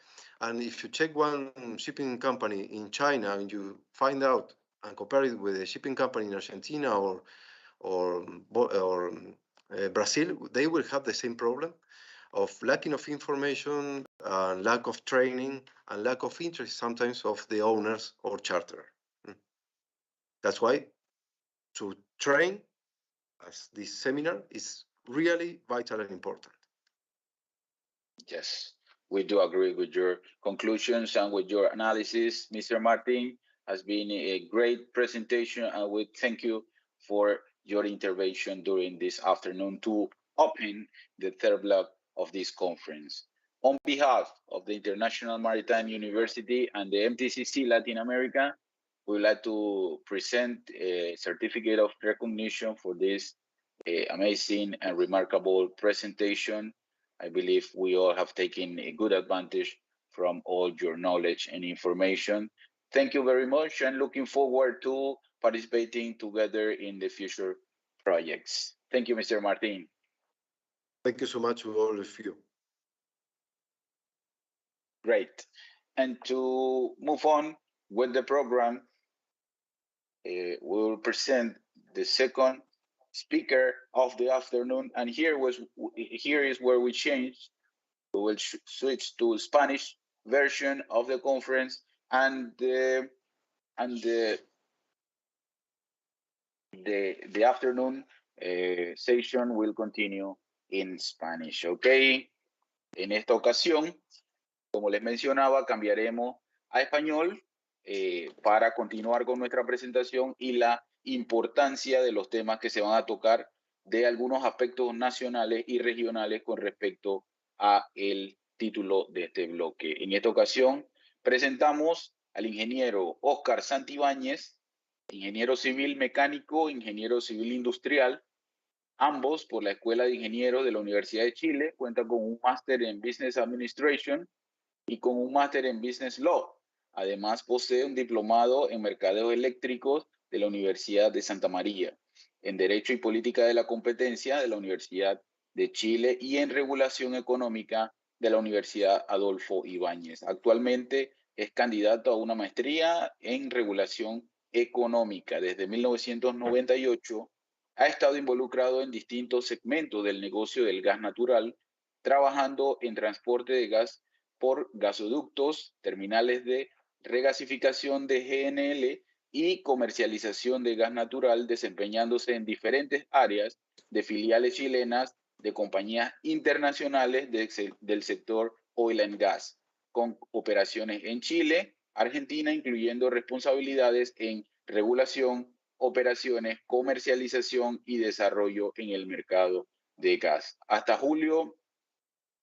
And if you check one shipping company in China and you find out and compare it with a shipping company in Argentina or Brazil, they will have the same problem of lacking of information, lack of training, and lack of interest sometimes of the owners or charterer. That's why to train, as this seminar, is really vital and important. Yes, we do agree with your conclusions and with your analysis, Mr. Martin. Has been a great presentation, and we thank you for your intervention during this afternoon to open the third block of this conference. On behalf of the International Maritime University and the MTCC-Latin America, we would like to present a certificate of recognition for this amazing and remarkable presentation. I believe we all have taken a good advantage from all your knowledge and information. Thank you very much, and looking forward to participating together in the future projects. Thank you, Mr. Martin. Thank you so much to all of you. Great. And to move on with the program, we will present the second speaker of the afternoon, and here is where we change. We will switch to Spanish version of the conference, and the afternoon session will continue in Spanish. Okay. En esta ocasión, como les mencionaba, cambiaremos a español para continuar con nuestra presentación y la importancia de los temas que se van a tocar, de algunos aspectos nacionales y regionales con respecto a el título de este bloque. En esta ocasión presentamos al ingeniero Oscar Santibáñez, ingeniero civil mecánico, ingeniero civil industrial, ambos por la Escuela de Ingenieros de la Universidad de Chile. Cuentan con un máster en Business Administration y con un máster en Business Law. Además, posee un diplomado en Mercadeos Eléctricos de la Universidad de Santa María, en Derecho y Política de la Competencia de la Universidad de Chile y en Regulación Económica de la Universidad Adolfo Ibáñez. Actualmente es candidato a una maestría en Regulación Económica. Desde 1998 ha estado involucrado en distintos segmentos del negocio del gas natural, trabajando en transporte de gas por gasoductos, terminales de regasificación de GNL y comercialización de gas natural, desempeñándose en diferentes áreas de filiales chilenas de compañías internacionales del sector oil and gas, con operaciones en Chile, Argentina, incluyendo responsabilidades en regulación, operaciones, comercialización y desarrollo en el mercado de gas. Hasta julio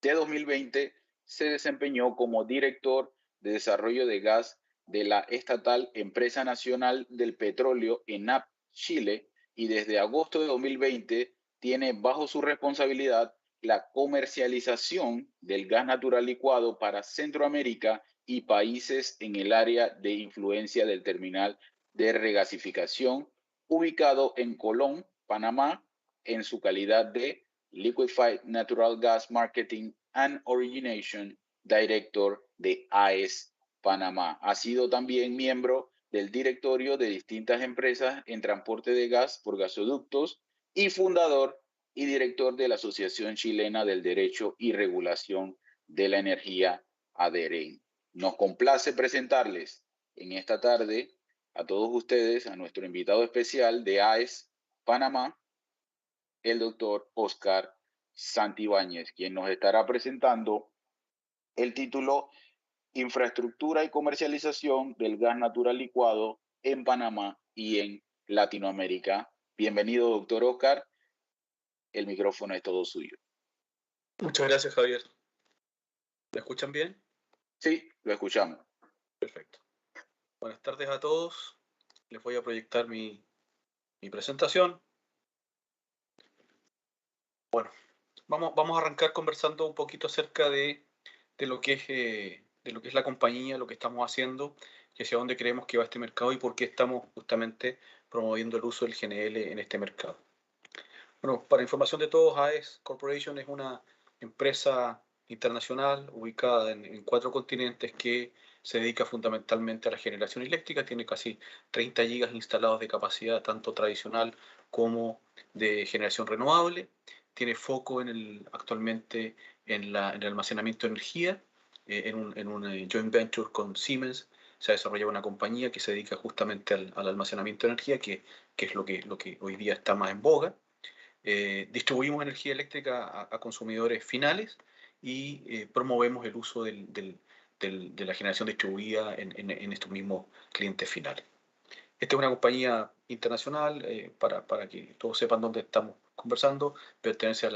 de 2020 se desempeñó como director de desarrollo de gas de la estatal Empresa Nacional del Petróleo ENAP Chile, y desde agosto de 2020 tiene bajo su responsabilidad la comercialización del gas natural licuado para Centroamérica y países en el área de influencia del terminal de regasificación ubicado en Colón, Panamá, en su calidad de Liquefied Natural Gas Marketing and Origination Director de AES Panamá. Ha sido también miembro del directorio de distintas empresas en transporte de gas por gasoductos y fundador y director de la Asociación Chilena del Derecho y Regulación de la Energía, ADEREN. Nos complace presentarles en esta tarde a todos ustedes a nuestro invitado especial de AES Panamá, el doctor Oscar Santibáñez, quien nos estará presentando el título Infraestructura y comercialización del gas natural licuado en Panamá y en Latinoamérica. Bienvenido, doctor Oscar. El micrófono es todo suyo. Muchas gracias, Javier. ¿Me escuchan bien? Sí, lo escuchamos. Perfecto. Buenas tardes a todos. Les voy a proyectar mi presentación. Bueno, vamos a arrancar conversando un poquito acerca de lo que es la compañía, lo que estamos haciendo y hacia dónde creemos que va este mercado y por qué estamos justamente promoviendo el uso del GNL en este mercado. Bueno, para información de todos, AES Corporation es una empresa internacional ubicada en 4 continentes que se dedica fundamentalmente a la generación eléctrica. Tiene casi 30 gigas instalados de capacidad, tanto tradicional como de generación renovable. Tiene foco actualmente en el almacenamiento de energía, en un joint venture con Siemens. Se ha desarrollado una compañía que se dedica justamente al almacenamiento de energía, que es lo que hoy día está más en boga. Distribuimos energía eléctrica a consumidores finales y promovemos el uso de la generación distribuida en estos mismos clientes finales. Esta es una compañía internacional, para que todos sepan dónde estamos conversando. Pertenece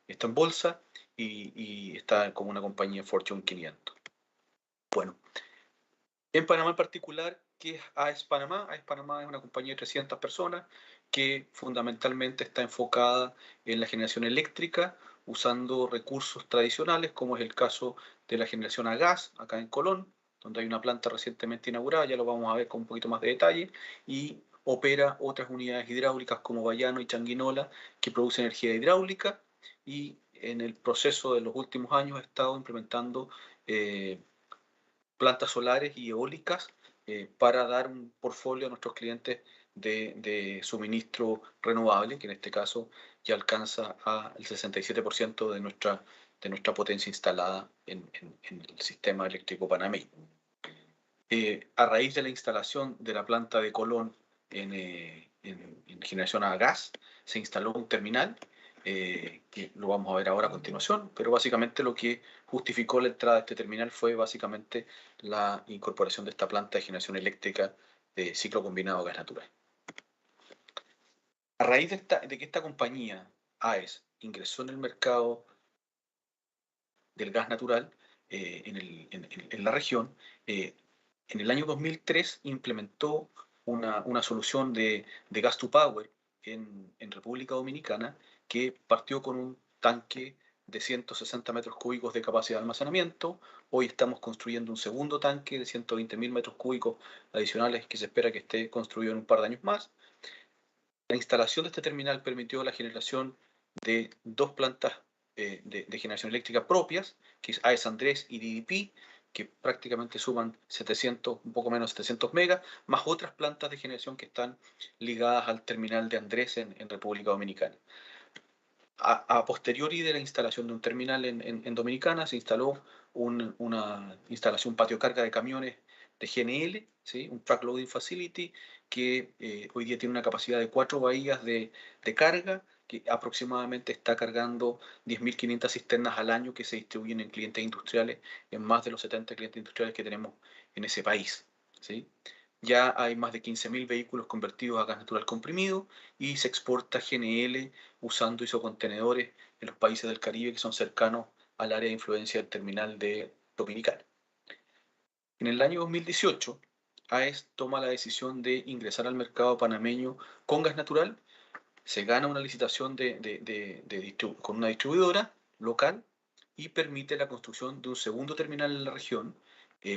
está en bolsa y está como una compañía Fortune 500. Bueno, en Panamá en particular, ¿qué es AES Panamá? AES Panamá es una compañía de 300 personas que fundamentalmente está enfocada en la generación eléctrica usando recursos tradicionales, como es el caso de la generación a gas acá en Colón, donde hay una planta recientemente inaugurada, ya lo vamos a ver con un poquito más de detalle, y opera otras unidades hidráulicas como Bayano y Changuinola que producen energía hidráulica, y en el proceso de los últimos años ha estado implementando plantas solares y eólicas para dar un portfolio a nuestros clientes de suministro renovable, que en este caso ya alcanza al 67% de nuestra potencia instalada en el sistema eléctrico panameño. A raíz de la instalación de la planta de Colón en generación a gas, se instaló un terminal, que lo vamos a ver ahora a continuación, pero básicamente lo que justificó la entrada de este terminal fue básicamente la incorporación de esta planta de generación eléctrica de ciclo combinado gas natural. A raíz de que esta compañía, AES, ingresó en el mercado del gas natural en la región, En el año 2003 implementó una solución de gas to power en República Dominicana que partió con un tanque de 160 metros cúbicos de capacidad de almacenamiento. Hoy estamos construyendo un segundo tanque de 120.000 metros cúbicos adicionales que se espera que esté construido en un par de años más. La instalación de este terminal permitió la generación de 2 plantas de generación eléctrica propias, que es AES Andrés y DDP, que prácticamente suman 700, un poco menos 700 megas, más otras plantas de generación que están ligadas al terminal de Andrés en República Dominicana. A posteriori de la instalación de un terminal en Dominicana, se instaló una instalación patio carga de camiones de GNL, ¿sí? Un Truck Loading Facility, que hoy día tiene una capacidad de 4 bahías de carga, que aproximadamente está cargando 10.500 cisternas al año que se distribuyen en clientes industriales, en más de los 70 clientes industriales que tenemos en ese país, ¿sí? Ya hay más de 15.000 vehículos convertidos a gas natural comprimido y se exporta GNL usando isocontenedores en los países del Caribe que son cercanos al área de influencia del terminal de Dominicana. En el año 2018, AES toma la decisión de ingresar al mercado panameño con gas natural. Se gana una licitación con una distribuidora local y permite la construcción de un segundo terminal en la región,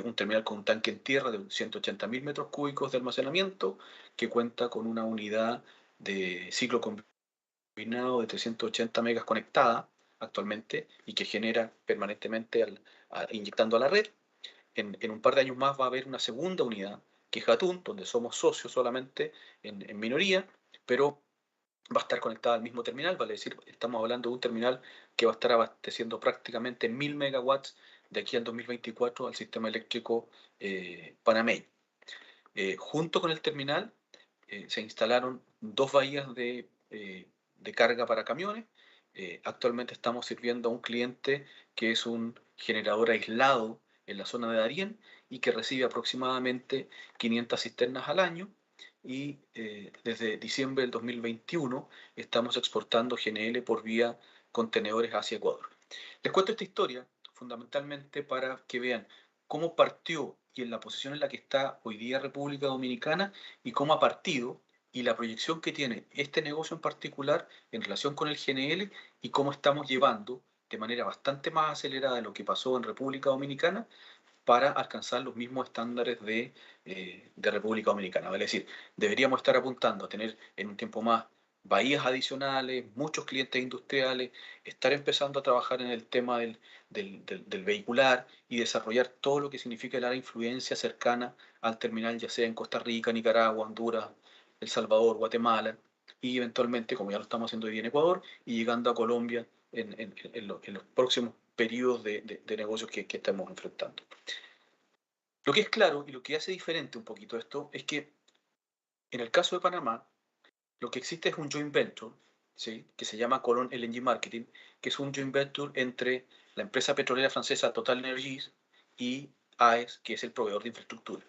un terminal con un tanque en tierra de 180.000 metros cúbicos de almacenamiento, que cuenta con una unidad de ciclo combinado de 380 megas conectada actualmente y que genera permanentemente inyectando a la red. En un par de años más va a haber una segunda unidad, que es Gatún, donde somos socios solamente en minoría, pero va a estar conectada al mismo terminal, vale decir, estamos hablando de un terminal que va a estar abasteciendo prácticamente 1.000 megawatts de aquí al 2024 al sistema eléctrico panameño. Junto con el terminal se instalaron 2 bahías de carga para camiones. Actualmente estamos sirviendo a un cliente que es un generador aislado en la zona de Darién y que recibe aproximadamente 500 cisternas al año. Y desde diciembre del 2021 estamos exportando GNL por vía contenedores hacia Ecuador. Les cuento esta historia fundamentalmente para que vean cómo partió y en la posición en la que está hoy día República Dominicana y cómo ha partido y la proyección que tiene este negocio en particular en relación con el GNL y cómo estamos llevando de manera bastante más acelerada de lo que pasó en República Dominicana para alcanzar los mismos estándares de República Dominicana. Es decir, deberíamos estar apuntando a tener en un tiempo más bahías adicionales, muchos clientes industriales, estar empezando a trabajar en el tema del vehicular y desarrollar todo lo que significa la influencia cercana al terminal, ya sea en Costa Rica, Nicaragua, Honduras, El Salvador, Guatemala, y eventualmente, como ya lo estamos haciendo hoy día en Ecuador, y llegando a Colombia en los próximos periodos de negocios que estamos enfrentando. Lo que es claro y lo que hace diferente un poquito esto es que en el caso de Panamá, lo que existe es un joint venture, ¿sí? Que se llama Colon LNG Marketing, que es un joint venture entre la empresa petrolera francesa Total Energies y AES, que es el proveedor de infraestructura.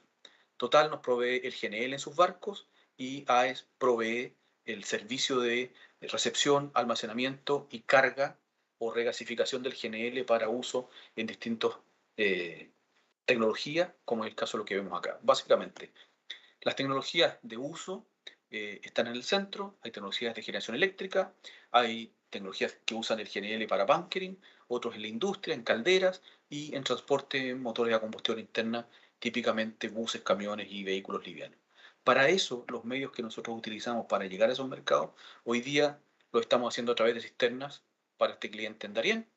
Total nos provee el GNL en sus barcos y AES provee el servicio de recepción, almacenamiento y carga o regasificación del GNL para uso en distintas tecnologías, como es el caso de lo que vemos acá. Básicamente, las tecnologías de uso están en el centro, hay tecnologías de generación eléctrica, hay tecnologías que usan el GNL para bunkering, otros en la industria, en calderas y en transporte, motores a combustión interna, típicamente buses, camiones y vehículos livianos. Para eso, los medios que nosotros utilizamos para llegar a esos mercados, hoy día lo estamos haciendo a través de cisternas para este cliente en Darién,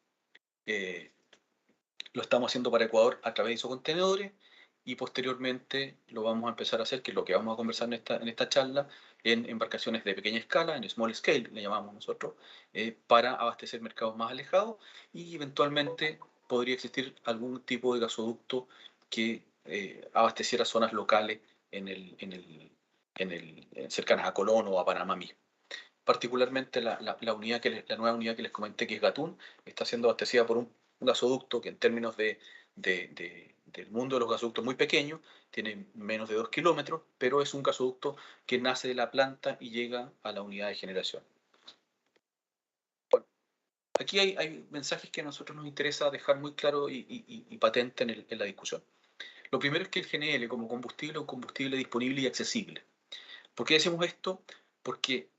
lo estamos haciendo para Ecuador a través de esos contenedores y posteriormente lo vamos a empezar a hacer, que es lo que vamos a conversar en esta charla, en embarcaciones de pequeña escala, en small scale, le llamamos nosotros, para abastecer mercados más alejados y eventualmente podría existir algún tipo de gasoducto que abasteciera zonas locales cercanas a Colón o a Panamá mismo. Particularmente la nueva unidad que les comenté, que es Gatún, está siendo abastecida por un gasoducto que en términos del mundo de los gasoductos muy pequeño, tiene menos de 2 kilómetros, pero es un gasoducto que nace de la planta y llega a la unidad de generación. Bueno, aquí hay mensajes que a nosotros nos interesa dejar muy claro y patente en la discusión. Lo primero es que el GNL como combustible es un combustible disponible y accesible. ¿Por qué decimos esto? Porque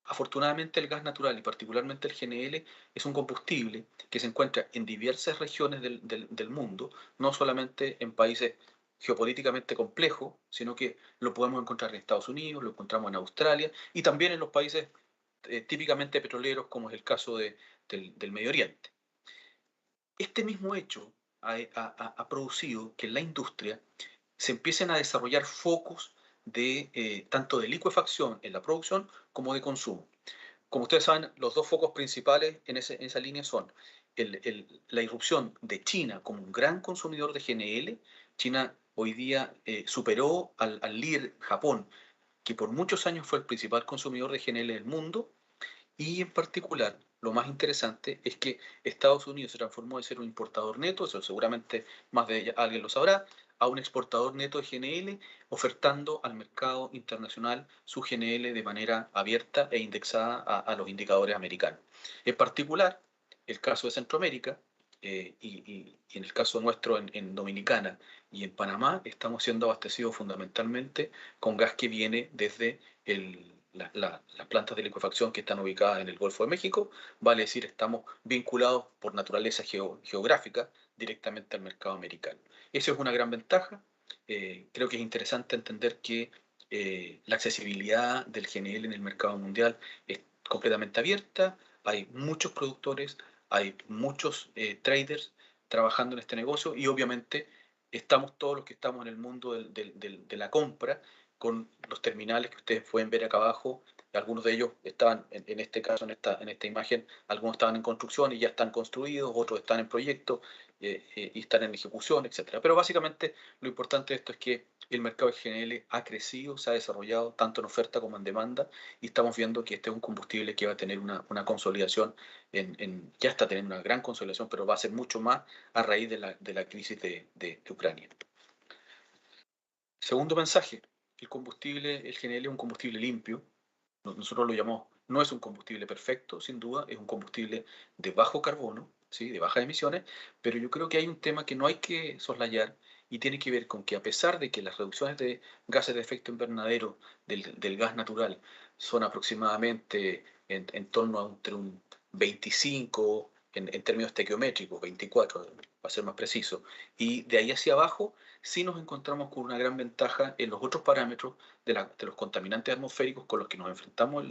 afortunadamente el gas natural y particularmente el GNL es un combustible que se encuentra en diversas regiones del mundo, no solamente en países geopolíticamente complejos, sino que lo podemos encontrar en Estados Unidos, lo encontramos en Australia y también en los países típicamente petroleros, como es el caso del Medio Oriente. Este mismo hecho ha producido que en la industria se empiecen a desarrollar focos tanto de licuefacción en la producción como de consumo. Como ustedes saben, los dos focos principales en esa línea son la irrupción de China como un gran consumidor de GNL. China hoy día superó al líder Japón, que por muchos años fue el principal consumidor de GNL del mundo, y en particular, lo más interesante es que Estados Unidos se transformó de ser un importador neto, eso seguramente más de alguien lo sabrá, a un exportador neto de GNL, ofertando al mercado internacional su GNL de manera abierta e indexada a los indicadores americanos. En particular, el caso de Centroamérica, y en el caso nuestro en Dominicana y en Panamá, estamos siendo abastecidos fundamentalmente con gas que viene desde las plantas de licuefacción que están ubicadas en el Golfo de México, vale decir, estamos vinculados por naturaleza geográfica directamente al mercado americano. Eso es una gran ventaja. Creo que es interesante entender que la accesibilidad del GNL en el mercado mundial es completamente abierta, hay muchos productores, hay muchos traders trabajando en este negocio y obviamente estamos todos los que estamos en el mundo de la compra con los terminales que ustedes pueden ver acá abajo. Algunos de ellos estaban, en este caso, en esta imagen, algunos estaban en construcción y ya están construidos, otros están en proyecto y están en ejecución, etc. Pero básicamente lo importante de esto es que el mercado de GNL ha crecido, se ha desarrollado tanto en oferta como en demanda y estamos viendo que este es un combustible que va a tener una consolidación, ya está teniendo una gran consolidación, pero va a ser mucho más a raíz de la crisis de Ucrania. Segundo mensaje, el GNL es un combustible limpio. Nosotros lo llamamos, no es un combustible perfecto, sin duda, es un combustible de bajo carbono, ¿sí? De bajas emisiones, pero yo creo que hay un tema que no hay que soslayar y tiene que ver con que a pesar de que las reducciones de gases de efecto invernadero del gas natural son aproximadamente en torno a entre un 25, en términos estequiométricos, 24, para ser más preciso, y de ahí hacia abajo sí nos encontramos con una gran ventaja en los otros parámetros de los contaminantes atmosféricos con los que nos enfrentamos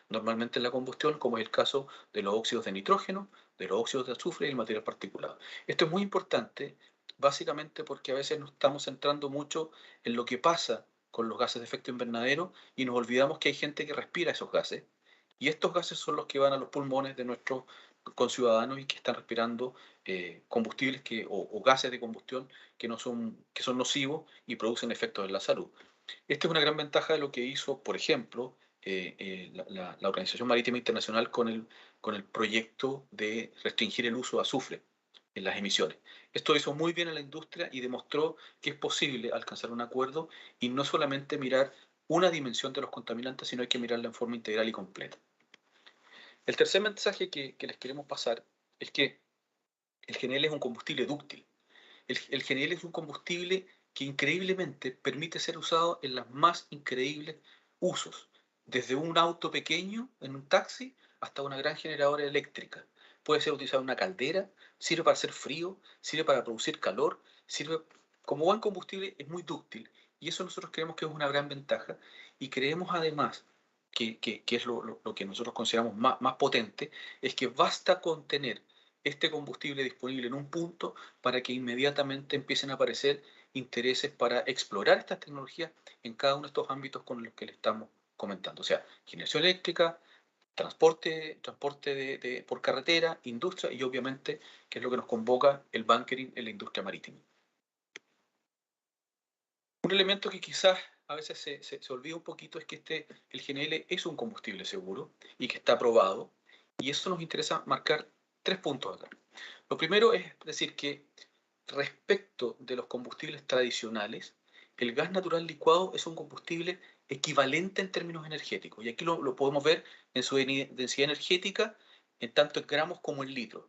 normalmente en la combustión, como es el caso de los óxidos de nitrógeno, de los óxidos de azufre y el material particulado. Esto es muy importante, básicamente porque a veces nos estamos centrando mucho en lo que pasa con los gases de efecto invernadero y nos olvidamos que hay gente que respira esos gases, y estos gases son los que van a los pulmones de nuestros conciudadanos y que están respirando combustibles o gases de combustión que son nocivos y producen efectos en la salud. Esta es una gran ventaja de lo que hizo, por ejemplo, la Organización Marítima Internacional con el proyecto de restringir el uso de azufre en las emisiones. Esto hizo muy bien a la industria y demostró que es posible alcanzar un acuerdo y no solamente mirar una dimensión de los contaminantes, sino hay que mirarla en forma integral y completa. El tercer mensaje que les queremos pasar es que el GNL es un combustible dúctil. El GNL es un combustible que increíblemente permite ser usado en los más increíbles usos, desde un auto pequeño en un taxi hasta una gran generadora eléctrica. Puede ser utilizado en una caldera, sirve para hacer frío, sirve para producir calor, como buen combustible, es muy dúctil y eso nosotros creemos que es una gran ventaja y creemos además que es lo que nosotros consideramos más potente, es que basta con tener este combustible disponible en un punto para que inmediatamente empiecen a aparecer intereses para explorar estas tecnologías en cada uno de estos ámbitos con los que le estamos comentando. O sea, generación eléctrica, transporte por carretera, industria y obviamente, que es lo que nos convoca, el bunkering en la industria marítima. Un elemento que quizás a veces se olvida un poquito es que el GNL es un combustible seguro y que está aprobado, y eso nos interesa marcar 3 puntos acá. Lo primero es decir que respecto de los combustibles tradicionales, el gas natural licuado es un combustible equivalente en términos energéticos, y aquí lo podemos ver en su densidad energética, en tanto en gramos como en litros.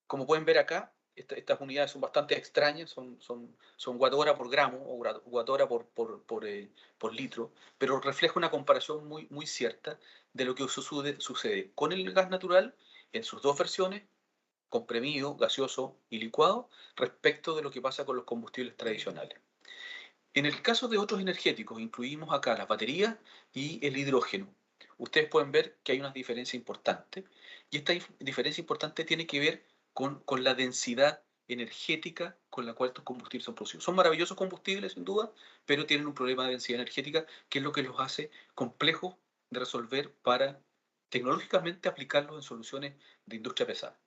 Como pueden ver acá, Estas unidades son bastante extrañas, son watt-hora por gramo o watt-hora por litro, pero refleja una comparación muy cierta de lo que sucede con el gas natural en sus dos versiones, comprimido, gaseoso y licuado, respecto de lo que pasa con los combustibles tradicionales. En el caso de otros energéticos, incluimos acá las baterías y el hidrógeno. Ustedes pueden ver que hay una diferencia importante, y esta diferencia importante tiene que ver con la densidad energética con la cual estos combustibles son producidos. Son maravillosos combustibles, sin duda, pero tienen un problema de densidad energética, que es lo que los hace complejos de resolver para tecnológicamente aplicarlos en soluciones de industria pesada.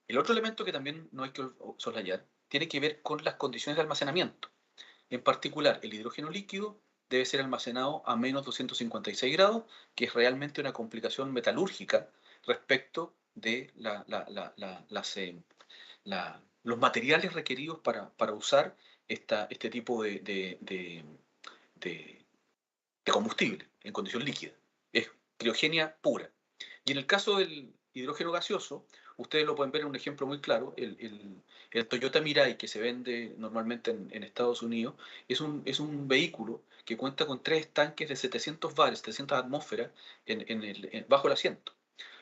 El otro elemento que también no hay que soslayar tiene que ver con las condiciones de almacenamiento. En particular, el hidrógeno líquido debe ser almacenado a menos 256 grados, que es realmente una complicación metalúrgica respecto de los materiales requeridos para usar este tipo de combustible en condición líquida. Es criogenia pura. Y en el caso del hidrógeno gaseoso, ustedes lo pueden ver en un ejemplo muy claro, el Toyota Mirai, que se vende normalmente en Estados Unidos, es un vehículo que cuenta con 3 tanques de 700 bares, 700 atmósferas bajo el asiento,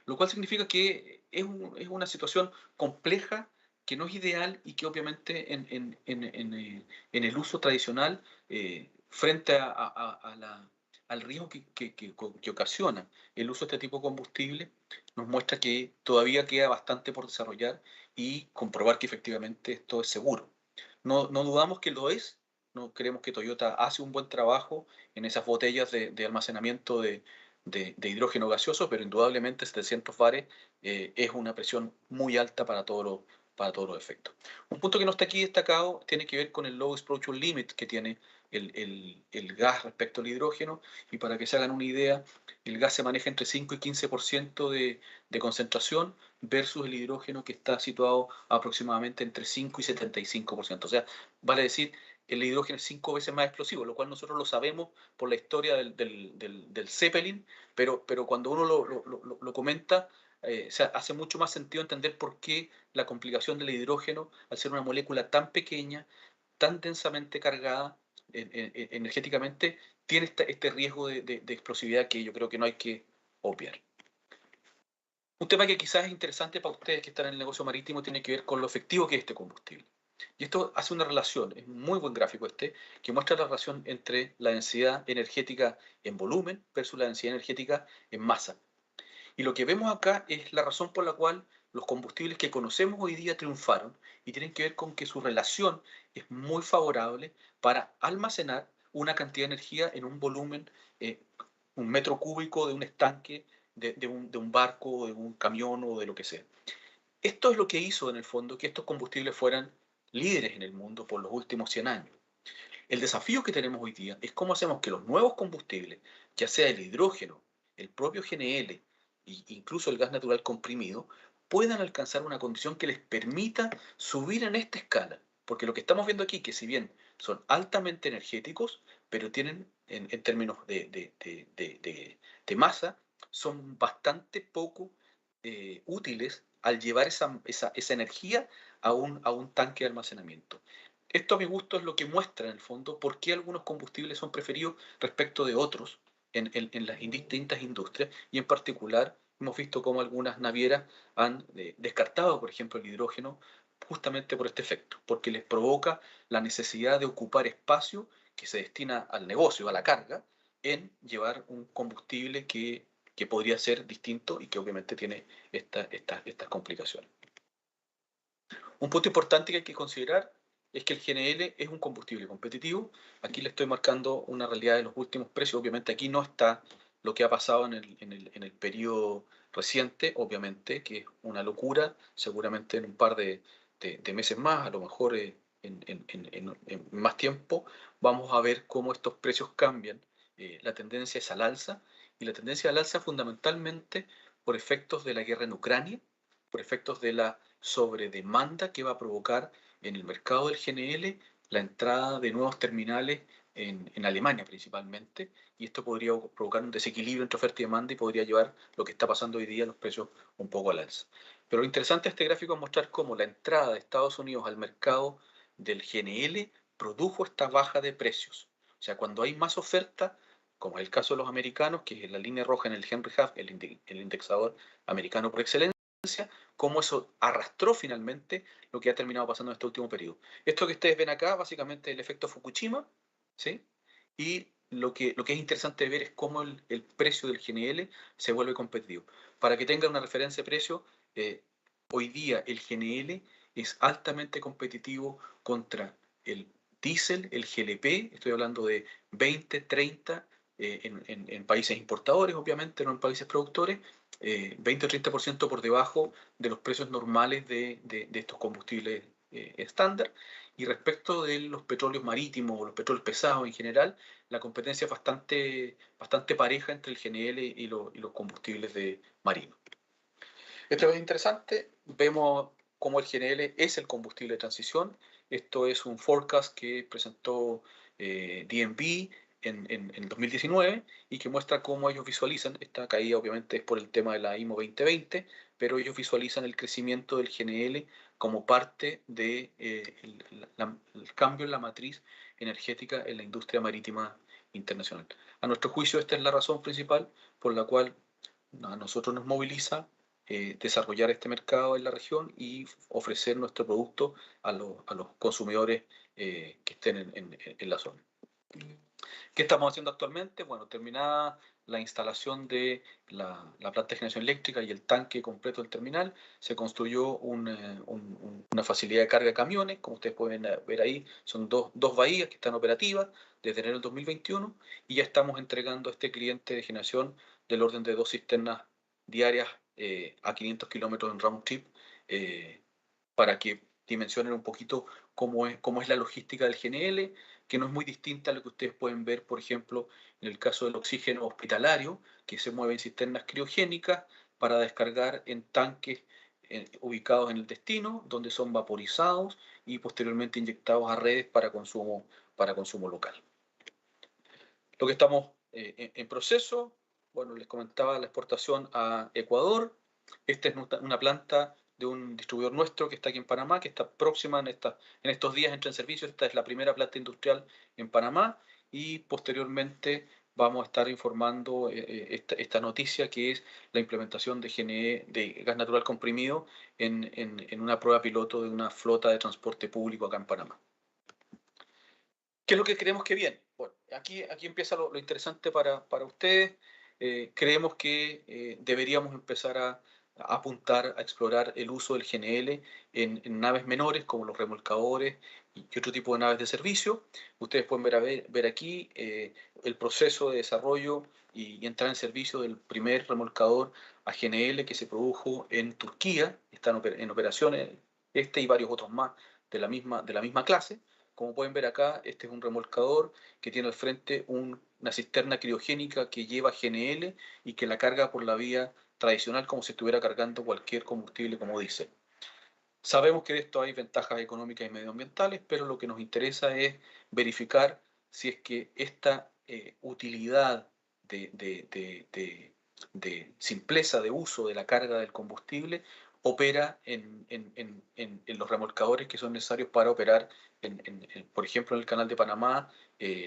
lo cual significa que es una situación compleja, que no es ideal y que obviamente en el uso tradicional, frente al riesgo que ocasiona el uso de este tipo de combustible, nos muestra que todavía queda bastante por desarrollar y comprobar que efectivamente esto es seguro. No dudamos que lo es, no creemos que Toyota hace un buen trabajo en esas botellas de almacenamiento de hidrógeno gaseoso, pero indudablemente 700 bares es una presión muy alta para todos los efectos. Un punto que no está aquí destacado tiene que ver con el low exposure limit que tiene el gas respecto al hidrógeno, y para que se hagan una idea, el gas se maneja entre 5 y 15% de concentración versus el hidrógeno, que está situado aproximadamente entre 5 y 75%. O sea, vale decir, el hidrógeno es 5 veces más explosivo, lo cual nosotros lo sabemos por la historia del Zeppelin, pero cuando uno lo comenta, hace mucho más sentido entender por qué la complicación del hidrógeno, al ser una molécula tan pequeña, tan densamente cargada energéticamente, tiene este riesgo de explosividad que yo creo que no hay que obviar. Un tema que quizás es interesante para ustedes que están en el negocio marítimo tiene que ver con lo efectivo que es este combustible. Y esto hace una relación, es un muy buen gráfico que muestra la relación entre la densidad energética en volumen versus la densidad energética en masa. Y lo que vemos acá es la razón por la cual los combustibles que conocemos hoy día triunfaron, y tienen que ver con que su relación es muy favorable para almacenar una cantidad de energía en un volumen, un metro cúbico de un estanque, de un barco, de un camión o de lo que sea. Esto es lo que hizo en el fondo que estos combustibles fueran líderes en el mundo por los últimos 100 años. El desafío que tenemos hoy día es cómo hacemos que los nuevos combustibles, ya sea el hidrógeno, el propio GNL e incluso el gas natural comprimido, puedan alcanzar una condición que les permita subir en esta escala. Porque lo que estamos viendo aquí, que si bien son altamente energéticos, pero tienen, en términos de masa, son bastante poco útiles al llevar esa energía a un tanque de almacenamiento. Esto, a mi gusto, es lo que muestra en el fondo por qué algunos combustibles son preferidos respecto de otros en las distintas industrias, y en particular hemos visto cómo algunas navieras han descartado, por ejemplo, el hidrógeno justamente por este efecto, porque les provoca la necesidad de ocupar espacio que se destina al negocio, a la carga, en llevar un combustible que podría ser distinto y que obviamente tiene estas complicaciones. Un punto importante que hay que considerar es que el GNL es un combustible competitivo. Aquí le estoy marcando una realidad de los últimos precios. Obviamente aquí no está lo que ha pasado en el periodo reciente, obviamente, que es una locura. Seguramente en un par de meses más, a lo mejor en más tiempo, vamos a ver cómo estos precios cambian. La tendencia es al alza, y la tendencia al alza fundamentalmente por efectos de la guerra en Ucrania, por efectos de la sobredemanda que va a provocar en el mercado del GNL la entrada de nuevos terminales en Alemania principalmente, y esto podría provocar un desequilibrio entre oferta y demanda y podría llevar lo que está pasando hoy día a los precios un poco al alza. Pero lo interesante de este gráfico es mostrar cómo la entrada de Estados Unidos al mercado del GNL produjo esta baja de precios. O sea, cuando hay más oferta, como es el caso de los americanos, que es la línea roja en el Henry Hub, el indexador americano por excelencia, cómo eso arrastró finalmente lo que ha terminado pasando en este último periodo. Esto que ustedes ven acá, básicamente, es el efecto Fukushima, ¿sí? Y lo que es interesante ver es cómo el precio del GNL se vuelve competitivo. Para que tengan una referencia de precio, hoy día el GNL es altamente competitivo contra el diésel, el GLP, estoy hablando de 20, 30 en países importadores, obviamente, no en países productores, 20 o 30% por debajo de los precios normales de estos combustibles estándar. Y respecto de los petróleos marítimos o los petróleos pesados en general, la competencia es bastante pareja entre el GNL y los combustibles marinos. Esto es interesante. Vemos cómo el GNL es el combustible de transición. Esto es un forecast que presentó DNV en 2019 y que muestra cómo ellos visualizan, esta caída obviamente es por el tema de la IMO 2020, pero ellos visualizan el crecimiento del GNL como parte del el cambio en la matriz energética en la industria marítima internacional. A nuestro juicio, esta es la razón principal por la cual a nosotros nos moviliza desarrollar este mercado en la región y ofrecer nuestro producto a los consumidores que estén en la zona. ¿Qué estamos haciendo actualmente? Bueno, terminada la instalación de la planta de generación eléctrica y el tanque completo del terminal, se construyó una facilidad de carga de camiones, como ustedes pueden ver ahí, son dos bahías que están operativas desde enero del 2021 y ya estamos entregando a este cliente de generación del orden de 2 cisternas diarias a 500 kilómetros en round trip para que dimensionen un poquito cómo es la logística del GNL, que no es muy distinta a lo que ustedes pueden ver, por ejemplo, en el caso del oxígeno hospitalario, que se mueve en cisternas criogénicas para descargar en tanques ubicados en el destino, donde son vaporizados y posteriormente inyectados a redes para consumo local. Lo que estamos en proceso, bueno, les comentaba la exportación a Ecuador. Esta es una planta de un distribuidor nuestro que está aquí en Panamá, que está próxima en estos días, entra en servicio. Esta es la primera planta industrial en Panamá y posteriormente vamos a estar informando esta noticia que es la implementación de GNE, de gas natural comprimido en una prueba piloto de una flota de transporte público acá en Panamá. ¿Qué es lo que creemos que viene? Bueno, aquí empieza lo interesante para ustedes. Creemos que deberíamos empezar a apuntar a explorar el uso del GNL en naves menores como los remolcadores y otro tipo de naves de servicio. Ustedes pueden ver aquí el proceso de desarrollo y entrar en servicio del primer remolcador a GNL que se produjo en Turquía. Están en operaciones y varios otros más de la misma clase. Como pueden ver acá, este es un remolcador que tiene al frente una cisterna criogénica que lleva GNL y que la carga por la vía tradicional como si estuviera cargando cualquier combustible como diésel. Sabemos que de esto hay ventajas económicas y medioambientales, pero lo que nos interesa es verificar si es que esta utilidad de simpleza de uso de la carga del combustible opera en los remolcadores que son necesarios para operar, por ejemplo, en el canal de Panamá,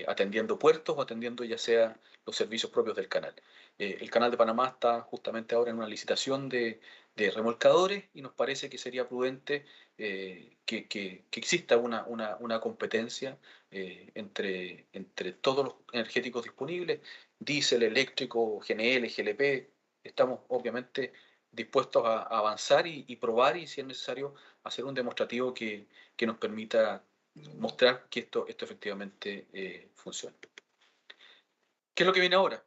atendiendo puertos o atendiendo ya sea los servicios propios del canal. El canal de Panamá está justamente ahora en una licitación de remolcadores y nos parece que sería prudente que exista una competencia entre todos los energéticos disponibles, diésel, eléctrico, GNL, GLP. Estamos obviamente dispuestos a avanzar y probar y si es necesario hacer un demostrativo que nos permita mostrar que esto efectivamente funciona. ¿Qué es lo que viene ahora?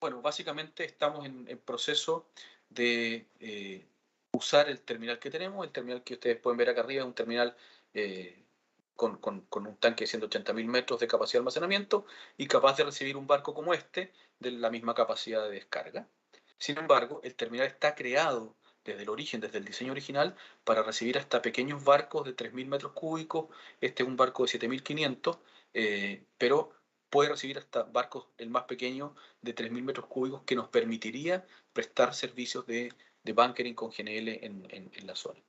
Bueno, básicamente estamos en proceso de usar el terminal que tenemos. El terminal que ustedes pueden ver acá arriba es un terminal con un tanque de 180.000 metros de capacidad de almacenamiento y capaz de recibir un barco como este de la misma capacidad de descarga. Sin embargo, el terminal está creado desde el origen, desde el diseño original, para recibir hasta pequeños barcos de 3.000 metros cúbicos. Este es un barco de 7.500, pero puede recibir hasta barcos, el más pequeño, de 3.000 metros cúbicos, que nos permitiría prestar servicios de bunkering con GNL en la zona.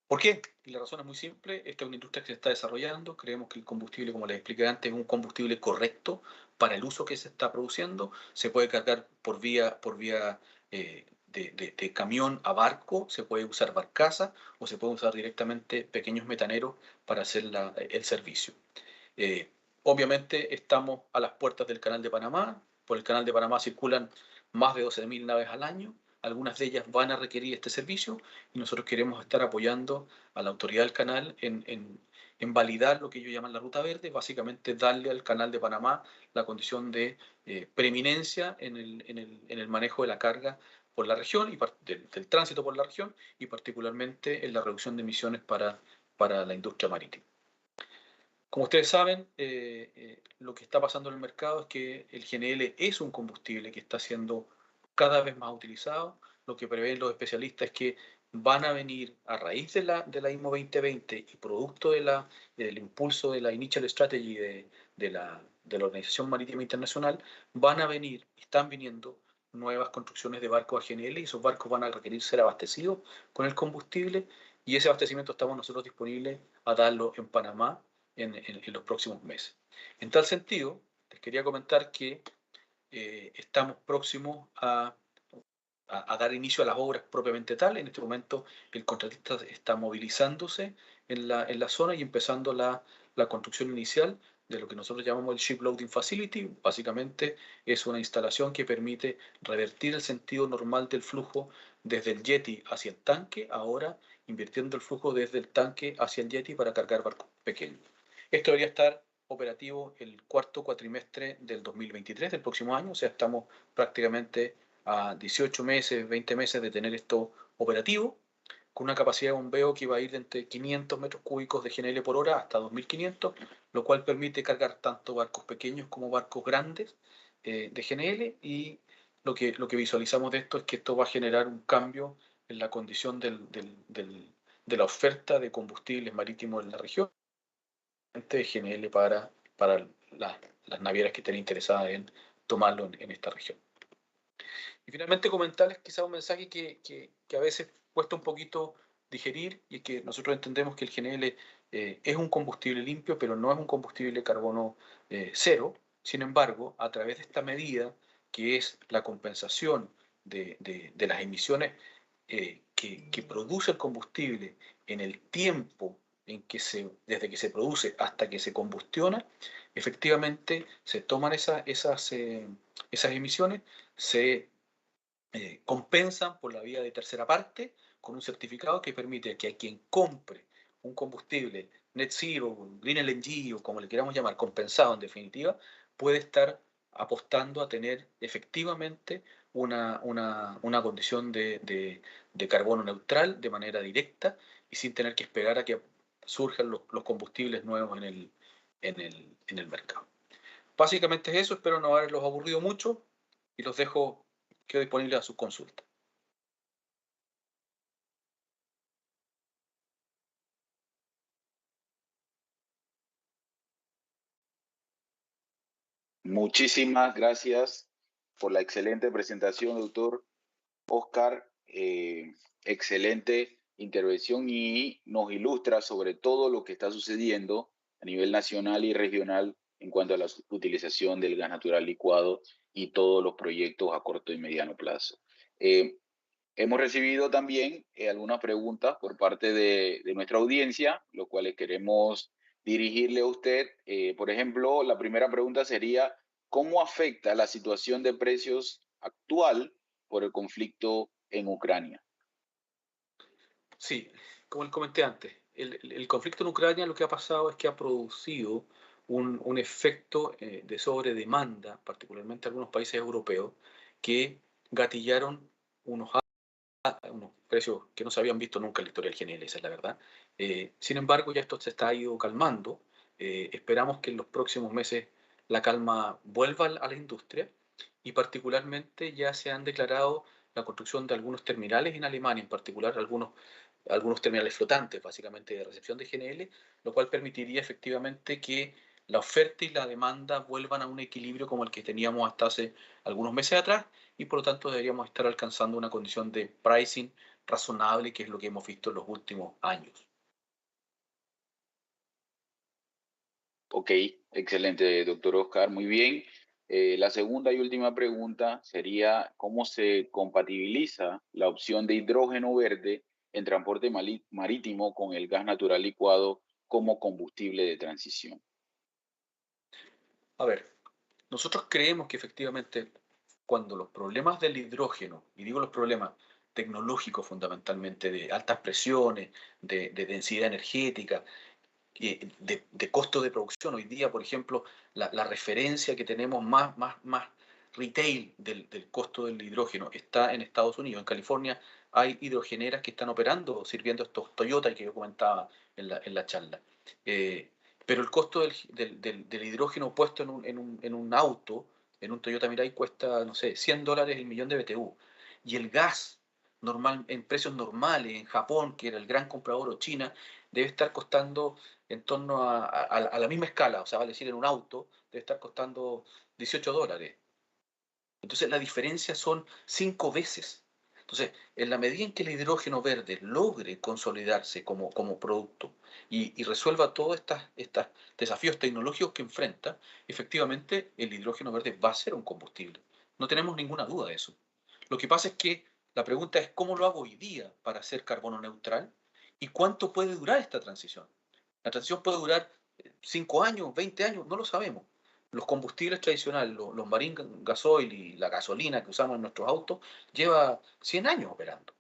¿Por qué? Y la razón es muy simple. Esta es una industria que se está desarrollando. Creemos que el combustible, como les expliqué antes, es un combustible correcto para el uso que se está produciendo. Se puede cargar por vía de camión a barco, se puede usar barcaza o se puede usar directamente pequeños metaneros para hacer el servicio. Obviamente estamos a las puertas del Canal de Panamá. Por el Canal de Panamá circulan más de 12.000 naves al año. Algunas de ellas van a requerir este servicio y nosotros queremos estar apoyando a la autoridad del canal en validar lo que ellos llaman la ruta verde, básicamente darle al Canal de Panamá la condición de preeminencia en el manejo de la carga por la región y del tránsito por la región y particularmente en la reducción de emisiones para la industria marítima. Como ustedes saben, lo que está pasando en el mercado es que el GNL es un combustible que está siendo cada vez más utilizado. Lo que prevén los especialistas es que van a venir a raíz de la IMO 2020 y producto del impulso de la Initial Strategy de la Organización Marítima Internacional, están viniendo nuevas construcciones de barcos a GNL y esos barcos van a requerir ser abastecidos con el combustible y ese abastecimiento estamos nosotros disponibles a darlo en Panamá en los próximos meses. En tal sentido, les quería comentar que estamos próximos a dar inicio a las obras propiamente tal. En este momento el contratista está movilizándose en la zona y empezando la construcción inicial de lo que nosotros llamamos el Ship Loading Facility. Básicamente es una instalación que permite revertir el sentido normal del flujo desde el jetty hacia el tanque, ahora invirtiendo el flujo desde el tanque hacia el jetty para cargar barcos pequeños. Esto debería estar operativo el cuarto cuatrimestre del 2023, del próximo año, o sea, estamos prácticamente a 18 meses, 20 meses de tener esto operativo, con una capacidad de bombeo que va a ir de entre 500 metros cúbicos de GNL por hora hasta 2.500, lo cual permite cargar tanto barcos pequeños como barcos grandes de GNL, y lo que visualizamos de esto es que esto va a generar un cambio en la condición de la oferta de combustibles marítimos en la región, de GNL para las navieras que estén interesadas en tomarlo en esta región. Y finalmente comentarles quizá un mensaje que a veces cuesta un poquito digerir, y es que nosotros entendemos que el GNL es un combustible limpio, pero no es un combustible carbono cero. Sin embargo, a través de esta medida, que es la compensación de las emisiones que produce el combustible en el tiempo desde que se produce hasta que se combustiona, efectivamente se toman esas emisiones, se compensan por la vía de tercera parte con un certificado que permite que a quien compre un combustible net zero, green LNG o como le queramos llamar, compensado en definitiva, puede estar apostando a tener efectivamente una condición de carbono neutral de manera directa y sin tener que esperar a que surjan los combustibles nuevos en el mercado. Básicamente es eso, espero no haberlos aburrido mucho y los dejo, quedo disponible a sus consultas. Muchísimas gracias por la excelente presentación, doctor Oscar. Excelente intervención y nos ilustra sobre todo lo que está sucediendo a nivel nacional y regional en cuanto a la utilización del gas natural licuado y todos los proyectos a corto y mediano plazo. Hemos recibido también algunas preguntas por parte de nuestra audiencia, lo cual queremos dirigirle a usted. Por ejemplo, la primera pregunta sería, ¿cómo afecta la situación de precios actual por el conflicto en Ucrania? Sí, como les comenté antes, el conflicto en Ucrania lo que ha pasado es que ha producido un efecto de sobredemanda, particularmente en algunos países europeos, que gatillaron unos precios que no se habían visto nunca en la historia del GNL, esa es la verdad. Sin embargo, ya esto se está ido calmando. Esperamos que en los próximos meses la calma vuelva a la industria, y particularmente ya se han declarado la construcción de algunos terminales en Alemania, en particular algunos terminales flotantes, básicamente de recepción de GNL, lo cual permitiría efectivamente que la oferta y la demanda vuelvan a un equilibrio como el que teníamos hasta hace algunos meses atrás, y por lo tanto deberíamos estar alcanzando una condición de pricing razonable, que es lo que hemos visto en los últimos años. Ok, excelente, doctor Oscar, muy bien. La segunda y última pregunta sería, ¿cómo se compatibiliza la opción de hidrógeno verde en transporte marítimo con el gas natural licuado como combustible de transición? A ver, nosotros creemos que efectivamente cuando los problemas del hidrógeno, y digo los problemas tecnológicos fundamentalmente, de altas presiones, de densidad energética, de costo de producción, hoy día, por ejemplo, la referencia que tenemos más retail del costo del hidrógeno está en Estados Unidos. En California hay hidrogeneras que están operando, sirviendo estos Toyota que yo comentaba en la charla. Pero el costo del hidrógeno puesto en un auto, en un Toyota Mirai, cuesta, no sé, $100 el millón de BTU. Y el gas, en precios normales, en Japón, que era el gran comprador, o China, debe estar costando en torno a la misma escala, o sea, vale decir, en un auto, debe estar costando $18. Entonces, la diferencia son 5 veces. Entonces, en la medida en que el hidrógeno verde logre consolidarse como producto y resuelva todos estos desafíos tecnológicos que enfrenta, efectivamente el hidrógeno verde va a ser un combustible. No tenemos ninguna duda de eso. Lo que pasa es que la pregunta es cómo lo hago hoy día para ser carbono neutral y cuánto puede durar esta transición. La transición puede durar 5 años, 20 años, no lo sabemos. Los combustibles tradicionales, los marine gasoil y la gasolina que usamos en nuestros autos, lleva 100 años operando.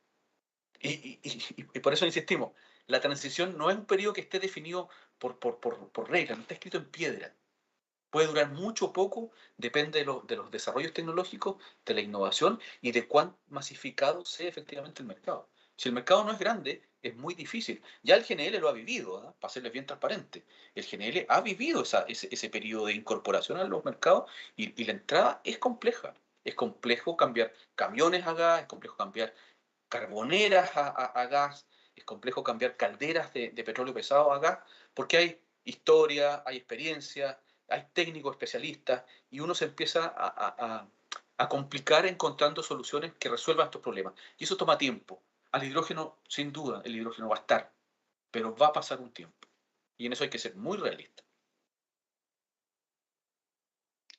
Y por eso insistimos, la transición no es un periodo que esté definido por reglas, no está escrito en piedra. Puede durar mucho o poco, depende de los desarrollos tecnológicos, de la innovación y de cuán masificado sea efectivamente el mercado. Si el mercado no es grande, es muy difícil. Ya el GNL lo ha vivido, ¿eh? Para serles bien transparente. El GNL ha vivido ese periodo de incorporación a los mercados y la entrada es compleja. Es complejo cambiar camiones a gas, es complejo cambiar carboneras a gas, es complejo cambiar calderas de petróleo pesado a gas, porque hay historia, hay experiencia, hay técnicos especialistas y uno se empieza a complicar encontrando soluciones que resuelvan estos problemas. Y eso toma tiempo. Al hidrógeno, sin duda, el hidrógeno va a estar, pero va a pasar un tiempo. Y en eso hay que ser muy realista.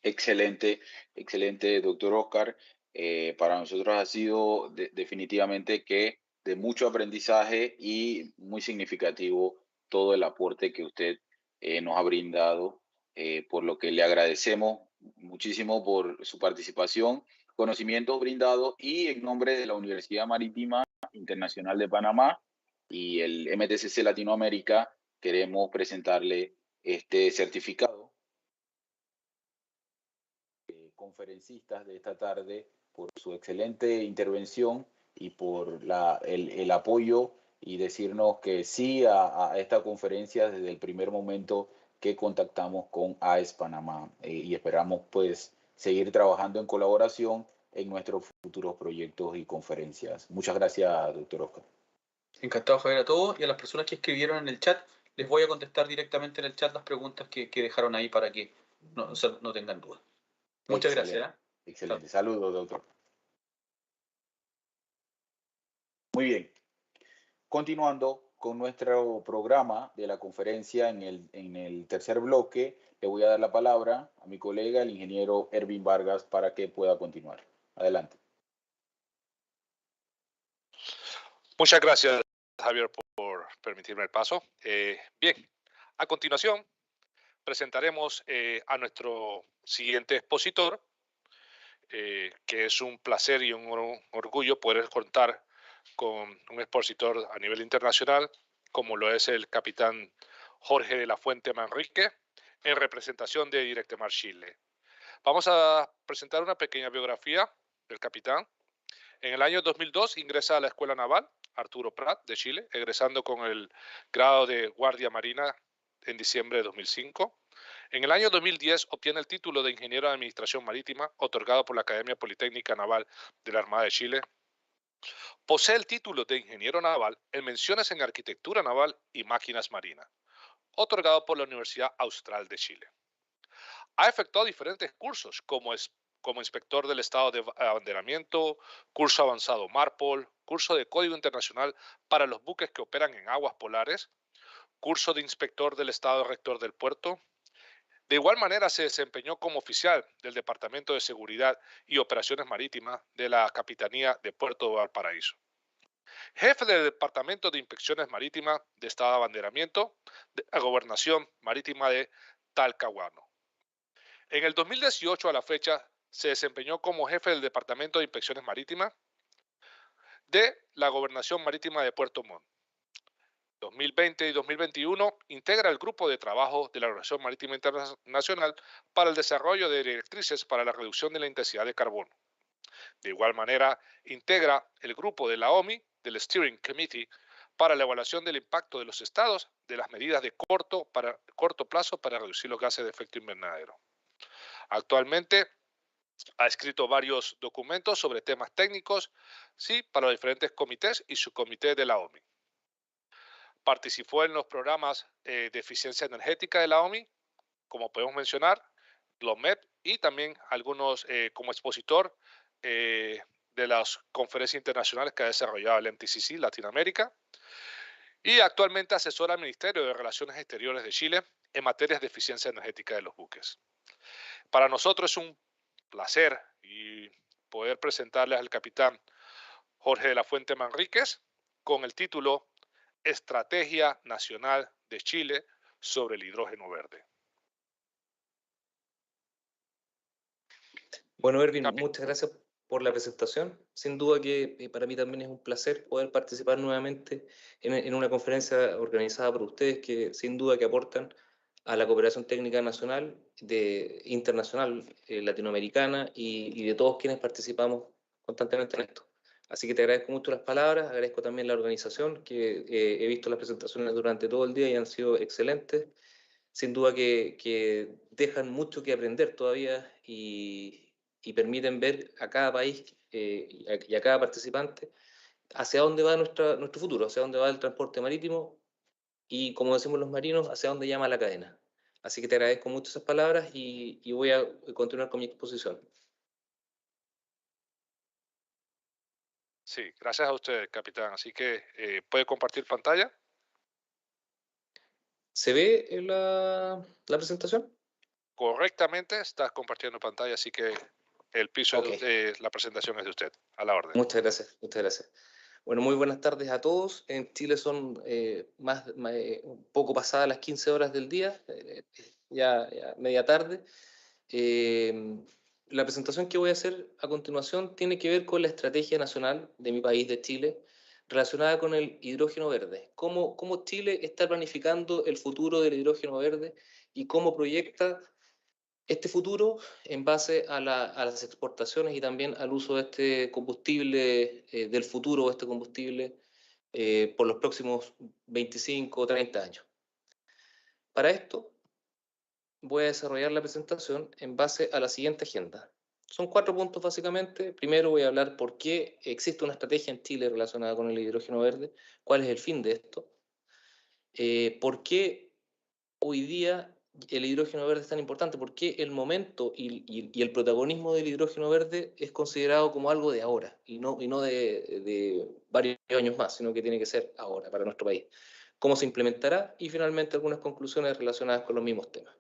Excelente, excelente, doctor Oscar. Para nosotros ha sido definitivamente que de mucho aprendizaje y muy significativo todo el aporte que usted nos ha brindado, por lo que le agradecemos muchísimo por su participación, conocimientos brindados, y en nombre de la Universidad Marítima Internacional de Panamá y el MTCC-Latin America queremos presentarle este certificado. Conferencistas de esta tarde, por su excelente intervención y por el apoyo y decirnos que sí a esta conferencia desde el primer momento que contactamos con AES Panamá, y esperamos pues seguir trabajando en colaboración en nuestros futuros proyectos y conferencias. Muchas gracias, doctor Oscar. Encantado de ver a todos, y a las personas que escribieron en el chat, les voy a contestar directamente en el chat las preguntas que dejaron ahí para que no tengan dudas. Muchas gracias. Excelente. Saludos, doctor. Muy bien. Continuando con nuestro programa de la conferencia, en el tercer bloque, le voy a dar la palabra a mi colega, el ingeniero Ervin Vargas, para que pueda continuar. Adelante. Muchas gracias, Javier, por permitirme el paso. Bien, a continuación presentaremos a nuestro siguiente expositor, que es un placer y un orgullo poder contar con un expositor a nivel internacional, como lo es el capitán Jorge de la Fuente Manrique, en representación de Directemar Chile. Vamos a presentar una pequeña biografía del capitán. En el año 2002 ingresa a la Escuela Naval Arturo Prat de Chile, egresando con el grado de Guardia Marina en diciembre de 2005. En el año 2010 obtiene el título de Ingeniero de Administración Marítima, otorgado por la Academia Politécnica Naval de la Armada de Chile. Posee el título de Ingeniero Naval en menciones en Arquitectura Naval y Máquinas Marinas. otorgado por la Universidad Austral de Chile. Ha efectuado diferentes cursos como inspector del estado de abanderamiento, curso avanzado MARPOL, curso de Código Internacional para los buques que operan en aguas polares, curso de inspector del estado rector del puerto. De igual manera se desempeñó como oficial del Departamento de Seguridad y Operaciones Marítimas de la Capitanía de Puerto de Valparaíso. Jefe del Departamento de Inspecciones Marítimas de Estado de Abanderamiento de la Gobernación Marítima de Talcahuano. En el 2018 a la fecha se desempeñó como jefe del Departamento de Inspecciones Marítimas de la Gobernación Marítima de Puerto Montt. 2020 y 2021 integra el grupo de trabajo de la Organización Marítima Internacional para el desarrollo de directrices para la reducción de la intensidad de carbono. De igual manera, integra el grupo de la OMI, del Steering Committee, para la evaluación del impacto de los estados de las medidas de corto plazo para reducir los gases de efecto invernadero. Actualmente ha escrito varios documentos sobre temas técnicos, sí, para los diferentes comités y subcomités de la OMI. Participó en los programas de eficiencia energética de la OMI, como podemos mencionar, los UMIP, y también algunos como expositor de las conferencias internacionales que ha desarrollado el MTCC-Latin America. Y actualmente asesora al Ministerio de Relaciones Exteriores de Chile en materias de eficiencia energética de los buques. Para nosotros es un placer y poder presentarles al capitán Jorge de la Fuente Manríquez con el título Estrategia Nacional de Chile sobre el hidrógeno verde. Bueno, Erwin, muchas gracias por la presentación. Sin duda que para mí también es un placer poder participar nuevamente en una conferencia organizada por ustedes que sin duda que aportan a la cooperación técnica nacional, internacional, latinoamericana y de todos quienes participamos constantemente en esto. Así que te agradezco mucho las palabras, agradezco también la organización, que he visto las presentaciones durante todo el día y han sido excelentes. Sin duda que dejan mucho que aprender todavía y permiten ver a cada país y a cada participante hacia dónde va nuestro futuro, hacia dónde va el transporte marítimo y, como decimos los marinos, hacia dónde llama la cadena. Así que te agradezco mucho esas palabras y voy a continuar con mi exposición. Sí, gracias a usted, capitán. Así que, ¿puede compartir pantalla? ¿Se ve la presentación? Correctamente, está compartiendo pantalla, así que el piso de la presentación es de usted. A la orden. Muchas gracias, muchas gracias. Bueno, muy buenas tardes a todos. En Chile son un poco pasadas las 15 horas del día, ya media tarde. La presentación que voy a hacer a continuación tiene que ver con la estrategia nacional de mi país, de Chile, relacionada con el hidrógeno verde. Cómo Chile está planificando el futuro del hidrógeno verde y cómo proyecta este futuro en base a las exportaciones y también al uso de este combustible del futuro, este combustible por los próximos 25 o 30 años. Para esto voy a desarrollar la presentación en base a la siguiente agenda. Son 4 puntos básicamente. Primero voy a hablar por qué existe una estrategia en Chile relacionada con el hidrógeno verde, cuál es el fin de esto, por qué hoy día el hidrógeno verde es tan importante, por qué el momento y el protagonismo del hidrógeno verde es considerado como algo de ahora y no de varios años más, sino que tiene que ser ahora para nuestro país. Cómo se implementará y finalmente algunas conclusiones relacionadas con los mismos temas.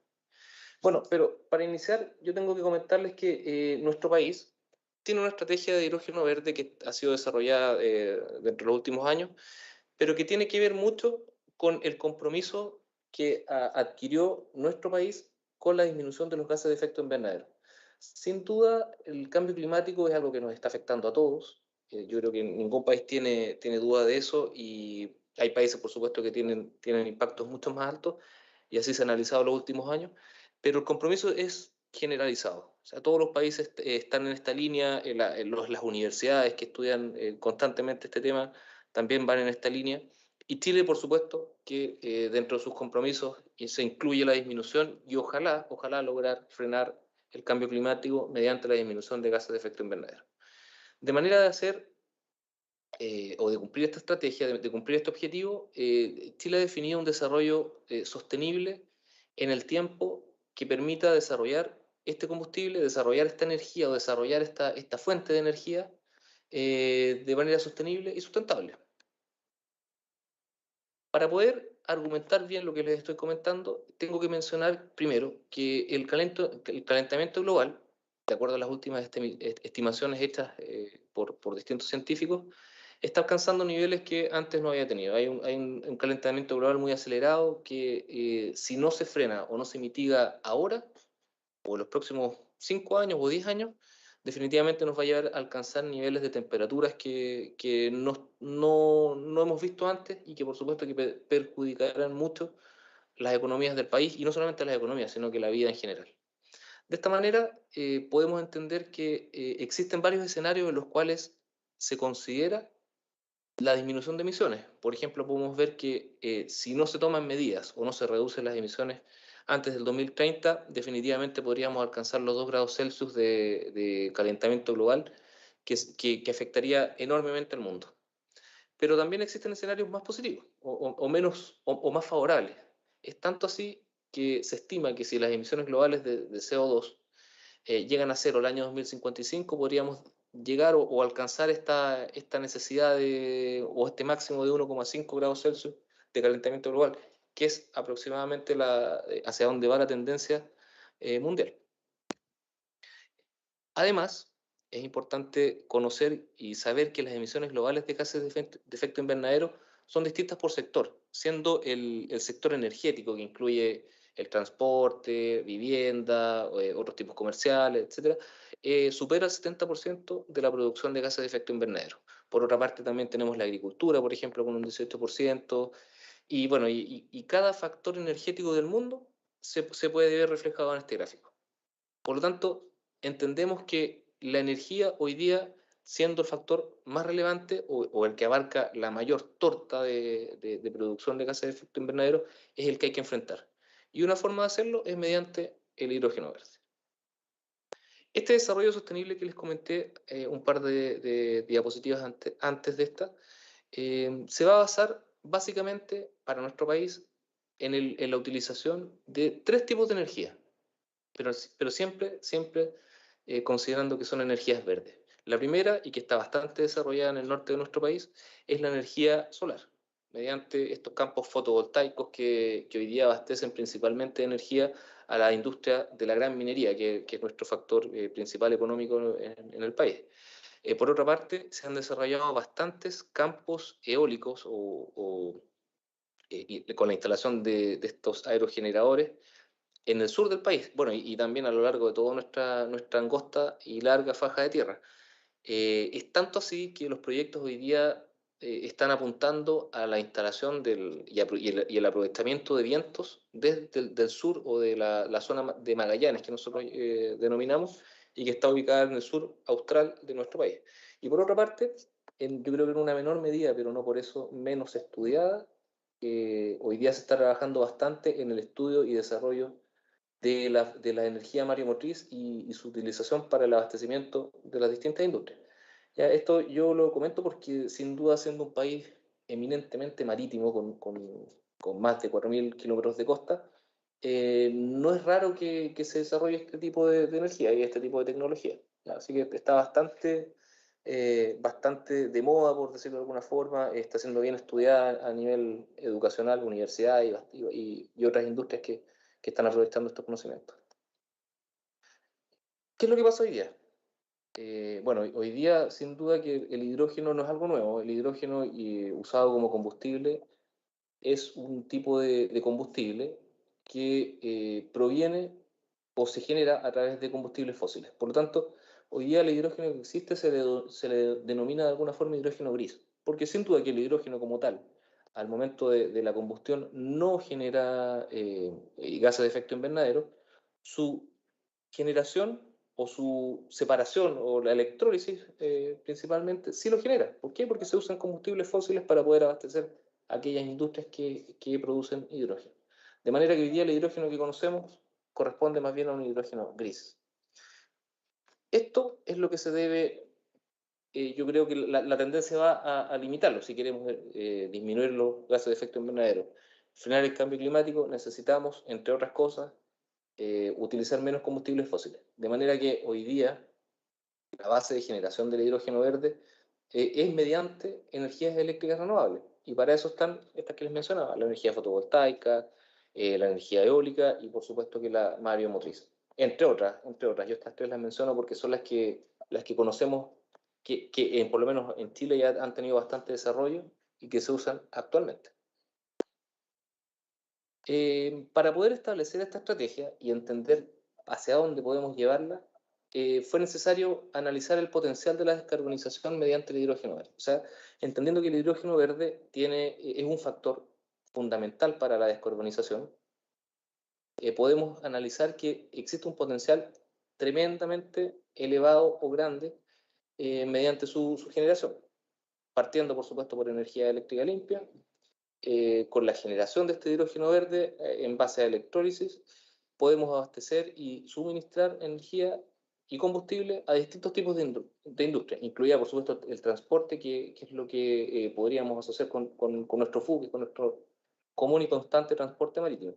Bueno, pero para iniciar yo tengo que comentarles que nuestro país tiene una estrategia de hidrógeno verde que ha sido desarrollada dentro de los últimos años, pero que tiene que ver mucho con el compromiso que adquirió nuestro país con la disminución de los gases de efecto invernadero. Sin duda, el cambio climático es algo que nos está afectando a todos. Yo creo que ningún país tiene duda de eso y hay países, por supuesto, que tienen impactos mucho más altos y así se ha analizado en los últimos años, pero el compromiso es generalizado. O sea, todos los países están en esta línea, las universidades que estudian constantemente este tema también van en esta línea. Y Chile, por supuesto, que dentro de sus compromisos se incluye la disminución y ojalá lograr frenar el cambio climático mediante la disminución de gases de efecto invernadero. De manera de hacer o de cumplir esta estrategia, de cumplir este objetivo, Chile ha definido un desarrollo sostenible en el tiempo que permita desarrollar este combustible, desarrollar esta energía o desarrollar esta fuente de energía de manera sostenible y sustentable. Para poder argumentar bien lo que les estoy comentando, tengo que mencionar primero que el calentamiento global, de acuerdo a las últimas estimaciones hechas por distintos científicos, está alcanzando niveles que antes no había tenido. Hay un calentamiento global muy acelerado que si no se frena o no se mitiga ahora, o en los próximos 5 años o 10 años, definitivamente nos va a llevar a alcanzar niveles de temperaturas que no hemos visto antes y que por supuesto que perjudicarán mucho las economías del país, y no solamente las economías, sino que la vida en general. De esta manera, podemos entender que existen varios escenarios en los cuales se considera la disminución de emisiones. Por ejemplo, podemos ver que si no se toman medidas o no se reducen las emisiones antes del 2030, definitivamente podríamos alcanzar los 2 grados Celsius de calentamiento global que afectaría enormemente al mundo. Pero también existen escenarios más positivos o más favorables. Es tanto así que se estima que si las emisiones globales de CO2 llegan a cero el año 2055, podríamos llegar o alcanzar esta necesidad o este máximo de 1,5 grados Celsius de calentamiento global, que es aproximadamente hacia donde va la tendencia mundial. Además, es importante conocer y saber que las emisiones globales de gases de efecto invernadero son distintas por sector, siendo el sector energético, que incluye el transporte, vivienda, otros tipos comerciales, etcétera, supera el 70% de la producción de gases de efecto invernadero. Por otra parte, también tenemos la agricultura, por ejemplo, con un 18%, y bueno, y cada factor energético del mundo se puede ver reflejado en este gráfico. Por lo tanto, entendemos que la energía hoy día, siendo el factor más relevante o el que abarca la mayor torta de producción de gases de efecto invernadero, es el que hay que enfrentar. Y una forma de hacerlo es mediante el hidrógeno verde. Este desarrollo sostenible que les comenté un par de diapositivas antes de esta, se va a basar básicamente para nuestro país en la utilización de 3 tipos de energía, pero siempre considerando que son energías verdes. La primera, y que está bastante desarrollada en el norte de nuestro país, es la energía solar, mediante estos campos fotovoltaicos que hoy día abastecen principalmente de energía a la industria de la gran minería, que es nuestro factor principal económico en el país. Por otra parte, se han desarrollado bastantes campos eólicos con la instalación de estos aerogeneradores en el sur del país, bueno, y también a lo largo de toda nuestra angosta y larga faja de tierra. Es tanto así que los proyectos hoy día están apuntando a la instalación y el aprovechamiento de vientos desde el sur o de la zona de Magallanes, que nosotros denominamos, y que está ubicada en el sur austral de nuestro país. Y por otra parte, yo creo que en una menor medida, pero no por eso menos estudiada, hoy día se está trabajando bastante en el estudio y desarrollo de la energía mareomotriz y su utilización para el abastecimiento de las distintas industrias. Ya, esto yo lo comento porque, sin duda, siendo un país eminentemente marítimo, con más de 4.000 kilómetros de costa, no es raro que se desarrolle este tipo de energía y este tipo de tecnología. ¿Ya? Así que está bastante de moda, por decirlo de alguna forma, está siendo bien estudiada a nivel educacional, universidad y otras industrias que están aprovechando estos conocimientos. ¿Qué es lo que pasa hoy día? Bueno, hoy día sin duda que el hidrógeno no es algo nuevo. El hidrógeno usado como combustible es un tipo de combustible que proviene o se genera a través de combustibles fósiles. Por lo tanto, hoy día el hidrógeno que existe se le denomina de alguna forma hidrógeno gris, porque sin duda que el hidrógeno como tal, al momento de la combustión, no genera gases de efecto invernadero. Su generación o su separación o la electrólisis principalmente sí lo genera. ¿Por qué? Porque se usan combustibles fósiles para poder abastecer aquellas industrias que producen hidrógeno. De manera que hoy día el hidrógeno que conocemos corresponde más bien a un hidrógeno gris. Esto es lo que se debe yo creo que la tendencia va a limitarlo. Si queremos disminuir los gases de efecto invernadero, frenar el cambio climático, necesitamos, entre otras cosas, utilizar menos combustibles fósiles. De manera que hoy día la base de generación del hidrógeno verde es mediante energías eléctricas renovables. Y para eso están estas que les mencionaba, la energía fotovoltaica, la energía eólica y por supuesto que la mareomotriz. Entre otras. Yo estas tres las menciono porque son las que conocemos que por lo menos en Chile ya han tenido bastante desarrollo y que se usan actualmente. Para poder establecer esta estrategia y entender hacia dónde podemos llevarla, fue necesario analizar el potencial de la descarbonización mediante el hidrógeno verde. O sea, entendiendo que el hidrógeno verde es un factor fundamental para la descarbonización, podemos analizar que existe un potencial tremendamente elevado o grande mediante su generación, partiendo por supuesto por energía eléctrica limpia, con la generación de este hidrógeno verde en base a electrólisis, podemos abastecer y suministrar energía y combustible a distintos tipos de industria, incluida por supuesto el transporte, que es lo que podríamos asociar con nuestro buque, con nuestro común y constante transporte marítimo.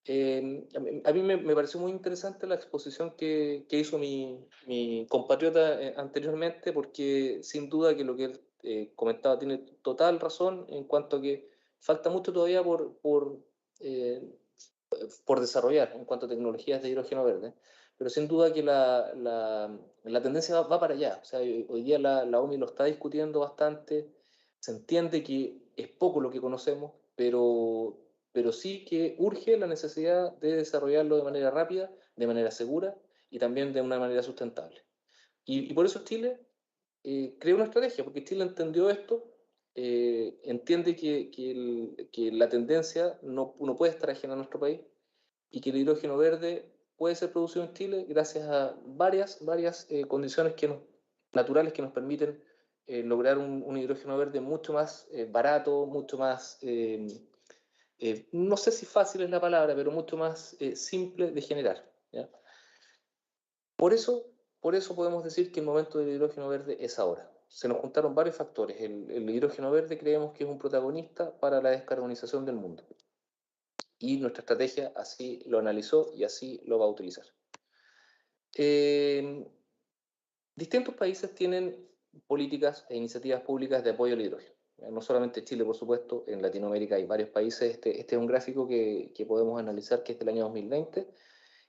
A mí me pareció muy interesante la exposición que hizo mi compatriota anteriormente, porque sin duda que lo que él comentaba tiene total razón en cuanto a que falta mucho todavía por desarrollar en cuanto a tecnologías de hidrógeno verde, pero sin duda que la tendencia va para allá. O sea, hoy día la OMI lo está discutiendo bastante, se entiende que es poco lo que conocemos, pero sí que urge la necesidad de desarrollarlo de manera rápida, de manera segura y también de una manera sustentable. Y por eso Chile creó una estrategia, porque Chile entendió esto, entiende que la tendencia no puede estar ajena a nuestro país y que el hidrógeno verde puede ser producido en Chile gracias a varias condiciones naturales que nos permiten lograr un hidrógeno verde mucho más barato, mucho más, no sé si fácil es la palabra, pero mucho más simple de generar, ¿ya? Por eso podemos decir que el momento del hidrógeno verde es ahora. Se nos juntaron varios factores. El hidrógeno verde creemos que es un protagonista para la descarbonización del mundo. Y nuestra estrategia así lo analizó y así lo va a utilizar. Distintos países tienen políticas e iniciativas públicas de apoyo al hidrógeno. No solamente Chile, por supuesto, en Latinoamérica hay varios países. Este es un gráfico que podemos analizar, que es del año 2020,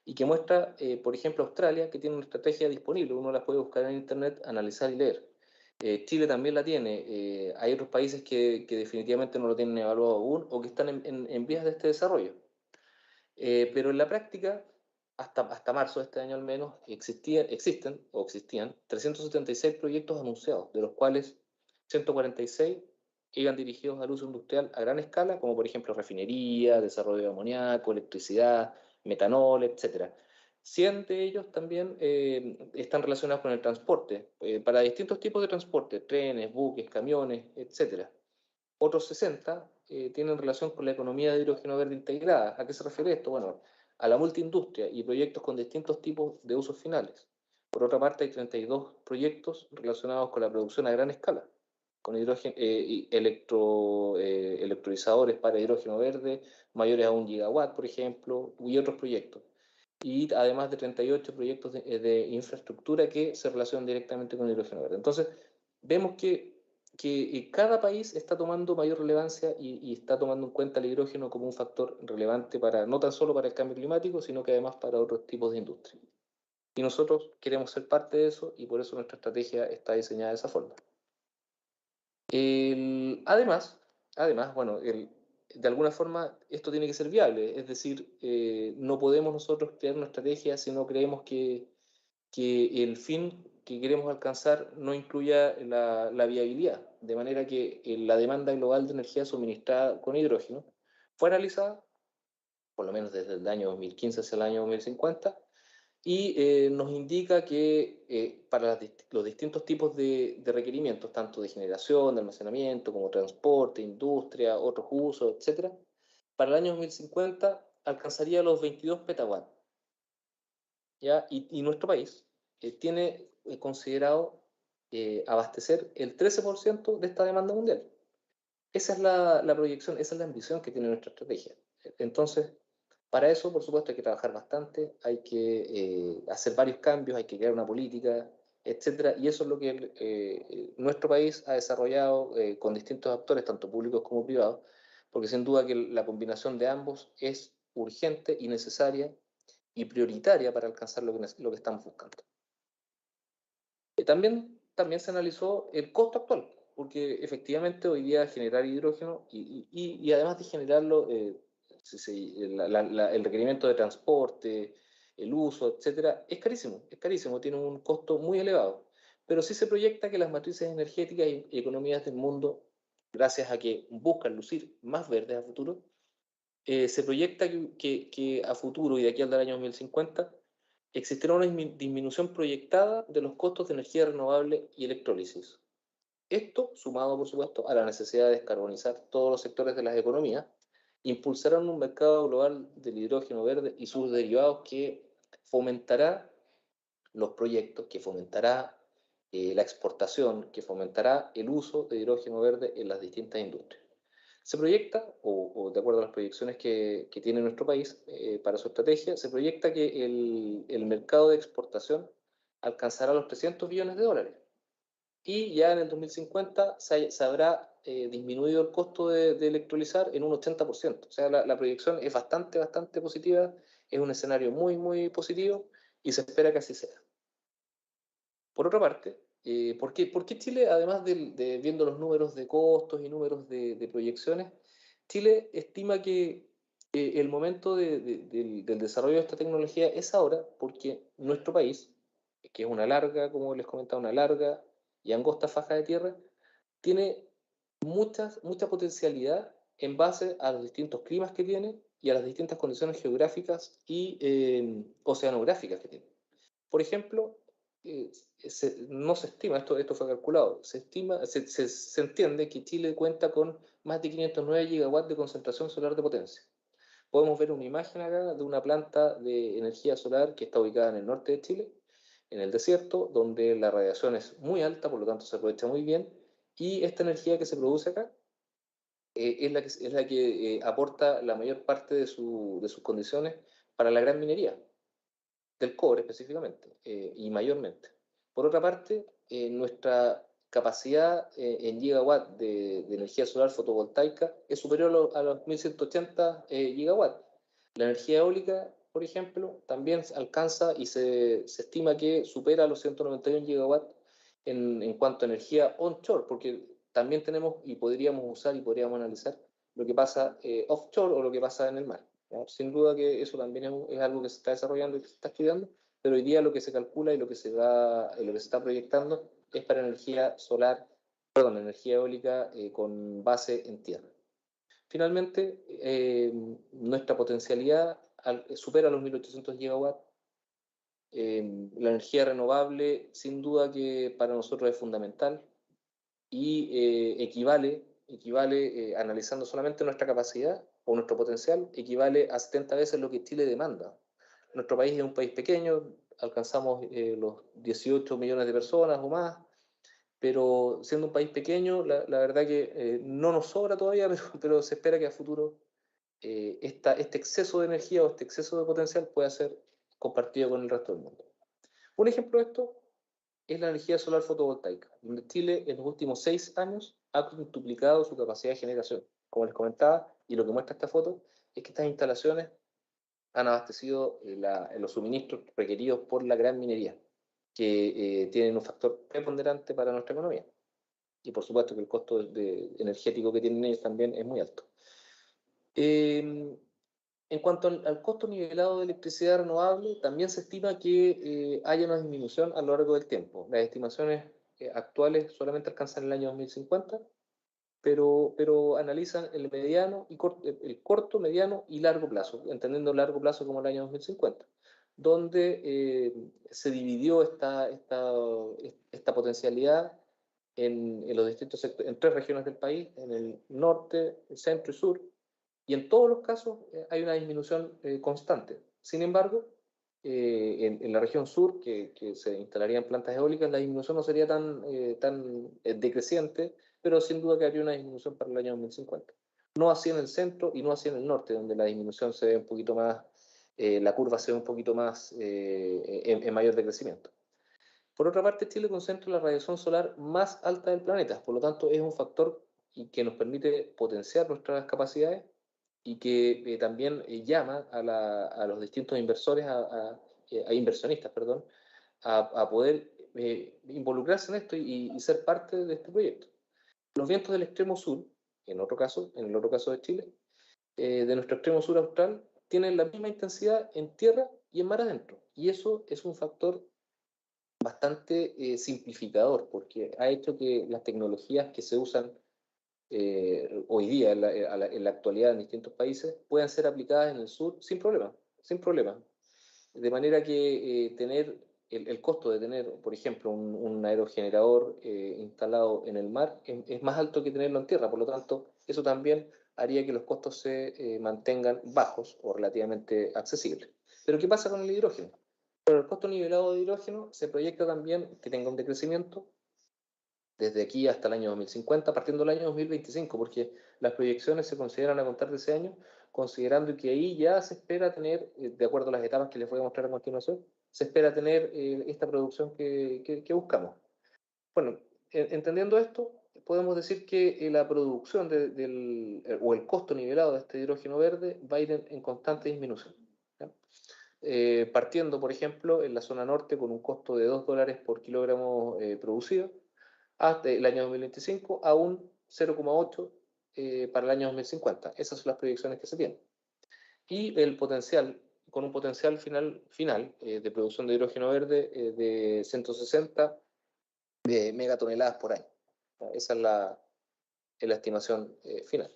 y que muestra, por ejemplo, Australia, que tiene una estrategia disponible. Uno la puede buscar en Internet, analizar y leer. Chile también la tiene. Hay otros países que definitivamente no lo tienen evaluado aún o que están en vías de este desarrollo. Pero en la práctica, hasta marzo de este año al menos, existían 376 proyectos anunciados, de los cuales 146 iban dirigidos al uso industrial a gran escala, como por ejemplo refinería, desarrollo de amoníaco, electricidad, metanol, etc. 100 de ellos también están relacionados con el transporte, para distintos tipos de transporte, trenes, buques, camiones, etc. Otros 60 tienen relación con la economía de hidrógeno verde integrada. ¿A qué se refiere esto? Bueno, a la multiindustria y proyectos con distintos tipos de usos finales. Por otra parte, hay 32 proyectos relacionados con la producción a gran escala, con hidrógeno, electrolizadores para hidrógeno verde, mayores a 1 gigawatt, por ejemplo, y otros proyectos. Y además de 38 proyectos de infraestructura que se relacionan directamente con el hidrógeno verde. Entonces, vemos que cada país está tomando mayor relevancia y está tomando en cuenta el hidrógeno como un factor relevante no tan solo para el cambio climático, sino que además para otros tipos de industria. Y nosotros queremos ser parte de eso y por eso nuestra estrategia está diseñada de esa forma. Además, bueno, de alguna forma esto tiene que ser viable, es decir, no podemos nosotros crear una estrategia si no creemos que el fin que queremos alcanzar no incluya la viabilidad, de manera que la demanda global de energía suministrada con hidrógeno fue analizada, por lo menos desde el año 2015 hacia el año 2050, y nos indica que para los distintos tipos de requerimientos, tanto de generación, de almacenamiento, como transporte, industria, otros usos, etc., para el año 2050 alcanzaría los 22 petawatts. ¿Ya? Y nuestro país tiene considerado abastecer el 13% de esta demanda mundial. Esa es la proyección, esa es la ambición que tiene nuestra estrategia. Entonces, para eso, por supuesto, hay que trabajar bastante, hay que hacer varios cambios, hay que crear una política, etcétera, y eso es lo que nuestro país ha desarrollado con distintos actores, tanto públicos como privados, porque sin duda que la combinación de ambos es urgente y necesaria y prioritaria para alcanzar lo que estamos buscando. También se analizó el costo actual, porque efectivamente hoy día generar hidrógeno y además de generarlo, el requerimiento de transporte, el uso, etcétera, es carísimo, tiene un costo muy elevado. Pero sí se proyecta que las matrices energéticas y economías del mundo, gracias a que buscan lucir más verdes a futuro, se proyecta que a futuro y de aquí al año 2050 existirá una disminución proyectada de los costos de energía renovable y electrólisis. Esto, sumado por supuesto a la necesidad de descarbonizar todos los sectores de las economías, impulsarán un mercado global del hidrógeno verde y sus derivados que fomentará los proyectos, que fomentará la exportación, que fomentará el uso de hidrógeno verde en las distintas industrias. Se proyecta, o de acuerdo a las proyecciones que tiene nuestro país para su estrategia, se proyecta que el mercado de exportación alcanzará los 300 billones de dólares. Y ya en el 2050 se habrá disminuido el costo de electrolizar en un 80%. O sea, la proyección es bastante positiva, es un escenario muy positivo y se espera que así sea. Por otra parte, ¿por qué Chile, además de viendo los números de costos y números de proyecciones, Chile estima que el momento del desarrollo de esta tecnología es ahora? Porque nuestro país, que es una larga, como les comentaba, una larga y angosta faja de tierra, tiene mucha potencialidad en base a los distintos climas que tiene y a las distintas condiciones geográficas y oceanográficas que tiene. Por ejemplo, no se estima, esto fue calculado, se entiende que Chile cuenta con más de 509 gigawatts de concentración solar de potencia. Podemos ver una imagen acá de una planta de energía solar que está ubicada en el norte de Chile, en el desierto, donde la radiación es muy alta, por lo tanto se aprovecha muy bien, y esta energía que se produce acá es la que aporta la mayor parte de sus condiciones para la gran minería, del cobre específicamente, y mayormente. Por otra parte, nuestra capacidad en gigawatt de energía solar fotovoltaica es superior a los 1180 gigawatts. La energía eólica, por ejemplo, también alcanza y se estima que supera los 191 gigawatts en cuanto a energía onshore, porque también tenemos y podríamos usar y podríamos analizar lo que pasa offshore o lo que pasa en el mar. Sin duda que eso también es algo que se está desarrollando y que se está estudiando, pero hoy día lo que se calcula y lo que se está proyectando es para energía eólica con base en tierra. Finalmente, nuestra potencialidad supera los 1800 gigawatts. La energía renovable, sin duda que para nosotros es fundamental y equivale, analizando solamente nuestra capacidad o nuestro potencial, equivale a 70 veces lo que Chile demanda. Nuestro país es un país pequeño, alcanzamos los 18 millones de personas o más, pero siendo un país pequeño, la verdad que no nos sobra todavía, pero se espera que a futuro este exceso de energía o este exceso de potencial pueda ser compartido con el resto del mundo. Un ejemplo de esto es la energía solar fotovoltaica, donde Chile en los últimos 6 años ha duplicado su capacidad de generación. Como les comentaba, y lo que muestra esta foto, es que estas instalaciones han abastecido los suministros requeridos por la gran minería, que tienen un factor preponderante para nuestra economía. Y por supuesto que el costo energético que tienen ellos también es muy alto. En cuanto al costo nivelado de electricidad renovable, también se estima que haya una disminución a lo largo del tiempo. Las estimaciones actuales solamente alcanzan el año 2050, pero analizan el corto, mediano y largo plazo, entendiendo largo plazo como el año 2050, donde se dividió esta potencialidad en los distintos sectores, en 3 regiones del país, en el norte, el centro y sur, y en todos los casos hay una disminución constante. Sin embargo, en la región sur, que se instalarían plantas eólicas, la disminución no sería tan decreciente, pero sin duda que habría una disminución para el año 2050. No así en el centro y no así en el norte, donde la disminución se ve un poquito más, la curva se ve un poquito más en mayor decrecimiento. Por otra parte, Chile concentra la radiación solar más alta del planeta, por lo tanto es un factor que nos permite potenciar nuestras capacidades y que también llama a los distintos inversores, a inversionistas, perdón, a poder involucrarse en esto y ser parte de este proyecto. Los vientos del extremo sur, en el otro caso de Chile, de nuestro extremo sur austral, tienen la misma intensidad en tierra y en mar adentro. Y eso es un factor bastante simplificador, porque ha hecho que las tecnologías que se usan hoy día en la actualidad en distintos países puedan ser aplicadas en el sur sin problema, sin problema. De manera que tener el costo de tener, por ejemplo, un aerogenerador instalado en el mar es más alto que tenerlo en tierra, por lo tanto, eso también haría que los costos se mantengan bajos o relativamente accesibles. Pero ¿qué pasa con el hidrógeno? Pero el costo nivelado de hidrógeno se proyecta también que tenga un decrecimiento desde aquí hasta el año 2050, partiendo del año 2025, porque las proyecciones se consideran a contar de ese año, considerando que ahí ya se espera tener, de acuerdo a las etapas que les voy a mostrar a continuación, se espera tener esta producción que buscamos. Bueno, entendiendo esto, podemos decir que la producción o el costo nivelado de este hidrógeno verde va a ir en constante disminución. Partiendo, por ejemplo, en la zona norte con un costo de $2 por kilogramo producido, hasta el año 2025 a un 0,8 para el año 2050. Esas son las proyecciones que se tienen. Y el potencial, con un potencial final de producción de hidrógeno verde de 160 megatoneladas por año. Esa es la estimación final.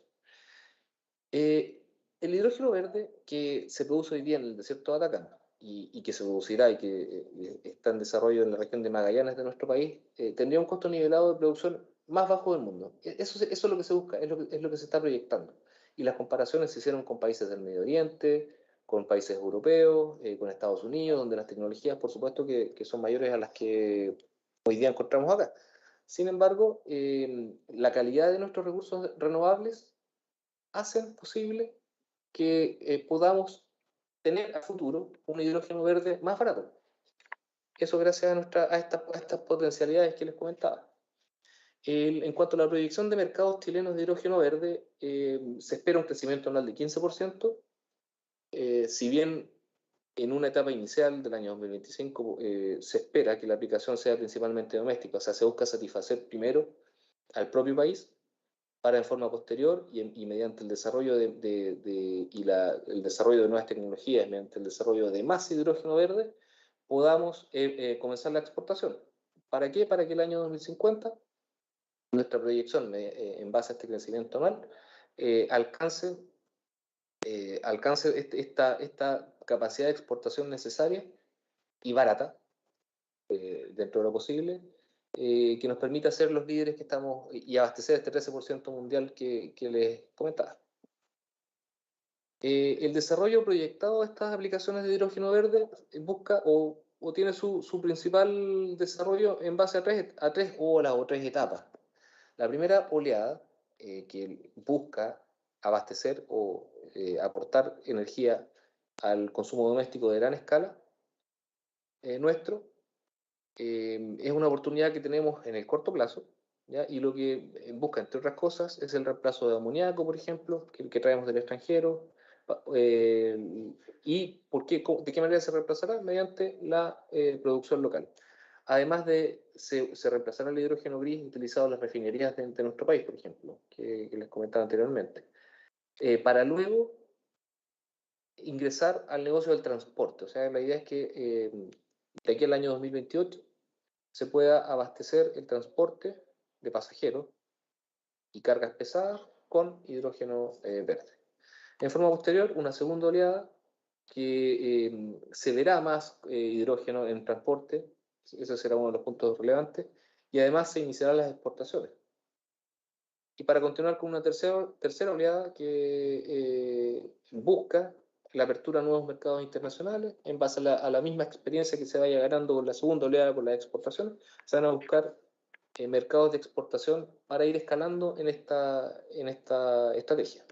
El hidrógeno verde que se produce hoy día en el desierto de Atacama y que se producirá y que está en desarrollo en la región de Magallanes de nuestro país, tendría un costo nivelado de producción más bajo del mundo. Eso es lo que se busca, es lo que se está proyectando. Y las comparaciones se hicieron con países del Medio Oriente, con países europeos, con Estados Unidos, donde las tecnologías, por supuesto, que son mayores a las que hoy día encontramos acá. Sin embargo, la calidad de nuestros recursos renovables hacen posible que podamos tener a futuro un hidrógeno verde más barato. Eso gracias a estas potencialidades que les comentaba. En cuanto a la proyección de mercados chilenos de hidrógeno verde, se espera un crecimiento anual de 15%, si bien en una etapa inicial del año 2025 se espera que la aplicación sea principalmente doméstica, o sea, se busca satisfacer primero al propio país, para en forma posterior y mediante el desarrollo el desarrollo de nuevas tecnologías, mediante el desarrollo de más hidrógeno verde, podamos comenzar la exportación. ¿Para qué? Para que el año 2050, nuestra proyección en base a este crecimiento anual, alcance esta capacidad de exportación necesaria y barata, dentro de lo posible, que nos permita ser los líderes que estamos y abastecer este 13% mundial que les comentaba. El desarrollo proyectado de estas aplicaciones de hidrógeno verde busca o tiene su principal desarrollo en base a tres olas o tres etapas. La primera oleada, que busca abastecer o aportar energía al consumo doméstico de gran escala nuestro, es una oportunidad que tenemos en el corto plazo, ¿ya? Y lo que busca, entre otras cosas, es el reemplazo de amoníaco, por ejemplo, que traemos del extranjero. ¿Y de qué manera se reemplazará? Mediante la producción local. Además se reemplazará el hidrógeno gris utilizado en las refinerías de nuestro país, por ejemplo, que les comentaba anteriormente. Para luego ingresar al negocio del transporte. O sea, la idea es que de aquí al año 2028 se pueda abastecer el transporte de pasajeros y cargas pesadas con hidrógeno verde. En forma posterior, una segunda oleada que se verá más hidrógeno en transporte, ese será uno de los puntos relevantes, y además se iniciarán las exportaciones. Y para continuar con una tercera oleada que busca la apertura a nuevos mercados internacionales, en base a la misma experiencia que se vaya ganando con la segunda oleada, con la exportación, se van a buscar mercados de exportación para ir escalando en esta estrategia.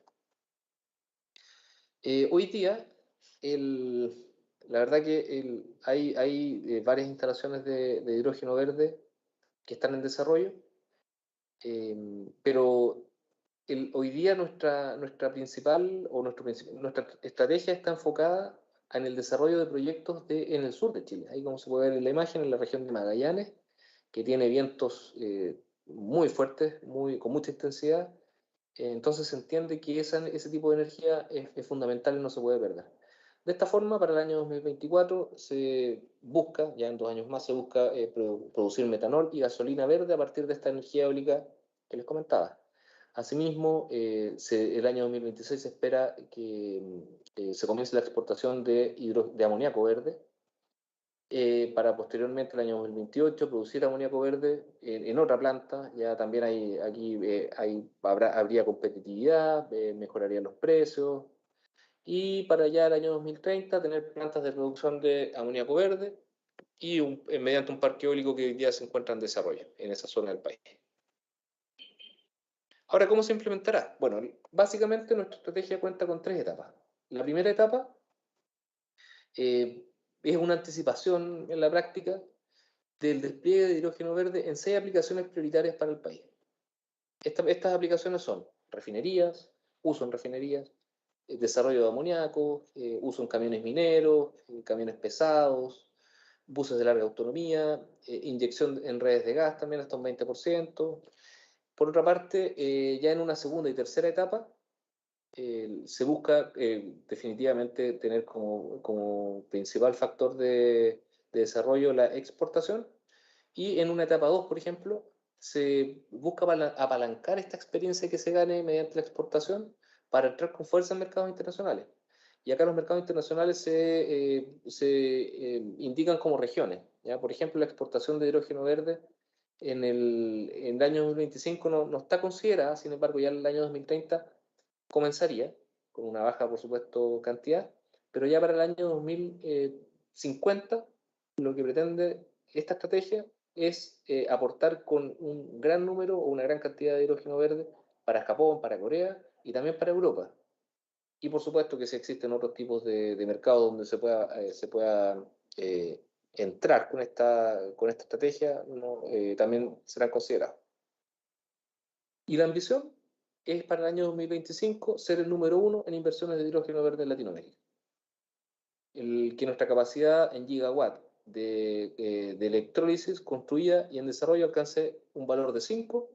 Hoy día, la verdad que hay varias instalaciones de hidrógeno verde que están en desarrollo, pero hoy día nuestra principal o nuestra estrategia está enfocada en el desarrollo de proyectos en el sur de Chile. Ahí, como se puede ver en la imagen, en la región de Magallanes, que tiene vientos muy fuertes, con mucha intensidad. Entonces se entiende que ese tipo de energía es fundamental y no se puede perder. De esta forma, para el año 2024 se busca, ya en 2 años más, se busca producir metanol y gasolina verde a partir de esta energía eólica que les comentaba. Asimismo, el año 2026 se espera que se comience la exportación de amoníaco verde, para posteriormente, el año 2028, producir amoníaco verde en otra planta. Ya también habría competitividad, mejorarían los precios, y para ya el año 2030 tener plantas de producción de amoníaco verde y mediante un parque eólico que hoy día se encuentra en desarrollo en esa zona del país. Ahora, ¿cómo se implementará? Bueno, básicamente nuestra estrategia cuenta con 3 etapas. La primera etapa es una anticipación en la práctica del despliegue de hidrógeno verde en 6 aplicaciones prioritarias para el país. Estas aplicaciones son refinerías, uso en refinerías, desarrollo de amoníaco, uso en camiones mineros, camiones pesados, buses de larga autonomía, inyección en redes de gas también hasta un 20%. Por otra parte, ya en una segunda y tercera etapa, se busca definitivamente tener como principal factor de desarrollo la exportación, y en una etapa 2, por ejemplo, se busca apalancar esta experiencia que se gane mediante la exportación para entrar con fuerza en mercados internacionales. Y acá los mercados internacionales se indican como regiones, ¿ya? Por ejemplo, la exportación de hidrógeno verde en el año 2025 no está considerada, sin embargo, ya en el año 2030 comenzaría, con una baja, por supuesto, cantidad, pero ya para el año 2050 lo que pretende esta estrategia es aportar con un gran número o una gran cantidad de hidrógeno verde para Japón, para Corea y también para Europa. Y por supuesto que si existen otros tipos de mercados donde se pueda entrar con esta estrategia, también serán considerados. Y la ambición es para el año 2025 ser el número 1 en inversiones de hidrógeno verde en Latinoamérica. Que nuestra capacidad en gigawatt de electrólisis construida y en desarrollo alcance un valor de 5,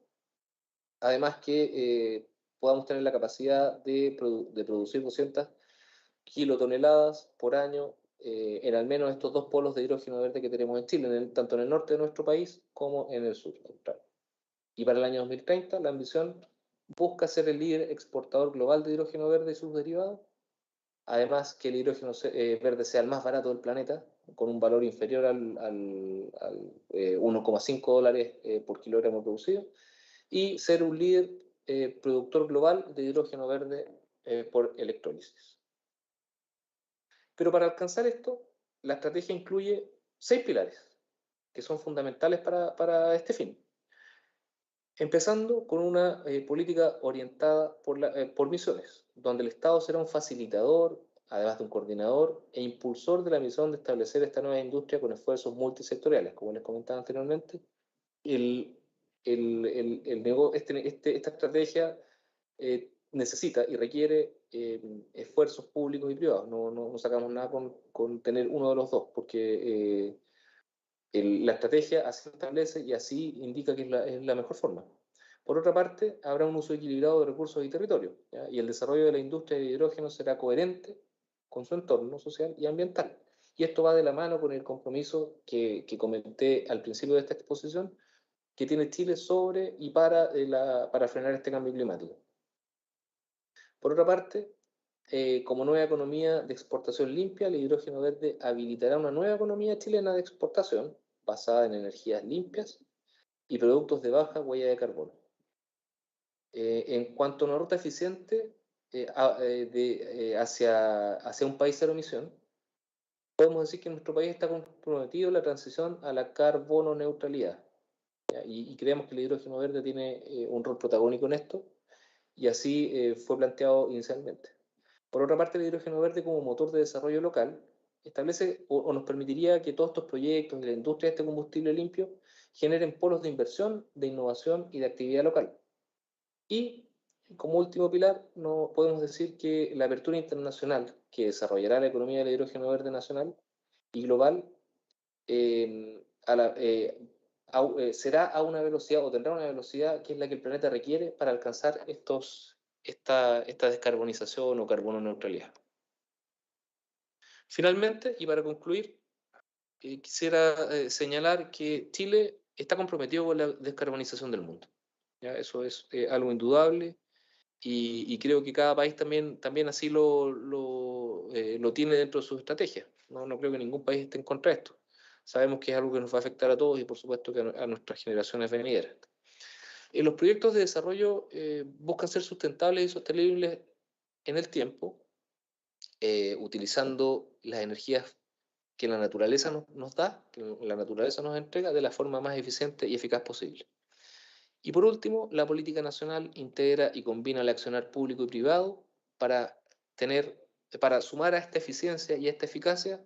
además que podamos tener la capacidad de producir 200 kilotoneladas por año en al menos estos 2 polos de hidrógeno verde que tenemos en Chile, tanto en el norte de nuestro país como en el sur austral. Y para el año 2030 la ambición busca ser el líder exportador global de hidrógeno verde y sus derivados, además que el hidrógeno verde sea el más barato del planeta, con un valor inferior al 1,5 dólares por kilogramo producido, y ser un líder productor global de hidrógeno verde por electrólisis. Pero para alcanzar esto, la estrategia incluye 6 pilares que son fundamentales para este fin. Empezando con una política orientada por misiones, donde el Estado será un facilitador, además de un coordinador e impulsor de la misión de establecer esta nueva industria con esfuerzos multisectoriales. Como les comentaba anteriormente, esta estrategia necesita y requiere esfuerzos públicos y privados. No sacamos nada con tener uno de los dos, porque la estrategia así lo establece y así indica que es la mejor forma. Por otra parte, habrá un uso equilibrado de recursos y territorio, ¿ya? Y el desarrollo de la industria de hidrógeno será coherente con su entorno social y ambiental. Y esto va de la mano con el compromiso que comenté al principio de esta exposición, que tiene Chile sobre y para frenar este cambio climático. Por otra parte, como nueva economía de exportación limpia, el hidrógeno verde habilitará una nueva economía chilena de exportación basada en energías limpias y productos de baja huella de carbono. En cuanto a una ruta eficiente, hacia un país cero emisión, podemos decir que nuestro país está comprometido en la transición a la carbono neutralidad. Y creemos que el hidrógeno verde tiene un rol protagónico en esto, y así fue planteado inicialmente. Por otra parte, el hidrógeno verde como motor de desarrollo local establece o nos permitiría que todos estos proyectos y la industria de este combustible limpio generen polos de inversión, de innovación y de actividad local. Y como último pilar, no podemos decir que la apertura internacional que desarrollará la economía del hidrógeno verde nacional y global será a una velocidad o tendrá una velocidad que es la que el planeta requiere para alcanzar esta descarbonización o carbono neutralidad. Finalmente, y para concluir, quisiera señalar que Chile está comprometido con la descarbonización del mundo. ¿Ya? Eso es algo indudable y creo que cada país también así lo tiene dentro de sus estrategias. No creo que ningún país esté en contra de esto. Sabemos que es algo que nos va a afectar a todos y por supuesto que a nuestras generaciones venideras. Los proyectos de desarrollo buscan ser sustentables y sostenibles en el tiempo, utilizando las energías que la naturaleza nos da, que la naturaleza nos entrega de la forma más eficiente y eficaz posible. Y por último, la política nacional integra y combina el accionar público y privado para sumar a esta eficiencia y a esta eficacia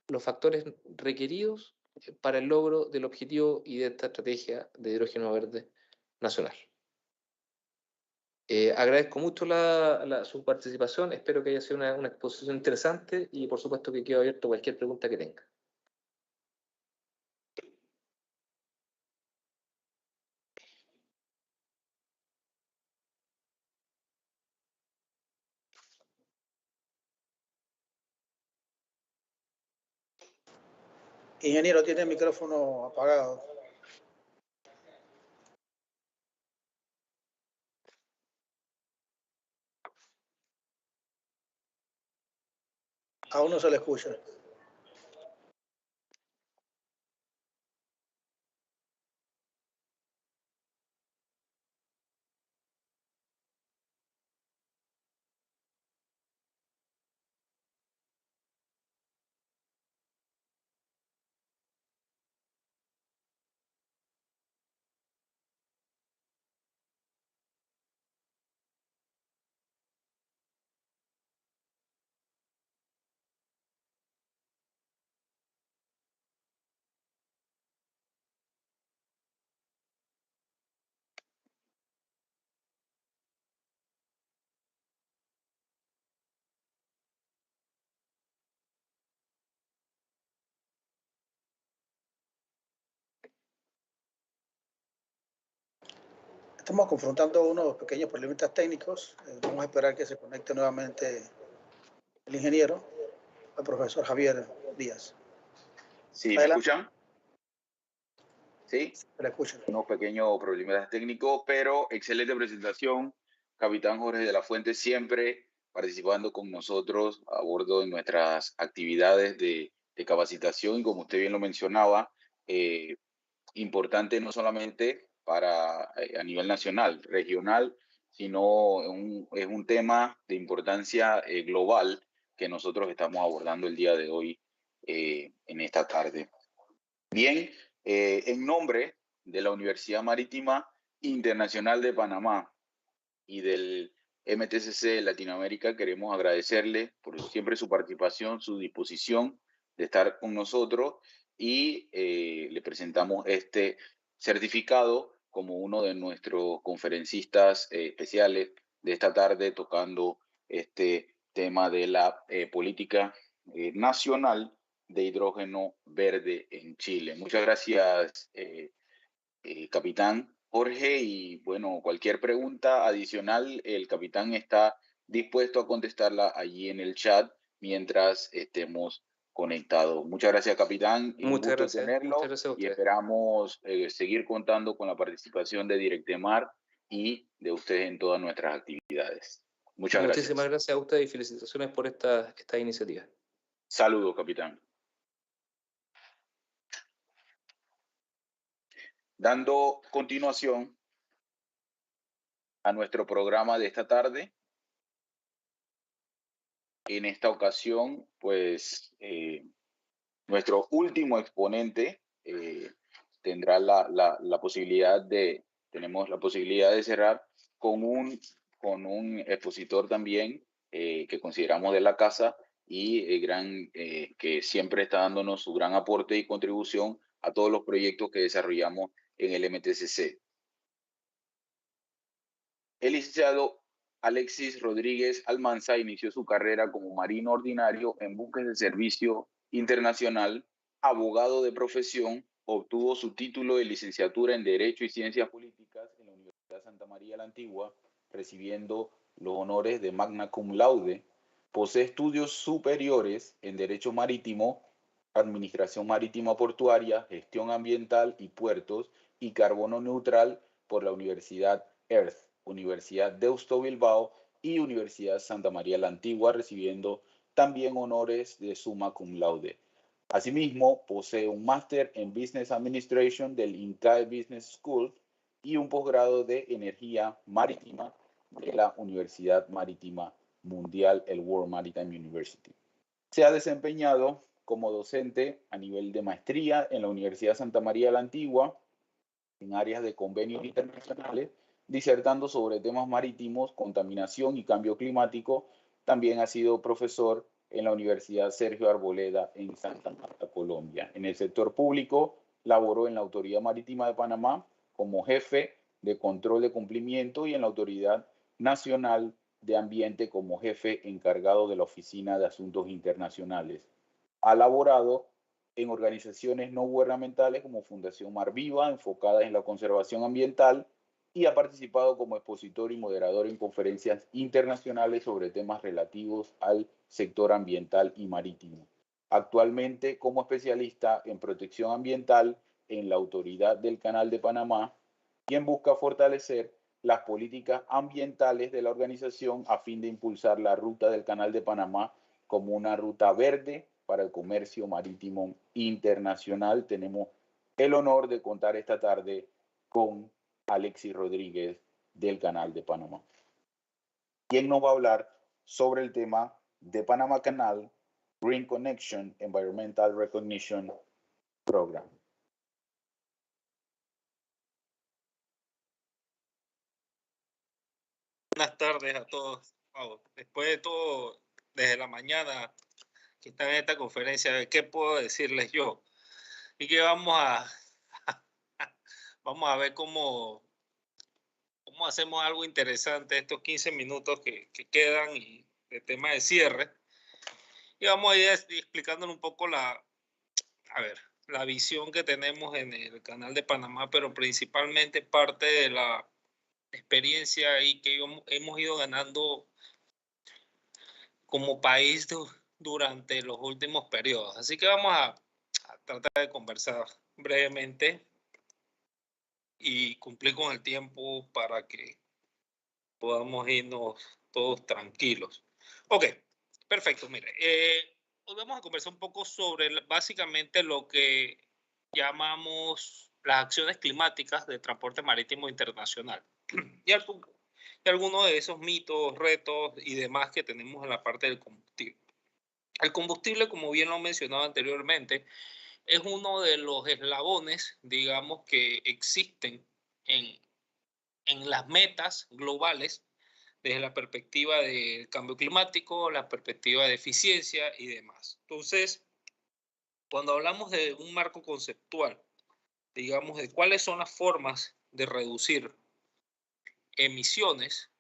los factores requeridos para el logro del objetivo y de esta estrategia de hidrógeno verde nacional. Agradezco mucho su participación, espero que haya sido una exposición interesante y por supuesto que quedo abierto a cualquier pregunta que tenga. Ingeniero, tiene el micrófono apagado. Aún no se le escucha. Estamos confrontando unos pequeños problemitas técnicos. Vamos a esperar que se conecte nuevamente el ingeniero, el profesor Javier Díaz. Sí, ¿me escuchan? Sí, me escuchan. Unos pequeños problemitas técnicos, pero excelente presentación. Capitán Jorge de la Fuente siempre participando con nosotros a bordo de nuestras actividades de capacitación y como usted bien lo mencionaba, importante no solamente a nivel nacional, regional, sino es un tema de importancia global que nosotros estamos abordando el día de hoy en esta tarde. Bien, en nombre de la Universidad Marítima Internacional de Panamá y del MTCC-Latin America, queremos agradecerle por siempre su participación, su disposición de estar con nosotros y le presentamos este certificado como uno de nuestros conferencistas especiales de esta tarde tocando este tema de la política nacional de hidrógeno verde en Chile. Muchas gracias, capitán Jorge, y bueno, cualquier pregunta adicional, el capitán está dispuesto a contestarla allí en el chat mientras estemos conectados. Muchas gracias, capitán, y un gusto tenerlo, y esperamos seguir contando con la participación de Directemar y de ustedes en todas nuestras actividades. Muchas gracias. Muchísimas gracias a ustedes y felicitaciones por esta iniciativa. Saludos, capitán. Dando continuación a nuestro programa de esta tarde, En esta ocasión, pues, nuestro último exponente tendrá la posibilidad tenemos la posibilidad de cerrar con un expositor también que consideramos de la casa y que siempre está dándonos su gran aporte y contribución a todos los proyectos que desarrollamos en el MTCC. El licenciado Alexis Rodríguez Almanza inició su carrera como marino ordinario en buques de servicio internacional, abogado de profesión, obtuvo su título de licenciatura en Derecho y Ciencias Políticas en la Universidad Santa María la Antigua, recibiendo los honores de Magna Cum Laude. Posee estudios superiores en Derecho Marítimo, Administración Marítima Portuaria, Gestión Ambiental y Puertos y Carbono Neutral por la Universidad Earth, Universidad Deusto Bilbao y Universidad Santa María la Antigua, recibiendo también honores de Summa Cum Laude. Asimismo, posee un máster en Business Administration del INCAE Business School y un posgrado de Energía Marítima de la Universidad Marítima Mundial, el World Maritime University. Se ha desempeñado como docente a nivel de maestría en la Universidad Santa María la Antigua, en áreas de convenios internacionales, disertando sobre temas marítimos, contaminación y cambio climático. También ha sido profesor en la Universidad Sergio Arboleda en Santa Marta, Colombia. En el sector público, laboró en la Autoridad Marítima de Panamá como jefe de control de cumplimiento y en la Autoridad Nacional de Ambiente como jefe encargado de la Oficina de Asuntos Internacionales. Ha laborado en organizaciones no gubernamentales como Fundación Mar Viva, enfocada en la conservación ambiental, y ha participado como expositor y moderador en conferencias internacionales sobre temas relativos al sector ambiental y marítimo. Actualmente como especialista en protección ambiental en la Autoridad del Canal de Panamá, quien busca fortalecer las políticas ambientales de la organización a fin de impulsar la ruta del Canal de Panamá como una ruta verde para el comercio marítimo internacional. Tenemos el honor de contar esta tarde con Alexis Rodríguez del Canal de Panamá, quien nos va a hablar sobre el tema de Panama Canal Green Connection Environmental Recognition Program. Buenas tardes a todos. Wow, después de todo, desde la mañana que están en esta conferencia, ¿qué puedo decirles yo? Y que vamos a ver cómo hacemos algo interesante estos 15 minutos que quedan y de tema de cierre. Y vamos a ir explicándole un poco la visión que tenemos en el Canal de Panamá, pero principalmente parte de la experiencia ahí que hemos ido ganando como país durante los últimos periodos. Así que vamos a tratar de conversar brevemente y cumplir con el tiempo para que podamos irnos todos tranquilos. Ok, perfecto. Mire, hoy vamos a conversar un poco sobre básicamente lo que llamamos las acciones climáticas de transporte marítimo internacional y algunos de esos mitos, retos y demás que tenemos en la parte del combustible. El combustible, como bien lo mencionaba anteriormente, es uno de los eslabones, digamos, que existen en las metas globales desde la perspectiva del cambio climático, la perspectiva de eficiencia y demás. Entonces, cuando hablamos de un marco conceptual, digamos, de cuáles son las formas de reducir emisiones,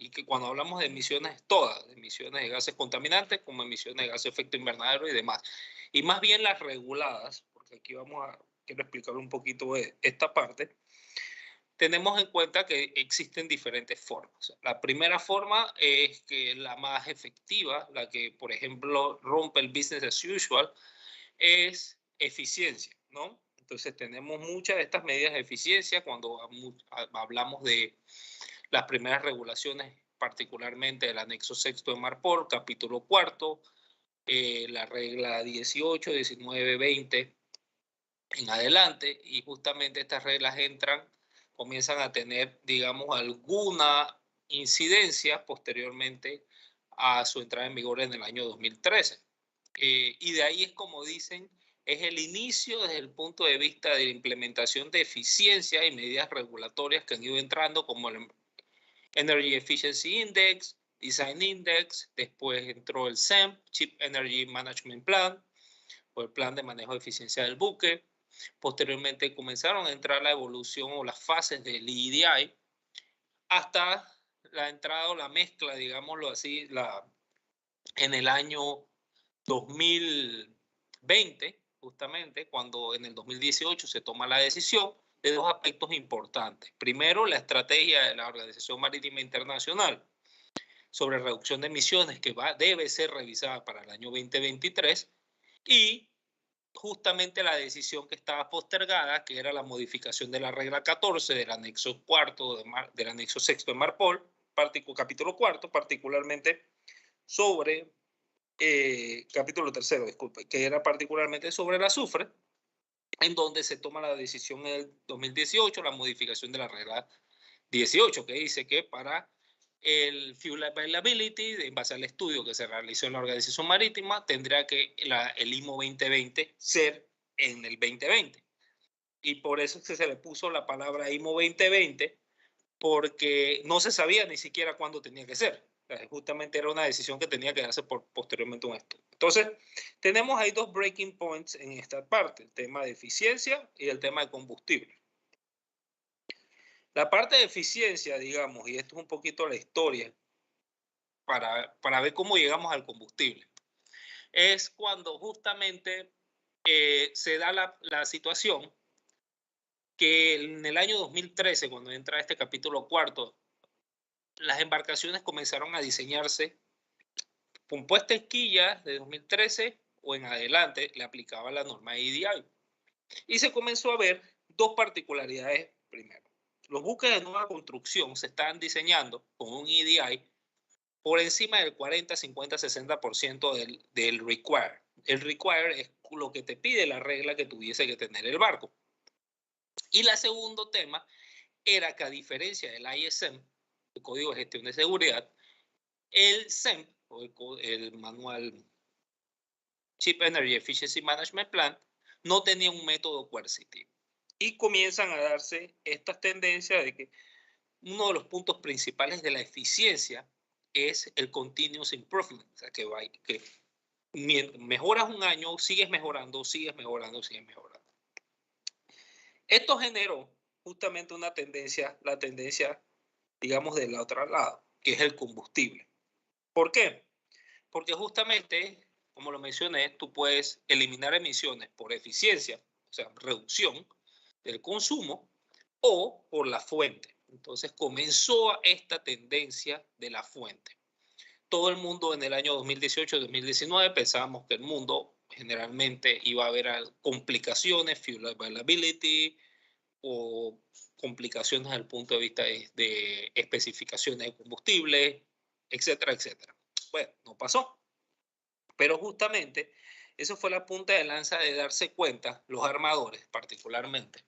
y que cuando hablamos de emisiones todas, de emisiones de gases contaminantes como emisiones de gases de efecto invernadero y demás, y más bien las reguladas, porque aquí quiero explicar un poquito esta parte, tenemos en cuenta que existen diferentes formas. La primera forma es que la más efectiva, la que, por ejemplo, rompe el business as usual, es eficiencia, ¿no? Entonces tenemos muchas de estas medidas de eficiencia cuando hablamos de las primeras regulaciones, particularmente del anexo sexto de Marpol, capítulo cuarto, la regla 18, 19, 20 en adelante, y justamente estas reglas comienzan a tener, digamos, alguna incidencia posteriormente a su entrada en vigor en el año 2013. Y de ahí es como dicen, es el inicio desde el punto de vista de la implementación de eficiencia y medidas regulatorias que han ido entrando, como el Energy Efficiency Index, Design Index, después entró el CEMP, Ship Energy Management Plan, o el Plan de Manejo de Eficiencia del Buque. Posteriormente comenzaron a entrar la evolución o las fases del EEDI, hasta la entrada o la mezcla, digámoslo así, en el año 2020, justamente, cuando en el 2018 se toma la decisión de dos aspectos importantes. Primero, la estrategia de la Organización Marítima Internacional sobre reducción de emisiones, que debe ser revisada para el año 2023, y justamente la decisión que estaba postergada, que era la modificación de la regla 14 del anexo cuarto del anexo sexto de Marpol, capítulo cuarto, particularmente sobre capítulo tercero, disculpe, que era particularmente sobre el azufre, en donde se toma la decisión en el 2018, la modificación de la regla 18, que dice que para el fuel availability, en base al estudio que se realizó en la Organización Marítima, tendría que el IMO 2020 ser en el 2020. Y por eso es que se le puso la palabra IMO 2020, porque no se sabía ni siquiera cuándo tenía que ser. O sea, justamente era una decisión que tenía que darse posteriormente un estudio. Entonces, tenemos ahí dos breaking points en esta parte, el tema de eficiencia y el tema de combustible. La parte de eficiencia, digamos, y esto es un poquito la historia, para ver cómo llegamos al combustible, es cuando justamente se da la situación que en el año 2013, cuando entra este capítulo cuarto, las embarcaciones comenzaron a diseñarse con puesta en quilla de 2013 o en adelante, le aplicaba la norma EEDI. Y se comenzó a ver dos particularidades primero. Los buques de nueva construcción se estaban diseñando con un EEDI por encima del 40, 50, 60% del require. El require es lo que te pide la regla que tuviese que tener el barco. Y el segundo tema era que, a diferencia del ISM, el Código de Gestión de Seguridad, el CEMP, o el manual Ship Energy Efficiency Management Plan, no tenía un método coercitivo. Y comienzan a darse estas tendencias de que uno de los puntos principales de la eficiencia es el continuous improvement. O sea, que mejoras un año, sigues mejorando, sigues mejorando, sigues mejorando. Esto generó justamente una tendencia, la tendencia, digamos, del otro lado, que es el combustible. ¿Por qué? Porque justamente, como lo mencioné, tú puedes eliminar emisiones por eficiencia, o sea, reducción del consumo, o por la fuente. Entonces comenzó esta tendencia de la fuente. Todo el mundo en el año 2018-2019 pensábamos que el mundo generalmente iba a haber complicaciones, fuel availability, o complicaciones desde el punto de vista de especificaciones de combustible, etcétera, etcétera. Bueno, no pasó. Pero justamente eso fue la punta de lanza de darse cuenta, los armadores particularmente,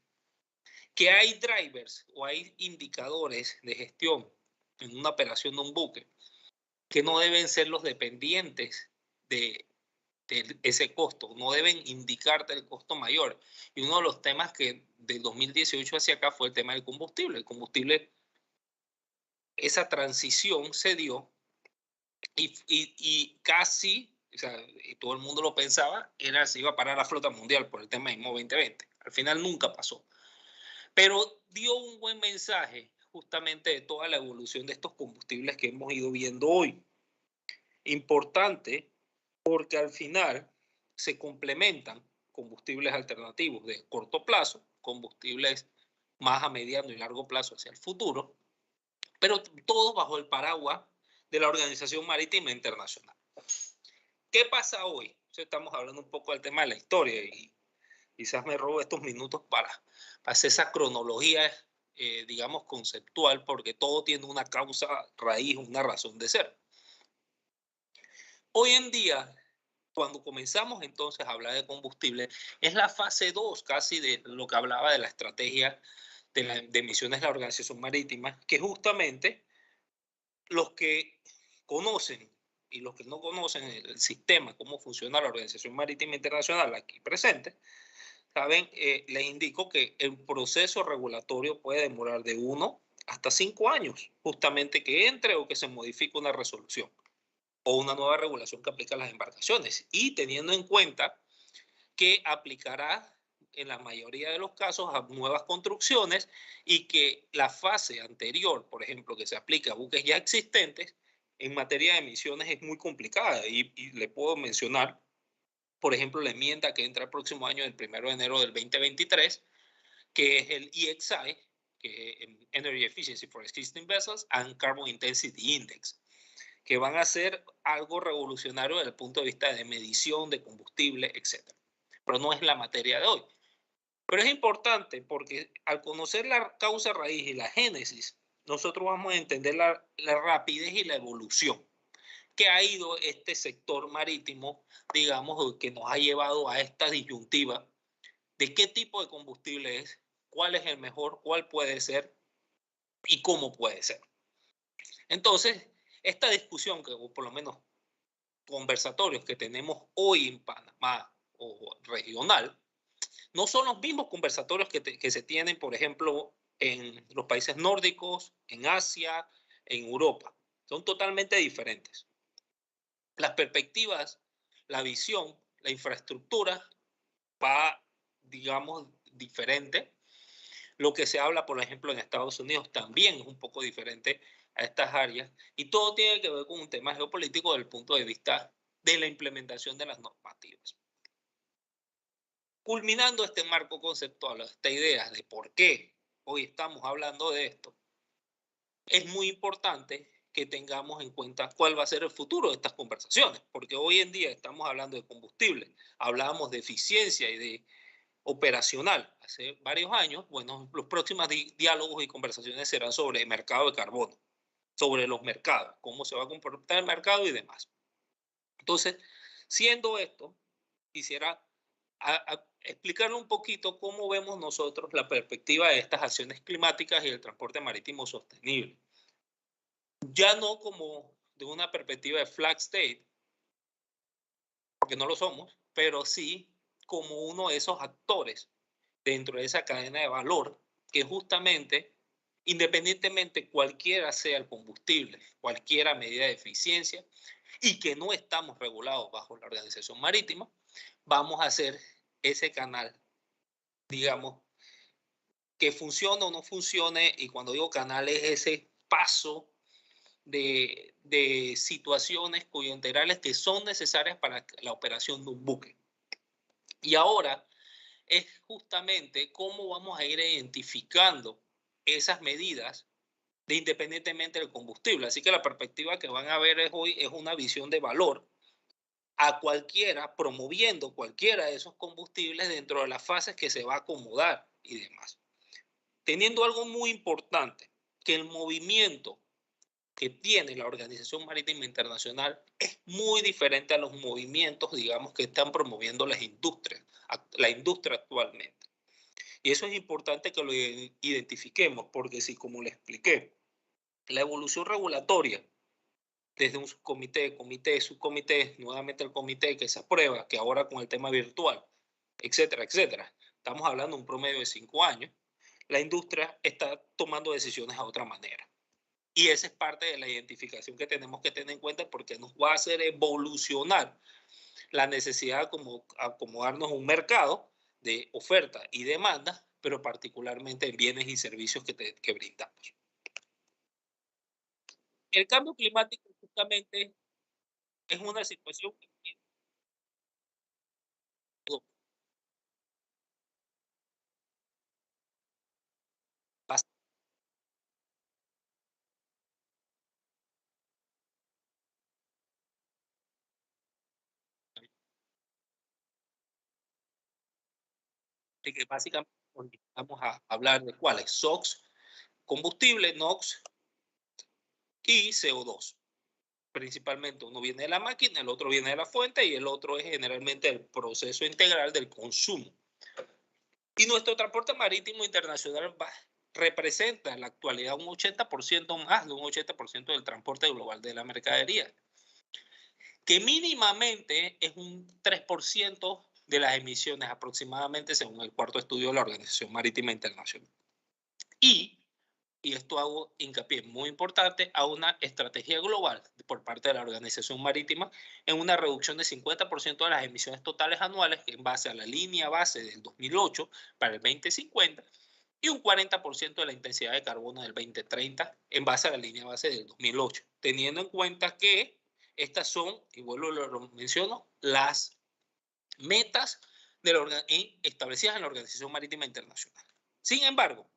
que hay drivers o hay indicadores de gestión en una operación de un buque que no deben ser los dependientes de ese costo, no deben indicarte el costo mayor. Y uno de los temas que del 2018 hacia acá fue el tema del combustible. El combustible, esa transición se dio y casi, o sea, todo el mundo lo pensaba, se iba a parar la flota mundial por el tema de IMO 2020. Al final nunca pasó. Pero dio un buen mensaje justamente de toda la evolución de estos combustibles que hemos ido viendo hoy. Importante porque al final se complementan combustibles alternativos de corto plazo, combustibles más a mediano y largo plazo hacia el futuro, pero todo bajo el paraguas de la Organización Marítima Internacional. ¿Qué pasa hoy? Estamos hablando un poco del tema de la historia y quizás me robo estos minutos para hacer esa cronología, digamos, conceptual, porque todo tiene una causa raíz, una razón de ser. Hoy en día, cuando comenzamos entonces a hablar de combustible, es la fase 2 casi de lo que hablaba de la estrategia de emisiones de la Organización Marítima, que justamente los que conocen y los que no conocen el sistema, cómo funciona la Organización Marítima Internacional aquí presente, saben, les indico que el proceso regulatorio puede demorar de 1 hasta 5 años, justamente que entre o que se modifique una resolución o una nueva regulación que aplica a las embarcaciones, y teniendo en cuenta que aplicará en la mayoría de los casos a nuevas construcciones y que la fase anterior, por ejemplo, que se aplica a buques ya existentes, en materia de emisiones es muy complicada, y le puedo mencionar, por ejemplo, la enmienda que entra el próximo año, el 1 de enero del 2023, que es el EEXI, que es Energy Efficiency for Existing Vessels and Carbon Intensity Index, que van a ser algo revolucionario desde el punto de vista de medición de combustible, etc. Pero no es la materia de hoy. Pero es importante porque al conocer la causa raíz y la génesis, nosotros vamos a entender la rapidez y la evolución que ha ido este sector marítimo, digamos, que nos ha llevado a esta disyuntiva de qué tipo de combustible es, cuál es el mejor, cuál puede ser y cómo puede ser. Entonces, esta discusión, que, o por lo menos conversatorios que tenemos hoy en Panamá o regional, no son los mismos conversatorios que se tienen, por ejemplo, en los países nórdicos, en Asia, en Europa. Son totalmente diferentes. Las perspectivas, la visión, la infraestructura va, digamos, diferente. Lo que se habla, por ejemplo, en Estados Unidos también es un poco diferente a estas áreas, y todo tiene que ver con un tema geopolítico desde el punto de vista de la implementación de las normativas. Culminando este marco conceptual, esta idea de por qué hoy estamos hablando de esto, es muy importante que tengamos en cuenta cuál va a ser el futuro de estas conversaciones, porque hoy en día estamos hablando de combustible, hablábamos de eficiencia y de operacional hace varios años. Bueno, los próximos diálogos y conversaciones serán sobre el mercado de carbono, sobre los mercados, cómo se va a comportar el mercado y demás. Entonces, siendo esto, quisiera explicarle un poquito cómo vemos nosotros la perspectiva de estas acciones climáticas y el transporte marítimo sostenible. Ya no como de una perspectiva de flag state, porque no lo somos, pero sí como uno de esos actores dentro de esa cadena de valor que justamente, independientemente cualquiera sea el combustible, cualquiera medida de eficiencia, y que no estamos regulados bajo la Organización Marítima, vamos a hacer ese canal, digamos, que funcione o no funcione, y cuando digo canal es ese paso de situaciones coyunturales que son necesarias para la operación de un buque. Y ahora es justamente cómo vamos a ir identificando esas medidas de independientemente del combustible. Así que la perspectiva que van a ver hoy es una visión de valor a cualquiera, promoviendo cualquiera de esos combustibles dentro de las fases que se va a acomodar y demás. Teniendo algo muy importante, que el movimiento que tiene la Organización Marítima Internacional es muy diferente a los movimientos, digamos, que están promoviendo la industria actualmente. Y eso es importante que lo identifiquemos, porque si, como le expliqué, la evolución regulatoria desde un subcomité, comité, subcomité, nuevamente el comité que se aprueba, que ahora con el tema virtual, etcétera, etcétera, estamos hablando de un promedio de 5 años, la industria está tomando decisiones a otra manera. Y esa es parte de la identificación que tenemos que tener en cuenta, porque nos va a hacer evolucionar la necesidad de acomodarnos a un mercado de oferta y demanda, pero particularmente en bienes y servicios que brindamos. El cambio climático justamente es una situación que básicamente vamos a hablar de cuáles: SOx, combustible, NOx y CO2. Principalmente uno viene de la máquina, el otro viene de la fuente y el otro es generalmente el proceso integral del consumo. Y nuestro transporte marítimo internacional representa en la actualidad un 80% más de un 80% del transporte global de la mercadería. que mínimamente es un 3% de las emisiones aproximadamente según el cuarto estudio de la Organización Marítima Internacional. Y esto hago hincapié muy importante, a una estrategia global por parte de la Organización Marítima en una reducción de 50% de las emisiones totales anuales en base a la línea base del 2008 para el 2050 y un 40% de la intensidad de carbono del 2030 en base a la línea base del 2008, teniendo en cuenta que estas son, y vuelvo lo menciono, las metas establecidas en la Organización Marítima Internacional. Sin embargo,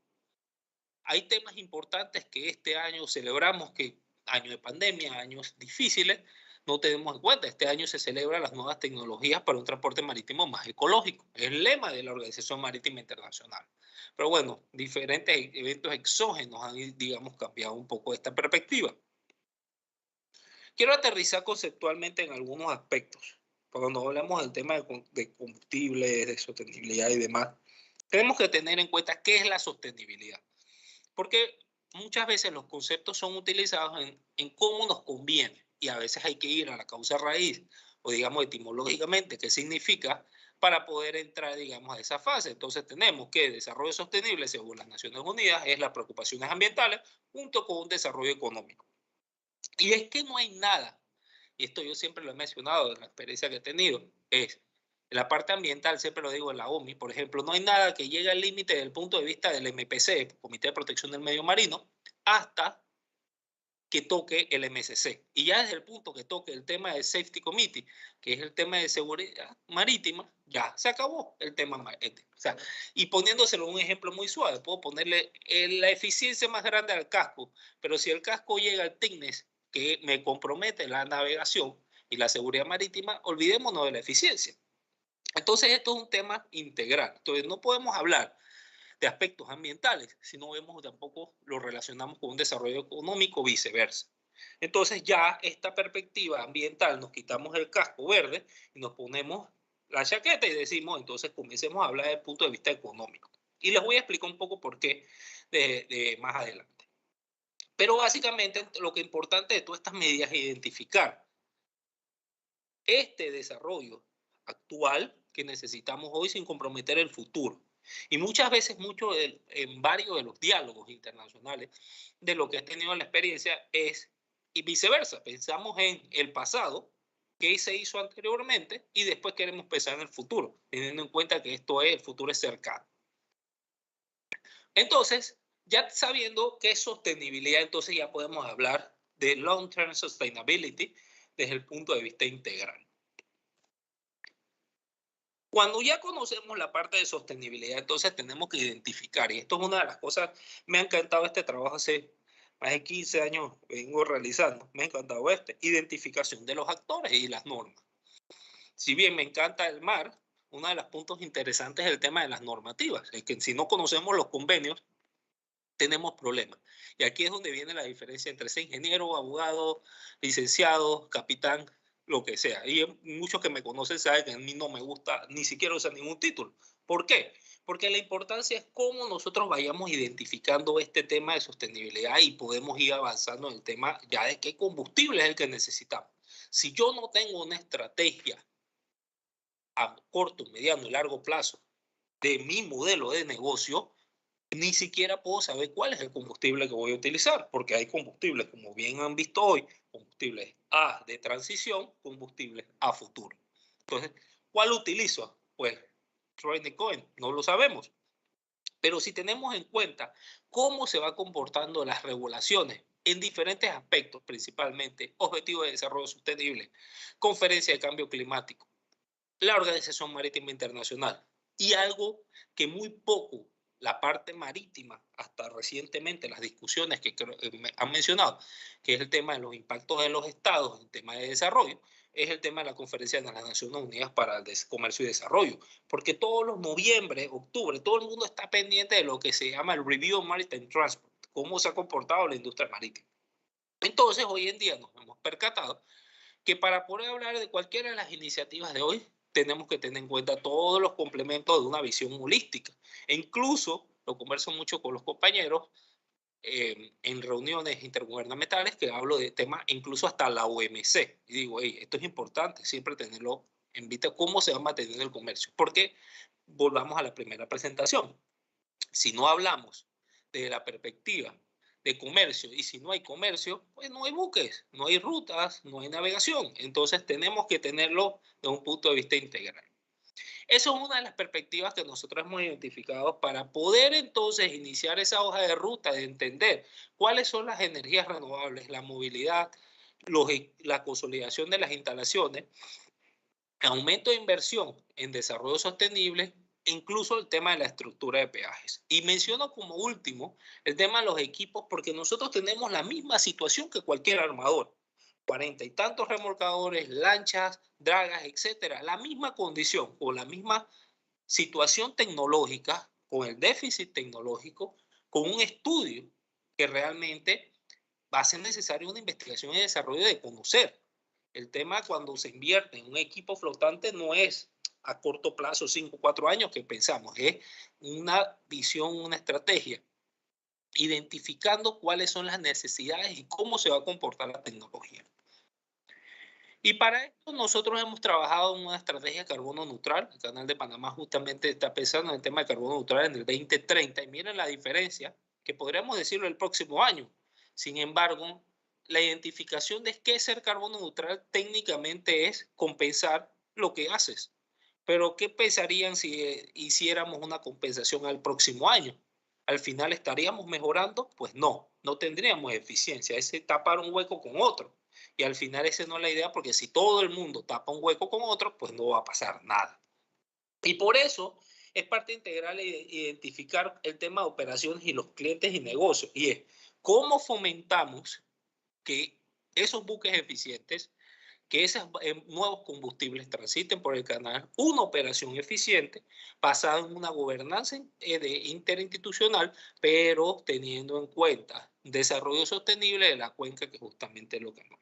hay temas importantes que este año celebramos, que año de pandemia, años difíciles, no tenemos en cuenta. Este año se celebran las nuevas tecnologías para un transporte marítimo más ecológico. Es el lema de la Organización Marítima Internacional. Pero bueno, diferentes eventos exógenos han, digamos, cambiado un poco esta perspectiva. Quiero aterrizar conceptualmente en algunos aspectos. Cuando hablamos del tema de combustibles, de sostenibilidad y demás, tenemos que tener en cuenta qué es la sostenibilidad. Porque muchas veces los conceptos son utilizados en cómo nos conviene y a veces hay que ir a la causa raíz o digamos etimológicamente qué significa para poder entrar digamos a esa fase. Entonces tenemos que desarrollo sostenible según las Naciones Unidas es las preocupaciones ambientales junto con un desarrollo económico. Y es que no hay nada, y esto yo siempre lo he mencionado en la experiencia que he tenido, es en la parte ambiental, siempre lo digo en la UMIP, por ejemplo, no hay nada que llegue al límite desde el punto de vista del MPC, Comité de Protección del Medio Marino, hasta que toque el MTCC. Y ya desde el punto que toque el tema del Safety Committee, que es el tema de seguridad marítima, ya se acabó el tema marítimo. O sea, y poniéndoselo un ejemplo muy suave, puedo ponerle la eficiencia más grande al casco, pero si el casco llega al thickness que me compromete la navegación y la seguridad marítima, olvidémonos de la eficiencia. Entonces esto es un tema integral. Entonces no podemos hablar de aspectos ambientales si no vemos tampoco lo relacionamos con un desarrollo económico o viceversa. Entonces ya esta perspectiva ambiental nos quitamos el casco verde y nos ponemos la chaqueta y decimos entonces comencemos a hablar desde el punto de vista económico. Y les voy a explicar un poco por qué de más adelante. Pero básicamente lo que es importante de todas estas medidas es identificar este desarrollo actual que necesitamos hoy sin comprometer el futuro. Y muchas veces, en varios de los diálogos internacionales de lo que he tenido la experiencia es, y viceversa, pensamos en el pasado, qué se hizo anteriormente, y después queremos pensar en el futuro, teniendo en cuenta que el futuro es cercano. Entonces, ya sabiendo qué es sostenibilidad, entonces ya podemos hablar de long-term sustainability desde el punto de vista integral. Cuando ya conocemos la parte de sostenibilidad, entonces tenemos que identificar, y esto es una de las cosas, me ha encantado este trabajo hace más de 15 años, vengo realizando, me ha encantado identificación de los actores y las normas. Si bien me encanta el mar, uno de los puntos interesantes es el tema de las normativas, es que si no conocemos los convenios, tenemos problemas. Y aquí es donde viene la diferencia entre ser ingeniero, abogado, licenciado, capitán, lo que sea. Y muchos que me conocen saben que a mí no me gusta ni siquiera usar ningún título. ¿Por qué? Porque la importancia es cómo nosotros vayamos identificando este tema de sostenibilidad y podemos ir avanzando en el tema ya de qué combustible es el que necesitamos. Si yo no tengo una estrategia a corto, mediano y largo plazo de mi modelo de negocio, ni siquiera puedo saber cuál es el combustible que voy a utilizar, porque hay combustibles, como bien han visto hoy, combustibles A de transición, combustibles a futuro. Entonces, ¿cuál utilizo? Pues, try the coin, no lo sabemos. Pero si tenemos en cuenta cómo se va comportando las regulaciones en diferentes aspectos, principalmente Objetivos de Desarrollo Sostenible, Conferencia de Cambio Climático, la Organización Marítima Internacional y algo que muy poco la parte marítima, hasta recientemente las discusiones que han mencionado, que es el tema de los impactos de los estados en tema de desarrollo, es el tema de la Conferencia de las Naciones Unidas para el Comercio y Desarrollo, porque todos los noviembre, octubre, todo el mundo está pendiente de lo que se llama el Review of Maritime Transport, cómo se ha comportado la industria marítima. Entonces, hoy en día nos hemos percatado que para poder hablar de cualquiera de las iniciativas de hoy, tenemos que tener en cuenta todos los complementos de una visión holística. E incluso, lo converso mucho con los compañeros, en reuniones intergubernamentales que hablo de temas, incluso hasta la OMC. Y digo, hey, esto es importante, siempre tenerlo en vista, cómo se va a mantener el comercio. Porque volvamos a la primera presentación. Si no hablamos de la perspectiva de comercio y si no hay comercio, pues no hay buques, no hay rutas, no hay navegación. Entonces tenemos que tenerlo de un punto de vista integral. Eso es una de las perspectivas que nosotros hemos identificado para poder entonces iniciar esa hoja de ruta, de entender cuáles son las energías renovables, la movilidad, la consolidación de las instalaciones, aumento de inversión en desarrollo sostenible, e incluso el tema de la estructura de peajes. Y menciono como último el tema de los equipos, porque nosotros tenemos la misma situación que cualquier armador. 40 y tantos remolcadores, lanchas, dragas, etcétera. La misma condición o la misma situación tecnológica, con el déficit tecnológico, con un estudio que realmente va a ser necesario una investigación y desarrollo de conocer. El tema cuando se invierte en un equipo flotante no es a corto plazo, 5 o 4 años que pensamos, es una visión, una estrategia, identificando cuáles son las necesidades y cómo se va a comportar la tecnología. Y para esto nosotros hemos trabajado en una estrategia de carbono neutral. El Canal de Panamá justamente está pensando en el tema de carbono neutral en el 2030. Y miren la diferencia, que podríamos decirlo el próximo año. Sin embargo, la identificación de qué es ser carbono neutral técnicamente es compensar lo que haces. Pero ¿qué pensarían si hiciéramos una compensación al próximo año? ¿Al final estaríamos mejorando? Pues no, no tendríamos eficiencia. Es tapar un hueco con otro. Y al final esa no es la idea, porque si todo el mundo tapa un hueco con otro, pues no va a pasar nada. Y por eso es parte integral identificar el tema de operaciones y los clientes y negocios. Y es cómo fomentamos que esos buques eficientes, que esos nuevos combustibles transiten por el canal, una operación eficiente basada en una gobernanza interinstitucional, pero teniendo en cuenta desarrollo sostenible de la cuenca, que justamente es lo que no.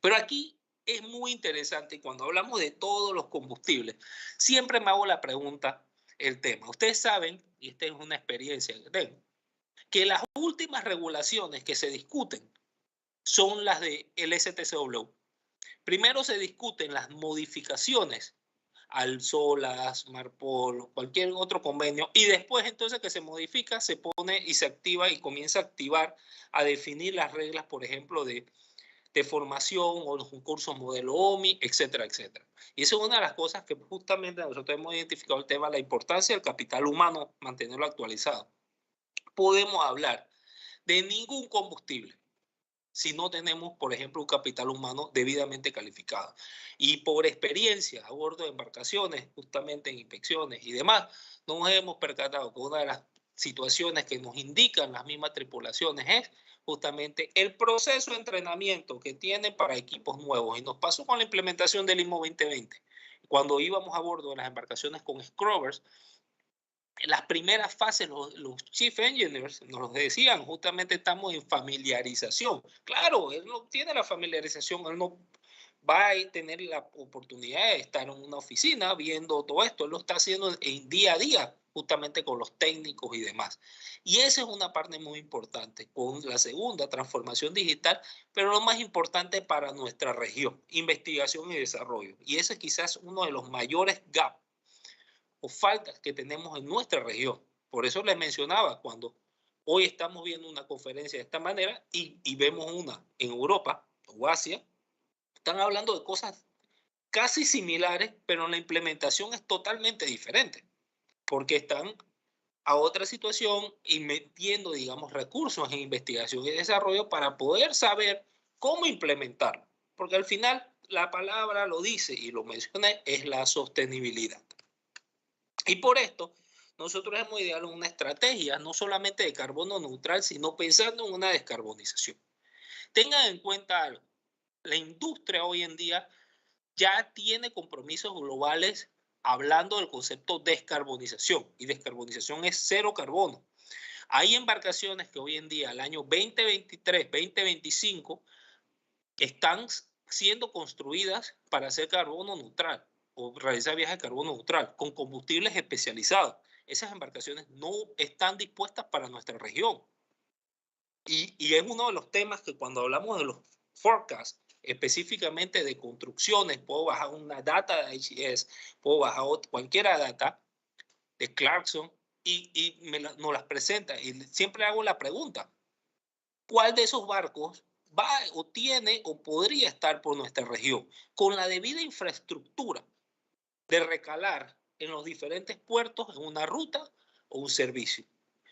Pero aquí es muy interesante, y cuando hablamos de todos los combustibles, siempre me hago la pregunta, el tema. Ustedes saben, y esta es una experiencia que tengo, que las últimas regulaciones que se discuten son las del STCW. Primero se discuten las modificaciones al SOLAS, MARPOL, cualquier otro convenio, y después entonces que se modifica, se pone y se activa y comienza a activar, a definir las reglas, por ejemplo, de formación o los cursos modelo OMI, etcétera, etcétera. Y eso es una de las cosas que justamente nosotros hemos identificado, el tema de la importancia del capital humano, mantenerlo actualizado. Podemos hablar de ningún combustible si no tenemos, por ejemplo, un capital humano debidamente calificado. Y por experiencia a bordo de embarcaciones, justamente en inspecciones y demás, nos hemos percatado que una de las situaciones que nos indican las mismas tripulaciones es justamente el proceso de entrenamiento que tienen para equipos nuevos. Y nos pasó con la implementación del IMO 2020. Cuando íbamos a bordo de las embarcaciones con scrubbers, en las primeras fases los chief engineers nos decían, justamente estamos en familiarización. Claro, él no tiene la familiarización, él no va a tener la oportunidad de estar en una oficina viendo todo esto, él lo está haciendo en día a día, justamente con los técnicos y demás. Y esa es una parte muy importante, con la segunda, transformación digital, pero lo más importante para nuestra región, investigación y desarrollo. Y ese es quizás uno de los mayores gaps o faltas que tenemos en nuestra región. Por eso les mencionaba, cuando hoy estamos viendo una conferencia de esta manera y vemos una en Europa o Asia, están hablando de cosas casi similares, pero la implementación es totalmente diferente, porque están a otra situación y metiendo, digamos, recursos en investigación y desarrollo para poder saber cómo implementarlo. Porque al final la palabra lo dice y lo mencioné, es la sostenibilidad. Y por esto, nosotros hemos ideado una estrategia no solamente de carbono neutral, sino pensando en una descarbonización. Tengan en cuenta algo, la industria hoy en día ya tiene compromisos globales hablando del concepto descarbonización, y descarbonización es cero carbono. Hay embarcaciones que hoy en día, al año 2023, 2025, están siendo construidas para hacer carbono neutral o realizar viajes de carbono neutral con combustibles especializados. Esas embarcaciones no están dispuestas para nuestra región. Y es uno de los temas que cuando hablamos de los forecasts, específicamente de construcciones, puedo bajar una data de HES, puedo bajar cualquier data de Clarkson y nos las presenta. Y siempre hago la pregunta, ¿cuál de esos barcos va o tiene o podría estar por nuestra región con la debida infraestructura de recalar en los diferentes puertos en una ruta o un servicio?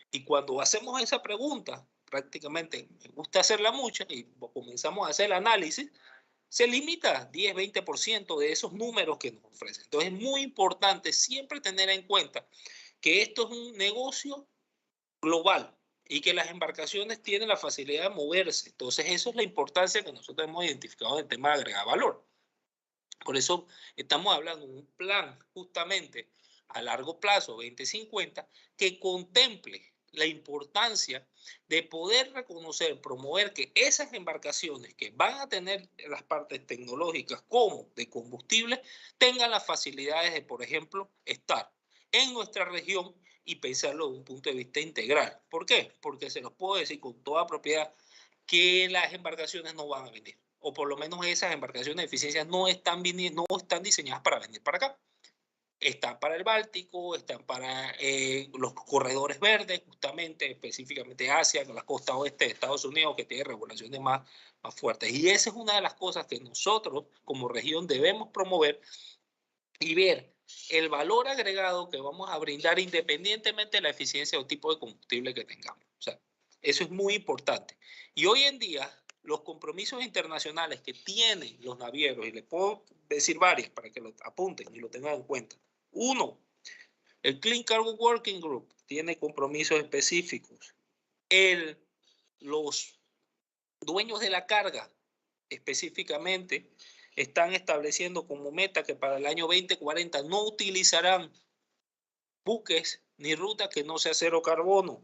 Y cuando hacemos esa pregunta, prácticamente me gusta hacerla mucho y comenzamos a hacer el análisis, se limita 10-20% de esos números que nos ofrecen. Entonces es muy importante siempre tener en cuenta que esto es un negocio global y que las embarcaciones tienen la facilidad de moverse. Entonces eso es la importancia que nosotros hemos identificado en el tema de agregar valor. Por eso estamos hablando de un plan justamente a largo plazo, 2050, que contemple la importancia de poder reconocer, promover que esas embarcaciones que van a tener las partes tecnológicas como de combustible tengan las facilidades de, por ejemplo, estar en nuestra región y pensarlo desde un punto de vista integral. ¿Por qué? Porque se los puedo decir con toda propiedad que las embarcaciones no van a venir, o por lo menos esas embarcaciones de eficiencia no están diseñadas para venir para acá. Están para el Báltico, están para los corredores verdes, justamente, específicamente Asia, la costa oeste de Estados Unidos, que tiene regulaciones más fuertes. Y esa es una de las cosas que nosotros como región debemos promover y ver el valor agregado que vamos a brindar independientemente de la eficiencia o tipo de combustible que tengamos. O sea, eso es muy importante. Y hoy en día, los compromisos internacionales que tienen los navieros, y les puedo decir varias para que lo apunten y lo tengan en cuenta. Uno, el Clean Cargo Working Group tiene compromisos específicos. Los dueños de la carga, específicamente, están estableciendo como meta que para el año 2040 no utilizarán buques ni rutas que no sea cero carbono.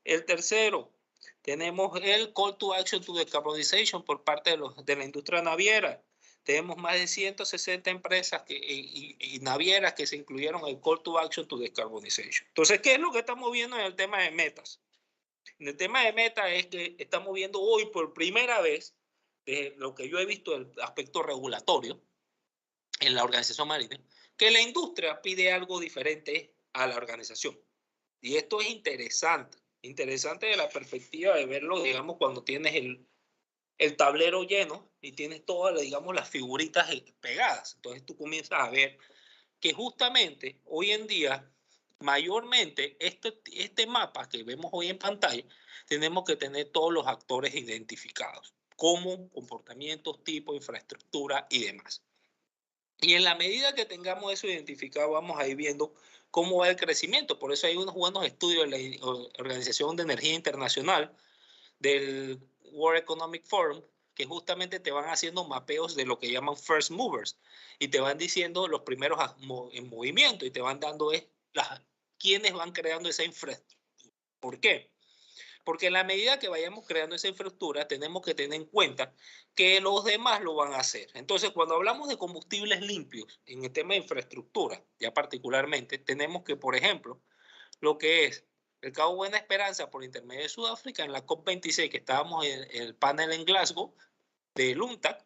El tercero, tenemos el Call to Action to Decarbonization por parte de la industria naviera. Tenemos más de 160 empresas y navieras que se incluyeron en el Call to Action to Decarbonization. Entonces, ¿qué es lo que estamos viendo en el tema de metas? En el tema de metas es que estamos viendo hoy por primera vez, de lo que yo he visto del aspecto regulatorio en la organización marítima, que la industria pide algo diferente a la organización. Y esto es interesante de la perspectiva de verlo, digamos, cuando tienes el tablero lleno y tienes todas, digamos, las figuritas pegadas. Entonces tú comienzas a ver que justamente hoy en día, mayormente, este mapa que vemos hoy en pantalla, tenemos que tener todos los actores identificados, como comportamientos, tipo, infraestructura y demás. Y en la medida que tengamos eso identificado, vamos a ir viendo cómo va el crecimiento. Por eso hay unos buenos estudios de la Organización de Energía Internacional, del World Economic Forum, que justamente te van haciendo mapeos de lo que llaman first movers y te van diciendo los primeros en movimiento y te van dando quiénes van creando esa infraestructura. ¿Por qué? Porque en la medida que vayamos creando esa infraestructura, tenemos que tener en cuenta que los demás lo van a hacer. Entonces, cuando hablamos de combustibles limpios, en el tema de infraestructura, ya particularmente, tenemos que, por ejemplo, lo que es el Cabo Buena Esperanza por intermedio de Sudáfrica, en la COP26, que estábamos en el panel en Glasgow, del UNTAC,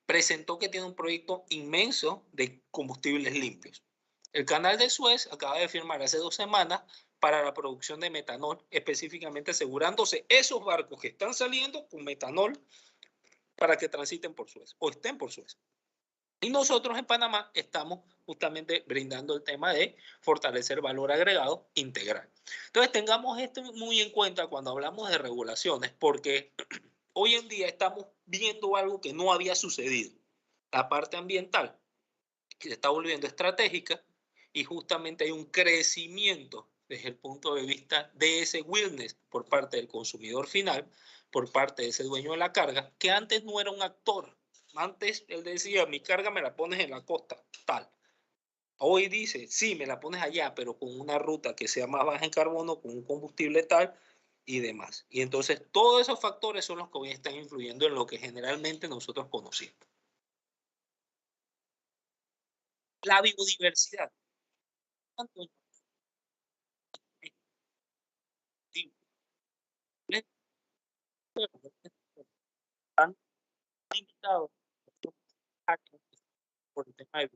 presentó que tiene un proyecto inmenso de combustibles limpios. El canal de Suez acaba de firmar hace 2 semanas para la producción de metanol, específicamente asegurándose esos barcos que están saliendo con metanol para que transiten por Suez o estén por Suez. Y nosotros en Panamá estamos justamente brindando el tema de fortalecer valor agregado integral. Entonces tengamos esto muy en cuenta cuando hablamos de regulaciones, porque hoy en día estamos viendo algo que no había sucedido. La parte ambiental, que se está volviendo estratégica, y justamente hay un crecimiento desde el punto de vista de ese wellness por parte del consumidor final, por parte de ese dueño de la carga, que antes no era un actor. Antes él decía, mi carga me la pones en la costa, tal. Hoy dice, sí, me la pones allá, pero con una ruta que sea más baja en carbono, con un combustible tal y demás. Y entonces todos esos factores son los que hoy están influyendo en lo que generalmente nosotros conocemos. La biodiversidad. han invitado por el tema de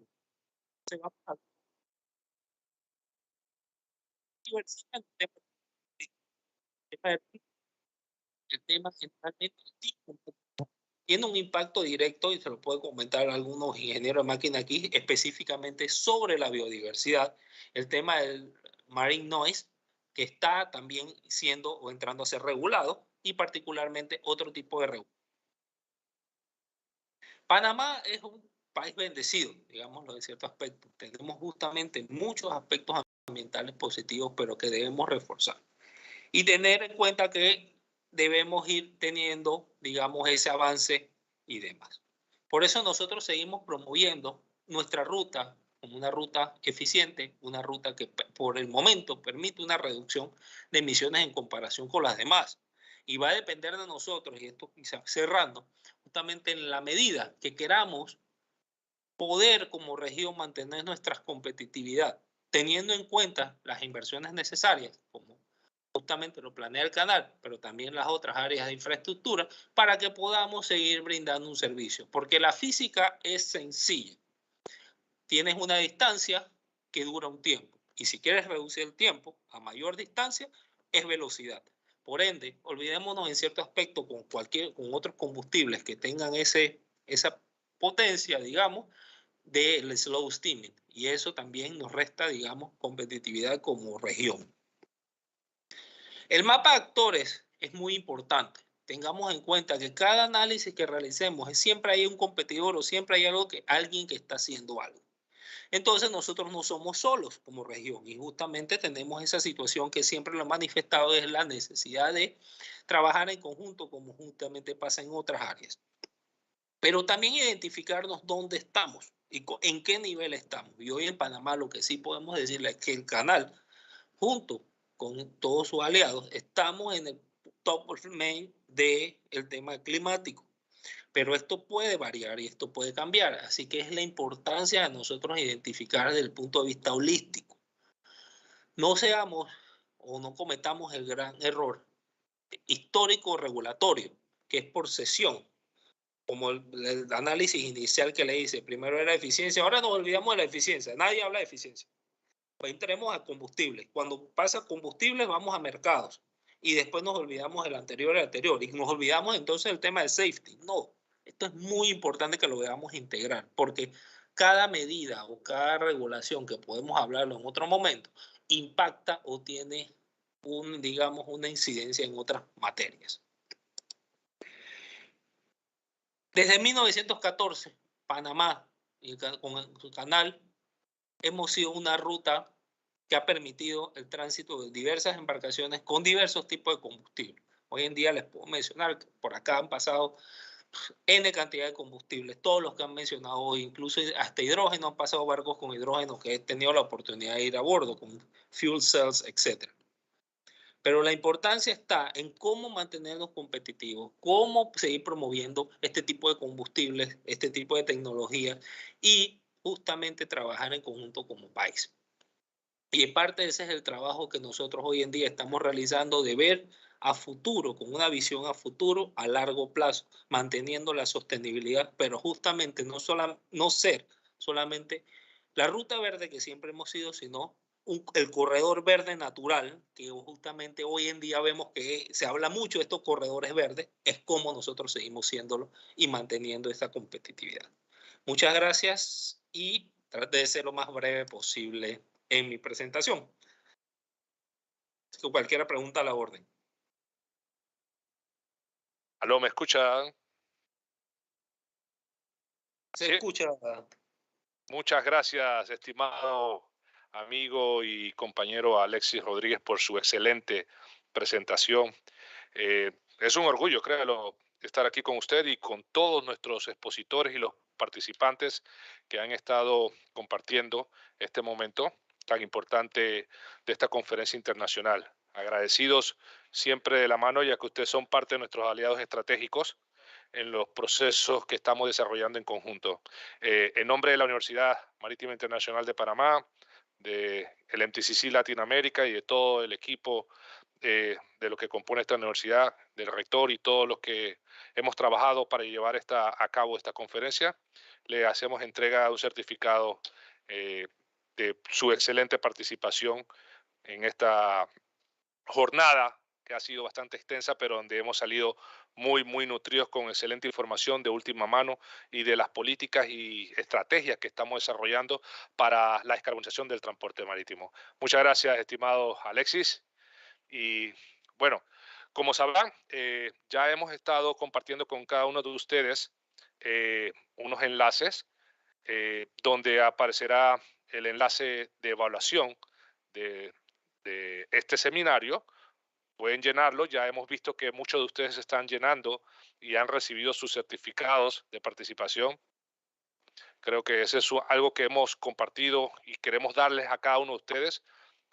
el tema generalmente tiene un impacto directo, y se lo puedo comentar a algunos ingenieros de máquina aquí, específicamente sobre la biodiversidad, el tema del marine noise, que está también siendo o entrando a ser regulado, y particularmente otro tipo de regulación. Panamá es un país bendecido, digámoslo en cierto aspecto. Tenemos justamente muchos aspectos ambientales positivos, pero que debemos reforzar. Y tener en cuenta que debemos ir teniendo, digamos, ese avance y demás. Por eso nosotros seguimos promoviendo nuestra ruta como una ruta eficiente, una ruta que por el momento permite una reducción de emisiones en comparación con las demás. Y va a depender de nosotros, y esto quizás cerrando, justamente en la medida que queramos poder como región mantener nuestra competitividad, teniendo en cuenta las inversiones necesarias, como justamente lo planea el canal, pero también las otras áreas de infraestructura, para que podamos seguir brindando un servicio. Porque la física es sencilla. Tienes una distancia que dura un tiempo. Y si quieres reducir el tiempo a mayor distancia, es velocidad. Por ende, olvidémonos en cierto aspecto con otros combustibles que tengan esa potencia, digamos, del slow steaming. Y eso también nos resta, digamos, competitividad como región. El mapa de actores es muy importante. Tengamos en cuenta que cada análisis que realicemos siempre hay un competidor o siempre hay alguien que está haciendo algo. Entonces nosotros no somos solos como región y justamente tenemos esa situación que siempre lo he manifestado, es la necesidad de trabajar en conjunto como justamente pasa en otras áreas. Pero también identificarnos dónde estamos y en qué nivel estamos. Y hoy en Panamá lo que sí podemos decirle es que el canal, junto con todos sus aliados, estamos en el top of main del tema climático. Pero esto puede variar y esto puede cambiar. Así que es la importancia de nosotros identificar desde el punto de vista holístico. No seamos o no cometamos el gran error histórico regulatorio, que es por sesión, como el análisis inicial que le hice. Primero era eficiencia, ahora nos olvidamos de la eficiencia. Nadie habla de eficiencia. Pues entremos a combustibles. Cuando pasa combustibles vamos a mercados y después nos olvidamos del anterior y nos olvidamos entonces del tema de safety. No, esto es muy importante que lo veamos integrar, porque cada medida o cada regulación, que podemos hablarlo en otro momento, impacta o tiene digamos, una incidencia en otras materias. Desde 1914, Panamá y con su canal hemos sido una ruta que ha permitido el tránsito de diversas embarcaciones con diversos tipos de combustible. Hoy en día les puedo mencionar que por acá han pasado N cantidad de combustibles, todos los que han mencionado hoy, incluso hasta hidrógeno, han pasado barcos con hidrógeno que he tenido la oportunidad de ir a bordo, con fuel cells, etc. Pero la importancia está en cómo mantenernos competitivos, cómo seguir promoviendo este tipo de combustibles, este tipo de tecnología y justamente trabajar en conjunto como país. Y en parte ese es el trabajo que nosotros hoy en día estamos realizando, de ver a futuro, con una visión a futuro, a largo plazo, manteniendo la sostenibilidad, pero justamente no ser solamente la ruta verde que siempre hemos sido, sino el corredor verde natural, que justamente hoy en día vemos que se habla mucho de estos corredores verdes, es como nosotros seguimos siéndolo y manteniendo esta competitividad. Muchas gracias y traté de ser lo más breve posible en mi presentación. Si cualquier pregunta a la orden. ¿Aló, me escuchan? Se escucha. Muchas gracias, estimado amigo y compañero Alexis Rodríguez, por su excelente presentación. Es un orgullo, créalo, estar aquí con usted y con todos nuestros expositores y los participantes que han estado compartiendo este momento tan importante de esta conferencia internacional. Agradecidos siempre de la mano, ya que ustedes son parte de nuestros aliados estratégicos en los procesos que estamos desarrollando en conjunto. En nombre de la Universidad Marítima Internacional de Panamá, del MTCC-Latin America y de todo el equipo de lo que compone esta universidad, del rector y todos los que hemos trabajado para llevar a cabo esta conferencia. Le hacemos entrega de un certificado de su excelente participación en esta jornada que ha sido bastante extensa, pero donde hemos salido muy nutridos con excelente información de última mano y de las políticas y estrategias que estamos desarrollando para la descarbonización del transporte marítimo. Muchas gracias, estimado Alexis. Y bueno, como sabrán, ya hemos estado compartiendo con cada uno de ustedes unos enlaces donde aparecerá el enlace de evaluación de este seminario. Pueden llenarlo, ya hemos visto que muchos de ustedes están llenando y han recibido sus certificados de participación. Creo que eso es algo que hemos compartido y queremos darles a cada uno de ustedes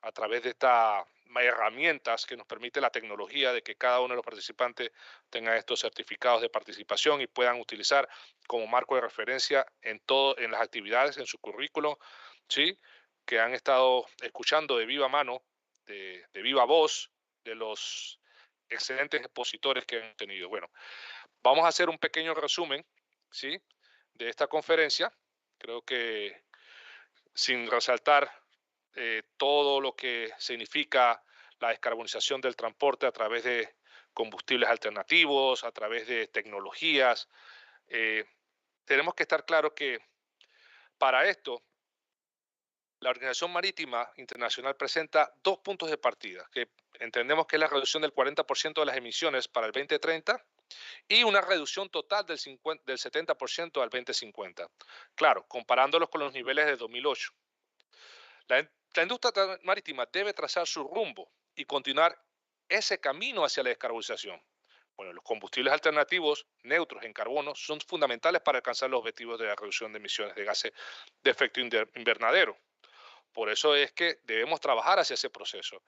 a través de estas herramientas que nos permite la tecnología, de que cada uno de los participantes tenga estos certificados de participación y puedan utilizar como marco de referencia en las actividades, en su currículo, ¿sí? Que han estado escuchando de viva mano, de viva voz, de los excelentes expositores que han tenido. Bueno, vamos a hacer un pequeño resumen, ¿sí?, de esta conferencia. Creo que sin resaltar todo lo que significa la descarbonización del transporte a través de combustibles alternativos, a través de tecnologías, tenemos que estar claros que para esto la Organización Marítima Internacional presenta 2 puntos de partida, que entendemos que es la reducción del 40% de las emisiones para el 2030 y una reducción total del 70% al 2050. Claro, comparándolos con los niveles de 2008. La industria marítima debe trazar su rumbo y continuar ese camino hacia la descarbonización. Bueno, los combustibles alternativos neutros en carbono son fundamentales para alcanzar los objetivos de la reducción de emisiones de gases de efecto invernadero. Por eso es que debemos trabajar hacia ese proceso.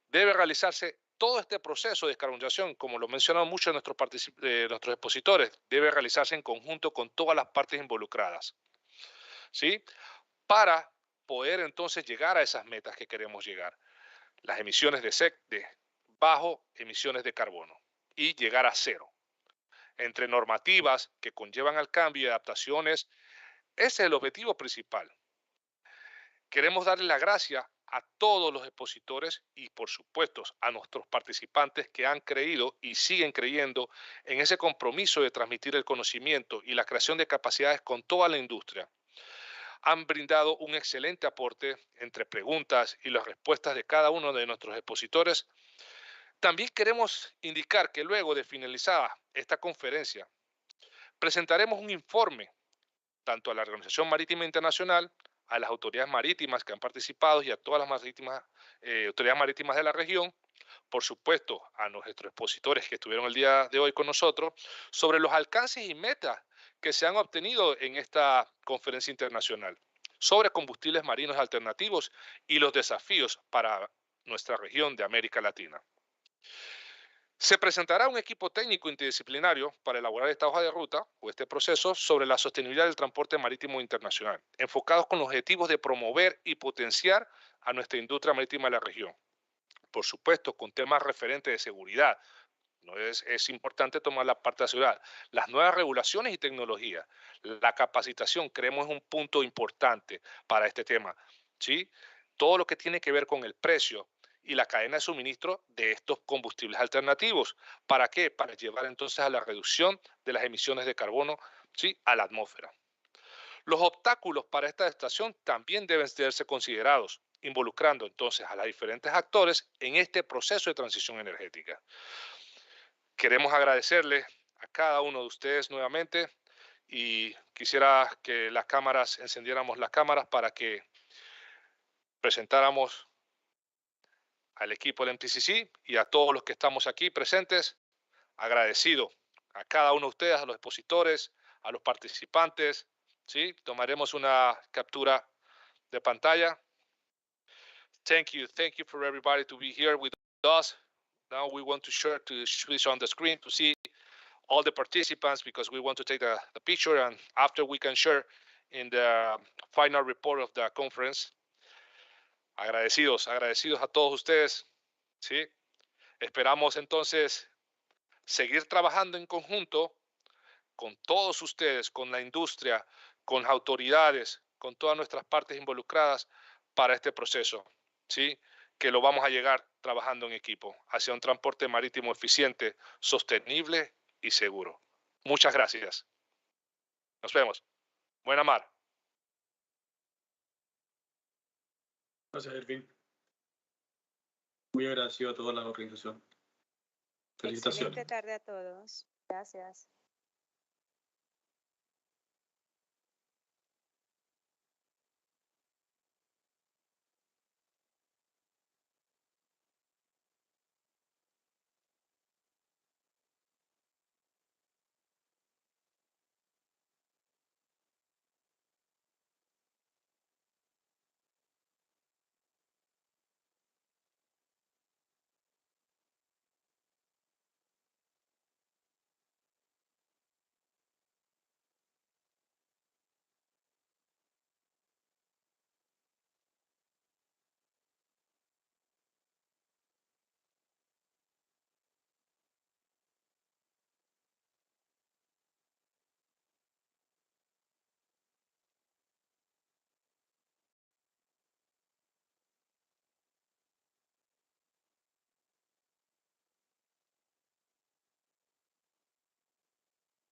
Debe realizarse todo este proceso de descarbonización, como lo mencionan muchos de nuestros expositores, debe realizarse en conjunto con todas las partes involucradas, ¿sí?, para poder entonces llegar a esas metas que queremos llegar. Las emisiones de bajo emisiones de carbono y llegar a cero. Entre normativas que conllevan al cambio y adaptaciones, ese es el objetivo principal. Queremos darle la gracia a todos los expositores y, por supuesto, a nuestros participantes que han creído y siguen creyendo en ese compromiso de transmitir el conocimiento y la creación de capacidades con toda la industria. Han brindado un excelente aporte entre preguntas y las respuestas de cada uno de nuestros expositores. También queremos indicar que luego de finalizada esta conferencia, presentaremos un informe tanto a la Organización Marítima Internacional, a las autoridades marítimas que han participado y a todas las autoridades marítimas de la región, por supuesto a nuestros expositores que estuvieron el día de hoy con nosotros, sobre los alcances y metas que se han obtenido en esta conferencia internacional sobre combustibles marinos alternativos y los desafíos para nuestra región de América Latina. Se presentará un equipo técnico interdisciplinario para elaborar esta hoja de ruta o este proceso sobre la sostenibilidad del transporte marítimo internacional, enfocados con los objetivos de promover y potenciar a nuestra industria marítima de la región. Por supuesto, con temas referentes de seguridad. No es importante tomar la parte de seguridad. Las nuevas regulaciones y tecnologías, la capacitación, creemos es un punto importante para este tema, ¿sí? Todo lo que tiene que ver con el precio y la cadena de suministro de estos combustibles alternativos. ¿Para qué? Para llevar entonces a la reducción de las emisiones de carbono, ¿sí?, a la atmósfera. Los obstáculos para esta estación también deben serse considerados, involucrando entonces a los diferentes actores en este proceso de transición energética. Queremos agradecerle a cada uno de ustedes nuevamente y quisiera que encendiéramos las cámaras para que presentáramos al equipo del MTCC y a todos los que estamos aquí presentes. Agradecido a cada uno de ustedes, a los expositores, a los participantes, ¿sí? Tomaremos una captura de pantalla. Thank you for everybody to be here with us. Now we want to switch on the screen to see all the participants because we want to take the picture, and after we can share in the final report of the conference. Agradecidos a todos ustedes, ¿sí? Esperamos entonces seguir trabajando en conjunto con todos ustedes, con la industria, con autoridades, con todas nuestras partes involucradas para este proceso, ¿sí? Que lo vamos a llegar trabajando en equipo hacia un transporte marítimo eficiente, sostenible y seguro. Muchas gracias. Nos vemos. Buena mar. Gracias, Erwin. Muy agradecido a toda la organización. Felicitaciones. Excelente tarde a todos. Gracias.